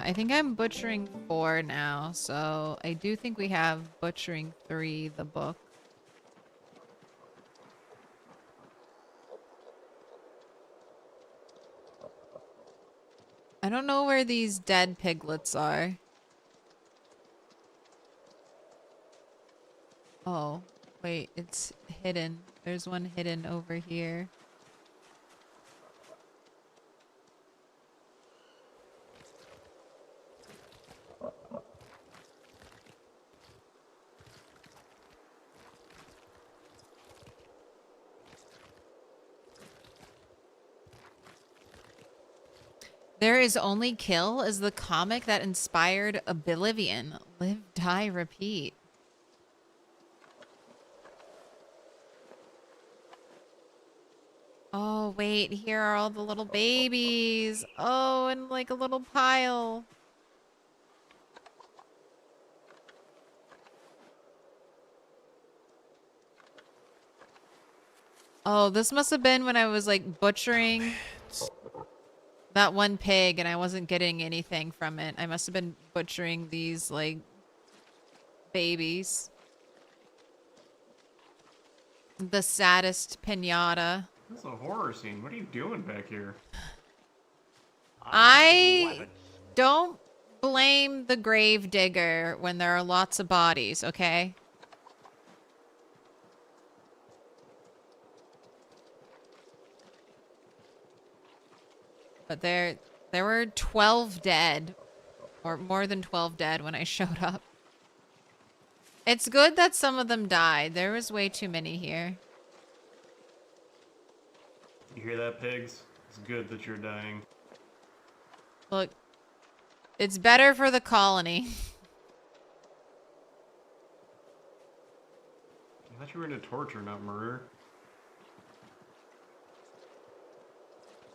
I think I'm butchering 4 now, so I do think we have butchering 3, the book. I don't know where these dead piglets are. Oh, wait, it's hidden. There's one hidden over here. There Is Only Kill is the comic that inspired Oblivion. Live, die, repeat. Oh, wait. Here are all the little babies. Oh, and like a little pile. Oh, this must have been when I was like butchering that one pig and I wasn't getting anything from it. I must have been butchering these, like, babies. The saddest pinata. This is a horror scene. What are you doing back here? I don't blame the grave digger when there are lots of bodies, okay? But there were 12 dead, or more than 12 dead when I showed up. It's good that some of them died. There was way too many here. You hear that, pigs? It's good that you're dying. Look, it's better for the colony. I thought you were into torture, not murder.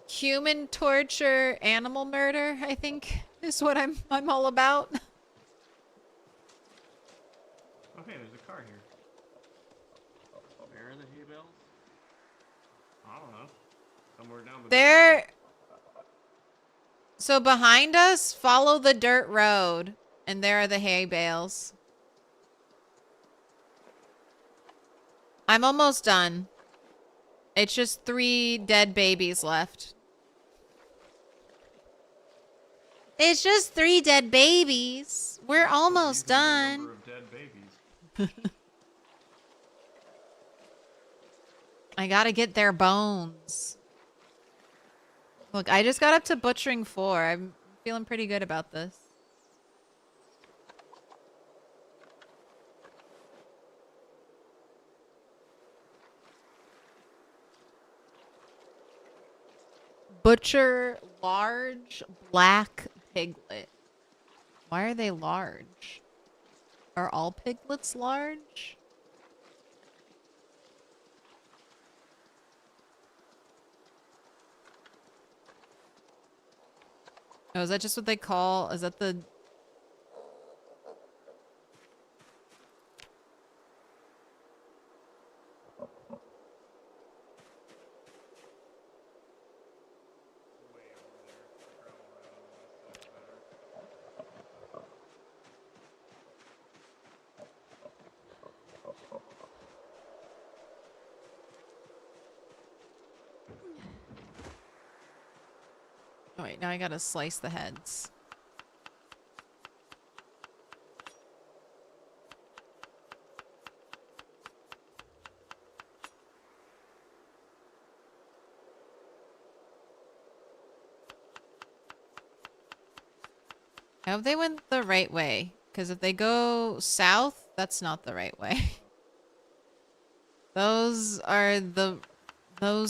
Human torture, animal murder, I think, is what I'm all about. Okay, there's a car here. Where are the hay bales? I don't know. Somewhere down the There. So behind us, follow the dirt road, and there are the hay bales. I'm almost done. It's just 3 dead babies left. It's just 3 dead babies. We're almost done. number of dead babies. I gotta get their bones. Look, I just got up to butchering 4. I'm feeling pretty good about this. Butcher large black piglet. Why are they large? Are all piglets large? Oh, is that just what they call? Is that the... Oh wait, now I gotta slice the heads. I hope they went the right way, because if they go south, that's not the right way. Those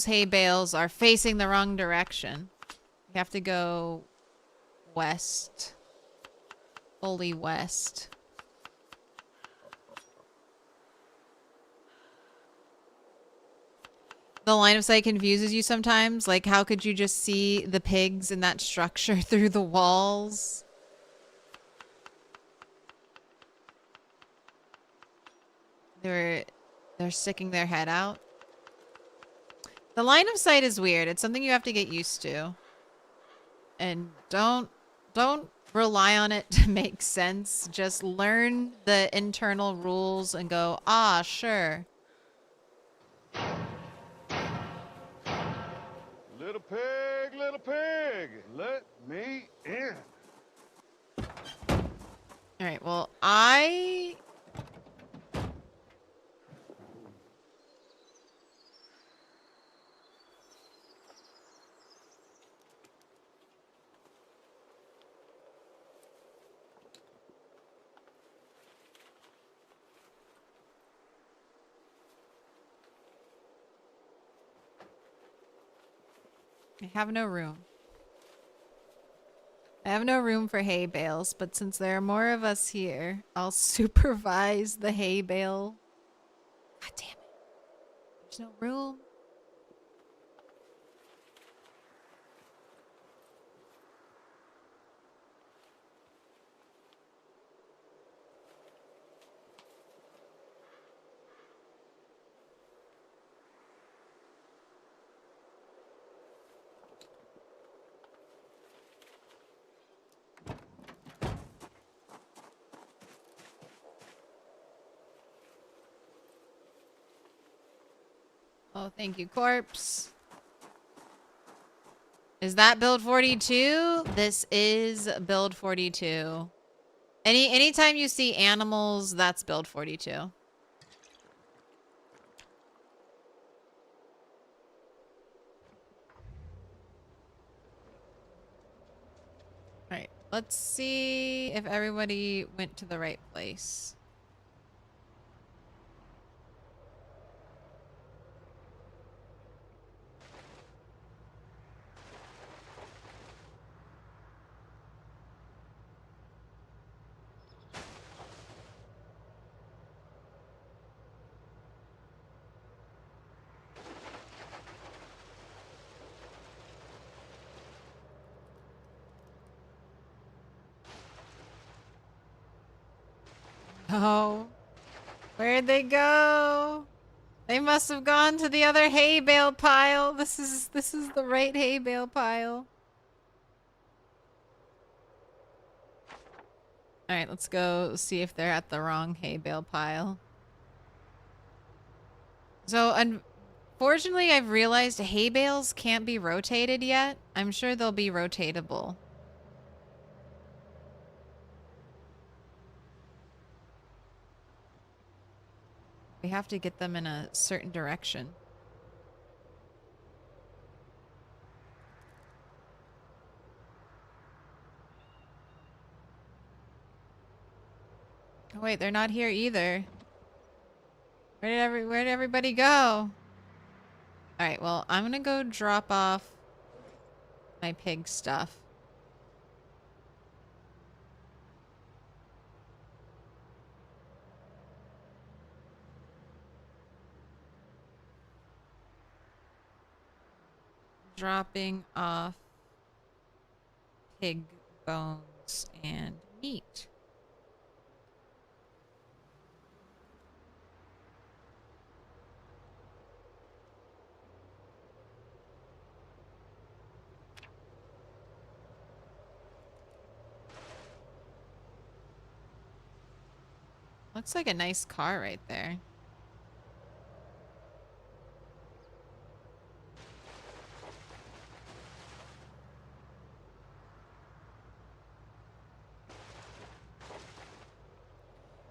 hay bales are facing the wrong direction. You have to go west. Fully west. The line of sight confuses you sometimes. Like, how could you just see the pigs in that structure through the walls? They're sticking their head out. The line of sight is weird. It's something you have to get used to. And don't rely on it to make sense. Just learn the internal rules and go, ah, sure. Little pig, let me in. All right, well, I have no room. I have no room for hay bales, but since there are more of us here, I'll supervise the hay bale. God damn it. There's no room. Oh, thank you, corpse. Is that build 42? This is build 42. Anytime you see animals, that's build 42. let's see if everybody went to the right place. Oh, where'd they go? They must have gone to the other hay bale pile. This is the right hay bale pile. All right, let's go see if they're at the wrong hay bale pile. So unfortunately, I've realized hay bales can't be rotated yet. I'm sure they'll be rotatable. We have to get them in a certain direction. Oh wait, they're not here either. Where did everybody go? All right, well, I'm gonna go drop off my pig stuff. Dropping off pig bones and meat. Looks like a nice car right there.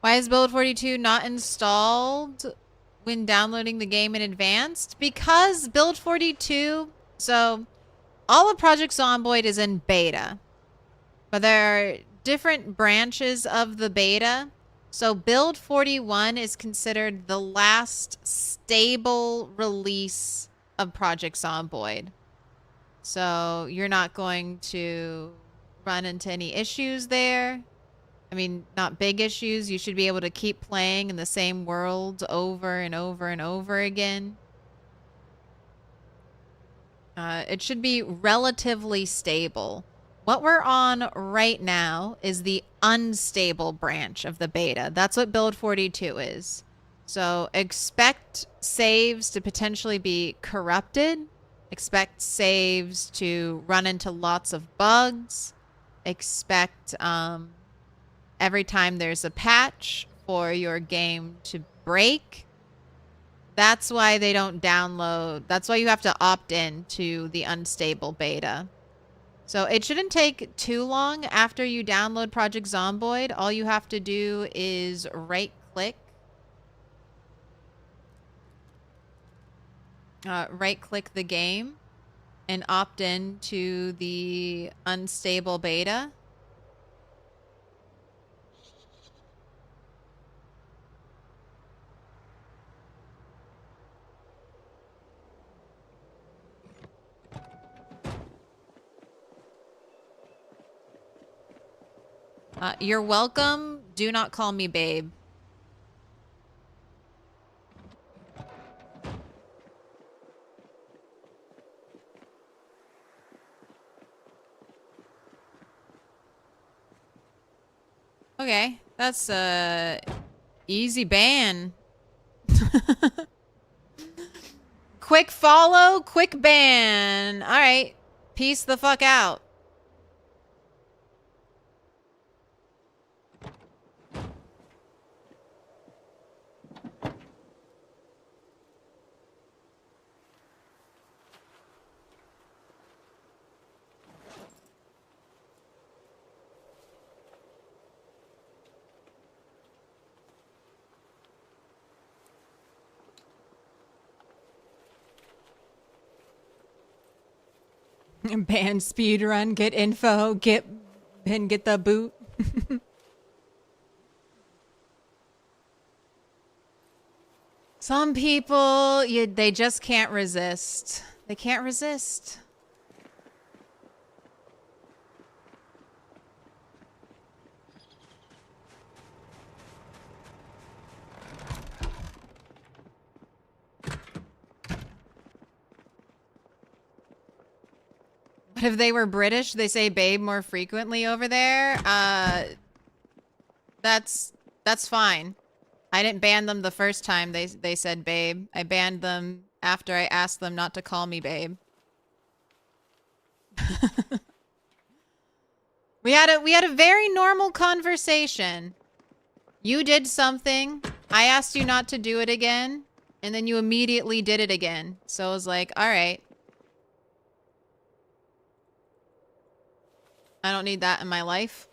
Why is Build 42 not installed when downloading the game in advance? Because Build 42, so all of Project Zomboid is in beta, but there are different branches of the beta. So Build 41 is considered the last stable release of Project Zomboid. So you're not going to run into any issues there. I mean, not big issues. You should be able to keep playing in the same world over and over and over again. It should be relatively stable. What we're on right now is the unstable branch of the beta. That's what Build 42 is. So expect saves to potentially be corrupted. Expect saves to run into lots of bugs. Expect every time there's a patch for your game to break. That's why they don't download. That's why you have to opt in to the unstable beta. So it shouldn't take too long after you download Project Zomboid. All you have to do is right-click the game and opt in to the unstable beta. You're welcome. Do not call me babe. Okay, that's a easy ban. Quick follow, quick ban. All right, peace the fuck out. Ban speedrun, get info, get Ben, get the boot. Some people, they just can't resist. They can't resist. But if they were British, they say babe more frequently over there. That's fine. I didn't ban them the first time they said babe. I banned them after I asked them not to call me babe. We had a very normal conversation. You did something. I asked you not to do it again, and then you immediately did it again. So I was like, all right. I don't need that in my life.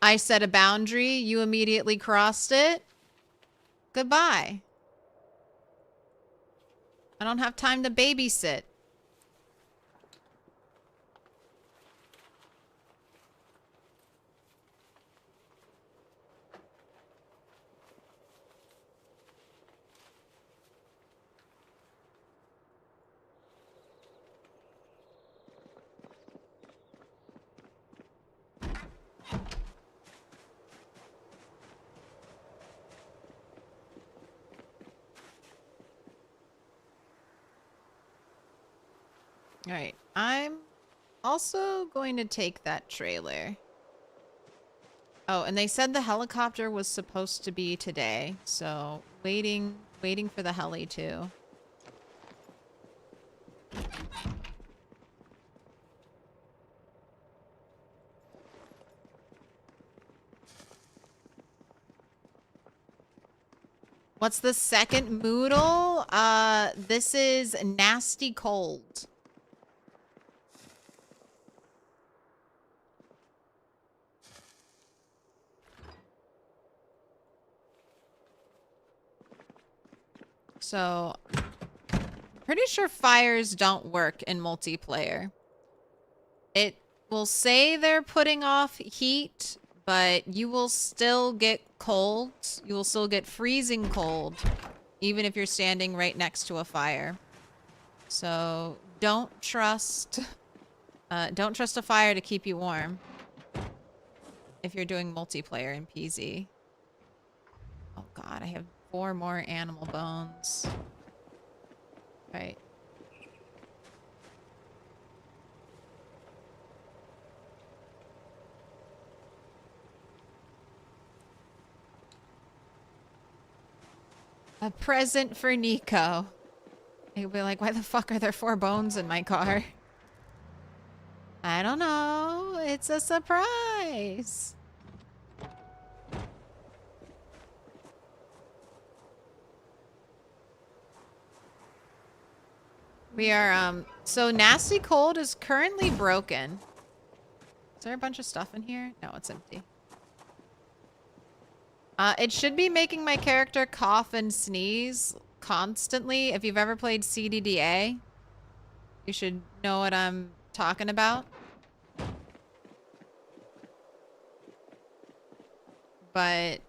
I set a boundary. You immediately crossed it. Goodbye. I don't have time to babysit. All right, I'm also going to take that trailer. Oh, and they said the helicopter was supposed to be today, so waiting for the heli too. What's the second moodle? This is Nasty Cold. So, pretty sure fires don't work in multiplayer. It will say they're putting off heat, but you will still get cold. You will still get freezing cold, even if you're standing right next to a fire. So, don't trust a fire to keep you warm if you're doing multiplayer in PZ. Oh god, I have 4 more animal bones. Right. A present for Nico. He'll be like, why the fuck are there 4 bones in my car? I don't know. It's a surprise. We are, so Nasty Cold is currently broken. Is there a bunch of stuff in here? No, it's empty. It should be making my character cough and sneeze constantly. If you've ever played CDDA, you should know what I'm talking about. But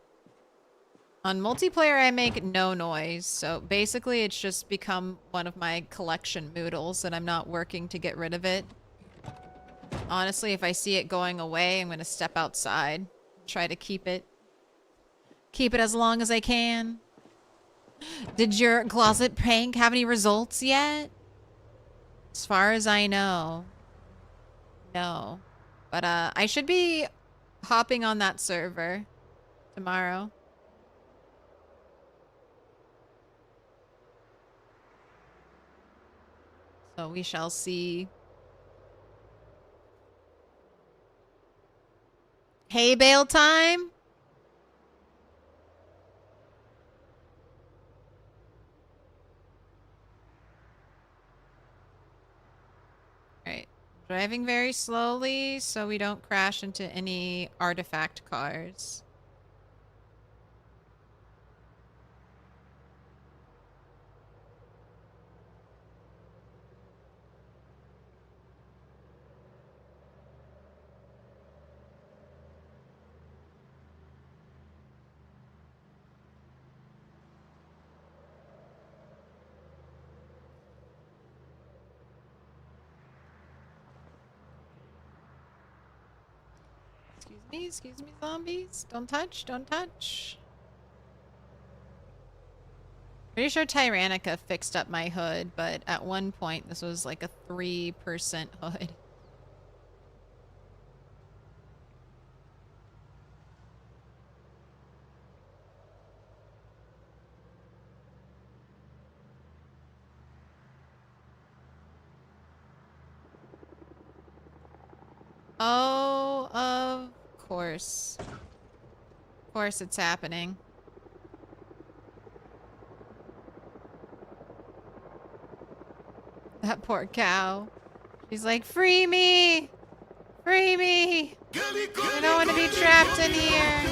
on multiplayer, I make no noise. So basically, it's just become one of my collection moodles and I'm not working to get rid of it. Honestly, if I see it going away, I'm going to step outside. Try to keep it as long as I can. Did your closet prank have any results yet? As far as I know. No. But I should be hopping on that server tomorrow. So we shall see. Hay bale time? Right. Driving very slowly so we don't crash into any artifact cars. Excuse me, zombies. Don't touch, don't touch. Pretty sure Tyrannica fixed up my hood, but at one point this was like a 3% hood. Oh, of course. Of course it's happening. That poor cow. She's like, free me! Free me! I don't want to be trapped in here.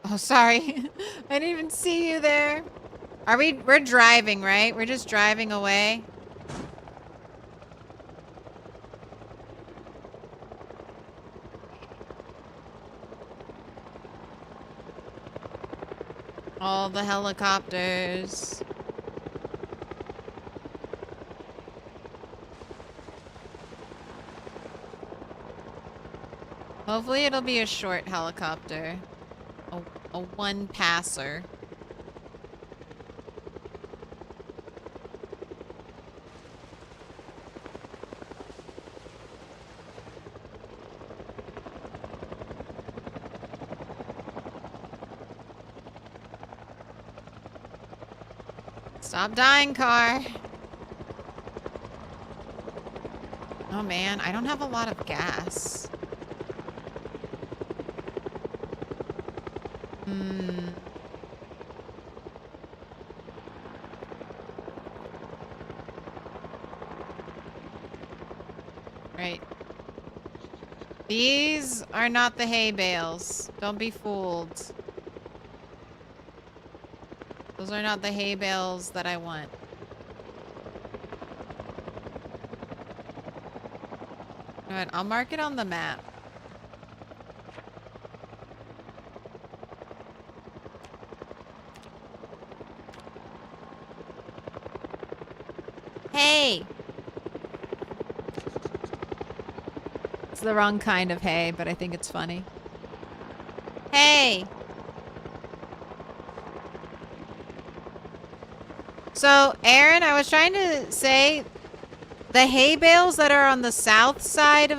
Oh, sorry. I didn't even see you there. We're driving, right? We're just driving away. All the helicopters. Hopefully it'll be a short helicopter. A one passer. Stop dying, car. Oh man, I don't have a lot of gas. Right. These are not the hay bales. Don't be fooled. Those are not the hay bales that I want. Alright, I'll mark it on the map. Hey! It's the wrong kind of hay, but I think it's funny. Hey! So, Aaron, I was trying to say the hay bales that are on the south side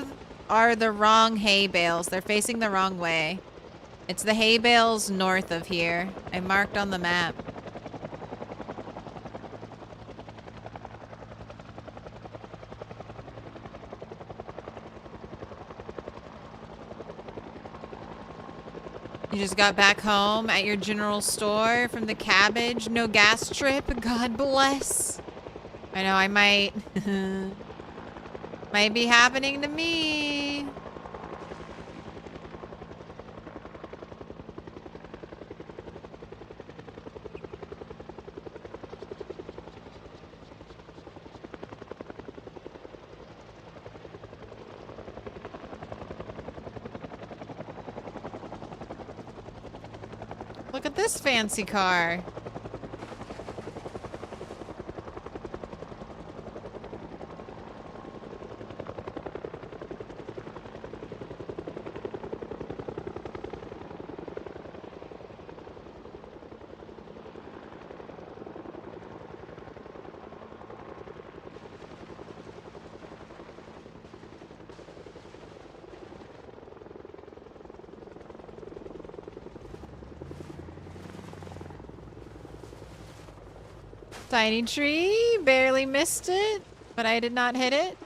are the wrong hay bales. They're facing the wrong way. It's the hay bales north of here. I marked on the map. You just got back home at your general store from the cabbage. No gas trip. God bless. I know I might be happening to me. Look at this fancy car. Tiny tree, barely missed it, but I did not hit it.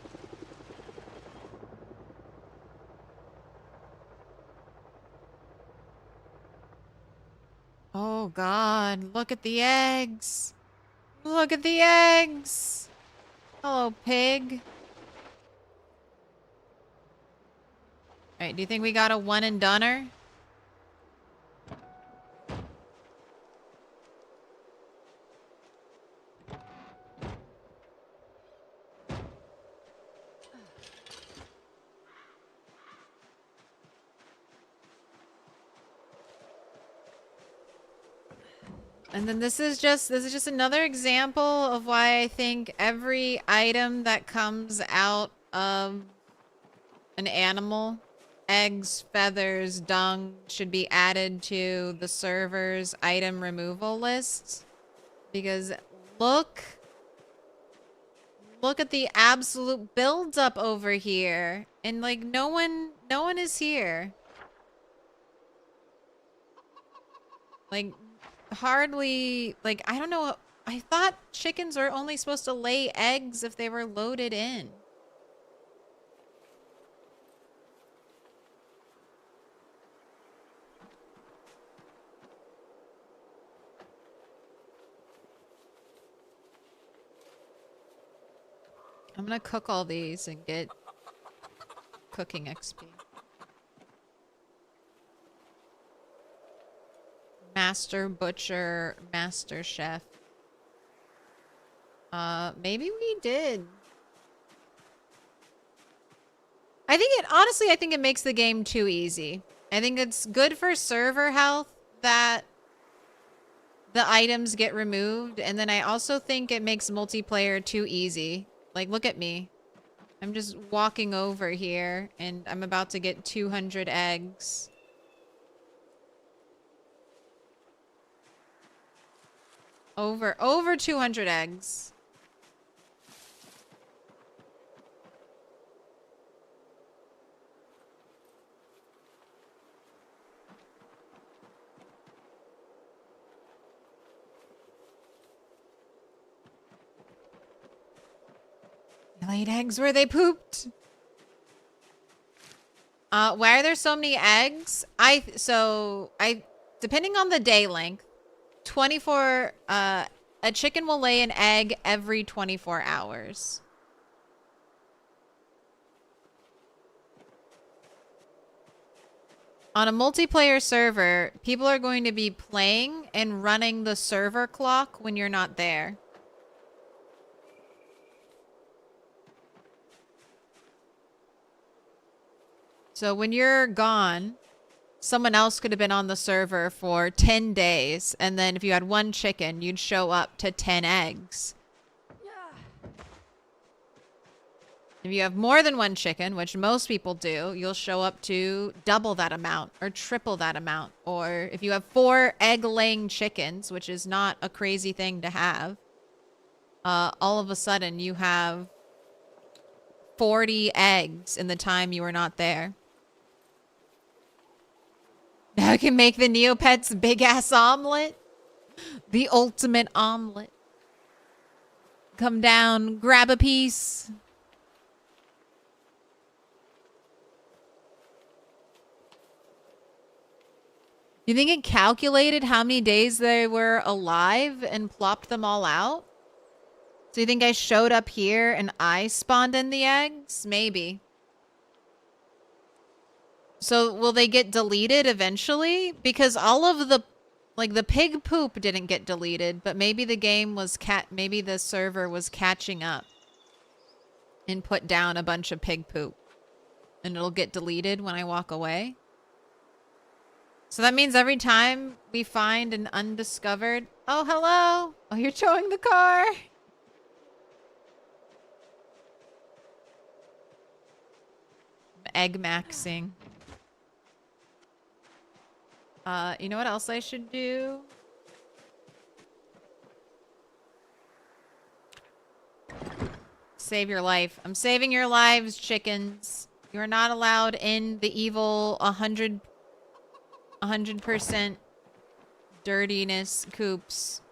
Oh God, look at the eggs. Look at the eggs. Hello, pig. Alright, do you think we got a one and doneer? And then this is just another example of why I think every item that comes out of an animal, eggs, feathers, dung, should be added to the server's item removal list. Because look at the absolute buildup over here. And like no one is here. Like hardly, like, I don't know. I thought chickens are only supposed to lay eggs if they were loaded in. I'm gonna cook all these and get cooking XP. Master Butcher, Master Chef. Maybe we did. Honestly, I think it makes the game too easy. I think it's good for server health that the items get removed. And then I also think it makes multiplayer too easy. Like, look at me. I'm just walking over here and I'm about to get 200 eggs. Over 200 eggs. They laid eggs where they pooped. Why are there so many eggs? Depending on the day length, 24, a chicken will lay an egg every 24 hours. On a multiplayer server, people are going to be playing and running the server clock when you're not there. So when you're gone, someone else could have been on the server for 10 days. And then if you had one chicken, you'd show up to 10 eggs. If you have more than one chicken, which most people do, you'll show up to double that amount or triple that amount. Or if you have 4 egg-laying chickens, which is not a crazy thing to have, all of a sudden you have 40 eggs in the time you were not there. Now I can make the Neopets big-ass omelet. The ultimate omelet. Come down, grab a piece. You think it calculated how many days they were alive and plopped them all out? So you think I showed up here and I spawned in the eggs? Maybe. So will they get deleted eventually? Because all of the, like, the pig poop didn't get deleted, but maybe the game was maybe the server was catching up and put down a bunch of pig poop. And it'll get deleted when I walk away. So that means every time we find an undiscovered... Oh, hello! Oh, you're towing the car! Egg maxing. You know what else I should do? Save your life. I'm saving your lives, chickens. You're not allowed in the evil 100% dirtiness coops.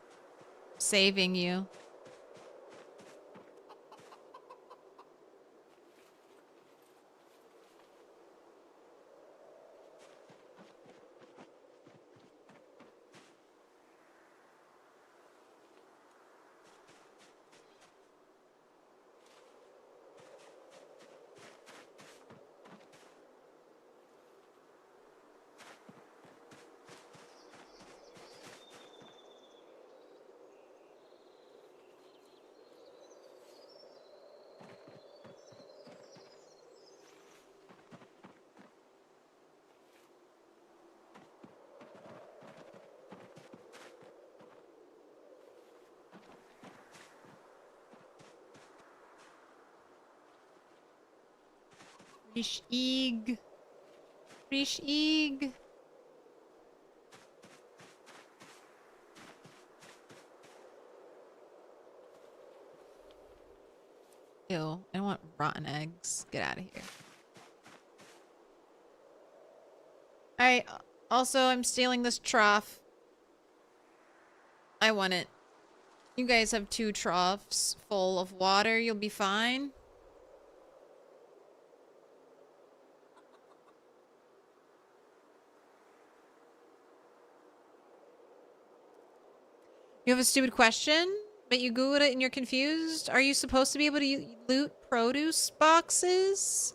Saving you. Fish egg. Fish egg. Ew, I don't want rotten eggs. Get out of here. Alright, also I'm stealing this trough. I want it. You guys have 2 troughs full of water. You'll be fine. You have a stupid question, but you Googled it and you're confused? Are you supposed to be able to loot produce boxes?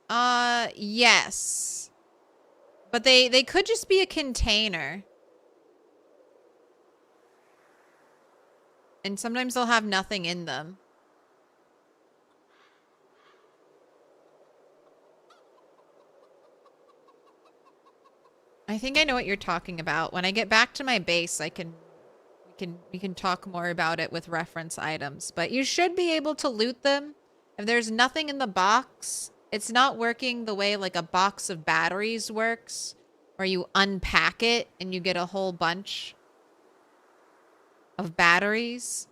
Yes. But they could just be a container. And sometimes they'll have nothing in them. I think I know what you're talking about. When I get back to my base, we can talk more about it with reference items. But you should be able to loot them. If there's nothing in the box, it's not working the way like a box of batteries works, where you unpack it and you get a whole bunch of batteries.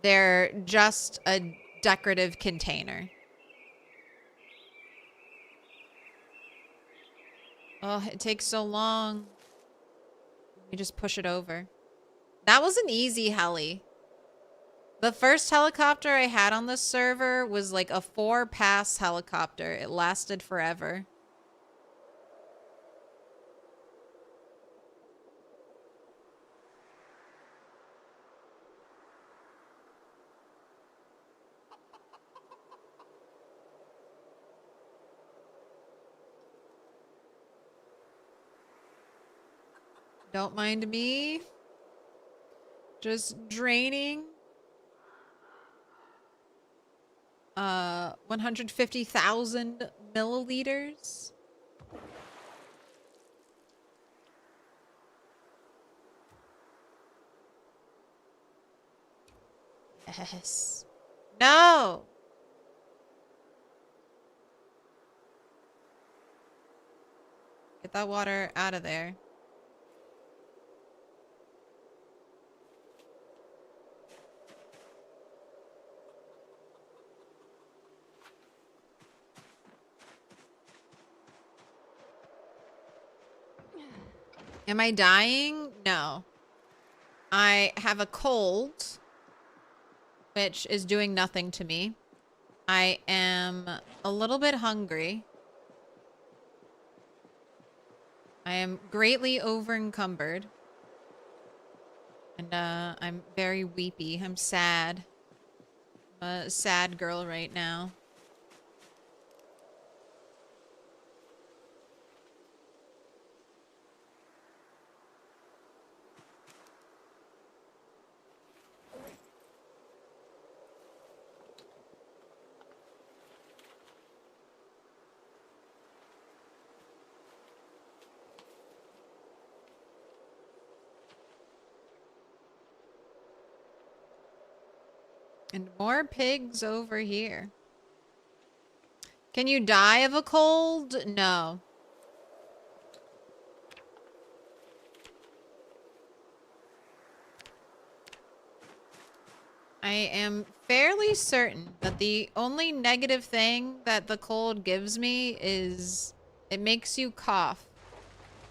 They're just a decorative container. Oh, it takes so long. You just push it over. That was an easy heli. The first helicopter I had on this server was like a 4-pass helicopter. It lasted forever. Don't mind me. Just draining. 150,000 milliliters. Yes. No. Get that water out of there. Am I dying? No. I have a cold, which is doing nothing to me. I am a little bit hungry. I am greatly over-encumbered. And I'm very weepy. I'm sad. I'm a sad girl right now. And more pigs over here. Can you die of a cold? No. I am fairly certain that the only negative thing that the cold gives me is it makes you cough.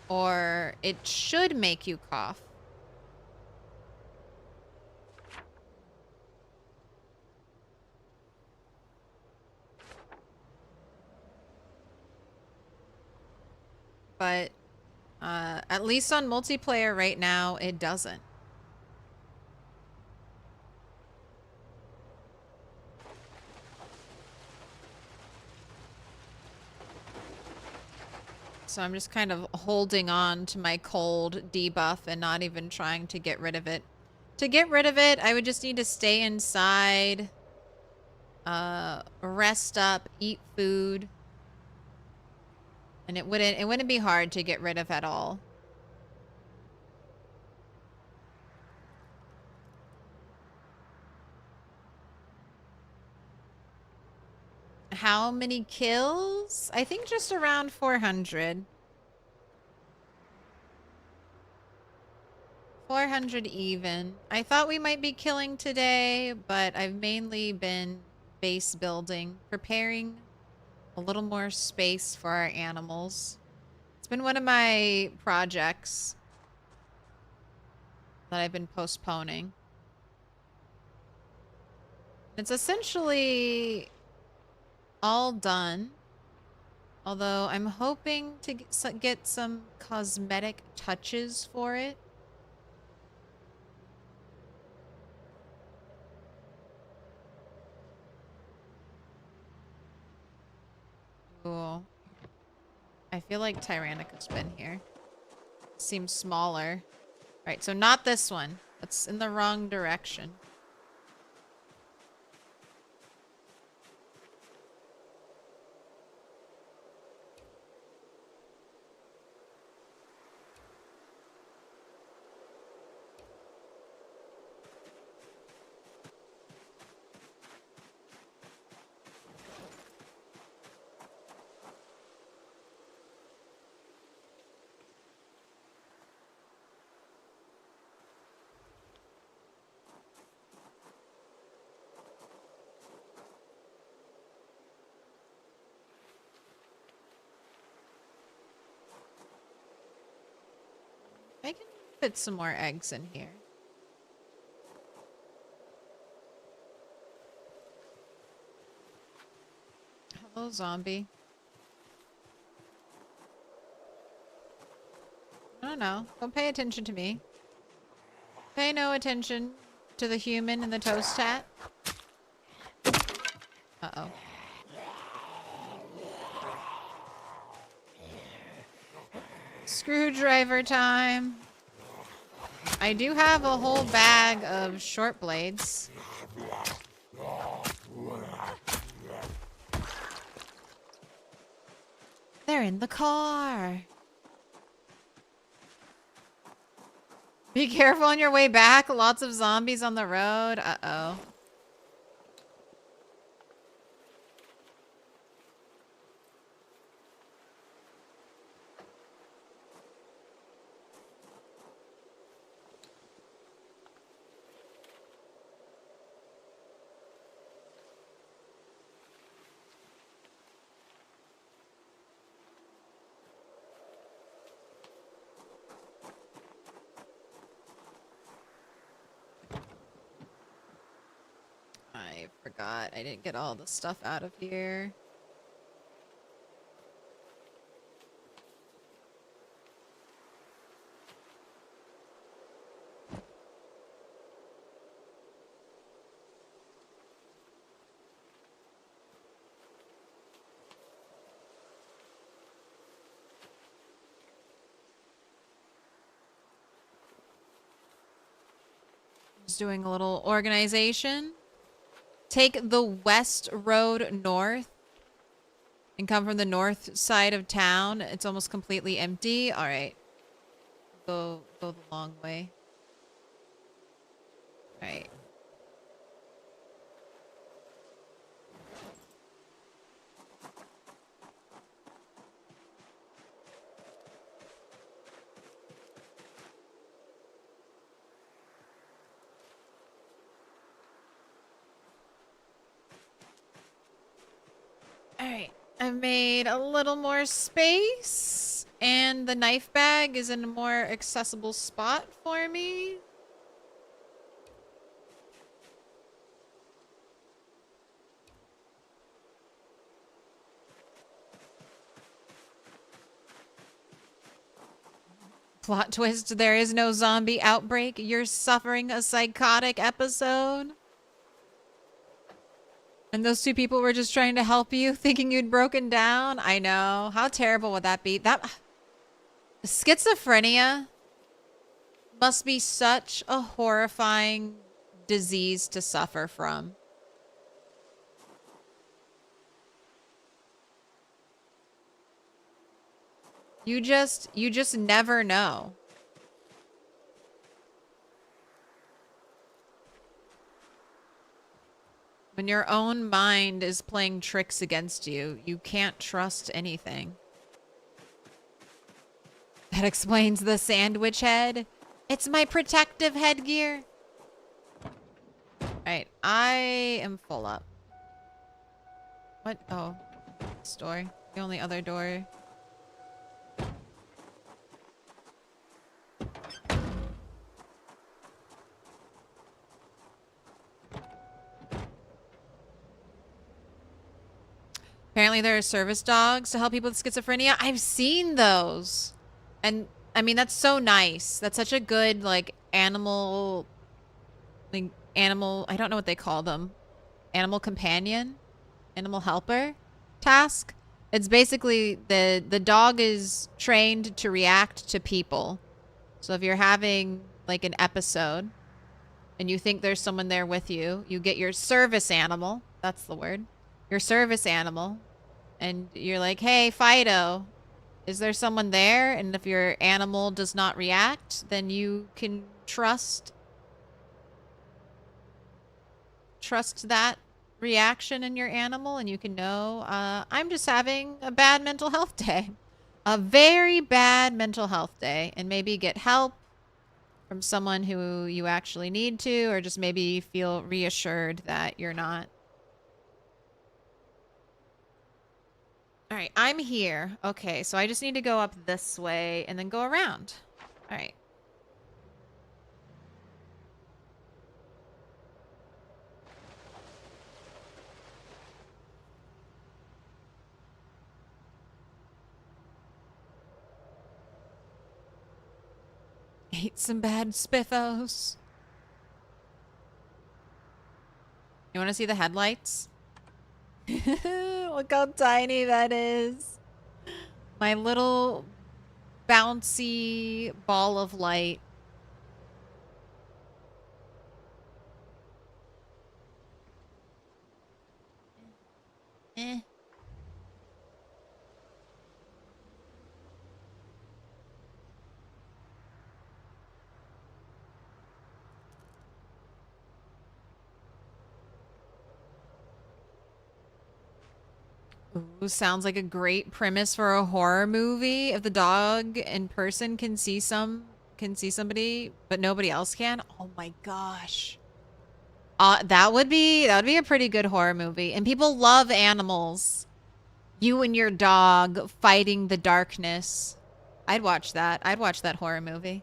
Or it should make you cough. But at least on multiplayer right now, it doesn't. So I'm just kind of holding on to my cold debuff and not even trying to get rid of it. To get rid of it, I would just need to stay inside, rest up, eat food. And it wouldn't be hard to get rid of at all. how many kills. I think just around 400. 400 even. I thought we might be killing today, but I've mainly been base building, preparing a little more space for our animals. It's been one of my projects that I've been postponing. It's essentially all done, although I'm hoping to get some cosmetic touches for it. Cool. I feel like Tyrannica's been here. Seems smaller. Right, so not this one. That's in the wrong direction. I can fit some more eggs in here. Hello, zombie. I don't know. Don't pay attention to me. Pay no attention to the human in the toast hat. Uh-oh. Screwdriver time. I do have a whole bag of short blades. They're in the car. Be careful on your way back. Lots of zombies on the road. Uh-oh. I forgot. I didn't get all the stuff out of here. Just doing a little organization. Take the west road north and come from the north side of town. It's almost completely empty. All right. Go the long way. All right. Alright, I've made a little more space, and the knife bag is in a more accessible spot for me. Plot twist, there is no zombie outbreak. You're suffering a psychotic episode. And those two people were just trying to help you, thinking you'd broken down. I know. How terrible would that be? That schizophrenia must be such a horrifying disease to suffer from. You just never know. When your own mind is playing tricks against you, you can't trust anything. That explains the sandwich head. It's my protective headgear. Alright, I am full up. What? Oh, this door. The only other door. Apparently there are service dogs to help people with schizophrenia. I've seen those. And, I mean, that's so nice. That's such a good, like, animal... Like, animal... I don't know what they call them. Animal companion? Animal helper? Task? It's basically the dog is trained to react to people. So if you're having, like, an episode and you think there's someone there with you, you get your service animal. That's the word. Your service animal, and you're like, hey, Fido, is there someone there? And if your animal does not react, then you can trust that reaction in your animal, and you can know, I'm just having a bad mental health day. A very bad mental health day, and maybe get help from someone who you actually need to, or just maybe feel reassured that you're not. All right, I'm here. Okay, so I just need to go up this way and then go around. All right. Ate some bad spiffos. You want to see the headlights? Look how tiny that is. My little bouncy ball of light. Eh. Ooh, sounds like a great premise for a horror movie. If the dog in person can see somebody, but nobody else can. Oh my gosh. That would be a pretty good horror movie. And people love animals. You and your dog fighting the darkness. I'd watch that. I'd watch that horror movie.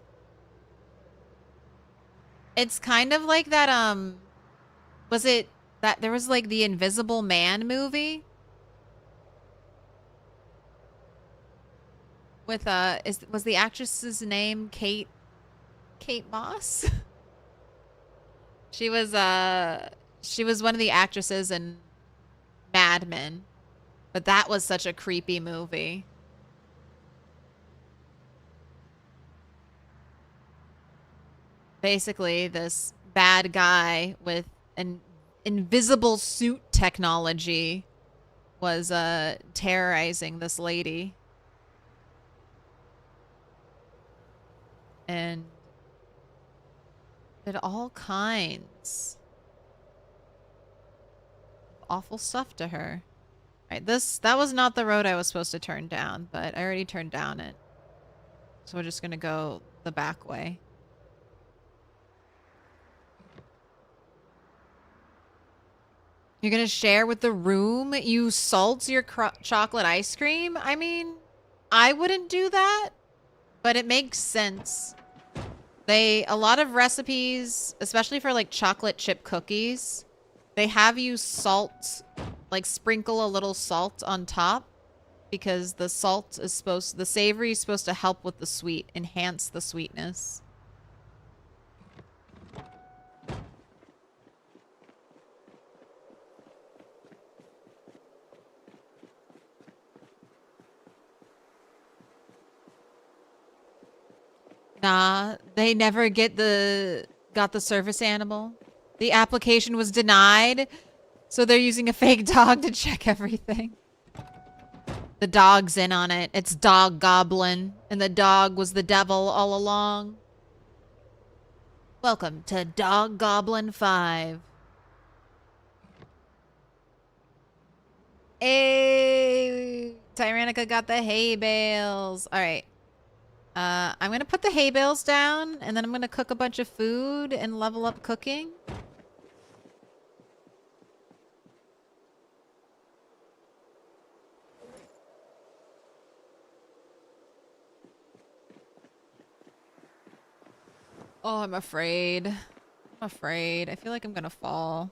It's kind of like that, was it that there was like the Invisible Man movie? With was the actress's name Kate Moss? She was one of the actresses in Mad Men. But that was such a creepy movie. Basically, this bad guy with an invisible suit technology was terrorizing this lady. And did all kinds of awful stuff to her. Right, that was not the road I was supposed to turn down, but I already turned down it. So we're just gonna go the back way. You're gonna share with the room? You salt your chocolate ice cream? I mean, I wouldn't do that, but it makes sense. A lot of recipes, especially for like chocolate chip cookies, they have you salt, like sprinkle a little salt on top, because the savory is supposed to help with the sweet, enhance the sweetness. Nah, they never got the service animal. The application was denied, so they're using a fake dog to check everything. The dog's in on it. It's Dog Goblin, and the dog was the devil all along. Welcome to Dog Goblin 5. Hey, Tyrannica got the hay bales. All right. I'm gonna put the hay bales down, and then I'm gonna cook a bunch of food and level up cooking. Oh, I'm afraid. I'm afraid. I feel like I'm gonna fall.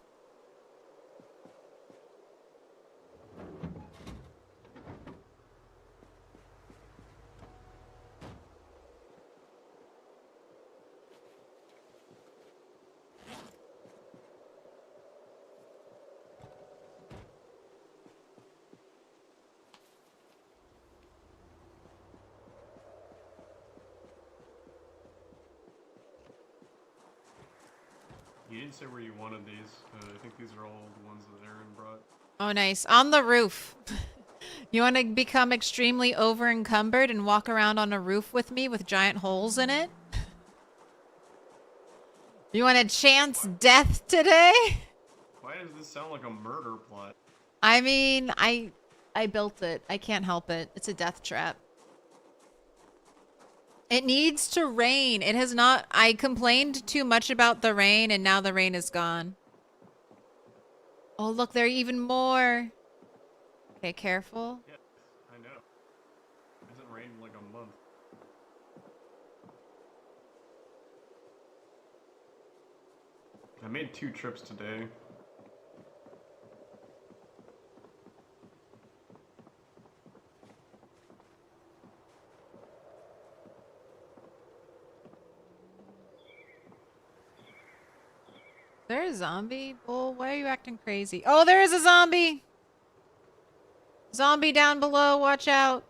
You didn't say where you wanted these. I think these are all the ones that Aaron brought. Oh, nice. On the roof. You want to become extremely over encumbered and walk around on a roof with me with giant holes in it? You want to chance death today? Why does this sound like a murder plot? I mean, I built it. I can't help it. It's a death trap. It needs to rain. It has not. I complained too much about the rain, and now the rain is gone. Oh, look, there are even more. Okay, careful. Yeah, I know. It hasn't rained in like a month. I made 2 trips today. There a zombie? Bull, why are you acting crazy? Oh, there is a zombie! Zombie down below, watch out.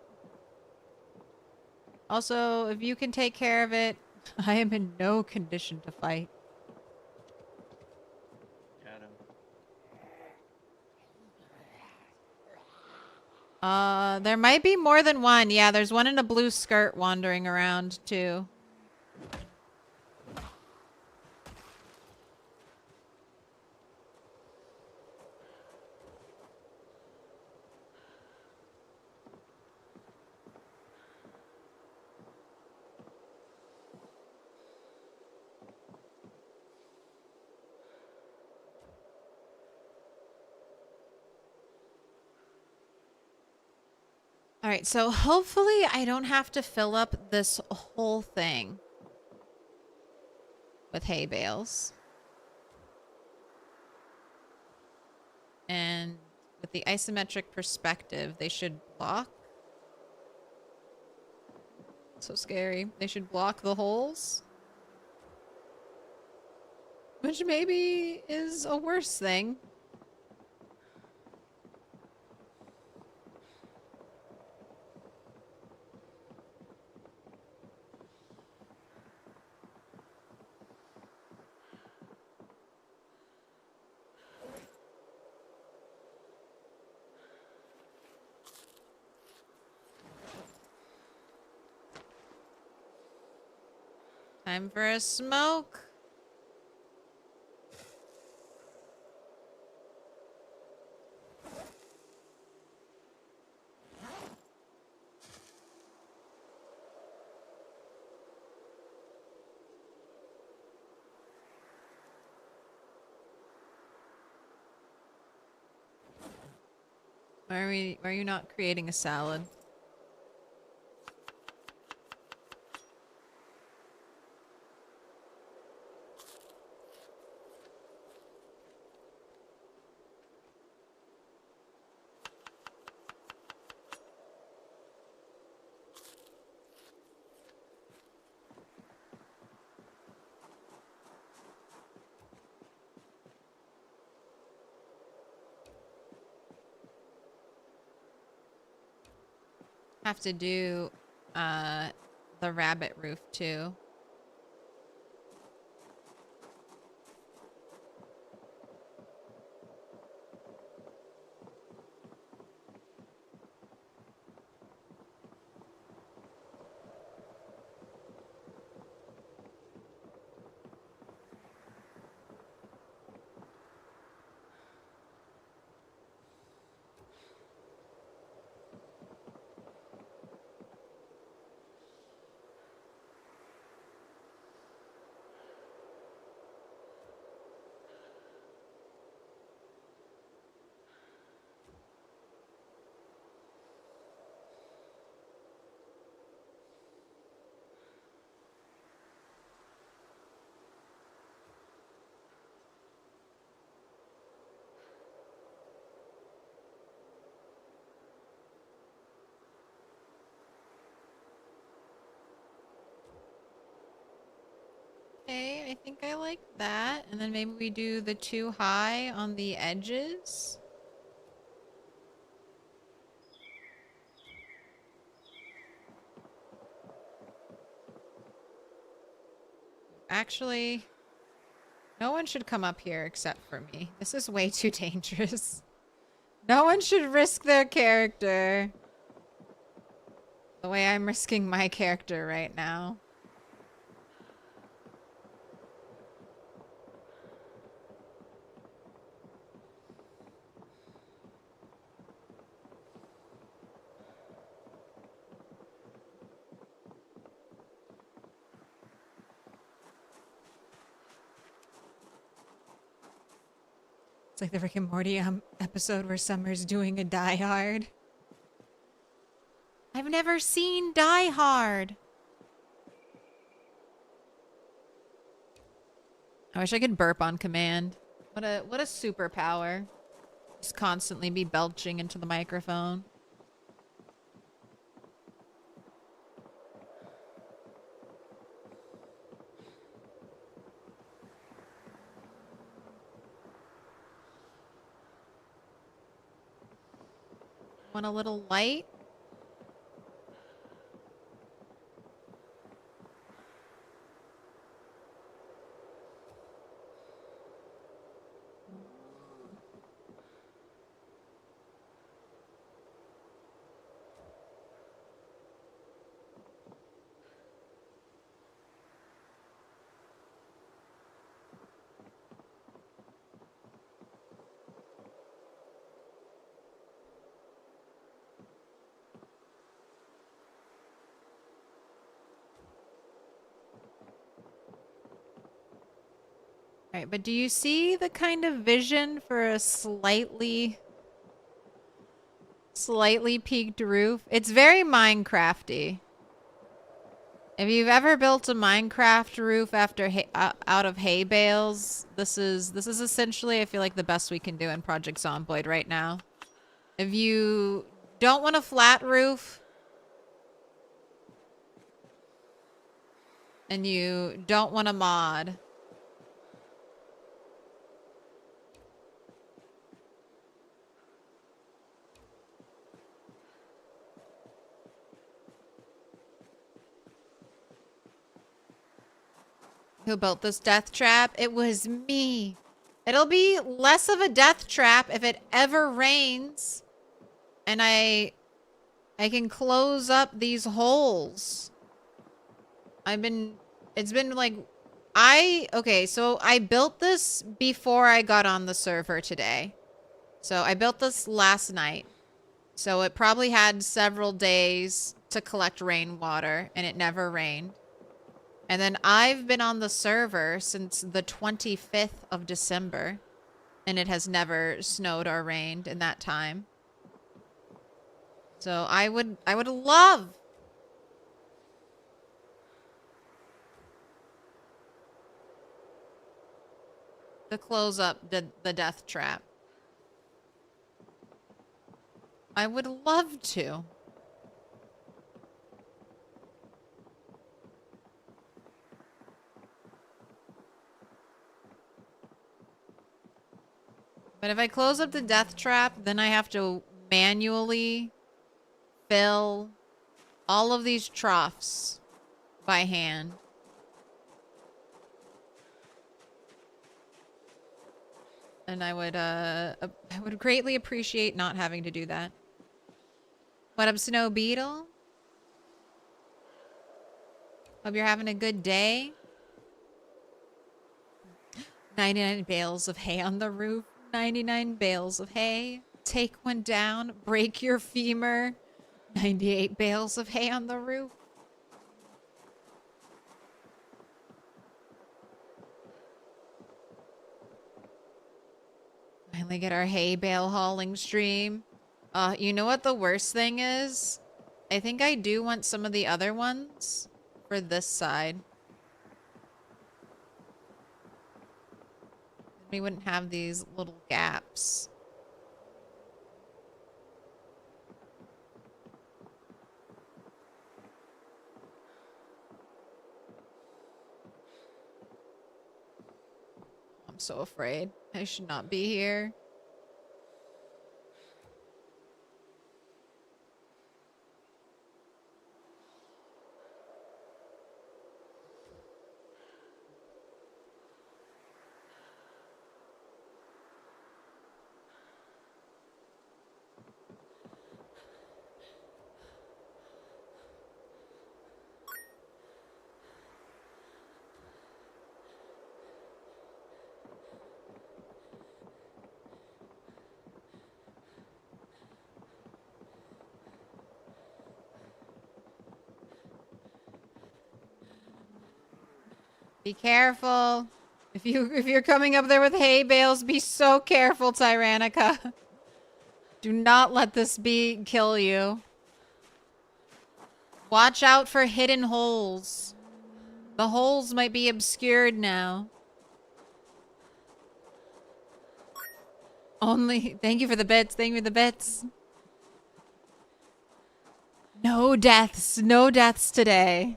Also, if you can take care of it, I am in no condition to fight. There might be more than one. Yeah, there's one in a blue skirt wandering around, too. All right, so hopefully I don't have to fill up this whole thing with hay bales. And with the isometric perspective, they should block. So scary. They should block the holes. Which maybe is a worse thing. Time for a smoke. Why are you not creating a salad? Have to do the rabbit roof too. Okay, I think I like that. And then maybe we do the 2 high on the edges. Actually, no one should come up here except for me. This is way too dangerous. No one should risk their character the way I'm risking my character right now. It's like the Rick and Morty episode where Summer's doing a Die Hard. I've never seen Die Hard. I wish I could burp on command. What a superpower. Just constantly be belching into the microphone. Want a little light? Alright, but do you see the kind of vision for a slightly peaked roof? It's very Minecrafty. If you've ever built a Minecraft roof after out of hay bales, this is essentially, I feel like, the best we can do in Project Zomboid right now. If you don't want a flat roof and you don't want a mod, who built this death trap? It was me. It'll be less of a death trap if it ever rains and I can close up these holes. It's been like, okay, so I built this before I got on the server today. So I built this last night. So it probably had several days to collect rainwater and it never rained. And then I've been on the server since the 25th of December, and it has never snowed or rained in that time. So I would love to close up the death trap. I would love to. But if I close up the death trap, then I have to manually fill all of these troughs by hand. And I would greatly appreciate not having to do that. What up, Snow Beetle? Hope you're having a good day. 99 bales of hay on the roof. 99 bales of hay. Take one down. Break your femur. 98 bales of hay on the roof. Finally get our hay bale hauling stream. You know what the worst thing is? I think I do want some of the other ones for this side. We wouldn't have these little gaps. I'm so afraid. I should not be here. Be careful. If you're coming up there with hay bales, be so careful, Tyrannica. Do not let this bee kill you. Watch out for hidden holes. The holes might be obscured now. Thank you for the bits. Thank you for the bits. No deaths. No deaths today.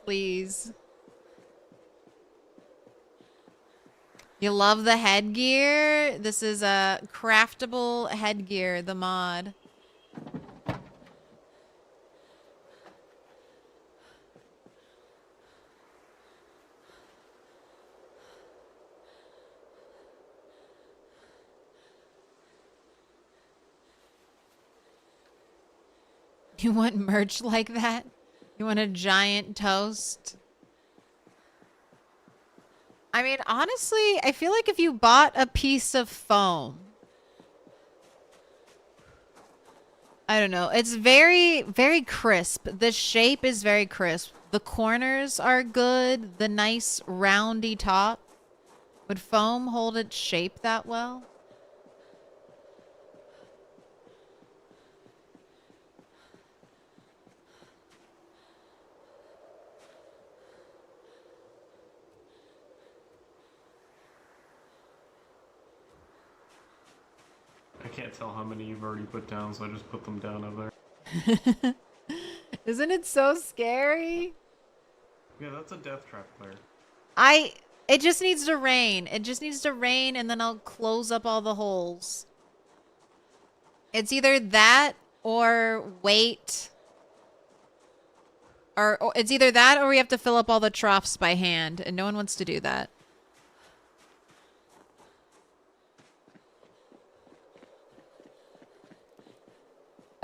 Please. You love the headgear? This is a craftable headgear, the mod. You want merch like that? You want a giant toast? I mean, honestly, I feel like if you bought a piece of foam, I don't know. It's very, very crisp. The shape is very crisp. The corners are good. The nice roundy top. Would foam hold its shape that well? I can't tell how many you've already put down, so I just put them down over there. Isn't it so scary? Yeah, that's a death trap player. It just needs to rain. It just needs to rain and then I'll close up all the holes. It's either that or wait. Or it's either that or we have to fill up all the troughs by hand, and no one wants to do that.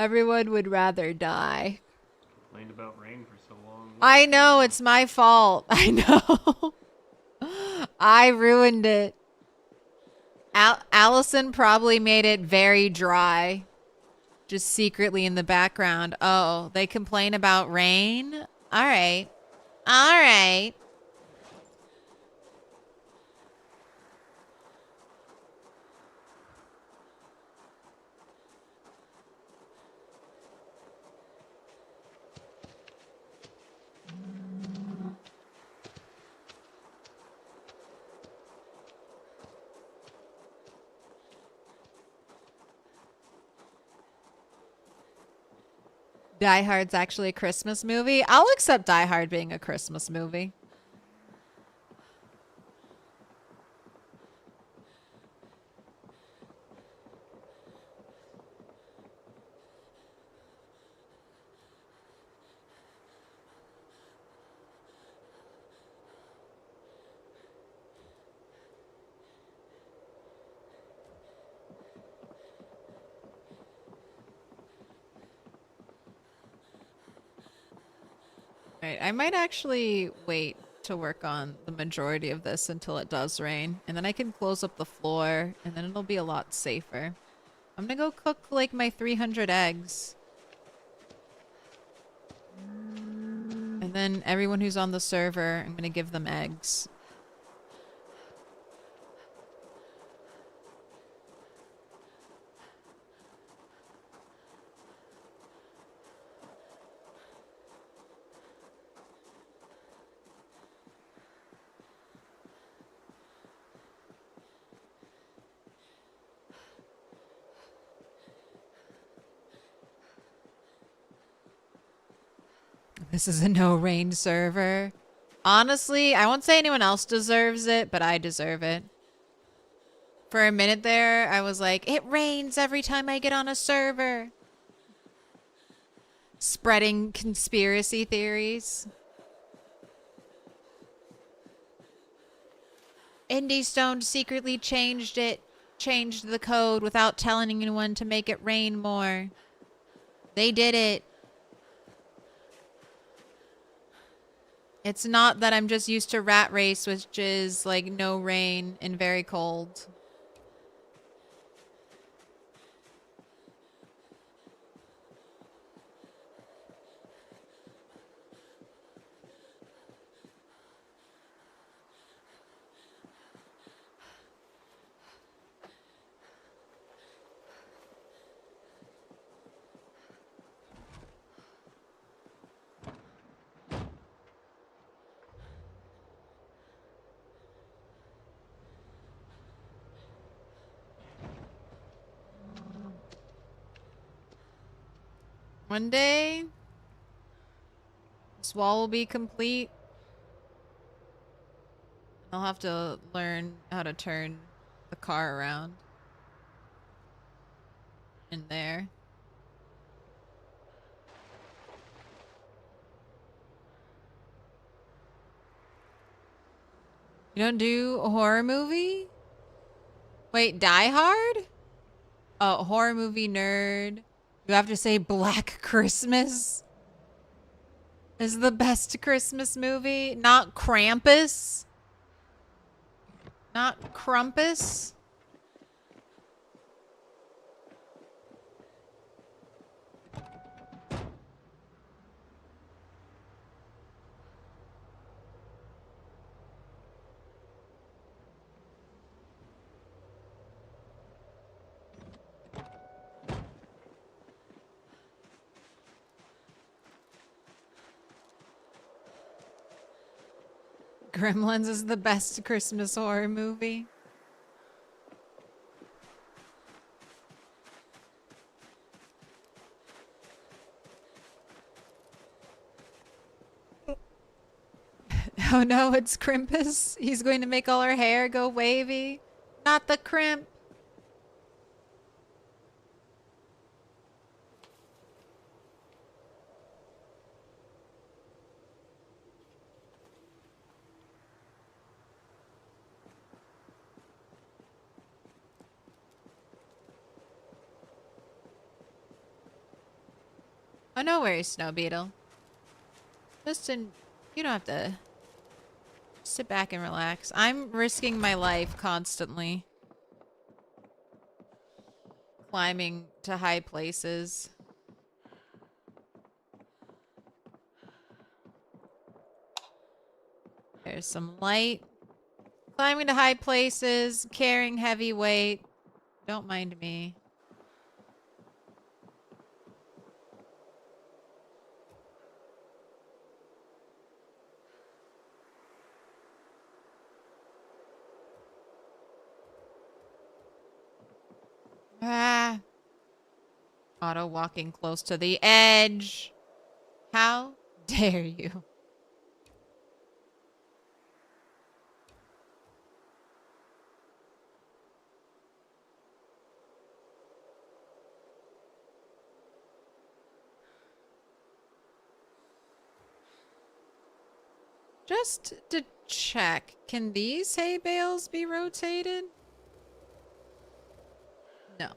Everyone would rather die. Complained about rain for so long. I know, it's my fault. I know. I ruined it. Allison probably made it very dry. Just secretly in the background. Oh, they complain about rain? All right. All right. Die Hard's actually a Christmas movie. I'll accept Die Hard being a Christmas movie. Right, I might actually wait to work on the majority of this until it does rain, and then I can close up the floor, and then it'll be a lot safer. I'm gonna go cook like my 300 eggs. And then everyone who's on the server, I'm gonna give them eggs. This is a no rain server. Honestly, I won't say anyone else deserves it, but I deserve it. For a minute there, I was like, it rains every time I get on a server. Spreading conspiracy theories. Indie Stone secretly changed the code without telling anyone to make it rain more. They did it. It's not that I'm just used to Rat Race, which is like no rain and very cold. One day, this wall will be complete. I'll have to learn how to turn the car around. In there. You don't do a horror movie? Wait, Die Hard? Oh, horror movie nerd. You have to say Black Christmas is the best Christmas movie. Not Krampus. Not Crumpus. Gremlins is the best Christmas horror movie. Oh no, it's Crimpus. He's going to make all our hair go wavy. Not the crimp. Oh, no worries, Snow Beetle. Listen, you don't have to sit back and relax. I'm risking my life constantly. Climbing to high places. There's some light. Climbing to high places, carrying heavy weight. Don't mind me. Ah. Auto walking close to the edge. How dare you? Just to check, can these hay bales be rotated? No.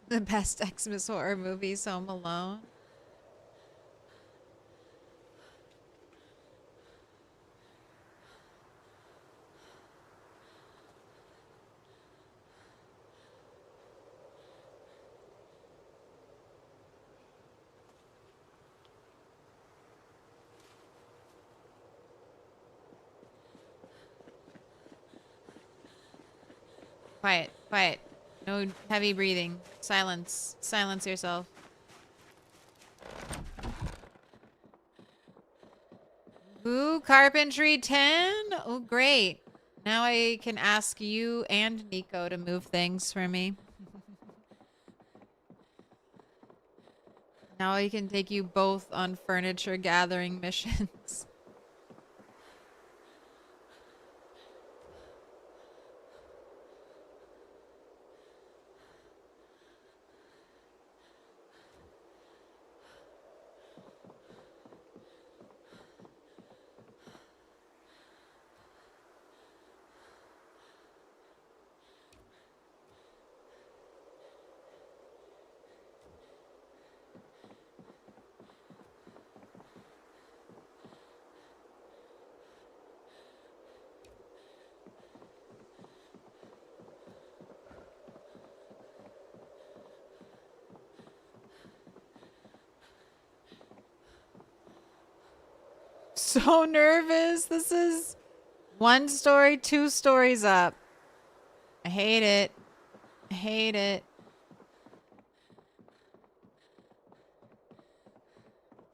The best Xmas horror movies, Home Alone. Quiet, quiet. No heavy breathing. Silence. Silence yourself. Ooh, Carpentry 10? Oh, great. Now I can ask you and Nico to move things for me. Now I can take you both on furniture gathering missions. So nervous. This is 1 story, 2 stories up. I hate it. I hate it.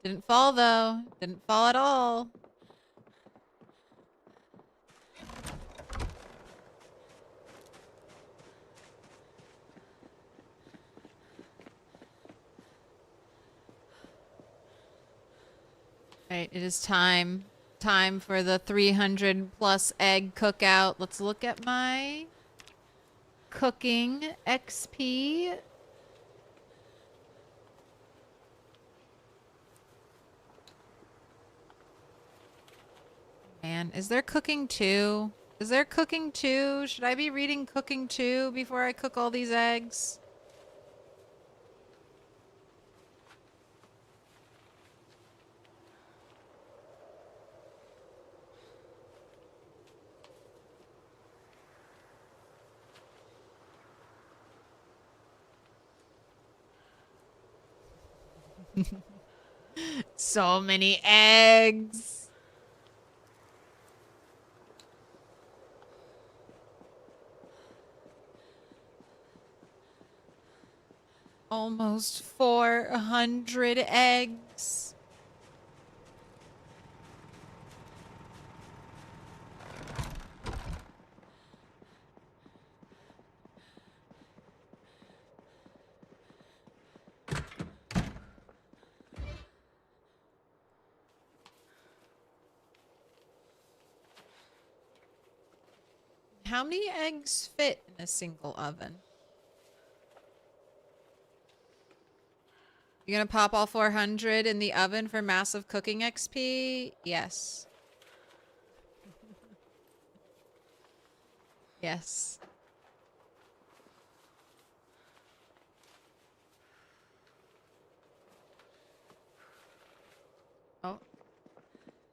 Didn't fall though. Didn't fall at all. Right, it is time. Time for the 300 plus egg cookout. Let's look at my cooking XP. Man, is there cooking 2? Is there cooking 2? Should I be reading cooking 2 before I cook all these eggs? So many eggs. Almost 400 eggs. How many eggs fit in a single oven? You're gonna pop all 400 in the oven for massive cooking XP? Yes. Yes. Oh.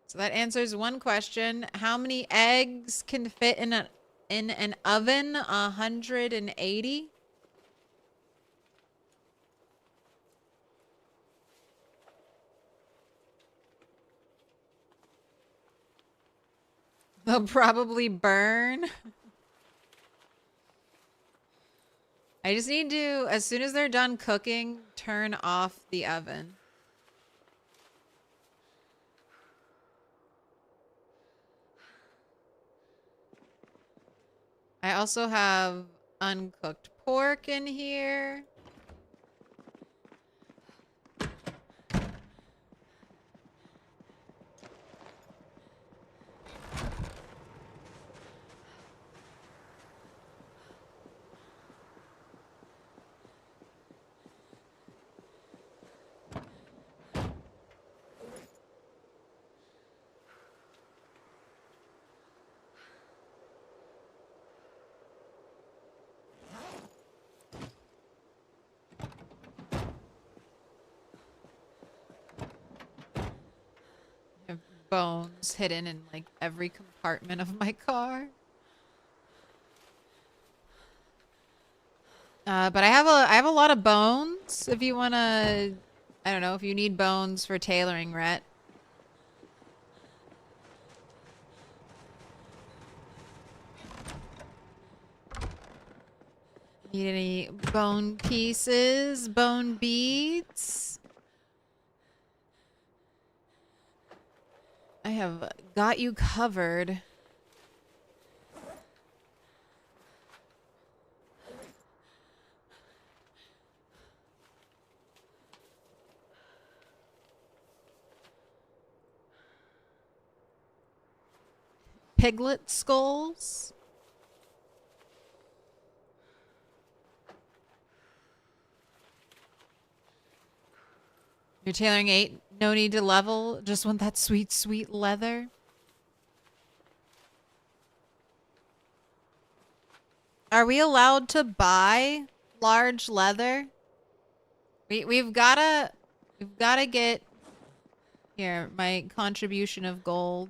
So that answers one question. How many eggs can fit in an oven? 180? They'll probably burn. I just need to, as soon as they're done cooking, turn off the oven. I also have uncooked pork in here. I have bones hidden in like every compartment of my car. But I have a lot of bones. If you wanna, I don't know, if you need bones for tailoring, Rhett. Need any bone pieces? Bone beads? I have got you covered. Piglet skulls? You're tailoring 8. No need to level. Just want that sweet, sweet leather. Are we allowed to buy large leather? We've gotta get here, my contribution of gold.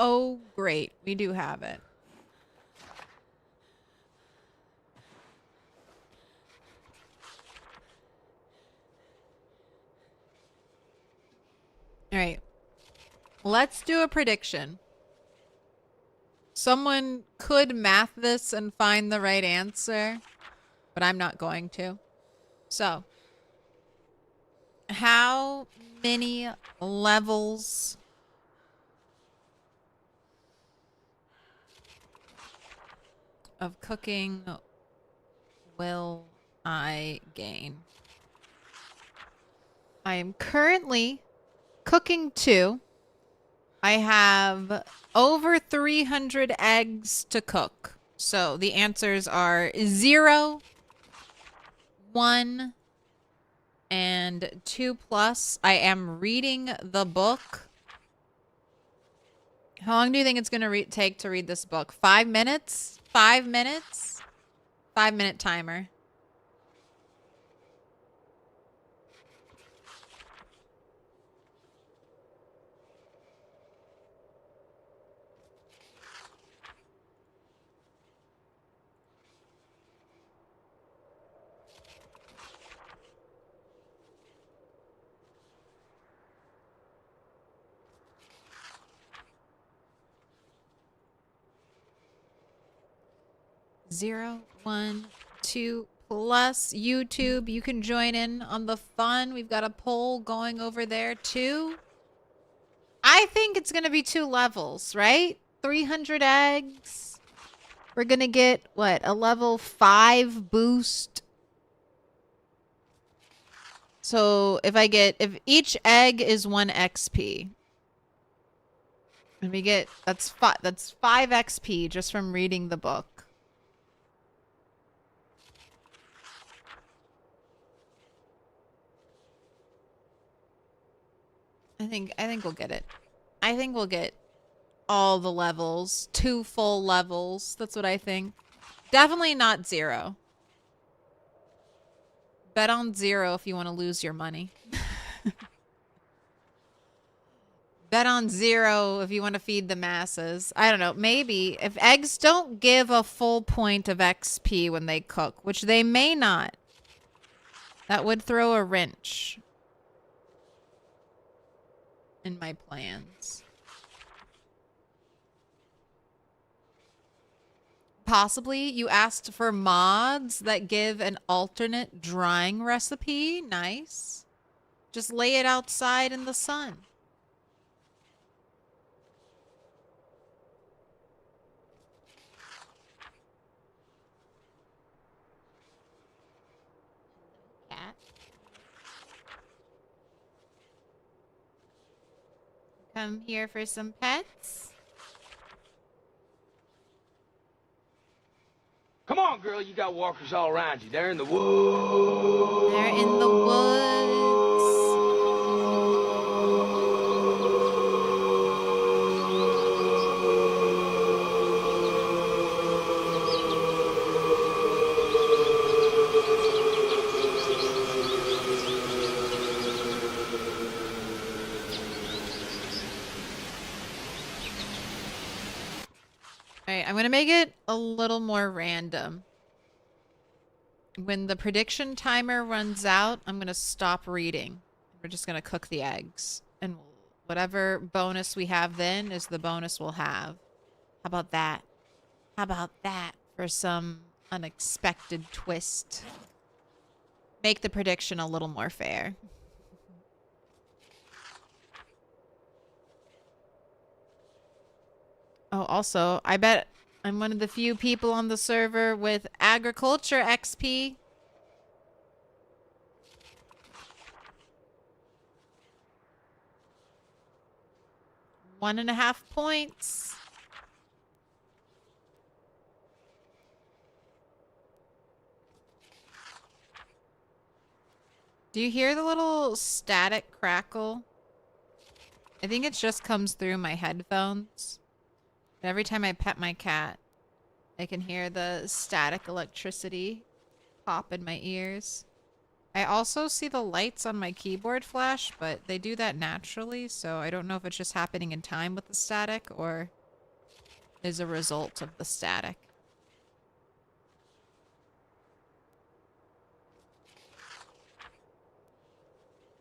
Oh, great. We do have it. All right. Let's do a prediction. Someone could math this and find the right answer, but I'm not going to. So, how many levels of cooking will I gain? I am currently cooking 2. I have over 300 eggs to cook. So the answers are 0, 1, and 2+. I am reading the book. How long do you think it's going to take to read this book? 5 minutes? 5 minutes? 5-minute timer. Zero, 1, 2+. YouTube, you can join in on the fun. We've got a poll going over there too. I think it's going to be 2 levels, right? 300 eggs. We're going to get, what, a level 5 boost. So if each egg is 1 XP. And we get, that's 5 XP just from reading the book. I think we'll get it. I think we'll get all the levels. 2 full levels. That's what I think. Definitely not 0. Bet on 0 if you want to lose your money. Bet on 0 if you want to feed the masses. I don't know. Maybe if eggs don't give a full point of XP when they cook, which they may not, that would throw a wrench in my plans. Possibly you asked for mods that give an alternate drying recipe. Nice. Just lay it outside in the sun. Cat. come here for some pets. Come on, girl, you got walkers all around you. They're in the woods. They're in the woods. Alright, I'm gonna make it a little more random. When the prediction timer runs out, I'm gonna stop reading. We're just gonna cook the eggs. And whatever bonus we have then is the bonus we'll have. How about that? How about that for some unexpected twist? Make the prediction a little more fair. Oh, also, I bet I'm one of the few people on the server with agriculture XP. One and a half points. Do you hear the little static crackle? I think it just comes through my headphones. Every time I pet my cat, I can hear the static electricity pop in my ears. I also see the lights on my keyboard flash, but they do that naturally, so I don't know if it's just happening in time with the static or is a result of the static.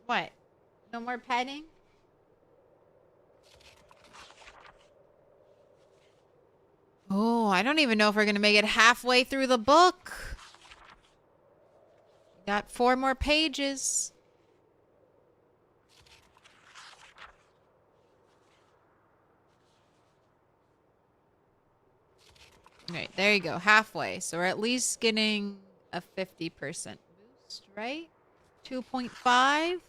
What? No more petting? Oh, I don't even know if we're going to make it halfway through the book. Got 4 more pages. All right, there you go. Halfway. So we're at least getting a 50% boost, right? 2.5.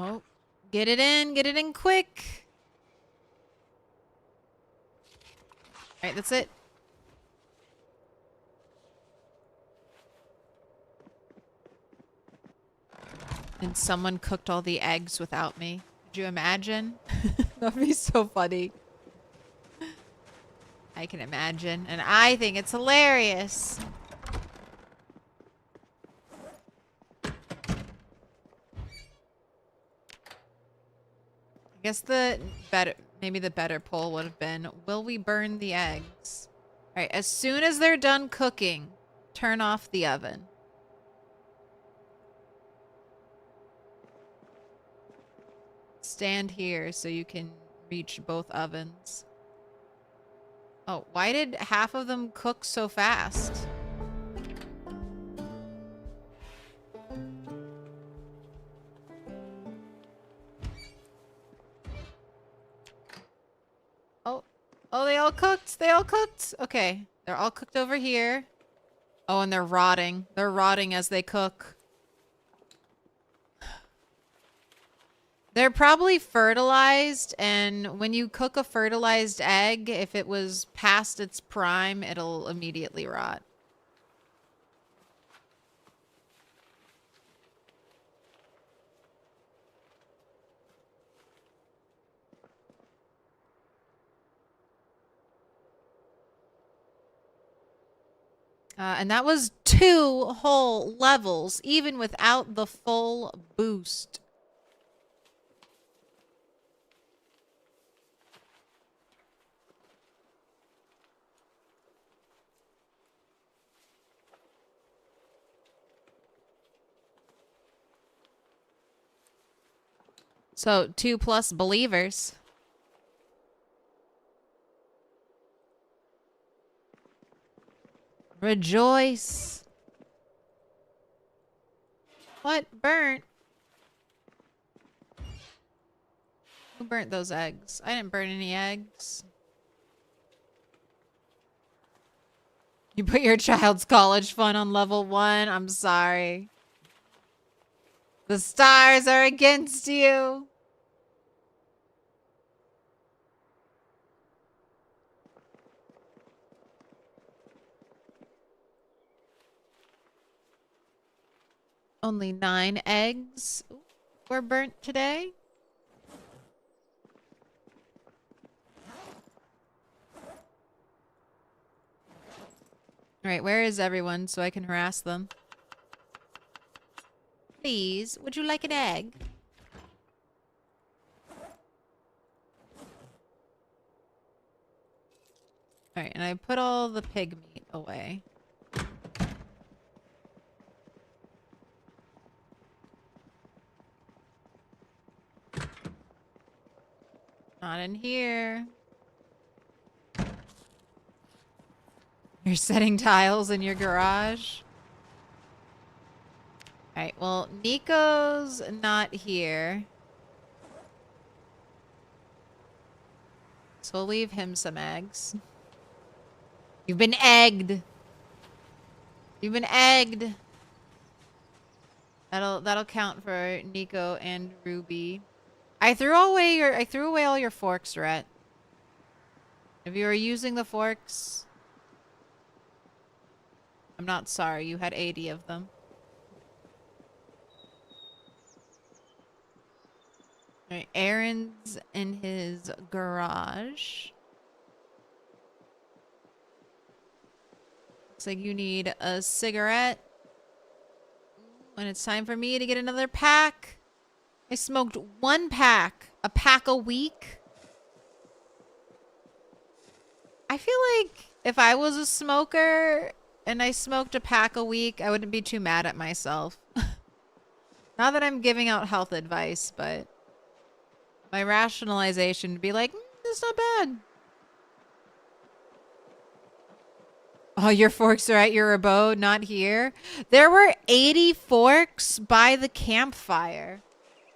Oh, get it in quick. All right, that's it. And someone cooked all the eggs without me. Could you imagine? That'd be so funny. I can imagine, and I think it's hilarious. I guess maybe the better poll would have been, will we burn the eggs? All right, as soon as they're done cooking, turn off the oven. Stand here so you can reach both ovens. Oh, why did half of them cook so fast? Oh, they all cooked. They all cooked. Okay. They're all cooked over here. Oh, and they're rotting. They're rotting as they cook. They're probably fertilized, and when you cook a fertilized egg, if it was past its prime, it'll immediately rot. And that was 2 whole levels, even without the full boost. So 2+ believers. Rejoice. What? Burnt? Who burnt those eggs? I didn't burn any eggs. You put your child's college fund on level 1? I'm sorry. The stars are against you. Only 9 eggs were burnt today. Alright, where is everyone so I can harass them? Please, would you like an egg? Alright, and I put all the pig meat away. Not in here. You're setting tiles in your garage? Alright, well, Nico's not here. So we'll leave him some eggs. You've been egged. You've been egged. That'll count for Nico and Ruby. I threw away all your forks, Rhett. If you were using the forks, I'm not sorry. You had 80 of them. Alright, Aaron's in his garage. Looks like you need a cigarette. And it's time for me to get another pack. I smoked 1 pack. A pack a week. I feel like if I was a smoker and I smoked a pack a week, I wouldn't be too mad at myself. Not that I'm giving out health advice, but my rationalization would be like, that's not bad. Oh, your forks are at your abode, not here. There were 80 forks by the campfire.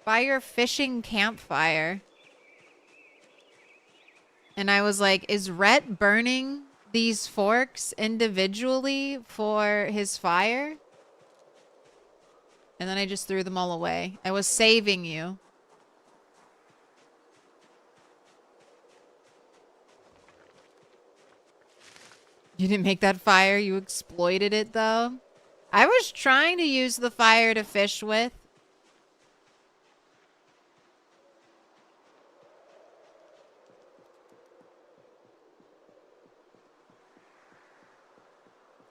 By your fishing campfire. And I was like, is Rhett burning these forks individually for his fire? And then I just threw them all away. I was saving you. You didn't make that fire. You exploited it, though. I was trying to use the fire to fish with.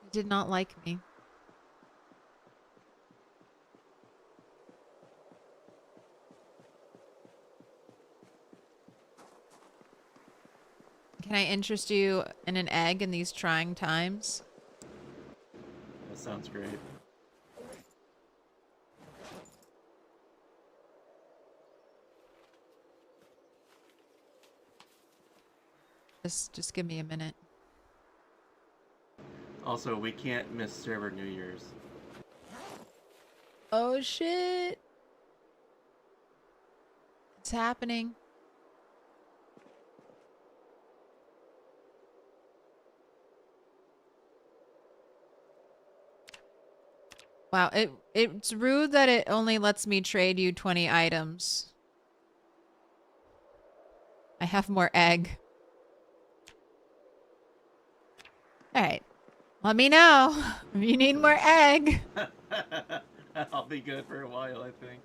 You did not like me. Can I interest you in an egg in these trying times? That sounds great. Just give me a minute. Also, we can't miss server New Year's. Oh shit. It's happening. Wow, it's rude that it only lets me trade you 20 items. I have more egg. Alright. Let me know if you need more egg. I'll be good for a while, I think.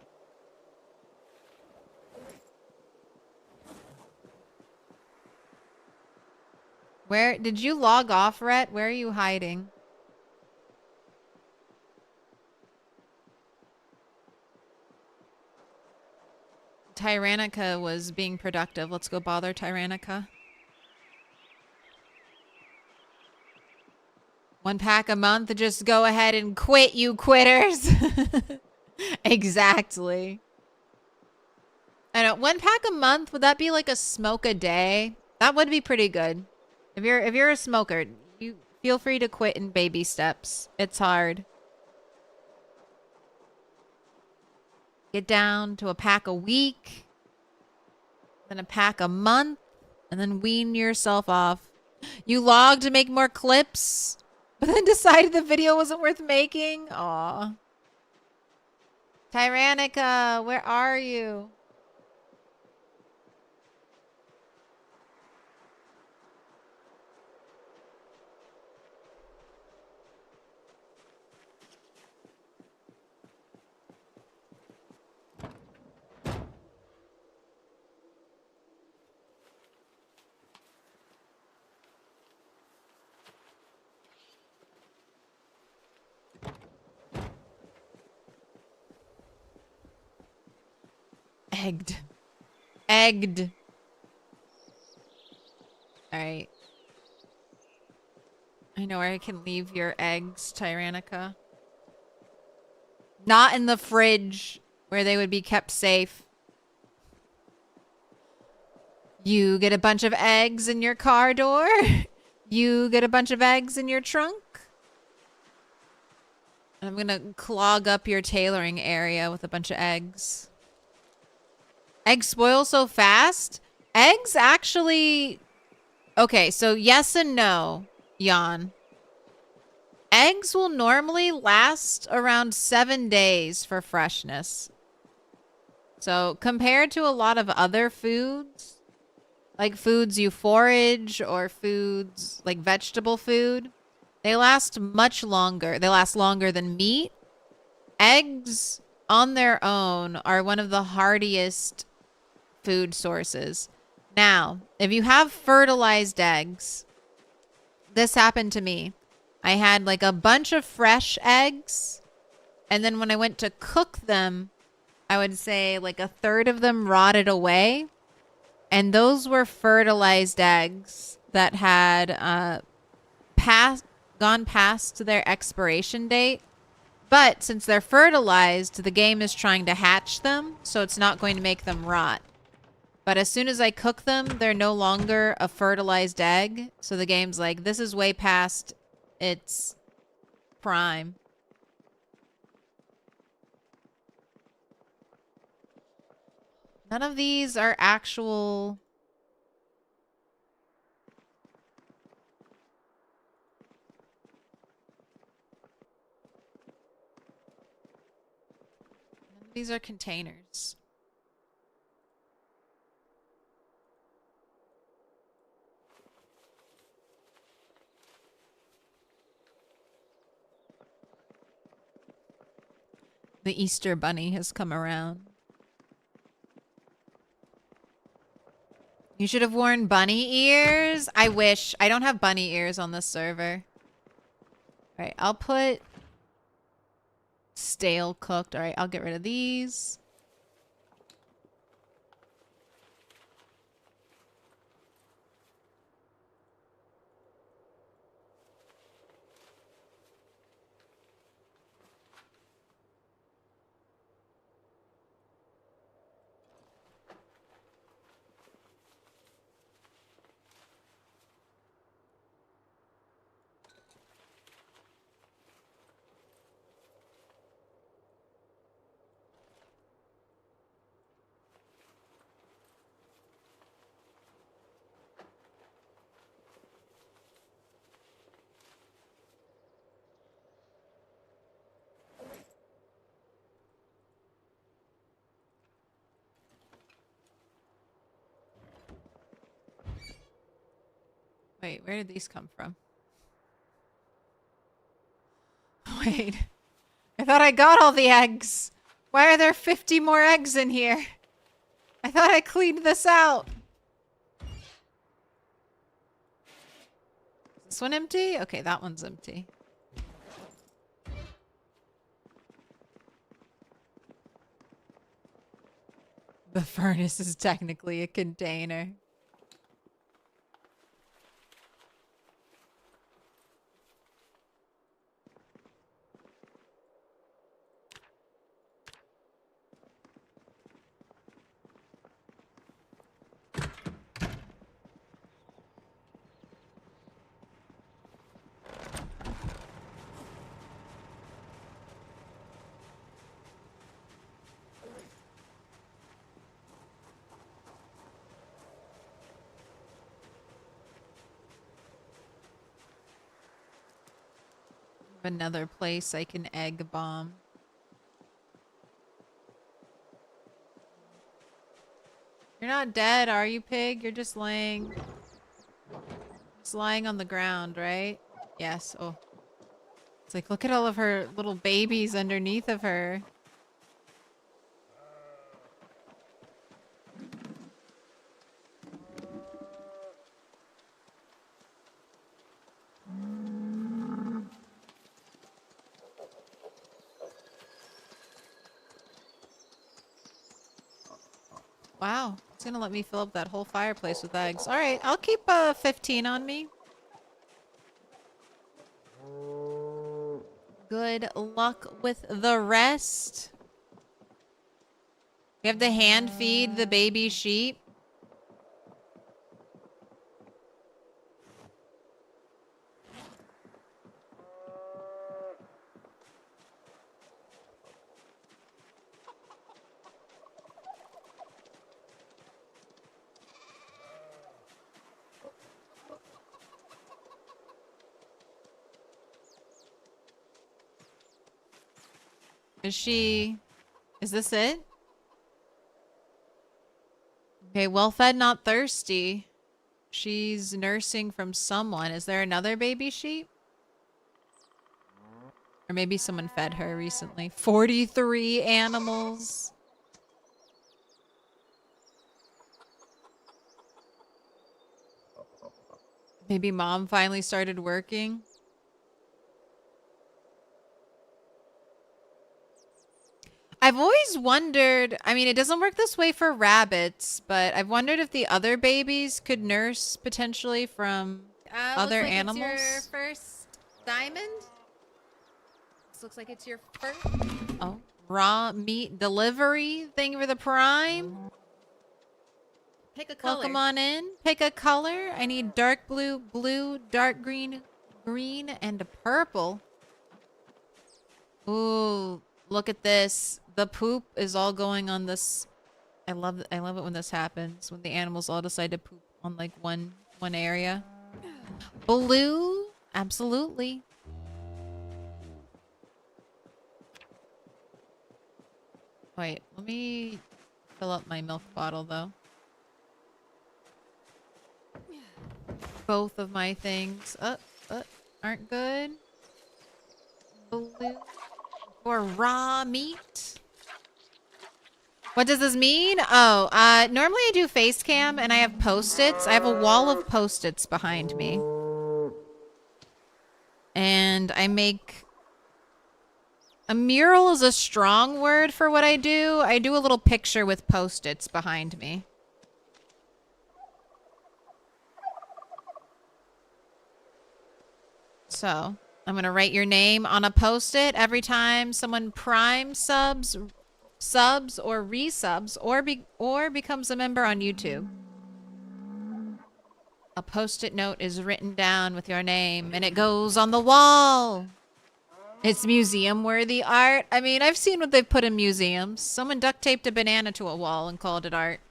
Where did you log off, Rhett? Where are you hiding? Tyrannica was being productive. Let's go bother Tyrannica. 1 pack a month. Just go ahead and quit, you quitters. Exactly. I know. 1 pack a month. Would that be like a smoke a day? That would be pretty good. If you're a smoker, you Feel free to quit in baby steps. It's hard. Get down to a pack a week, then a pack a month, and then wean yourself off. You logged to make more clips, but then decided the video wasn't worth making? Aw. Tyrannica, where are you? Egged. Egged. Alright. I know where I can leave your eggs, Tyrannica. Not in the fridge, where they would be kept safe. You get a bunch of eggs in your car door. You get a bunch of eggs in your trunk. I'm gonna clog up your tailoring area with a bunch of eggs. Eggs spoil so fast? Eggs actually... Okay, so yes and no, Jan. Eggs will normally last around 7 days for freshness. So compared to a lot of other foods, like foods you forage or foods like vegetable food, they last much longer. They last longer than meat. Eggs on their own are one of the hardiest food sources. Now, if you have fertilized eggs, this happened to me. I had like a bunch of fresh eggs, and then when I went to cook them, I would say like a third of them rotted away, and those were fertilized eggs that had gone past their expiration date. But since they're fertilized, the game is trying to hatch them, so it's not going to make them rot. But as soon as I cook them, they're no longer a fertilized egg. So the game's like, this is way past its prime. None of these are actual... None of these are containers. The Easter Bunny has come around. You should have worn bunny ears. I wish. I don't have bunny ears on this server. Alright, I'll put stale cooked. Alright, I'll get rid of these. Wait, where did these come from? Wait. I thought I got all the eggs. Why are there 50 more eggs in here? I thought I cleaned this out. Is this one empty? Okay, that one's empty. The furnace is technically a container. another place I can egg bomb. You're not dead, are you, pig? You're just laying... Just lying on the ground, right? Yes. Oh. It's like, look at all of her little babies underneath of her. Wow. It's gonna let me fill up that whole fireplace with eggs. Alright, I'll keep 15 on me. Good luck with the rest. We have to hand feed the baby sheep. Is this it? Okay, well fed, not thirsty. She's nursing from someone. Is there another baby sheep? Or maybe someone fed her recently. 43 animals. Maybe mom finally started working. I've always wondered, I mean, it doesn't work this way for rabbits, but I've wondered if the other babies could nurse potentially from other animals. It's your first diamond? This looks like it's your first. Oh, raw meat delivery thing for the prime. Pick a color. Welcome on in. Pick a color. I need dark blue, blue, dark green, green, and purple. Ooh, look at this. The poop is all going on this. I love it when this happens. When the animals all decide to poop on like one area. Blue, absolutely. Wait, let me fill up my milk bottle though. Both of my things aren't good. Blue for raw meat. What does this mean? Oh, normally I do face cam and I have post-its. I have a wall of post-its behind me. And I make... A mural is a strong word for what I do. I do a little picture with post-its behind me. So, I'm going to write your name on a post-it every time someone prime subs or resubs or becomes a member on YouTube. A post-it note is written down with your name and it goes on the wall. It's museum-worthy art. I mean, I've seen what they've put in museums. Someone duct taped a banana to a wall and called it art.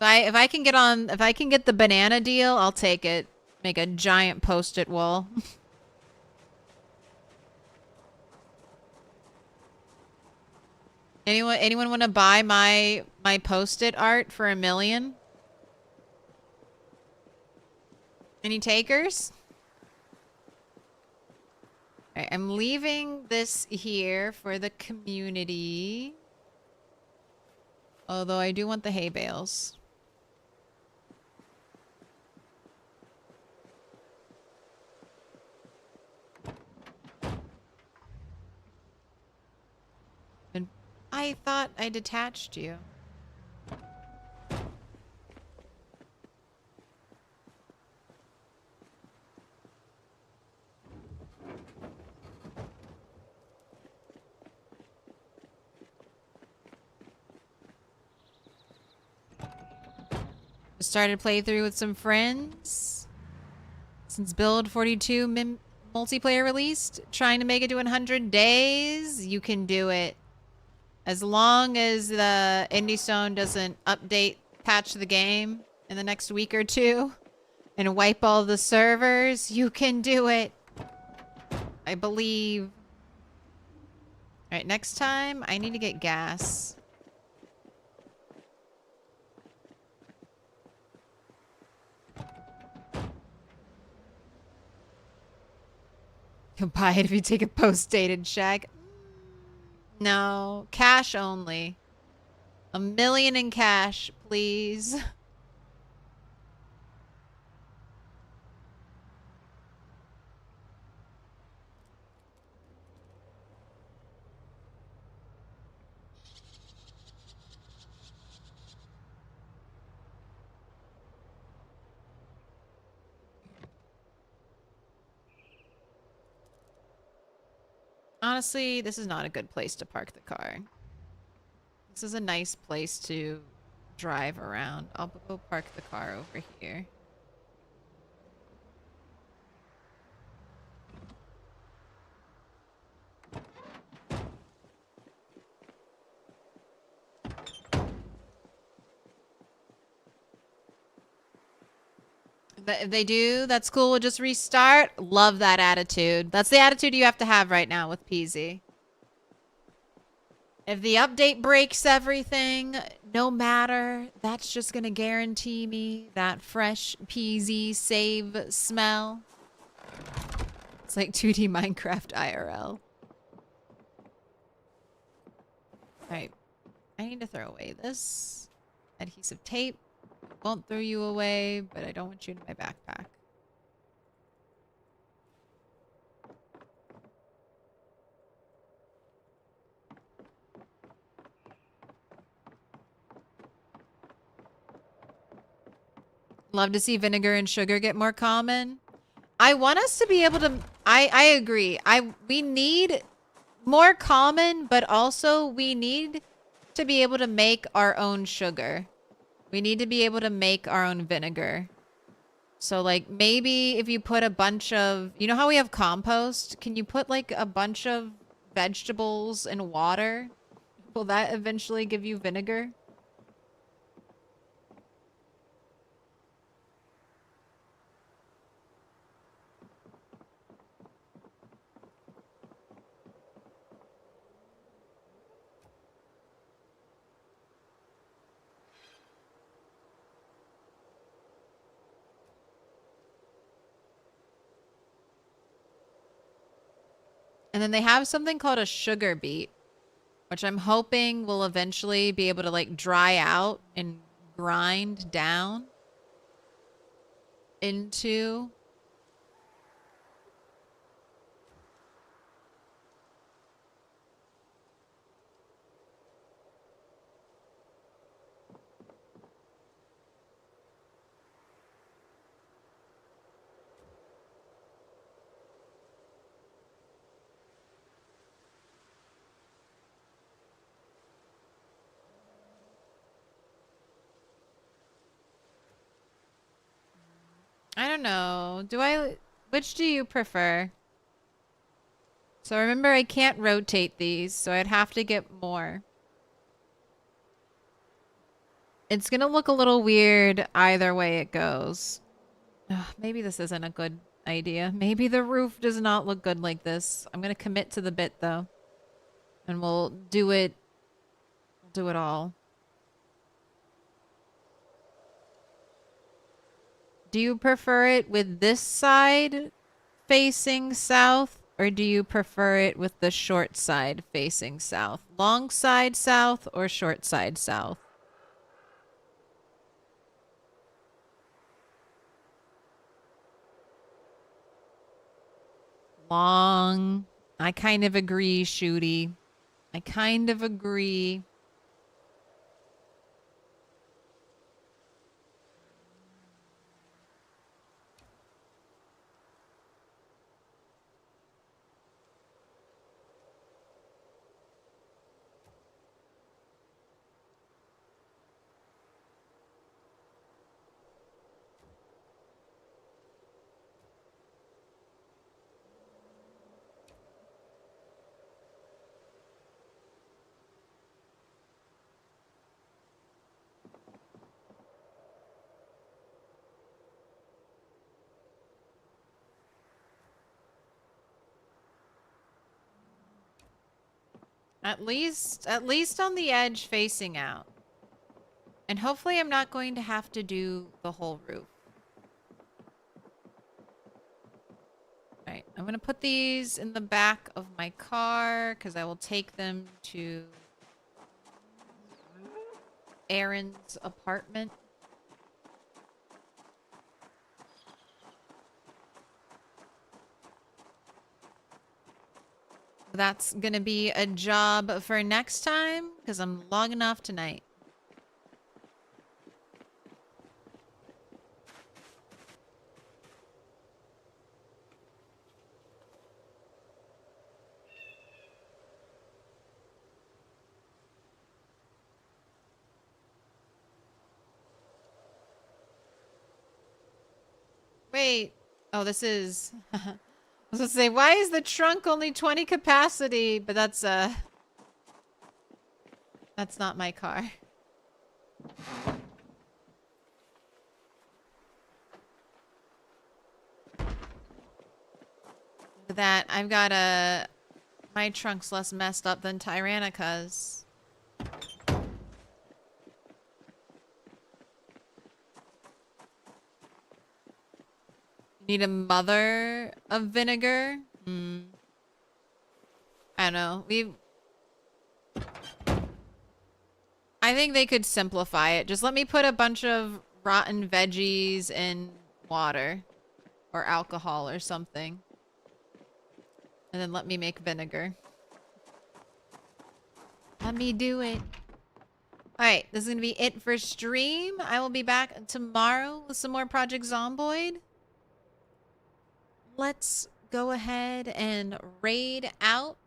If I can get the banana deal, I'll take it. Make a giant post-it wall. Anyone want to buy my post-it art for $1 million? Any takers? All right, I'm leaving this here for the community. Although I do want the hay bales. And I thought I detached you. Started playthrough with some friends. Since Build 42 multiplayer released, trying to make it to 100 days. You can do it. As long as the IndieStone doesn't patch the game in the next week or two and wipe all the servers, you can do it. I believe. All right, next time I need to get gas. You'll buy it if you take a post-dated check. No, cash only. $1 million in cash, please. Honestly, this is not a good place to park the car. This is a nice place to drive around. I'll go park the car over here. If they do, that's cool. We'll just restart. Love that attitude. That's the attitude you have to have right now with PZ. If the update breaks everything, no matter, that's just going to guarantee me that fresh PZ save smell. It's like 2D Minecraft IRL. Alright. I need to throw away this adhesive tape. Won't throw you away, but I don't want you in my backpack. Love to see vinegar and sugar get more common. I want us to be able to... I agree. We need more common, but also we need to be able to make our own sugar. We need to be able to make our own vinegar. So, like, maybe if you put a bunch of... You know how we have compost? Can you put, like, a bunch of vegetables in water? Will that eventually give you vinegar? And then they have something called a sugar beet, which I'm hoping will eventually be able to like dry out and grind down into... I don't know. Which do you prefer? So remember, I can't rotate these, so I'd have to get more. It's gonna look a little weird either way it goes. Ugh, maybe this isn't a good idea. Maybe the roof does not look good like this. I'm gonna commit to the bit though. And we'll do it all. Do you prefer it with this side facing south, or do you prefer it with the short side facing south? Long side south or short side south? Long. I kind of agree, Shooty. I kind of agree. At least on the edge facing out. And hopefully I'm not going to have to do the whole roof. Alright, I'm going to put these in the back of my car because I will take them to Aaron's apartment. That's going to be a job for next time because I'm logging off tonight. Wait. Oh, this is... I was gonna say, why is the trunk only 20 capacity? But that's not my car. Look at that. I've got my trunk's less messed up than Tyrannica's. Need a mother of vinegar? I don't know. I think they could simplify it. Just let me put a bunch of rotten veggies in water. Or alcohol or something. And then let me make vinegar. Let me do it. Alright, this is going to be it for stream. I will be back tomorrow with some more Project Zomboid. Let's go ahead and raid out.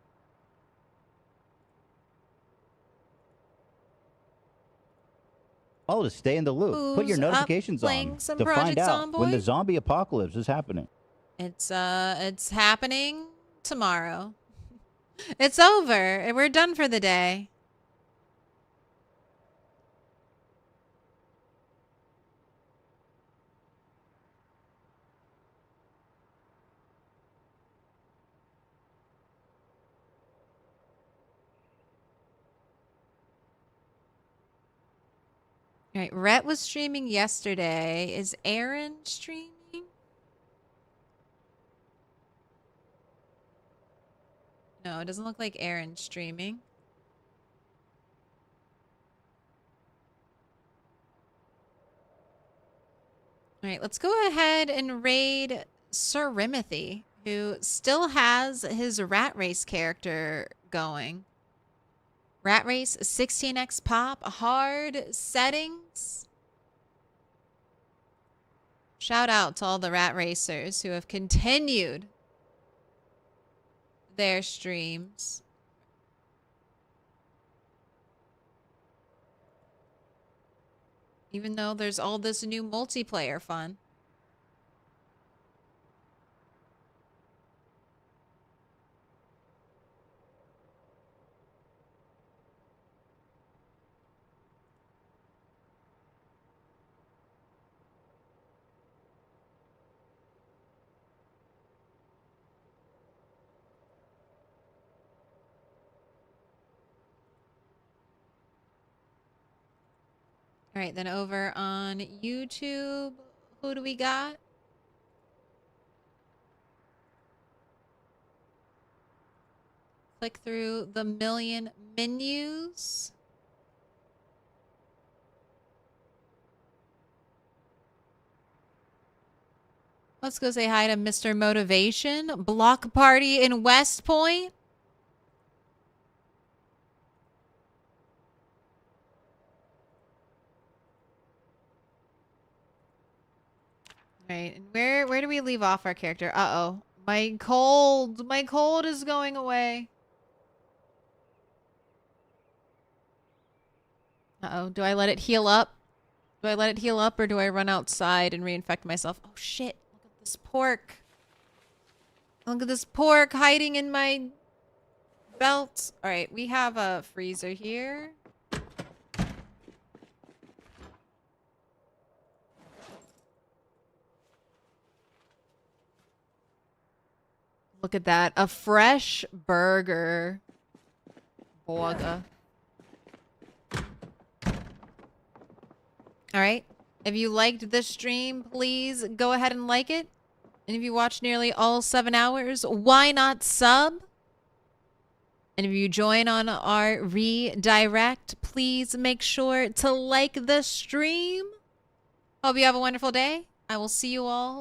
Oh, to stay in the loop. Put your Who's notifications up on playing some to find Project out when the Zomboid? zombie apocalypse is happening. It's happening tomorrow. It's over. We're done for the day. All right, Rhett was streaming yesterday. Is Aaron streaming? No, it doesn't look like Aaron's streaming. All right, let's go ahead and raid Sir Rimothy, who still has his Rat Race character going. Rat Race 16x pop, hard settings. Shout out to all the Rat Racers who have continued their streams. Even though there's all this new multiplayer fun. All right, then over on YouTube, who do we got? Click through the million menus. Let's go say hi to Mr. Motivation. Block party in West Point. Right, and where do we leave off our character? Uh-oh. My cold is going away. Uh-oh, do I let it heal up? Do I let it heal up or do I run outside and reinfect myself? Oh shit, look at this pork. Look at this pork hiding in my belt. All right, we have a freezer here. Look at that. A fresh burger. Borga. All right. If you liked this stream, please go ahead and like it. And if you watched nearly all 7 hours, why not sub? And if you join on our redirect, please make sure to like the stream. Hope you have a wonderful day. I will see you all